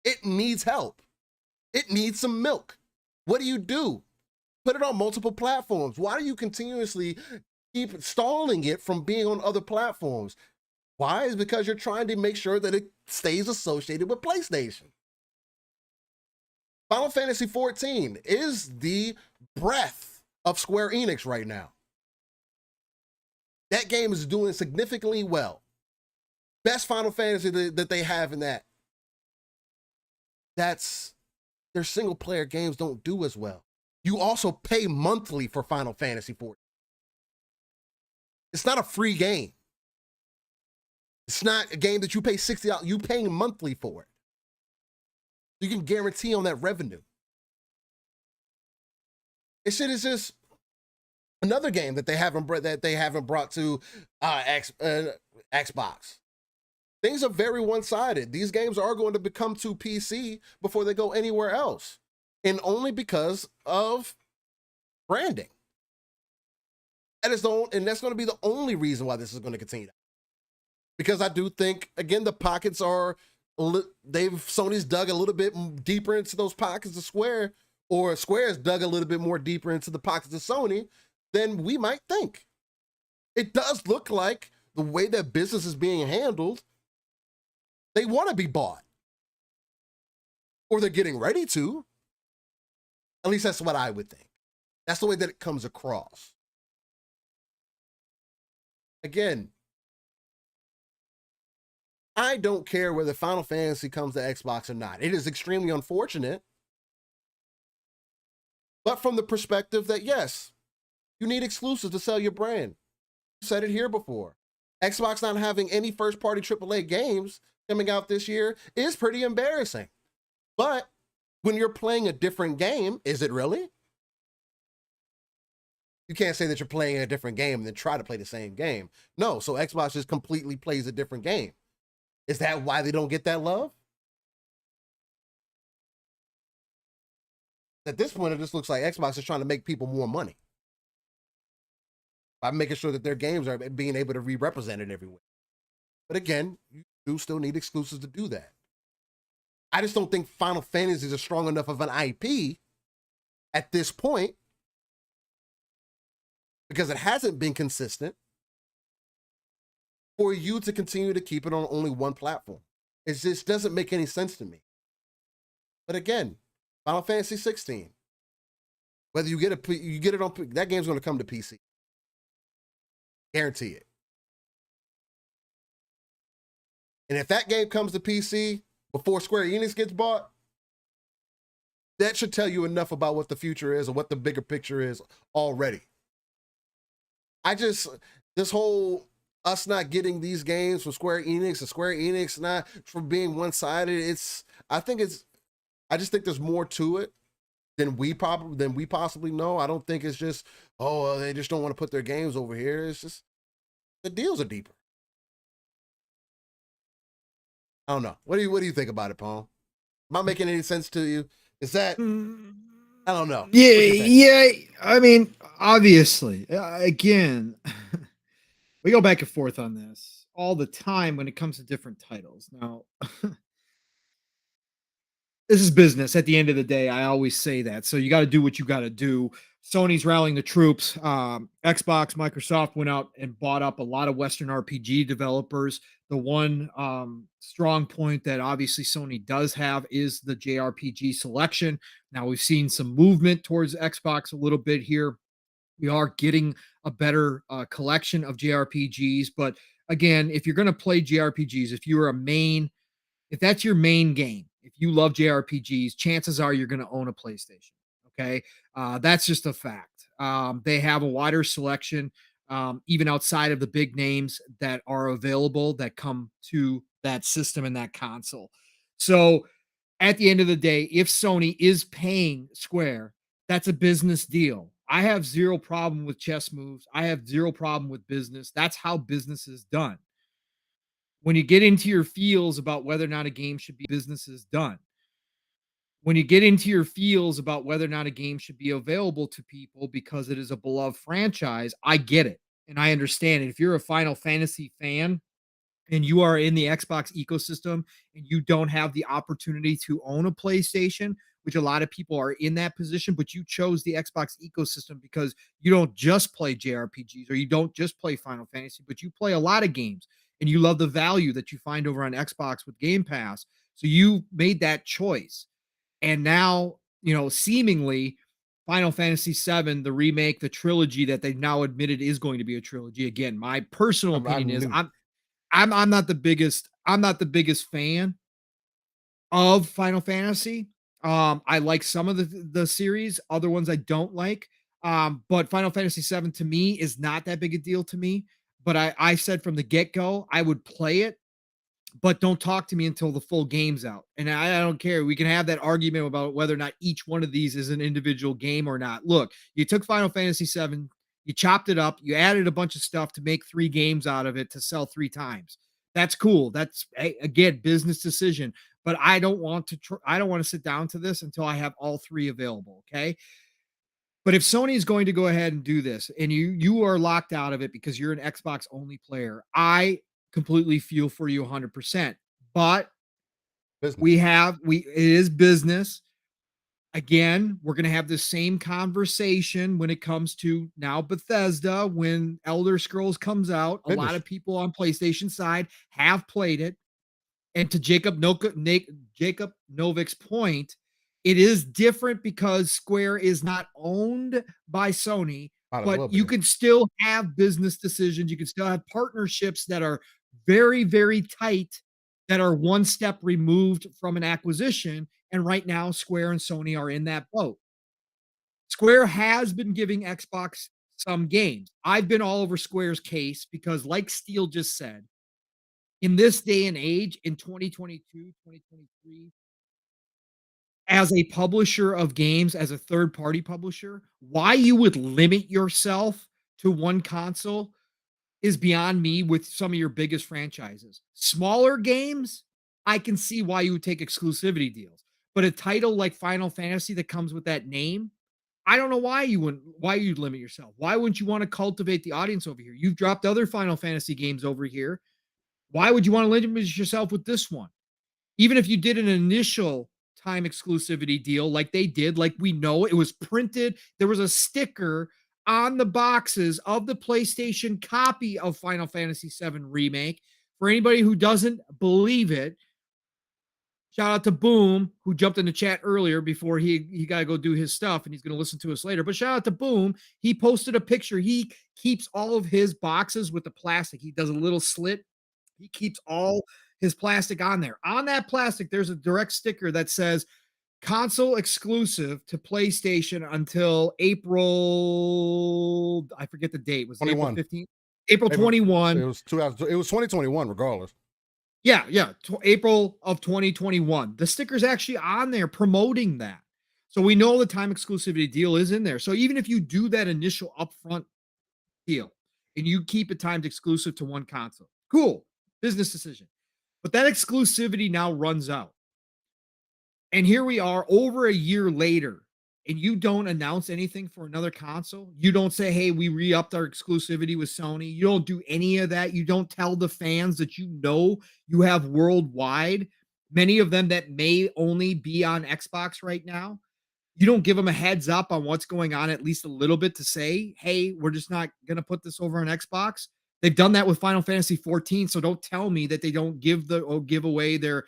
It needs help. It needs some milk. What do? Put it on multiple platforms. Why do you continuously keep stalling it from being on other platforms? Why? Is because you're trying to make sure that it stays associated with PlayStation. Final Fantasy 14 is the breath of Square Enix right now. That game is doing significantly well. Best Final Fantasy that they have in that. That's their single player games don't do as well. You also pay monthly for Final Fantasy 14. It's not a free game. It's not a game that you pay $60. You paying monthly for it. You can guarantee on that revenue. This shit is just another game that they haven't brought to Xbox. Things are very one-sided. These games are going to become to PC before they go anywhere else, and only because of branding. That's going to be the only reason why this is going to continue. Because I do think, again, the pockets are, Sony's dug a little bit deeper into those pockets of Square, or Square's dug a little bit more deeper into the pockets of Sony than we might think. It does look like the way that business is being handled, they want to be bought. Or they're getting ready to. At least that's what I would think. That's the way that it comes across. Again, I don't care whether Final Fantasy comes to Xbox or not. It is extremely unfortunate. But from the perspective that, yes, you need exclusives to sell your brand. You said it here before. Xbox not having any first-party AAA games coming out this year is pretty embarrassing. But when you're playing a different game, is it really? You can't say that you're playing a different game and then try to play the same game. No, so Xbox just completely plays a different game. Is that why they don't get that love? At this point, it just looks like Xbox is trying to make people more money by making sure that their games are being able to be represented everywhere. But again, you do still need exclusives to do that. I just don't think Final Fantasy is strong enough of an IP at this point, because it hasn't been consistent, for you to continue to keep it on only one platform. It just doesn't make any sense to me. But again, Final Fantasy 16, whether you get it on, that game's going to come to PC. Guarantee it. And if that game comes to PC before Square Enix gets bought, that should tell you enough about what the future is or what the bigger picture is already. This whole us not getting these games from Square Enix and Square Enix not from being one-sided, I just think there's more to it than we possibly know. I don't think it's just, they just don't want to put their games over here. It's just the deals are deeper. I don't know. What do you think about it, Pong? Am I making any sense to you? Is that I don't know. Yeah. I mean, obviously, again, we go back and forth on this all the time when it comes to different titles. Now, this is business at the end of the day. I always say that. So you got to do what you got to do. Sony's rallying the troops. Xbox, Microsoft went out and bought up a lot of Western RPG developers. The one strong point that obviously Sony does have is the JRPG selection. Now we've seen some movement towards Xbox a little bit here. We are getting a better collection of JRPGs. But again, if you're going to play JRPGs, if that's your main game, if you love JRPGs, chances are you're going to own a PlayStation. Okay. That's just a fact. They have a wider selection, even outside of the big names that are available that come to that system and that console. So at the end of the day, if Sony is paying Square, that's a business deal. I have zero problem with chess moves. I have zero problem with business. That's how business is done. When you get into your feels about whether or not a game should be business is done. When you get into your feels about whether or not a game should be available to people because it is a beloved franchise, I get it and I understand it. If you're a Final Fantasy fan and you are in the Xbox ecosystem and you don't have the opportunity to own a PlayStation, which a lot of people are in that position, but you chose the Xbox ecosystem because you don't just play JRPGs or you don't just play Final Fantasy, but you play a lot of games and you love the value that you find over on Xbox with Game Pass. So you made that choice. And now, seemingly Final Fantasy VII, the remake, the trilogy that they've now admitted is going to be a trilogy. Again, my personal opinion is I'm not the biggest fan of Final Fantasy. I like some of the series, other ones I don't like. But Final Fantasy VII to me is not that big a deal to me. But I said from the get-go, I would play it, but don't talk to me until the full game's out. And I don't care. We can have that argument about whether or not each one of these is an individual game or not. Look, you took Final Fantasy VII, you chopped it up, you added a bunch of stuff to make 3 games out of it to sell 3 times. That's cool. That's again business decision. But I don't want to sit down to this until I have all 3 available. Okay. But if Sony is going to go ahead and do this and you are locked out of it because you're an Xbox only player, I completely feel for you 100%. But business. it is business. Again, we're going to have the same conversation when it comes to now Bethesda when Elder Scrolls comes out. A lot of people on PlayStation side have played it. And to Jacob Novik's point, it is different because Square is not owned by Sony, but you can still have business decisions. You can still have partnerships that are very, very tight, that are one step removed from an acquisition. And right now, Square and Sony are in that boat. Square has been giving Xbox some games. I've been all over Square's case because, like Steele just said, in this day and age, in 2022, 2023, as a publisher of games, as a third-party publisher, why you would limit yourself to one console is beyond me with some of your biggest franchises. Smaller games, I can see why you would take exclusivity deals. But a title like Final Fantasy that comes with that name, I don't know why you'd limit yourself. Why wouldn't you want to cultivate the audience over here? You've dropped other Final Fantasy games over here. Why would you want to limit yourself with this one? Even if you did an initial time exclusivity deal like they did, like we know it was printed, there was a sticker on the boxes of the PlayStation copy of Final Fantasy VII Remake. For anybody who doesn't believe it, shout out to Boom, who jumped in the chat earlier before he got to go do his stuff and he's going to listen to us later. But shout out to Boom. He posted a picture. He keeps all of his boxes with the plastic. He does a little slit. He keeps all his plastic on there. On that plastic, there's a direct sticker that says console exclusive to PlayStation until April. I forget the date. Was it April 21. 15th? April It 21. was 2021, regardless. Yeah. April of 2021. The sticker's actually on there promoting that. So we know the time exclusivity deal is in there. So even if you do that initial upfront deal and you keep it timed exclusive to one console, cool. Business decision. But that exclusivity now runs out. And here we are over a year later, and you don't announce anything for another console. You don't say, hey, we re-upped our exclusivity with Sony. You don't do any of that. You don't tell the fans that you know you have worldwide, many of them that may only be on Xbox right now. You don't give them a heads up on what's going on, at least a little bit, to say, hey, we're just not going to put this over on Xbox. They've done that with Final Fantasy 14, so don't tell me that they don't give away their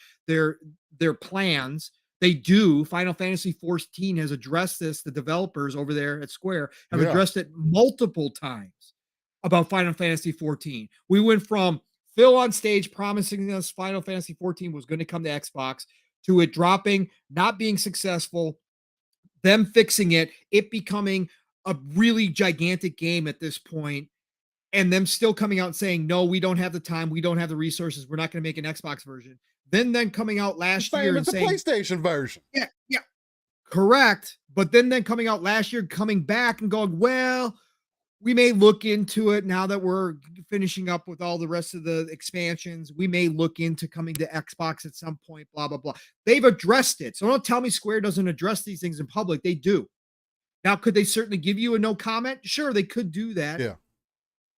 plans. They do. Final Fantasy 14 has addressed this. The developers over there at Square have addressed it multiple times about Final Fantasy 14. We went from Phil on stage promising us Final Fantasy 14 was going to come to Xbox to it dropping, not being successful, them fixing it, it becoming a really gigantic game at this point, and them still coming out and saying, no, we don't have the time, we don't have the resources, we're not going to make an Xbox version. Then coming out last year and saying, PlayStation version. Yeah, correct. But then coming out last year, coming back and going, well, we may look into it now that we're finishing up with all the rest of the expansions. We may look into coming to Xbox at some point, blah, blah, blah. They've addressed it. So don't tell me Square doesn't address these things in public. They do. Now, could they certainly give you a no comment? Sure, they could do that. Yeah.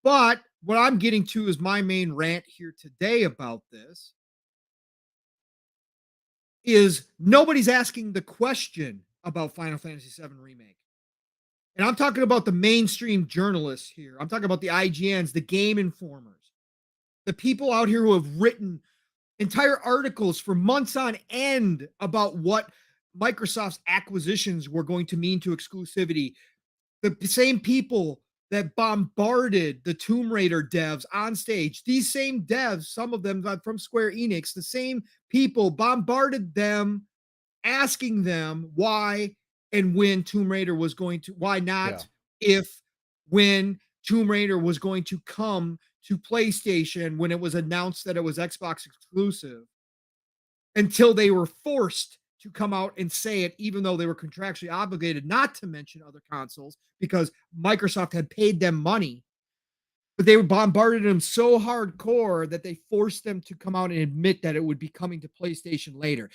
But what I'm getting to is my main rant here today about this is nobody's asking the question about Final Fantasy VII Remake. And I'm talking about the mainstream journalists here. I'm talking about the IGNs, the Game Informers, the people out here who have written entire articles for months on end about what Microsoft's acquisitions were going to mean to exclusivity. The same people that bombarded the Tomb Raider devs on stage, these same devs, some of them from Square Enix, the same people bombarded them, asking them why and when Tomb Raider was going to, why not if when Tomb Raider was going to come to PlayStation when it was announced that it was Xbox exclusive, until they were forced to come out and say it, even though they were contractually obligated not to mention other consoles because Microsoft had paid them money. But they bombarded them so hardcore that they forced them to come out and admit that it would be coming to PlayStation later.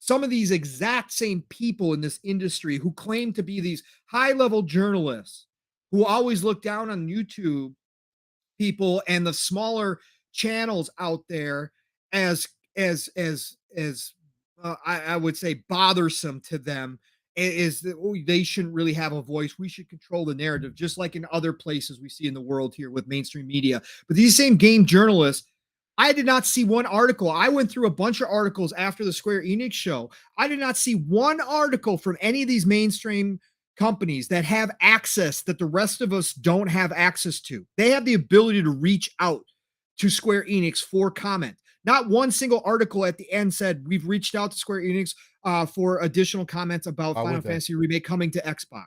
Some of these exact same people in this industry who claim to be these high-level journalists who always look down on YouTube people and the smaller channels out there as I would say bothersome to them is that they shouldn't really have a voice. We should control the narrative, just like in other places we see in the world here with mainstream media. But these same game journalists, I did not see one article. I went through a bunch of articles after the Square Enix show. I did not see one article from any of these mainstream companies that have access that the rest of us don't have access to. They have the ability to reach out to Square Enix for comment. Not one single article at the end said we've reached out to Square Enix for additional comments about Final Fantasy Remake coming to Xbox.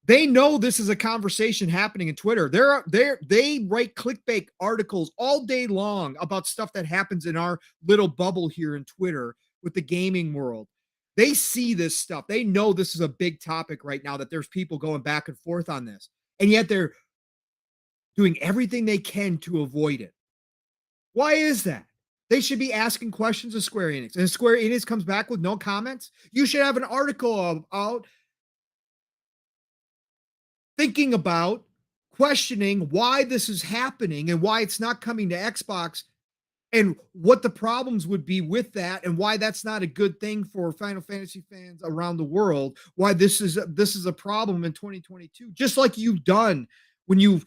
They know this is a conversation happening in Twitter. They write clickbait articles all day long about stuff that happens in our little bubble here in Twitter with the gaming world. They see this stuff. They know this is a big topic right now, that there's people going back and forth on this. And yet they're doing everything they can to avoid it. Why is that? They should be asking questions of Square Enix. And if Square Enix comes back with no comments, you should have an article out thinking about, questioning why this is happening and why it's not coming to Xbox and what the problems would be with that and why that's not a good thing for Final Fantasy fans around the world, why this is a problem in 2022, just like you've done when you've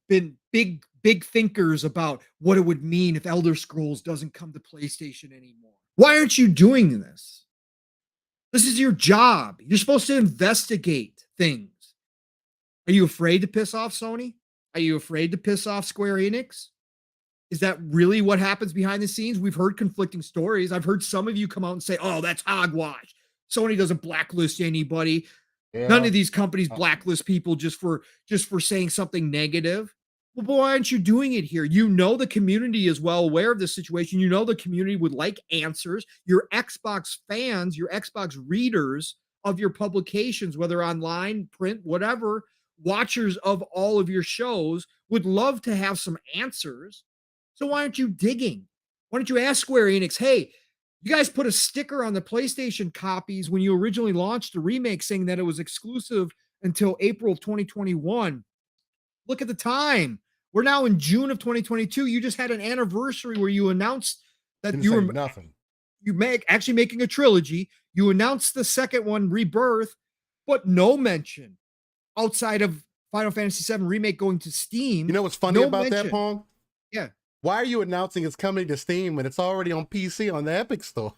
been big thinkers about what it would mean if Elder Scrolls doesn't come to PlayStation anymore. Why aren't you doing this? This is your job. You're supposed to investigate things. Are you afraid to piss off Sony? Are you afraid to piss off Square Enix? Is that really what happens behind the scenes? We've heard conflicting stories. I've heard some of you come out and say, "Oh, that's hogwash. Sony doesn't blacklist anybody. None Yeah. of these companies Uh, blacklist people just for saying something negative." Well, boy, why aren't you doing it here? You know the community is well aware of this situation. You know the community would like answers. Your Xbox fans, your Xbox readers of your publications, whether online, print, whatever, watchers of all of your shows would love to have some answers. So why aren't you digging? Why don't you ask Square Enix, hey, you guys put a sticker on the PlayStation copies when you originally launched the remake saying that it was exclusive until April of 2021. Look at the time. We're now in June of 2022. You just had an anniversary where you announced that didn't you say were nothing. actually making a trilogy. You announced the second one, Rebirth, but no mention outside of Final Fantasy VII Remake going to Steam. You know what's funny No about that, mention. Pong? Yeah, Why are you announcing it's coming to Steam when it's already on PC on the Epic Store?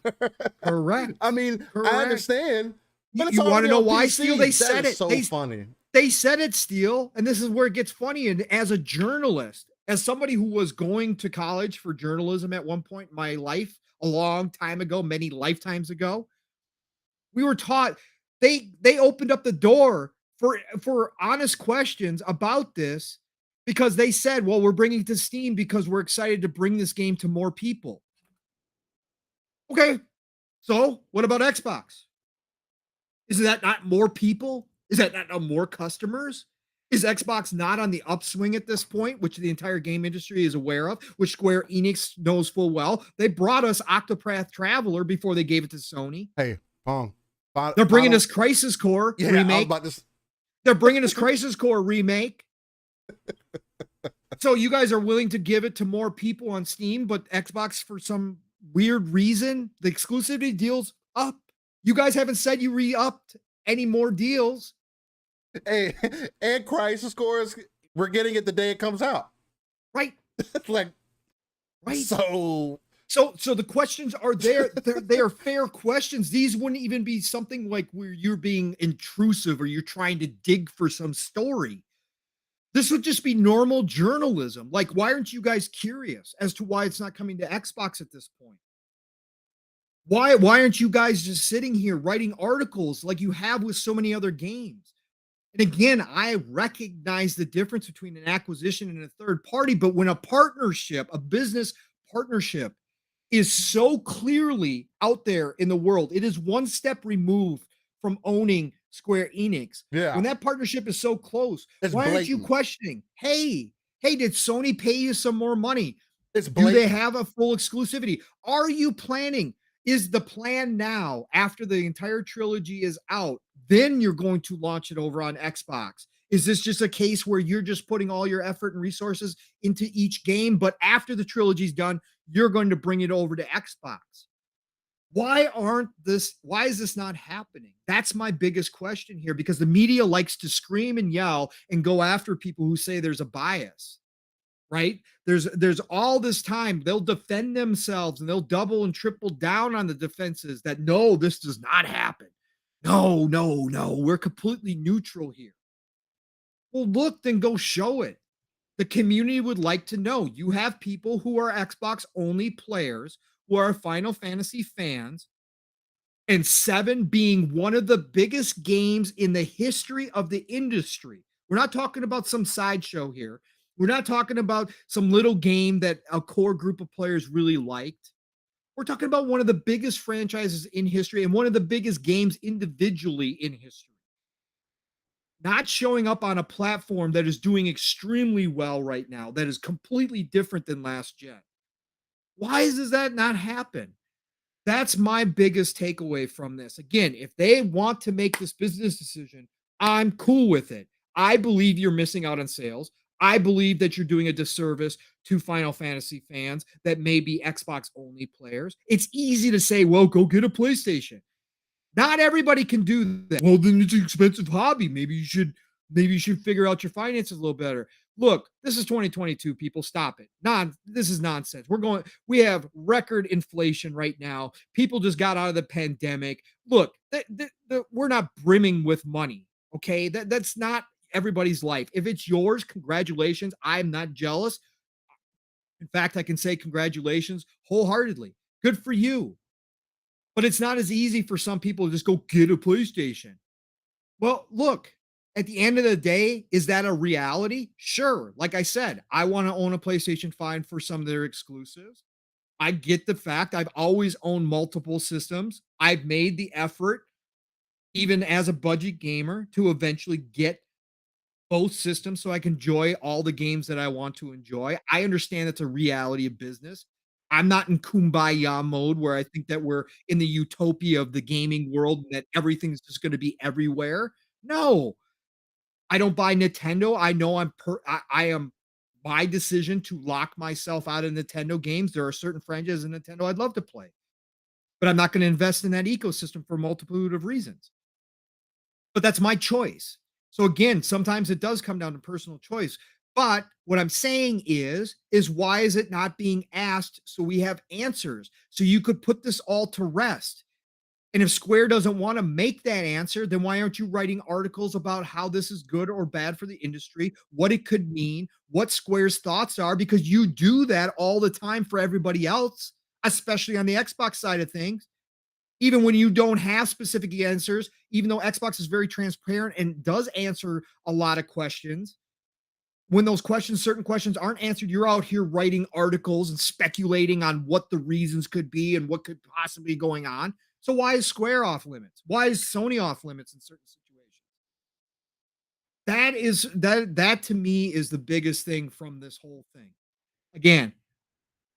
correct. I mean, Correct. I understand, but it's You want to already know on why, PC. Steel? They That said is it. so funny. They said it, Steel, and this is where it gets funny. And as a journalist, as somebody who was going to college for journalism at one point in my life, a long time ago, many lifetimes ago, we were taught they opened up the door for honest questions about this because they said, "Well, we're bringing it to Steam because we're excited to bring this game to more people." Okay, so what about Xbox? Is that not more people? Is that not more customers? Is Xbox not on the upswing at this point, which the entire game industry is aware of, which Square Enix knows full well? They brought us Octopath Traveler before they gave it to Sony. Hey, Pong. They're bringing us Crisis Core Yeah, I was remake. about to. They're bringing us Crisis Core remake. So you guys are willing to give it to more people on Steam, but Xbox, for some weird reason, the exclusivity deals up. You guys haven't said you re-upped any more deals. Hey, and Crisis Core we're getting it the day it comes out. Right. Like, Right. So the questions are there. They are fair questions. These wouldn't even be something like where you're being intrusive or you're trying to dig for some story. This would just be normal journalism. Like, why aren't you guys curious as to why it's not coming to Xbox at this point? Why aren't you guys just sitting here writing articles like you have with so many other games? And again, I recognize the difference between an acquisition and a third party, but when a partnership, a business partnership, is so clearly out there in the world, it is one step removed from owning Square Enix. yeah, When that partnership is so close, it's why aren't you blatant. questioning? Hey, did Sony pay you some more money? It's Do blatant. they have a full exclusivity? Are you planning? Is the plan now, after the entire trilogy is out, then you're going to launch it over on Xbox? Is this just a case where you're just putting all your effort and resources into each game, but after the trilogy's done, you're going to bring it over to Xbox? Why is this not happening? That's my biggest question here, because the media likes to scream and yell and go after people who say there's a bias. Right? There's all this time. They'll defend themselves and they'll double and triple down on the defenses that no, this does not happen. No, we're completely neutral here. Well, look, then go show it. The community would like to know. You have people who are Xbox only players, who are Final Fantasy fans, and 7 being one of the biggest games in the history of the industry. We're not talking about some sideshow here. We're not talking about some little game that a core group of players really liked. We're talking about one of the biggest franchises in history and one of the biggest games individually in history. Not showing up on a platform that is doing extremely well right now, that is completely different than last gen. Why does that not happen? That's my biggest takeaway from this. Again, if they want to make this business decision, I'm cool with it. I believe you're missing out on sales. I believe that you're doing a disservice to Final Fantasy fans that may be Xbox only players. It's easy to say, well, go get a PlayStation. Not everybody can do that. Well, then it's an expensive hobby. Maybe you should figure out your finances a little better. Look, this is 2022, people. Stop it. This is nonsense. We have record inflation right now. People just got out of the pandemic. Look, we're not brimming with money. Okay. That's not everybody's life. If it's yours, congratulations. I'm not jealous. In fact, I can say congratulations wholeheartedly. Good for you. But it's not as easy for some people to just go get a PlayStation. Well, look, at the end of the day, is that a reality? Sure. Like I said, I want to own a PlayStation 5 for some of their exclusives. I get the fact I've always owned multiple systems. I've made the effort, even as a budget gamer, to eventually get both systems so I can enjoy all the games that I want to enjoy. I understand it's a reality of business. I'm not in kumbaya mode where I think that we're in the utopia of the gaming world and that everything's just going to be everywhere. No, I don't buy Nintendo. I know I am my decision to lock myself out of Nintendo games. There are certain franchises in Nintendo I'd love to play, but I'm not going to invest in that ecosystem for a multitude of reasons. But that's my choice. So again, sometimes it does come down to personal choice. But what I'm saying is why is it not being asked so we have answers? So you could put this all to rest. And if Square doesn't want to make that answer, then why aren't you writing articles about how this is good or bad for the industry, what it could mean, what Square's thoughts are? Because you do that all the time for everybody else, especially on the Xbox side of things. Even when you don't have specific answers, even though Xbox is very transparent and does answer a lot of questions, when those questions, certain questions aren't answered, you're out here writing articles and speculating on what the reasons could be and what could possibly be going on. So why is Square off limits? Why is Sony off limits in certain situations? That to me is the biggest thing from this whole thing. Again,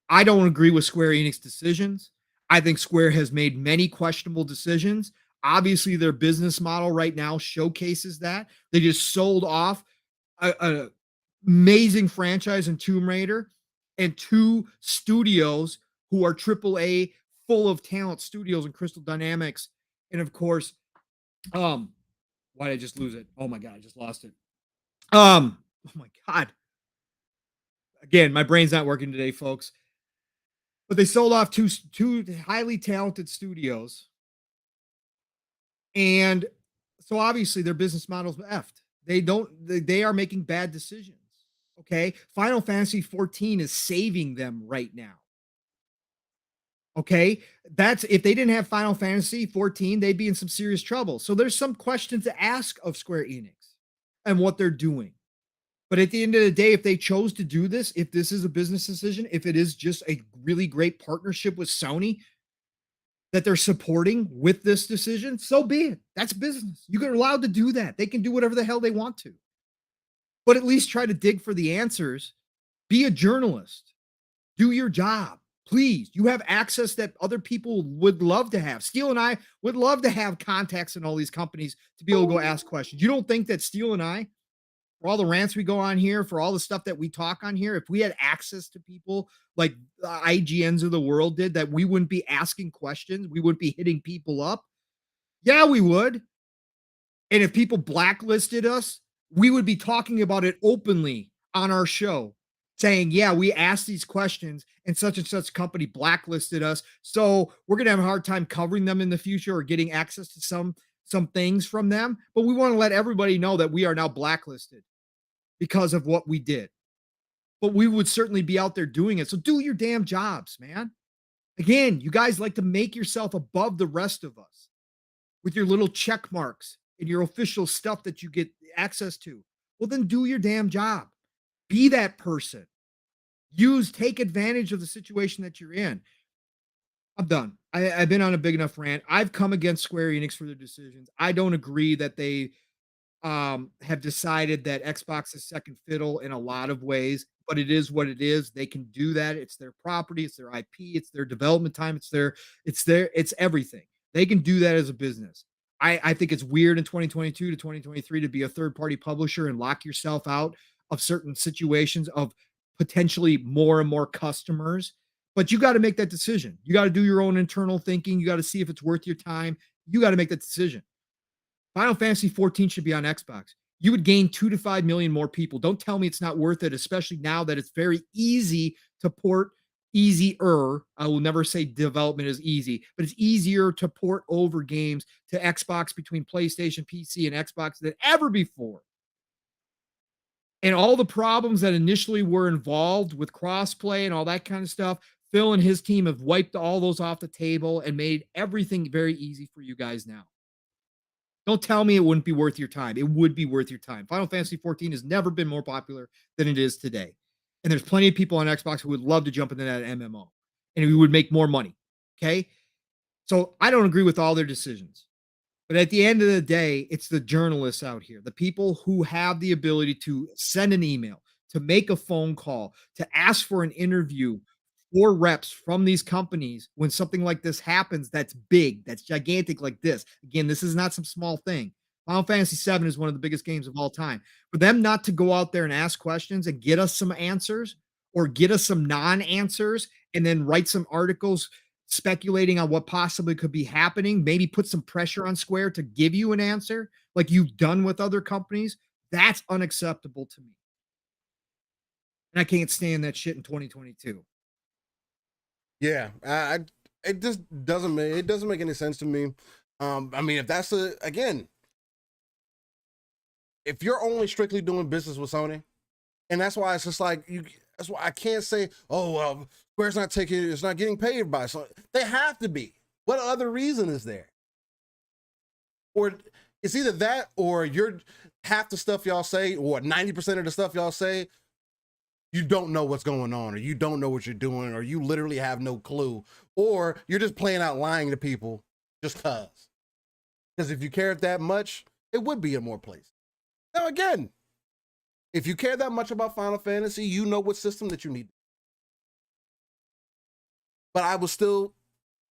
I don't agree with Square Enix decisions. I think Square has made many questionable decisions. Obviously, their business model right now showcases that. They just sold off a amazing franchise in Tomb Raider and two studios who are AAA full of talent studios in Crystal Dynamics. And of course, why did I just lose it? Oh my god, I just lost it. Oh my god. Again, my brain's not working today, folks. But they sold off two highly talented studios. And so obviously their business model's effed. They are making bad decisions. Okay. Final Fantasy 14 is saving them right now. Okay. That's if they didn't have Final Fantasy 14, they'd be in some serious trouble. So there's some questions to ask of Square Enix and what they're doing. But at the end of the day, if they chose to do this, if this is a business decision, if it is just a really great partnership with Sony that they're supporting with this decision, so be it. That's business. You're allowed to do that. They can do whatever the hell they want to. But at least try to dig for the answers. Be a journalist. Do your job. Please. You have access that other people would love to have. Steele and I would love to have contacts in all these companies to be able to go ask questions. You don't think that Steele and I, for all the rants we go on here, for all the stuff that we talk on here, if we had access to people like the IGNs of the world did, that we wouldn't be asking questions, we wouldn't be hitting people up? Yeah, we would. And if people blacklisted us, we would be talking about it openly on our show, saying, yeah, we asked these questions and such company blacklisted us. So we're going to have a hard time covering them in the future or getting access to some things from them. But we want to let everybody know that we are now blacklisted because of what we did. But we would certainly be out there doing it. So do your damn jobs, man. Again, you guys like to make yourself above the rest of us with your little check marks and your official stuff that you get access to. Well, then do your damn job. Be that person. Take advantage of the situation that you're in. I'm done. I've been on a big enough rant. I've come against Square Enix for their decisions. I don't agree that they have decided that Xbox is second fiddle in a lot of ways, but it is what it is. They can do that. It's their property, it's their IP, it's their development time, it's everything. They can do that as a business. I think it's weird in 2022 to 2023 to be a third party publisher and lock yourself out of certain situations of potentially more and more customers. But you got to make that decision. You got to do your own internal thinking. You got to see if it's worth your time. You got to make that decision. Final Fantasy 14 should be on Xbox. You would gain 2 to 5 million more people. Don't tell me it's not worth it, especially now that it's very easy to port easier. I will never say development is easy, but it's easier to port over games to Xbox between PlayStation, PC, and Xbox than ever before. And all the problems that initially were involved with crossplay and all that kind of stuff, Phil and his team have wiped all those off the table and made everything very easy for you guys now. Don't tell me it wouldn't be worth your time. It would be worth your time. Final Fantasy 14 has never been more popular than it is today. And there's plenty of people on Xbox who would love to jump into that MMO and we would make more money. Okay. So I don't agree with all their decisions. But at the end of the day, it's the journalists out here, the people who have the ability to send an email, to make a phone call, to ask for an interview for reps from these companies when something like this happens that's big, that's gigantic like this. Again, this is not some small thing. Final Fantasy VII is one of the biggest games of all time. For them not to go out there and ask questions and get us some answers or get us some non-answers and then write some articles speculating on what possibly could be happening, maybe put some pressure on Square to give you an answer like you've done with other companies, that's unacceptable to me. And I can't stand that shit in 2022. Yeah, it just doesn't make any sense to me. I mean, if that's again, if you're only strictly doing business with Sony, and that's why it's just like that's why I can't say, oh well, Square's it's not getting paid by Sony. They have to be. What other reason is there? Or it's either that or you're half the stuff y'all say, or 90% of the stuff y'all say, you don't know what's going on, or you don't know what you're doing, or you literally have no clue, or you're just playing out lying to people just cause. Because if you cared that much, it would be in more places. Now again, if you care that much about Final Fantasy, you know what system that you need. But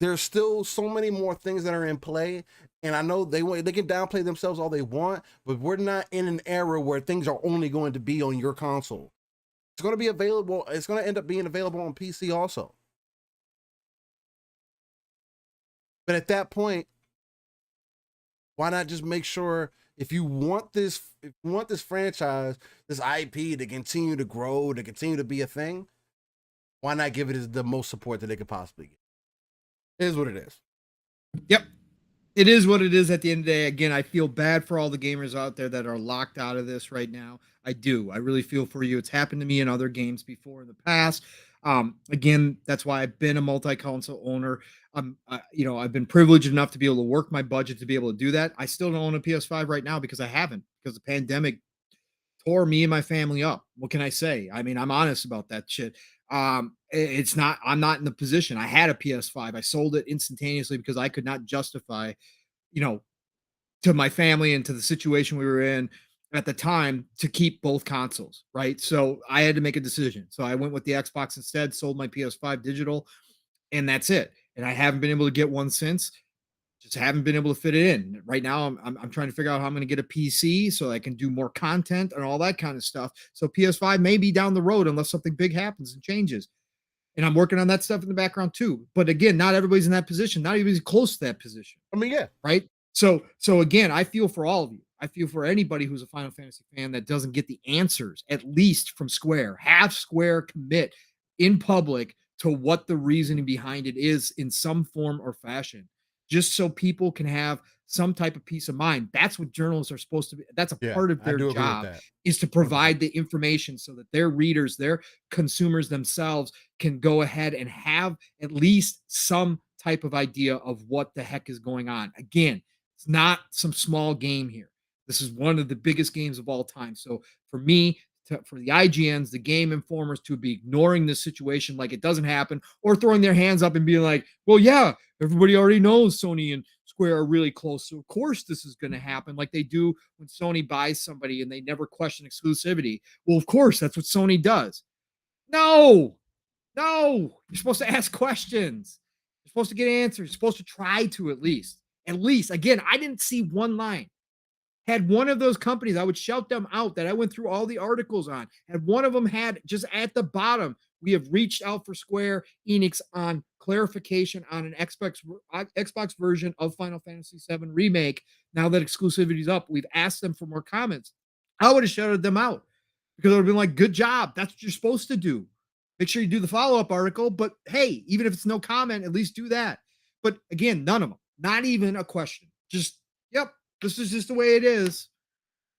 there's still so many more things that are in play. And I know they can downplay themselves all they want, but we're not in an era where things are only going to be on your console. It's going to be available. It's going to end up being available on PC also. But at that point, why not just make sure if you want this franchise, this IP to continue to grow, to continue to be a thing, why not give it the most support that they could possibly get? It is what it is. Yep. It is what it is at the end of the day. Again, I feel bad for all the gamers out there that are locked out of this right now. I do. I really feel for you. It's happened to me in other games before in the past. Again, that's why I've been a multi-console owner. I've been privileged enough to be able to work my budget to be able to do that. I still don't own a PS5 right now because I haven't, because the pandemic tore me and my family up. What can I say? I mean, I'm honest about that shit. I'm not in the position. I had a PS5. I sold it instantaneously because I could not justify, to my family and to the situation we were in at the time to keep both consoles, right? So I had to make a decision. So I went with the Xbox instead, sold my PS5 digital, and that's it. And I haven't been able to get one since. Just haven't been able to fit it in. Right now, I'm trying to figure out how I'm going to get a PC so I can do more content and all that kind of stuff. So PS5 may be down the road unless something big happens and changes. And I'm working on that stuff in the background too. But again, not everybody's in that position. Not everybody's close to that position. I mean, yeah. Right. So again, I feel for all of you. I feel for anybody who's a Final Fantasy fan that doesn't get the answers, at least from Square. Have Square commit in public to what the reasoning behind it is in some form or fashion, just so people can have some type of peace of mind. That's what journalists are supposed to be. That's a part of their job, is to provide the information so that their readers, their consumers themselves can go ahead and have at least some type of idea of what the heck is going on. Again, it's not some small game here. This is one of the biggest games of all time. So for me, for the IGNs, the Game Informers to be ignoring this situation like it doesn't happen, or throwing their hands up and being like, well, yeah, everybody already knows Sony and Square are really close. So of course this is going to happen, like they do when Sony buys somebody and they never question exclusivity. Well, of course, that's what Sony does. No, you're supposed to ask questions. You're supposed to get answers. You're supposed to try to at least. Again, I didn't see one line. Had one of those companies, I would shout them out that I went through all the articles on. Had one of them had just at the bottom, we have reached out for Square Enix on clarification on an Xbox version of Final Fantasy VII Remake. Now that exclusivity is up, we've asked them for more comments. I would have shouted them out because I would have been like, good job. That's what you're supposed to do. Make sure you do the follow-up article. But hey, even if it's no comment, at least do that. But again, none of them. Not even a question. Just, yep, this is just the way it is.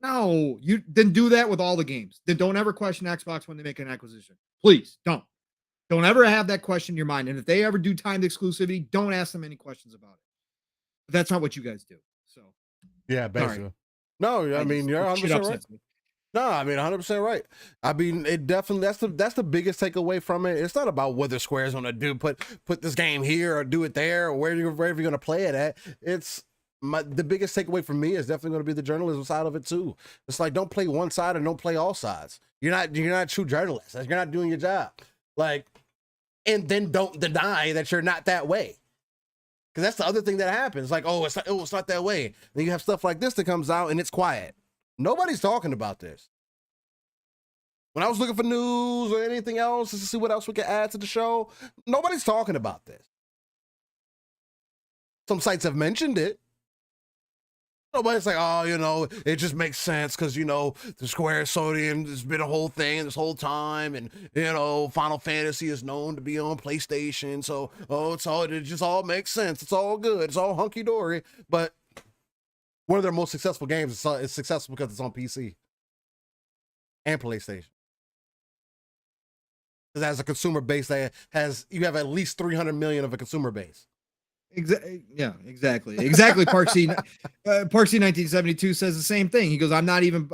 No, you then do that with all the games. Then don't ever question Xbox when they make an acquisition. Please don't. Don't ever have that question in your mind. And if they ever do timed exclusivity, don't ask them any questions about it. But that's not what you guys do. So Yeah, basically. sorry. No, I mean, you're 100% right. Me. No, I mean 100% right. I mean, it definitely that's the biggest takeaway from it. It's not about whether Square's gonna put this game here or do it there or wherever you're gonna play it at. It's the biggest takeaway for me is definitely gonna be the journalism side of it too. It's like don't play one side and don't play all sides. You're not a true journalist. You're not doing your job. Like, and then don't deny that you're not that way. Because that's the other thing that happens. Like, it's not that way. Then you have stuff like this that comes out and it's quiet. Nobody's talking about this. When I was looking for news or anything else to see what else we could add to the show, nobody's talking about this. Some sites have mentioned it. Nobody's like, it just makes sense because, the Square Sodium has been a whole thing this whole time. And, Final Fantasy is known to be on PlayStation. So, it just all makes sense. It's all good. It's all hunky-dory. But one of their most successful games is successful because it's on PC and PlayStation. Because as a consumer base that you have at least 300 million of a consumer base. Yeah, exactly. Exactly. Parksy 1972 says the same thing. He goes, I'm not even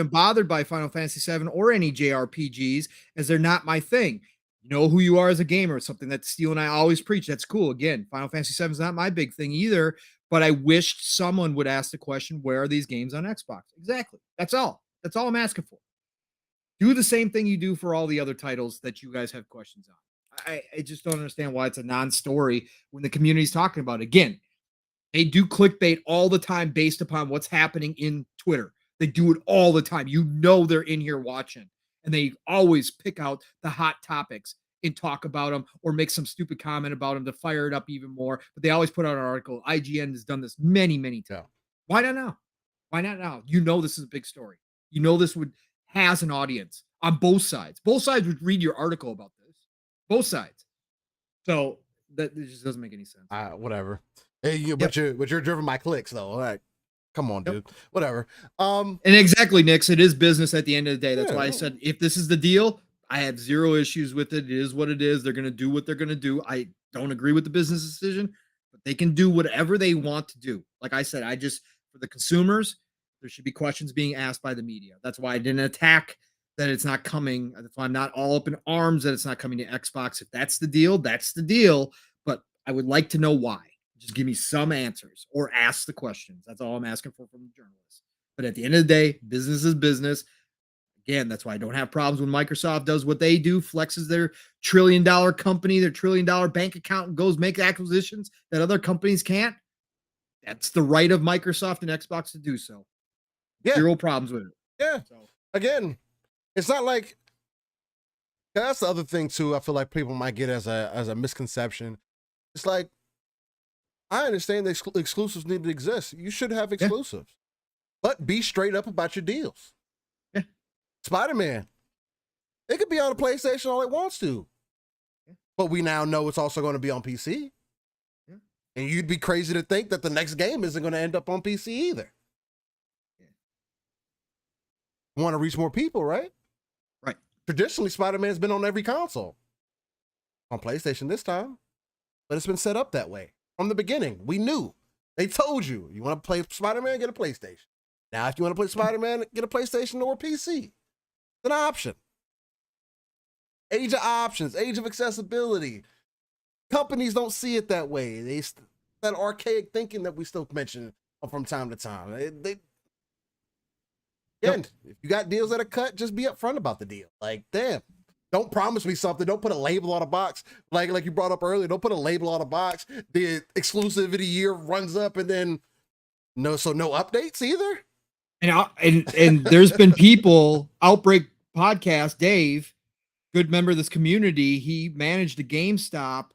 bothered by Final Fantasy 7 or any JRPGs as they're not my thing. You know who you are as a gamer. It's something that Steel and I always preach. That's cool. Again, Final Fantasy 7 is not my big thing either, but I wished someone would ask the question, where are these games on Xbox? Exactly. That's all I'm asking for. Do the same thing you do for all the other titles that you guys have questions on. I just don't understand why it's a non-story when the community's talking about it. Again, they do clickbait all the time based upon what's happening in Twitter. They do it all the time. They're in here watching, and they always pick out the hot topics and talk about them or make some stupid comment about them to fire it up even more. But they always put out an article. IGN has done this many, many times. Why not now? Why not now? This is a big story. This has an audience on both sides. Both sides would read your article about this. Both sides. So that it just doesn't make any sense. Whatever. Hey, but you're driven by clicks though. All right. Come on, dude. Whatever. And exactly, Nix. It is business at the end of the day. That's why I said if this is the deal, I have zero issues with it. It is what it is. They're gonna do what they're gonna do. I don't agree with the business decision, but they can do whatever they want to do. Like I said, for the consumers, there should be questions being asked by the media. That's why I didn't attack that it's not coming. That's why I'm not all up in arms that it's not coming to Xbox. If that's the deal, that's the deal. But I would like to know why. Just give me some answers or ask the questions. That's all I'm asking for from the journalists. But at the end of the day, business is business. Again, that's why I don't have problems when Microsoft does what they do, flexes their $1 trillion company, their $1 trillion bank account, and goes make acquisitions that other companies can't. That's the right of Microsoft and Xbox to do so. Yeah. Zero problems with it. Yeah. So, again, it's not like that's the other thing too. I feel like people might get as a misconception. It's like I understand that exclusives need to exist. You should have exclusives, but be straight up about your deals. Yeah. Spider-Man, it could be on a PlayStation all it wants to, but we now know it's also going to be on PC. Yeah. And you'd be crazy to think that the next game isn't going to end up on PC either. Want to reach more people, right? Right. Traditionally, Spider-Man's been on every console. On PlayStation this time. But it's been set up that way. From the beginning, we knew. They told you want to play Spider-Man, get a PlayStation. Now, if you want to play Spider-Man, get a PlayStation or a PC. It's an option. Age of options, age of accessibility. Companies don't see it that way. That archaic thinking that we still mention from time to time. Again, if you got deals that are cut, just be upfront about the deal. Like, damn, don't promise me something. Don't put a label on a box. Like you brought up earlier, don't put a label on a box. The exclusivity year runs up and then no updates either. And there's been people, Outbreak Podcast, Dave, good member of this community, he managed a GameStop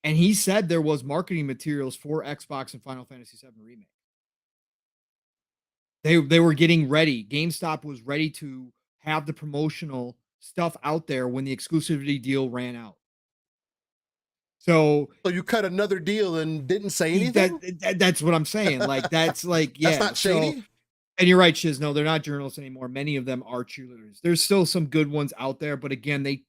and he said there was marketing materials for Xbox and Final Fantasy VII Remake. They were getting ready. GameStop was ready to have the promotional stuff out there when the exclusivity deal ran out. So you cut another deal and didn't say anything? That's what I'm saying. Like, that's like, yeah. That's not shady? And you're right, Shiz. No, they're not journalists anymore. Many of them are cheerleaders. There's still some good ones out there, but again, they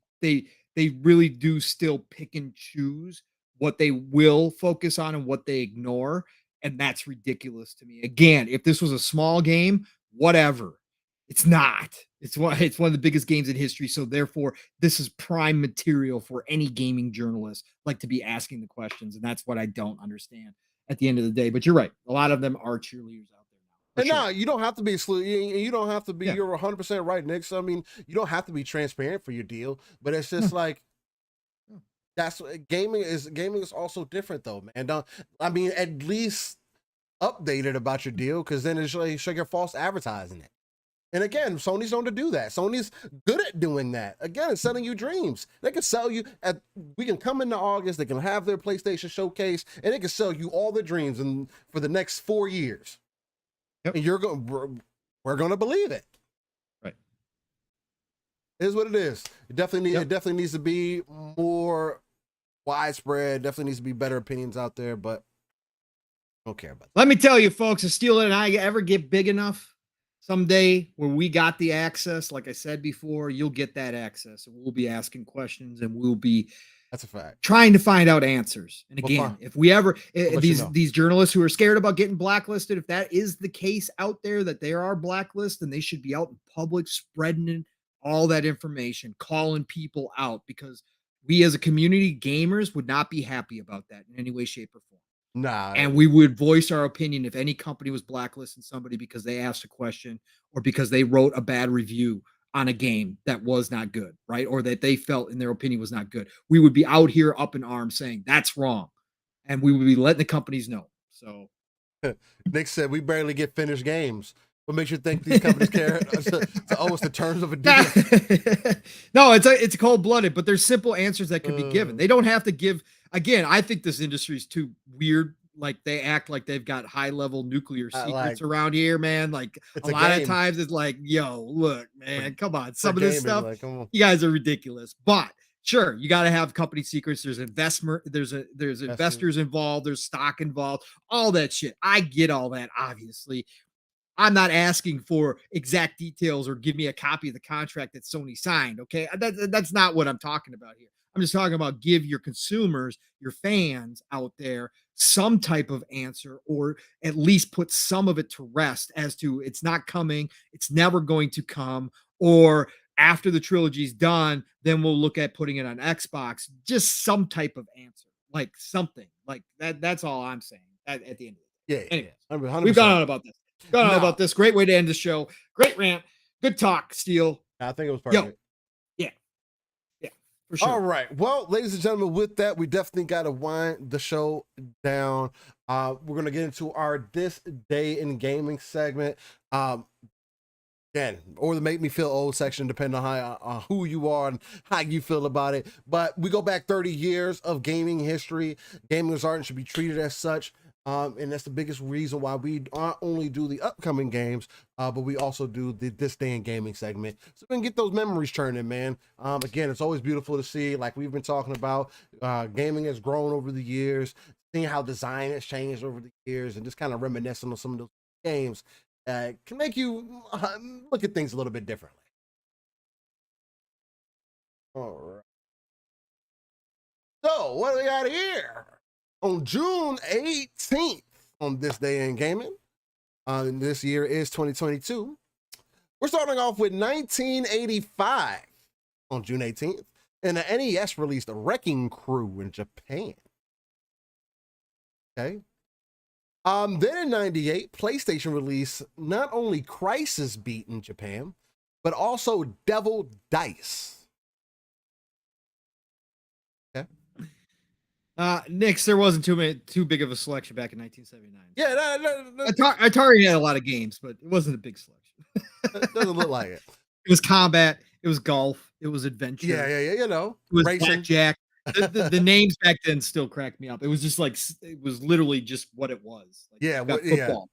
really do still pick and choose what they will focus on and what they ignore, and that's ridiculous to me. Again, if this was a small game, whatever. It's not. It's one of the biggest games in history, so therefore, this is prime material for any gaming journalist like to be asking the questions, and that's what I don't understand at the end of the day. But you're right. A lot of them are cheerleaders out there now. And no, you don't have to be you don't have to be. Yeah. You're 100% right, Nick. So I mean, you don't have to be transparent for your deal, but it's just like that's gaming is also different though, man. Don't I mean at least updated about your deal because then it's like you're false advertising it. And again, Sony's known to do that. Sony's good at doing that. Again, it's selling you dreams. They can sell you we can come into August, they can have their PlayStation showcase, and they can sell you all their dreams and for the next 4 years. Yep. And we're gonna believe it. Right. It is what it is. It definitely needs to be more widespread. Definitely needs to be better opinions out there, but I don't care about that. Let me tell you, folks, if Steel and I ever get big enough someday when we got the access, like I said before, you'll get that access and we'll be asking questions and we'll be That's a fact. trying to find out answers. And again, if we ever these journalists who are scared about getting blacklisted, if that is the case out there that there are blacklists, then they should be out in public spreading all that information, calling people out, because we as a community gamers would not be happy about that in any way, shape, or form. Nah. And we would voice our opinion if any company was blacklisting somebody because they asked a question or because they wrote a bad review on a game that was not good, right? Or that they felt in their opinion was not good. We would be out here up in arms saying that's wrong. And we would be letting the companies know. So Nick said we barely get finished games. What makes you think these companies care to owe us the terms of a deal? No, it's cold-blooded, but there's simple answers that can be given. They don't have to give. Again, I think this industry is too weird. Like they act like they've got high-level nuclear secrets around here, man. Like a lot of times it's like, yo, look, man, come on. Some of this stuff, you guys are ridiculous. But sure, you got to have company secrets. There's investors involved. There's stock involved. All that shit. I get all that, obviously. I'm not asking for exact details or give me a copy of the contract that Sony signed. Okay. That's not what I'm talking about here. I'm just talking about give your consumers, your fans out there, some type of answer, or at least put some of it to rest as to it's not coming, it's never going to come, or after the trilogy's done, then we'll look at putting it on Xbox. Just some type of answer, like something like that. That's all I'm saying at the end of it. Yeah. Anyways, 100%. we've gone on about this. About this. Great way to end the show. Great rant. Good talk, Steel. I think it was perfect. Yeah. For sure. All right. Well, ladies and gentlemen, with that, we definitely got to wind the show down. We're going to get into our This Day in Gaming segment. Again, or the Make Me Feel Old section, depending on who you are and how you feel about it. But we go back 30 years of gaming history. Gaming is art and should be treated as such. And that's the biggest reason why we not only do the upcoming games, but we also do the This Day in Gaming segment. So we can get those memories churning, man. Again, it's always beautiful to see, like we've been talking about, gaming has grown over the years, seeing how design has changed over the years, and just kind of reminiscing on some of those games can make you look at things a little bit differently. All right. So what do we got here? On June 18th, on This Day in Gaming, this year is 2022. We're starting off with 1985 on June 18th, and the NES released Wrecking Crew in Japan. Okay. Then in 98, PlayStation released not only Crisis Beat in Japan, but also Devil Dice. Knicks, there wasn't too big of a selection back in 1979. Yeah, Atari had a lot of games, but it wasn't a big selection. It doesn't look like it. It was combat, it was golf, it was adventure. Yeah, you know. It was blackjack. The names back then still cracked me up. It was just like, it was literally just what it was. Like, yeah, you got football.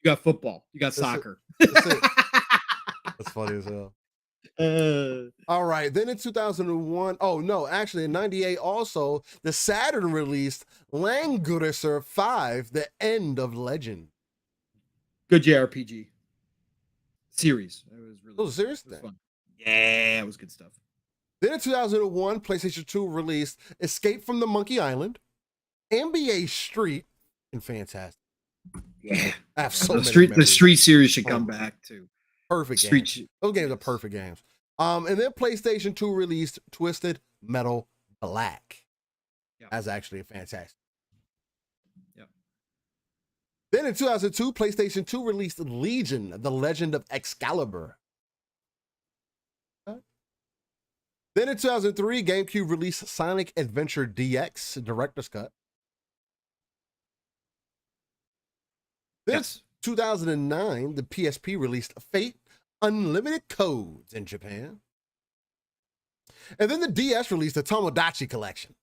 You got football. You got soccer. That's funny as hell. All right, then in 2001, actually in 98 also, the Saturn released Langrisser 5, The End of Legend. Good JRPG. series. It was really a serious thing. fun. Yeah, it was good stuff. Then in 2001, PlayStation 2 released Escape from the Monkey Island, NBA Street, and fantastic. Yeah, I have so many the Street series should come back too. Perfect games. Those games are perfect games. And then PlayStation 2 released Twisted Metal Black. That's actually a fantastic. Yep. Then in 2002, PlayStation 2 released Legion, The Legend of Excalibur. Then in 2003, GameCube released Sonic Adventure DX Director's Cut. Then 2009, the PSP released Fate Unlimited Codes in Japan. And then the DS released the Tomodachi Collection.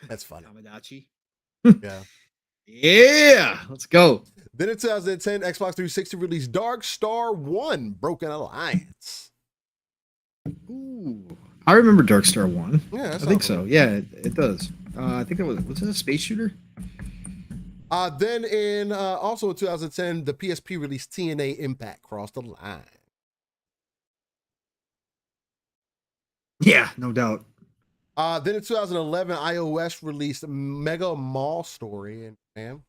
That's funny. Tomodachi. Yeah. Yeah, let's go. Then in 2010, Xbox 360 released Dark Star 1 Broken Alliance. Ooh, I remember Dark Star 1. Yeah, I think so. Yeah, it does. I think it was it a space shooter? Then in also in 2010, the PSP released TNA Impact Cross the Line. Yeah, no doubt. Then in 2011, iOS released Mega Mall Story in Japan.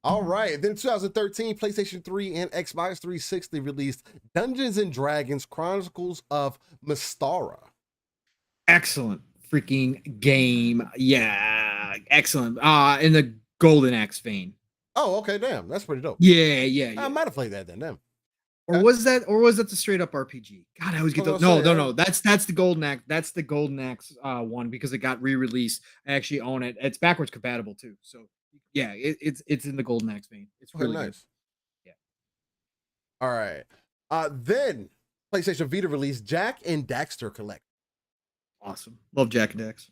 All right. Then in 2013, PlayStation 3 and Xbox 360 released Dungeons and Dragons Chronicles of Mystara. Excellent freaking game. Yeah, excellent. In the Golden Axe vein. Oh, okay, damn. That's pretty dope. Yeah. I might have played that then, damn. Or was that the straight up RPG? God, I always get those. No. That's the Golden Axe. That's the Golden Axe one because it got re-released. I actually own it. It's backwards compatible too. So yeah, it's in the Golden Axe vein. It's really nice. Good. Yeah. All right. Then PlayStation Vita released Jack and Daxter Collect. Awesome. Love Jack and Dax.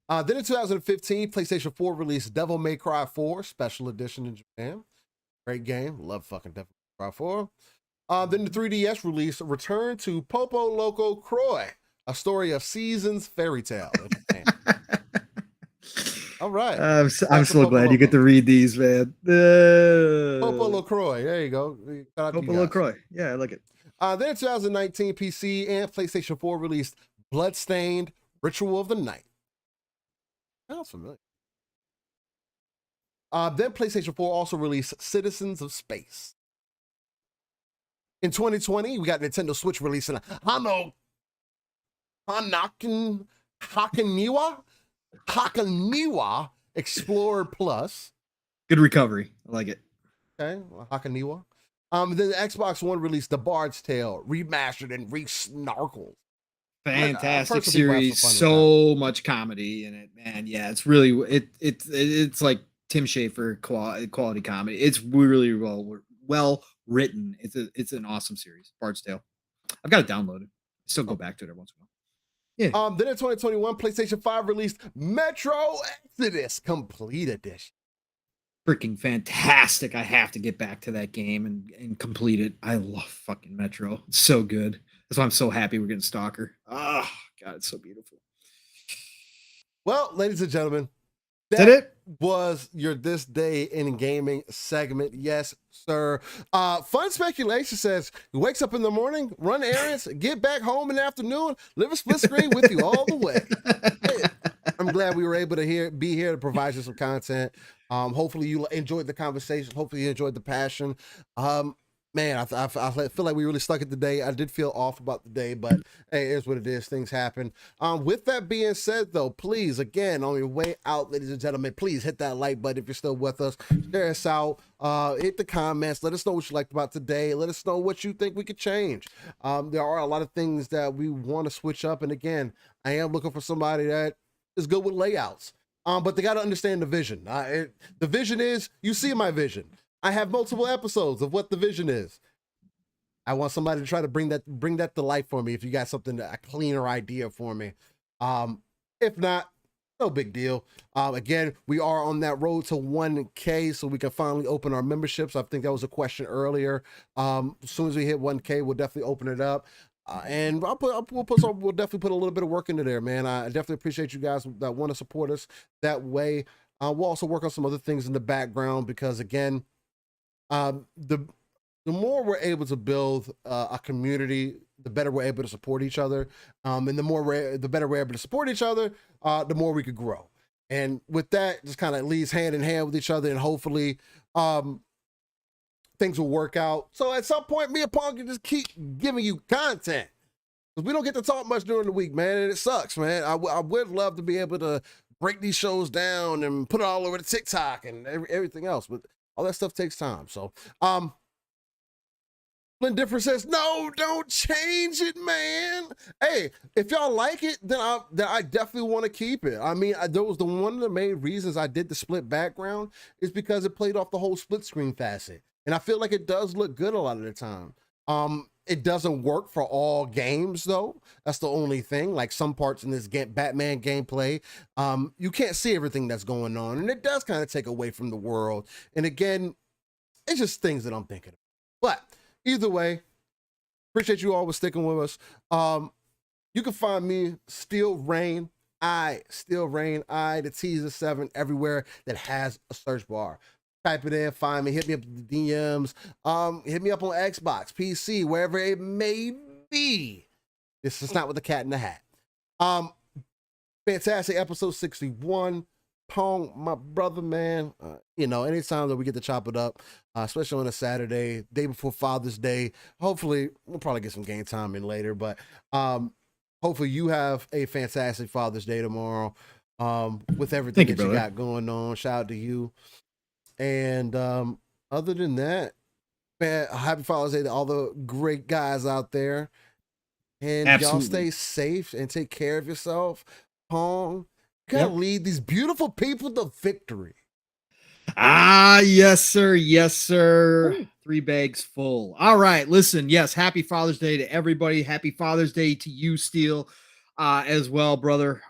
Then in 2015, PlayStation 4 released Devil May Cry 4 Special Edition in Japan. Great game. Love fucking Devil May Cry 4. Then the 3DS release Return to Popo Loco Croy, a story of seasons fairy tale. All right. I'm so glad you get to read these, man. Popo LaCroix. There you go. Popo LaCroix. Yeah, I like it. Then in 2019, PC and PlayStation 4 released Bloodstained Ritual of the Night. Sounds familiar. Then PlayStation 4 also released Citizens of Space. In 2020, we got Nintendo Switch releasing Hakaniwa Explorer Plus. Good recovery. I like it. Okay, Hakaniwa. Then the Xbox One released The Bard's Tale, remastered and re-snarkled. Fantastic series. So much comedy in it, man. Yeah, it's really it's like Tim Schafer quality comedy. It's really well written. It's an awesome series. Bard's Tale. I've got it downloaded. Still go back to it every once in a while. Yeah. Then in 2021, PlayStation 5 released Metro Exodus Complete Edition. Freaking fantastic. I have to get back to that game and complete it. I love fucking Metro. It's so good. That's why I'm so happy we're getting Stalker. Oh, God, it's so beautiful. Well, ladies and gentlemen, that was your This Day in Gaming segment. Yes, sir. Fun Speculation says he wakes up in the morning, run errands, get back home in the afternoon, live a split screen with you all the way. Hey, I'm glad we were able to be here to provide you some content. Hopefully you enjoyed the conversation. Hopefully you enjoyed the passion. Man, I feel like we really stuck it today. I did feel off about the day, but hey, it is what it is. Things happen. With that being said, though, please, again, on your way out, ladies and gentlemen, please hit that like button if you're still with us. Share us out. Hit the comments. Let us know what you liked about today. Let us know what you think we could change. There are a lot of things that we want to switch up. And again, I am looking for somebody that is good with layouts. But they got to understand the vision. The vision is, you see my vision. I have multiple episodes of what the vision is. I want somebody to try to bring that to life for me. If you got a cleaner idea for me. If not, no big deal. Again, we are on that road to 1K, so we can finally open our memberships. I think that was a question earlier. As soon as we hit 1K, we'll definitely open it up. And we'll definitely put a little bit of work into there, man. I definitely appreciate you guys that want to support us that way. We'll also work on some other things in the background because, again, the more we're able to build a community, the better we're able to support each other, and the better we're able to support each other, the more we could grow. And with that, just kind of leads hand in hand with each other, and hopefully, things will work out. So at some point, me and Pong can just keep giving you content. Because we don't get to talk much during the week, man, and it sucks, man. I would love to be able to break these shows down and put it all over the TikTok and everything else, but all that stuff takes time. So, Flynn Different says, no, don't change it, man. Hey, if y'all like it, then I definitely want to keep it. I mean, that was one of the main reasons I did the split background is because it played off the whole split screen facet. And I feel like it does look good a lot of the time. It doesn't work for all games, though. That's the only thing. Like some parts in this Batman gameplay, you can't see everything that's going on. And it does kind of take away from the world. And again, it's just things that I'm thinking of. But either way, appreciate you always sticking with us. You can find me, Steel Rain, the Teaser 7, everywhere that has a search bar. Type it in, find me, hit me up in the DMs, hit me up on Xbox, PC, wherever it may be. This is not with the cat in the hat. Fantastic episode 61. Pong, my brother, man. Anytime that we get to chop it up, especially on a Saturday, day before Father's Day. Hopefully, we'll probably get some game time in later, but hopefully you have a fantastic Father's Day tomorrow. With everything that you got going on. Shout out to you. And other than that, man, happy Father's Day to all the great guys out there. And y'all stay safe and take care of yourself. Pong, you gotta lead these beautiful people to victory. Yes, sir. Yes, sir. Ooh. 3 bags full. All right. Listen, yes, happy Father's Day to everybody. Happy Father's Day to you, Steel, as well, brother.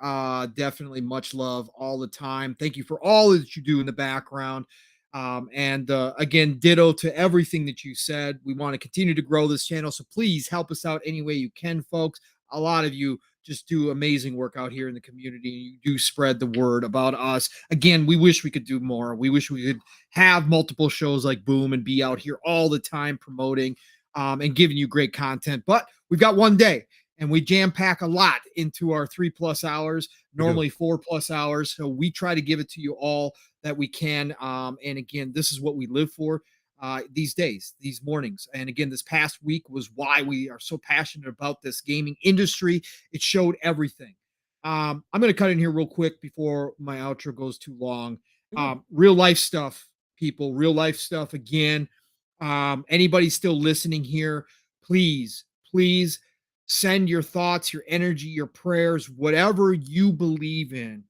Definitely much love all the time. Thank you for all that you do in the background. And again, ditto to everything that you said. We want to continue to grow this channel, so please help us out any way you can, folks. A lot of you just do amazing work out here in the community. You do spread the word about us. Again, we wish we could do more. We wish we could have multiple shows like Boom and be out here all the time promoting and giving you great content. But we've got one day, and we jam pack a lot into our 3+ hours, normally 4+ hours. So we try to give it to you all that we can. And again, this is what we live for these days, these mornings. And again, this past week was why we are so passionate about this gaming industry. It showed everything. I'm going to cut in here real quick before my outro goes too long. Real life stuff, people, real life stuff. Again, anybody still listening here, please send your thoughts, your energy, your prayers, whatever you believe in.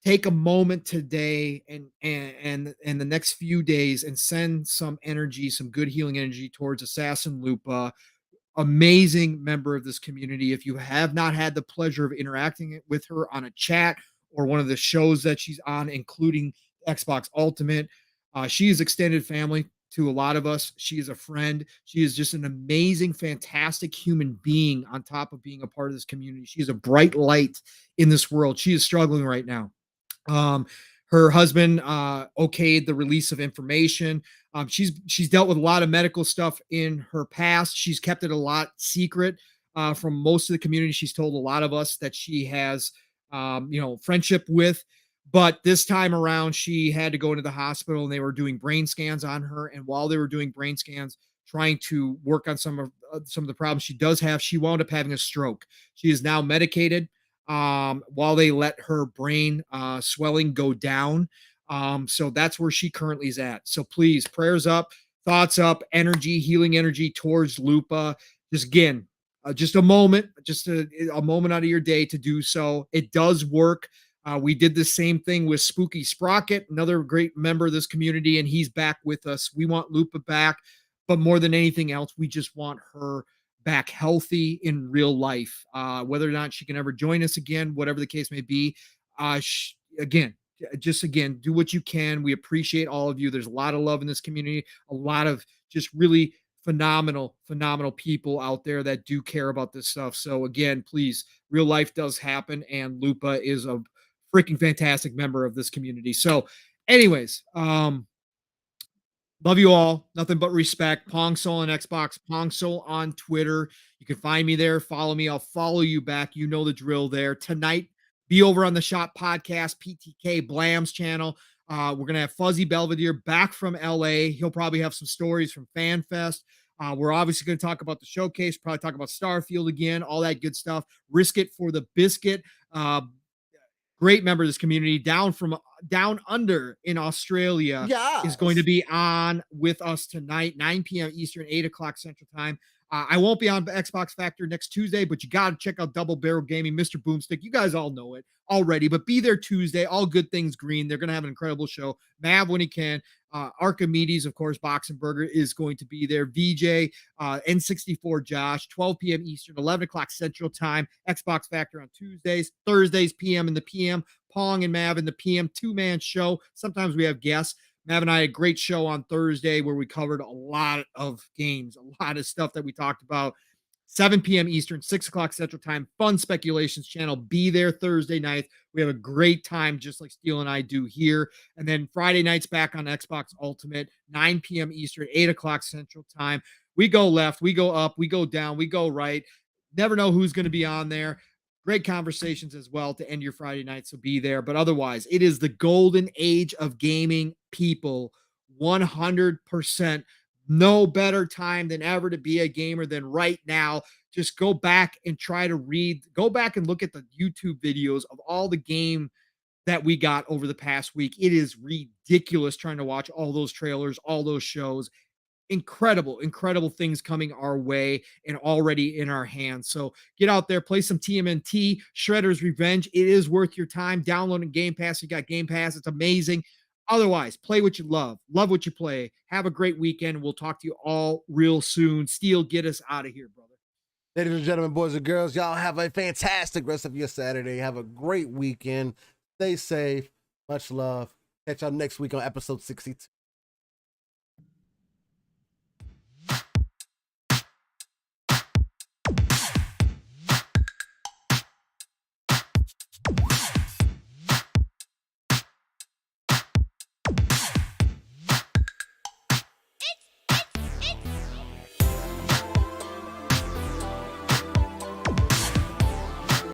Take a moment today and the next few days and send some energy, some good healing energy towards Assassin Lupa, amazing member of this community. If you have not had the pleasure of interacting with her on a chat or one of the shows that she's on, including Xbox Ultimate, she is extended family to a lot of us. She is a friend. She is just an amazing, fantastic human being on top of being a part of this community. She is a bright light in this world. She is struggling right now. Her husband okayed the release of information. She's dealt with a lot of medical stuff in her past. She's kept it a lot secret from most of the community. She's told a lot of us that she has, friendship with. But this time around, she had to go into the hospital, and they were doing brain scans on her. And while they were doing brain scans, trying to work on some of the problems she does have, she wound up having a stroke. She is now medicated while they let her brain swelling go down. So that's where she currently is at. So please, prayers up, thoughts up, energy, healing energy towards Lupa. Just again, just a moment, just a moment out of your day to do so. It does work. We did the same thing with Spooky Sprocket, another great member of this community, and he's back with us. We want Lupa back, but more than anything else, we just want her back healthy in real life. Whether or not she can ever join us again, whatever the case may be, again, do what you can. We appreciate all of you. There's a lot of love in this community, a lot of just really phenomenal people out there that do care about this stuff. So again, please, real life does happen, and Lupa is a freaking fantastic member of this community. So, anyways, love you all. Nothing but respect. Pong Soul on Xbox, Pong Soul on Twitter. You can find me there. Follow me. I'll follow you back. You know the drill there. Tonight, be over on the Shop Podcast, PTK Blam's channel. We're going to have Fuzzy Belvedere back from LA. He'll probably have some stories from FanFest. We're obviously going to talk about the showcase, probably talk about Starfield again, all that good stuff. Risk it for the biscuit. Great member of this community down under in Australia is going to be on with us tonight, 9 p.m. Eastern, 8 o'clock Central Time. I won't be on Xbox Factor next Tuesday, but you got to check out Double Barrel Gaming, Mr. Boomstick. You guys all know it already, but be there Tuesday. All good things green. They're going to have an incredible show. Mav, when he can. Archimedes, of course, Boxenberger is going to be there. VJ, N64 Josh, 12 p.m. Eastern, 11 o'clock Central Time. Xbox Factor on Tuesdays, Thursdays, PM in the PM. Pong and Mav in the PM, two-man show. Sometimes we have guests. Mav and I had a great show on Thursday where we covered a lot of games, a lot of stuff that we talked about. 7 p.m. Eastern, 6 o'clock Central Time, Fun Speculations channel. Be there Thursday night. We have a great time, just like Steel and I do here. And then Friday nights back on Xbox Ultimate, 9 p.m. Eastern, 8 o'clock Central Time. We go left, we go up, we go down, we go right. Never know who's going to be on there. Great conversations as well to end your Friday night, so be there. But otherwise, it is the golden age of gaming, people. 100%. No better time than ever to be a gamer than right now. Just go back and go back and look at the YouTube videos of all the game that we got over the past week. It is ridiculous trying to watch all those trailers, all those shows. Incredible things coming our way and already in our hands. So get out there, play some TMNT, Shredder's Revenge. It is worth your time. Downloading Game Pass. You got Game Pass. It's amazing. Otherwise, play what you love what you play. Have a great weekend. We'll talk to you all real soon. Steel, get us out of here, brother. Ladies and gentlemen, boys and girls, y'all have a fantastic rest of your Saturday. Have a great weekend. Stay safe. Much love. Catch y'all next week on episode 62.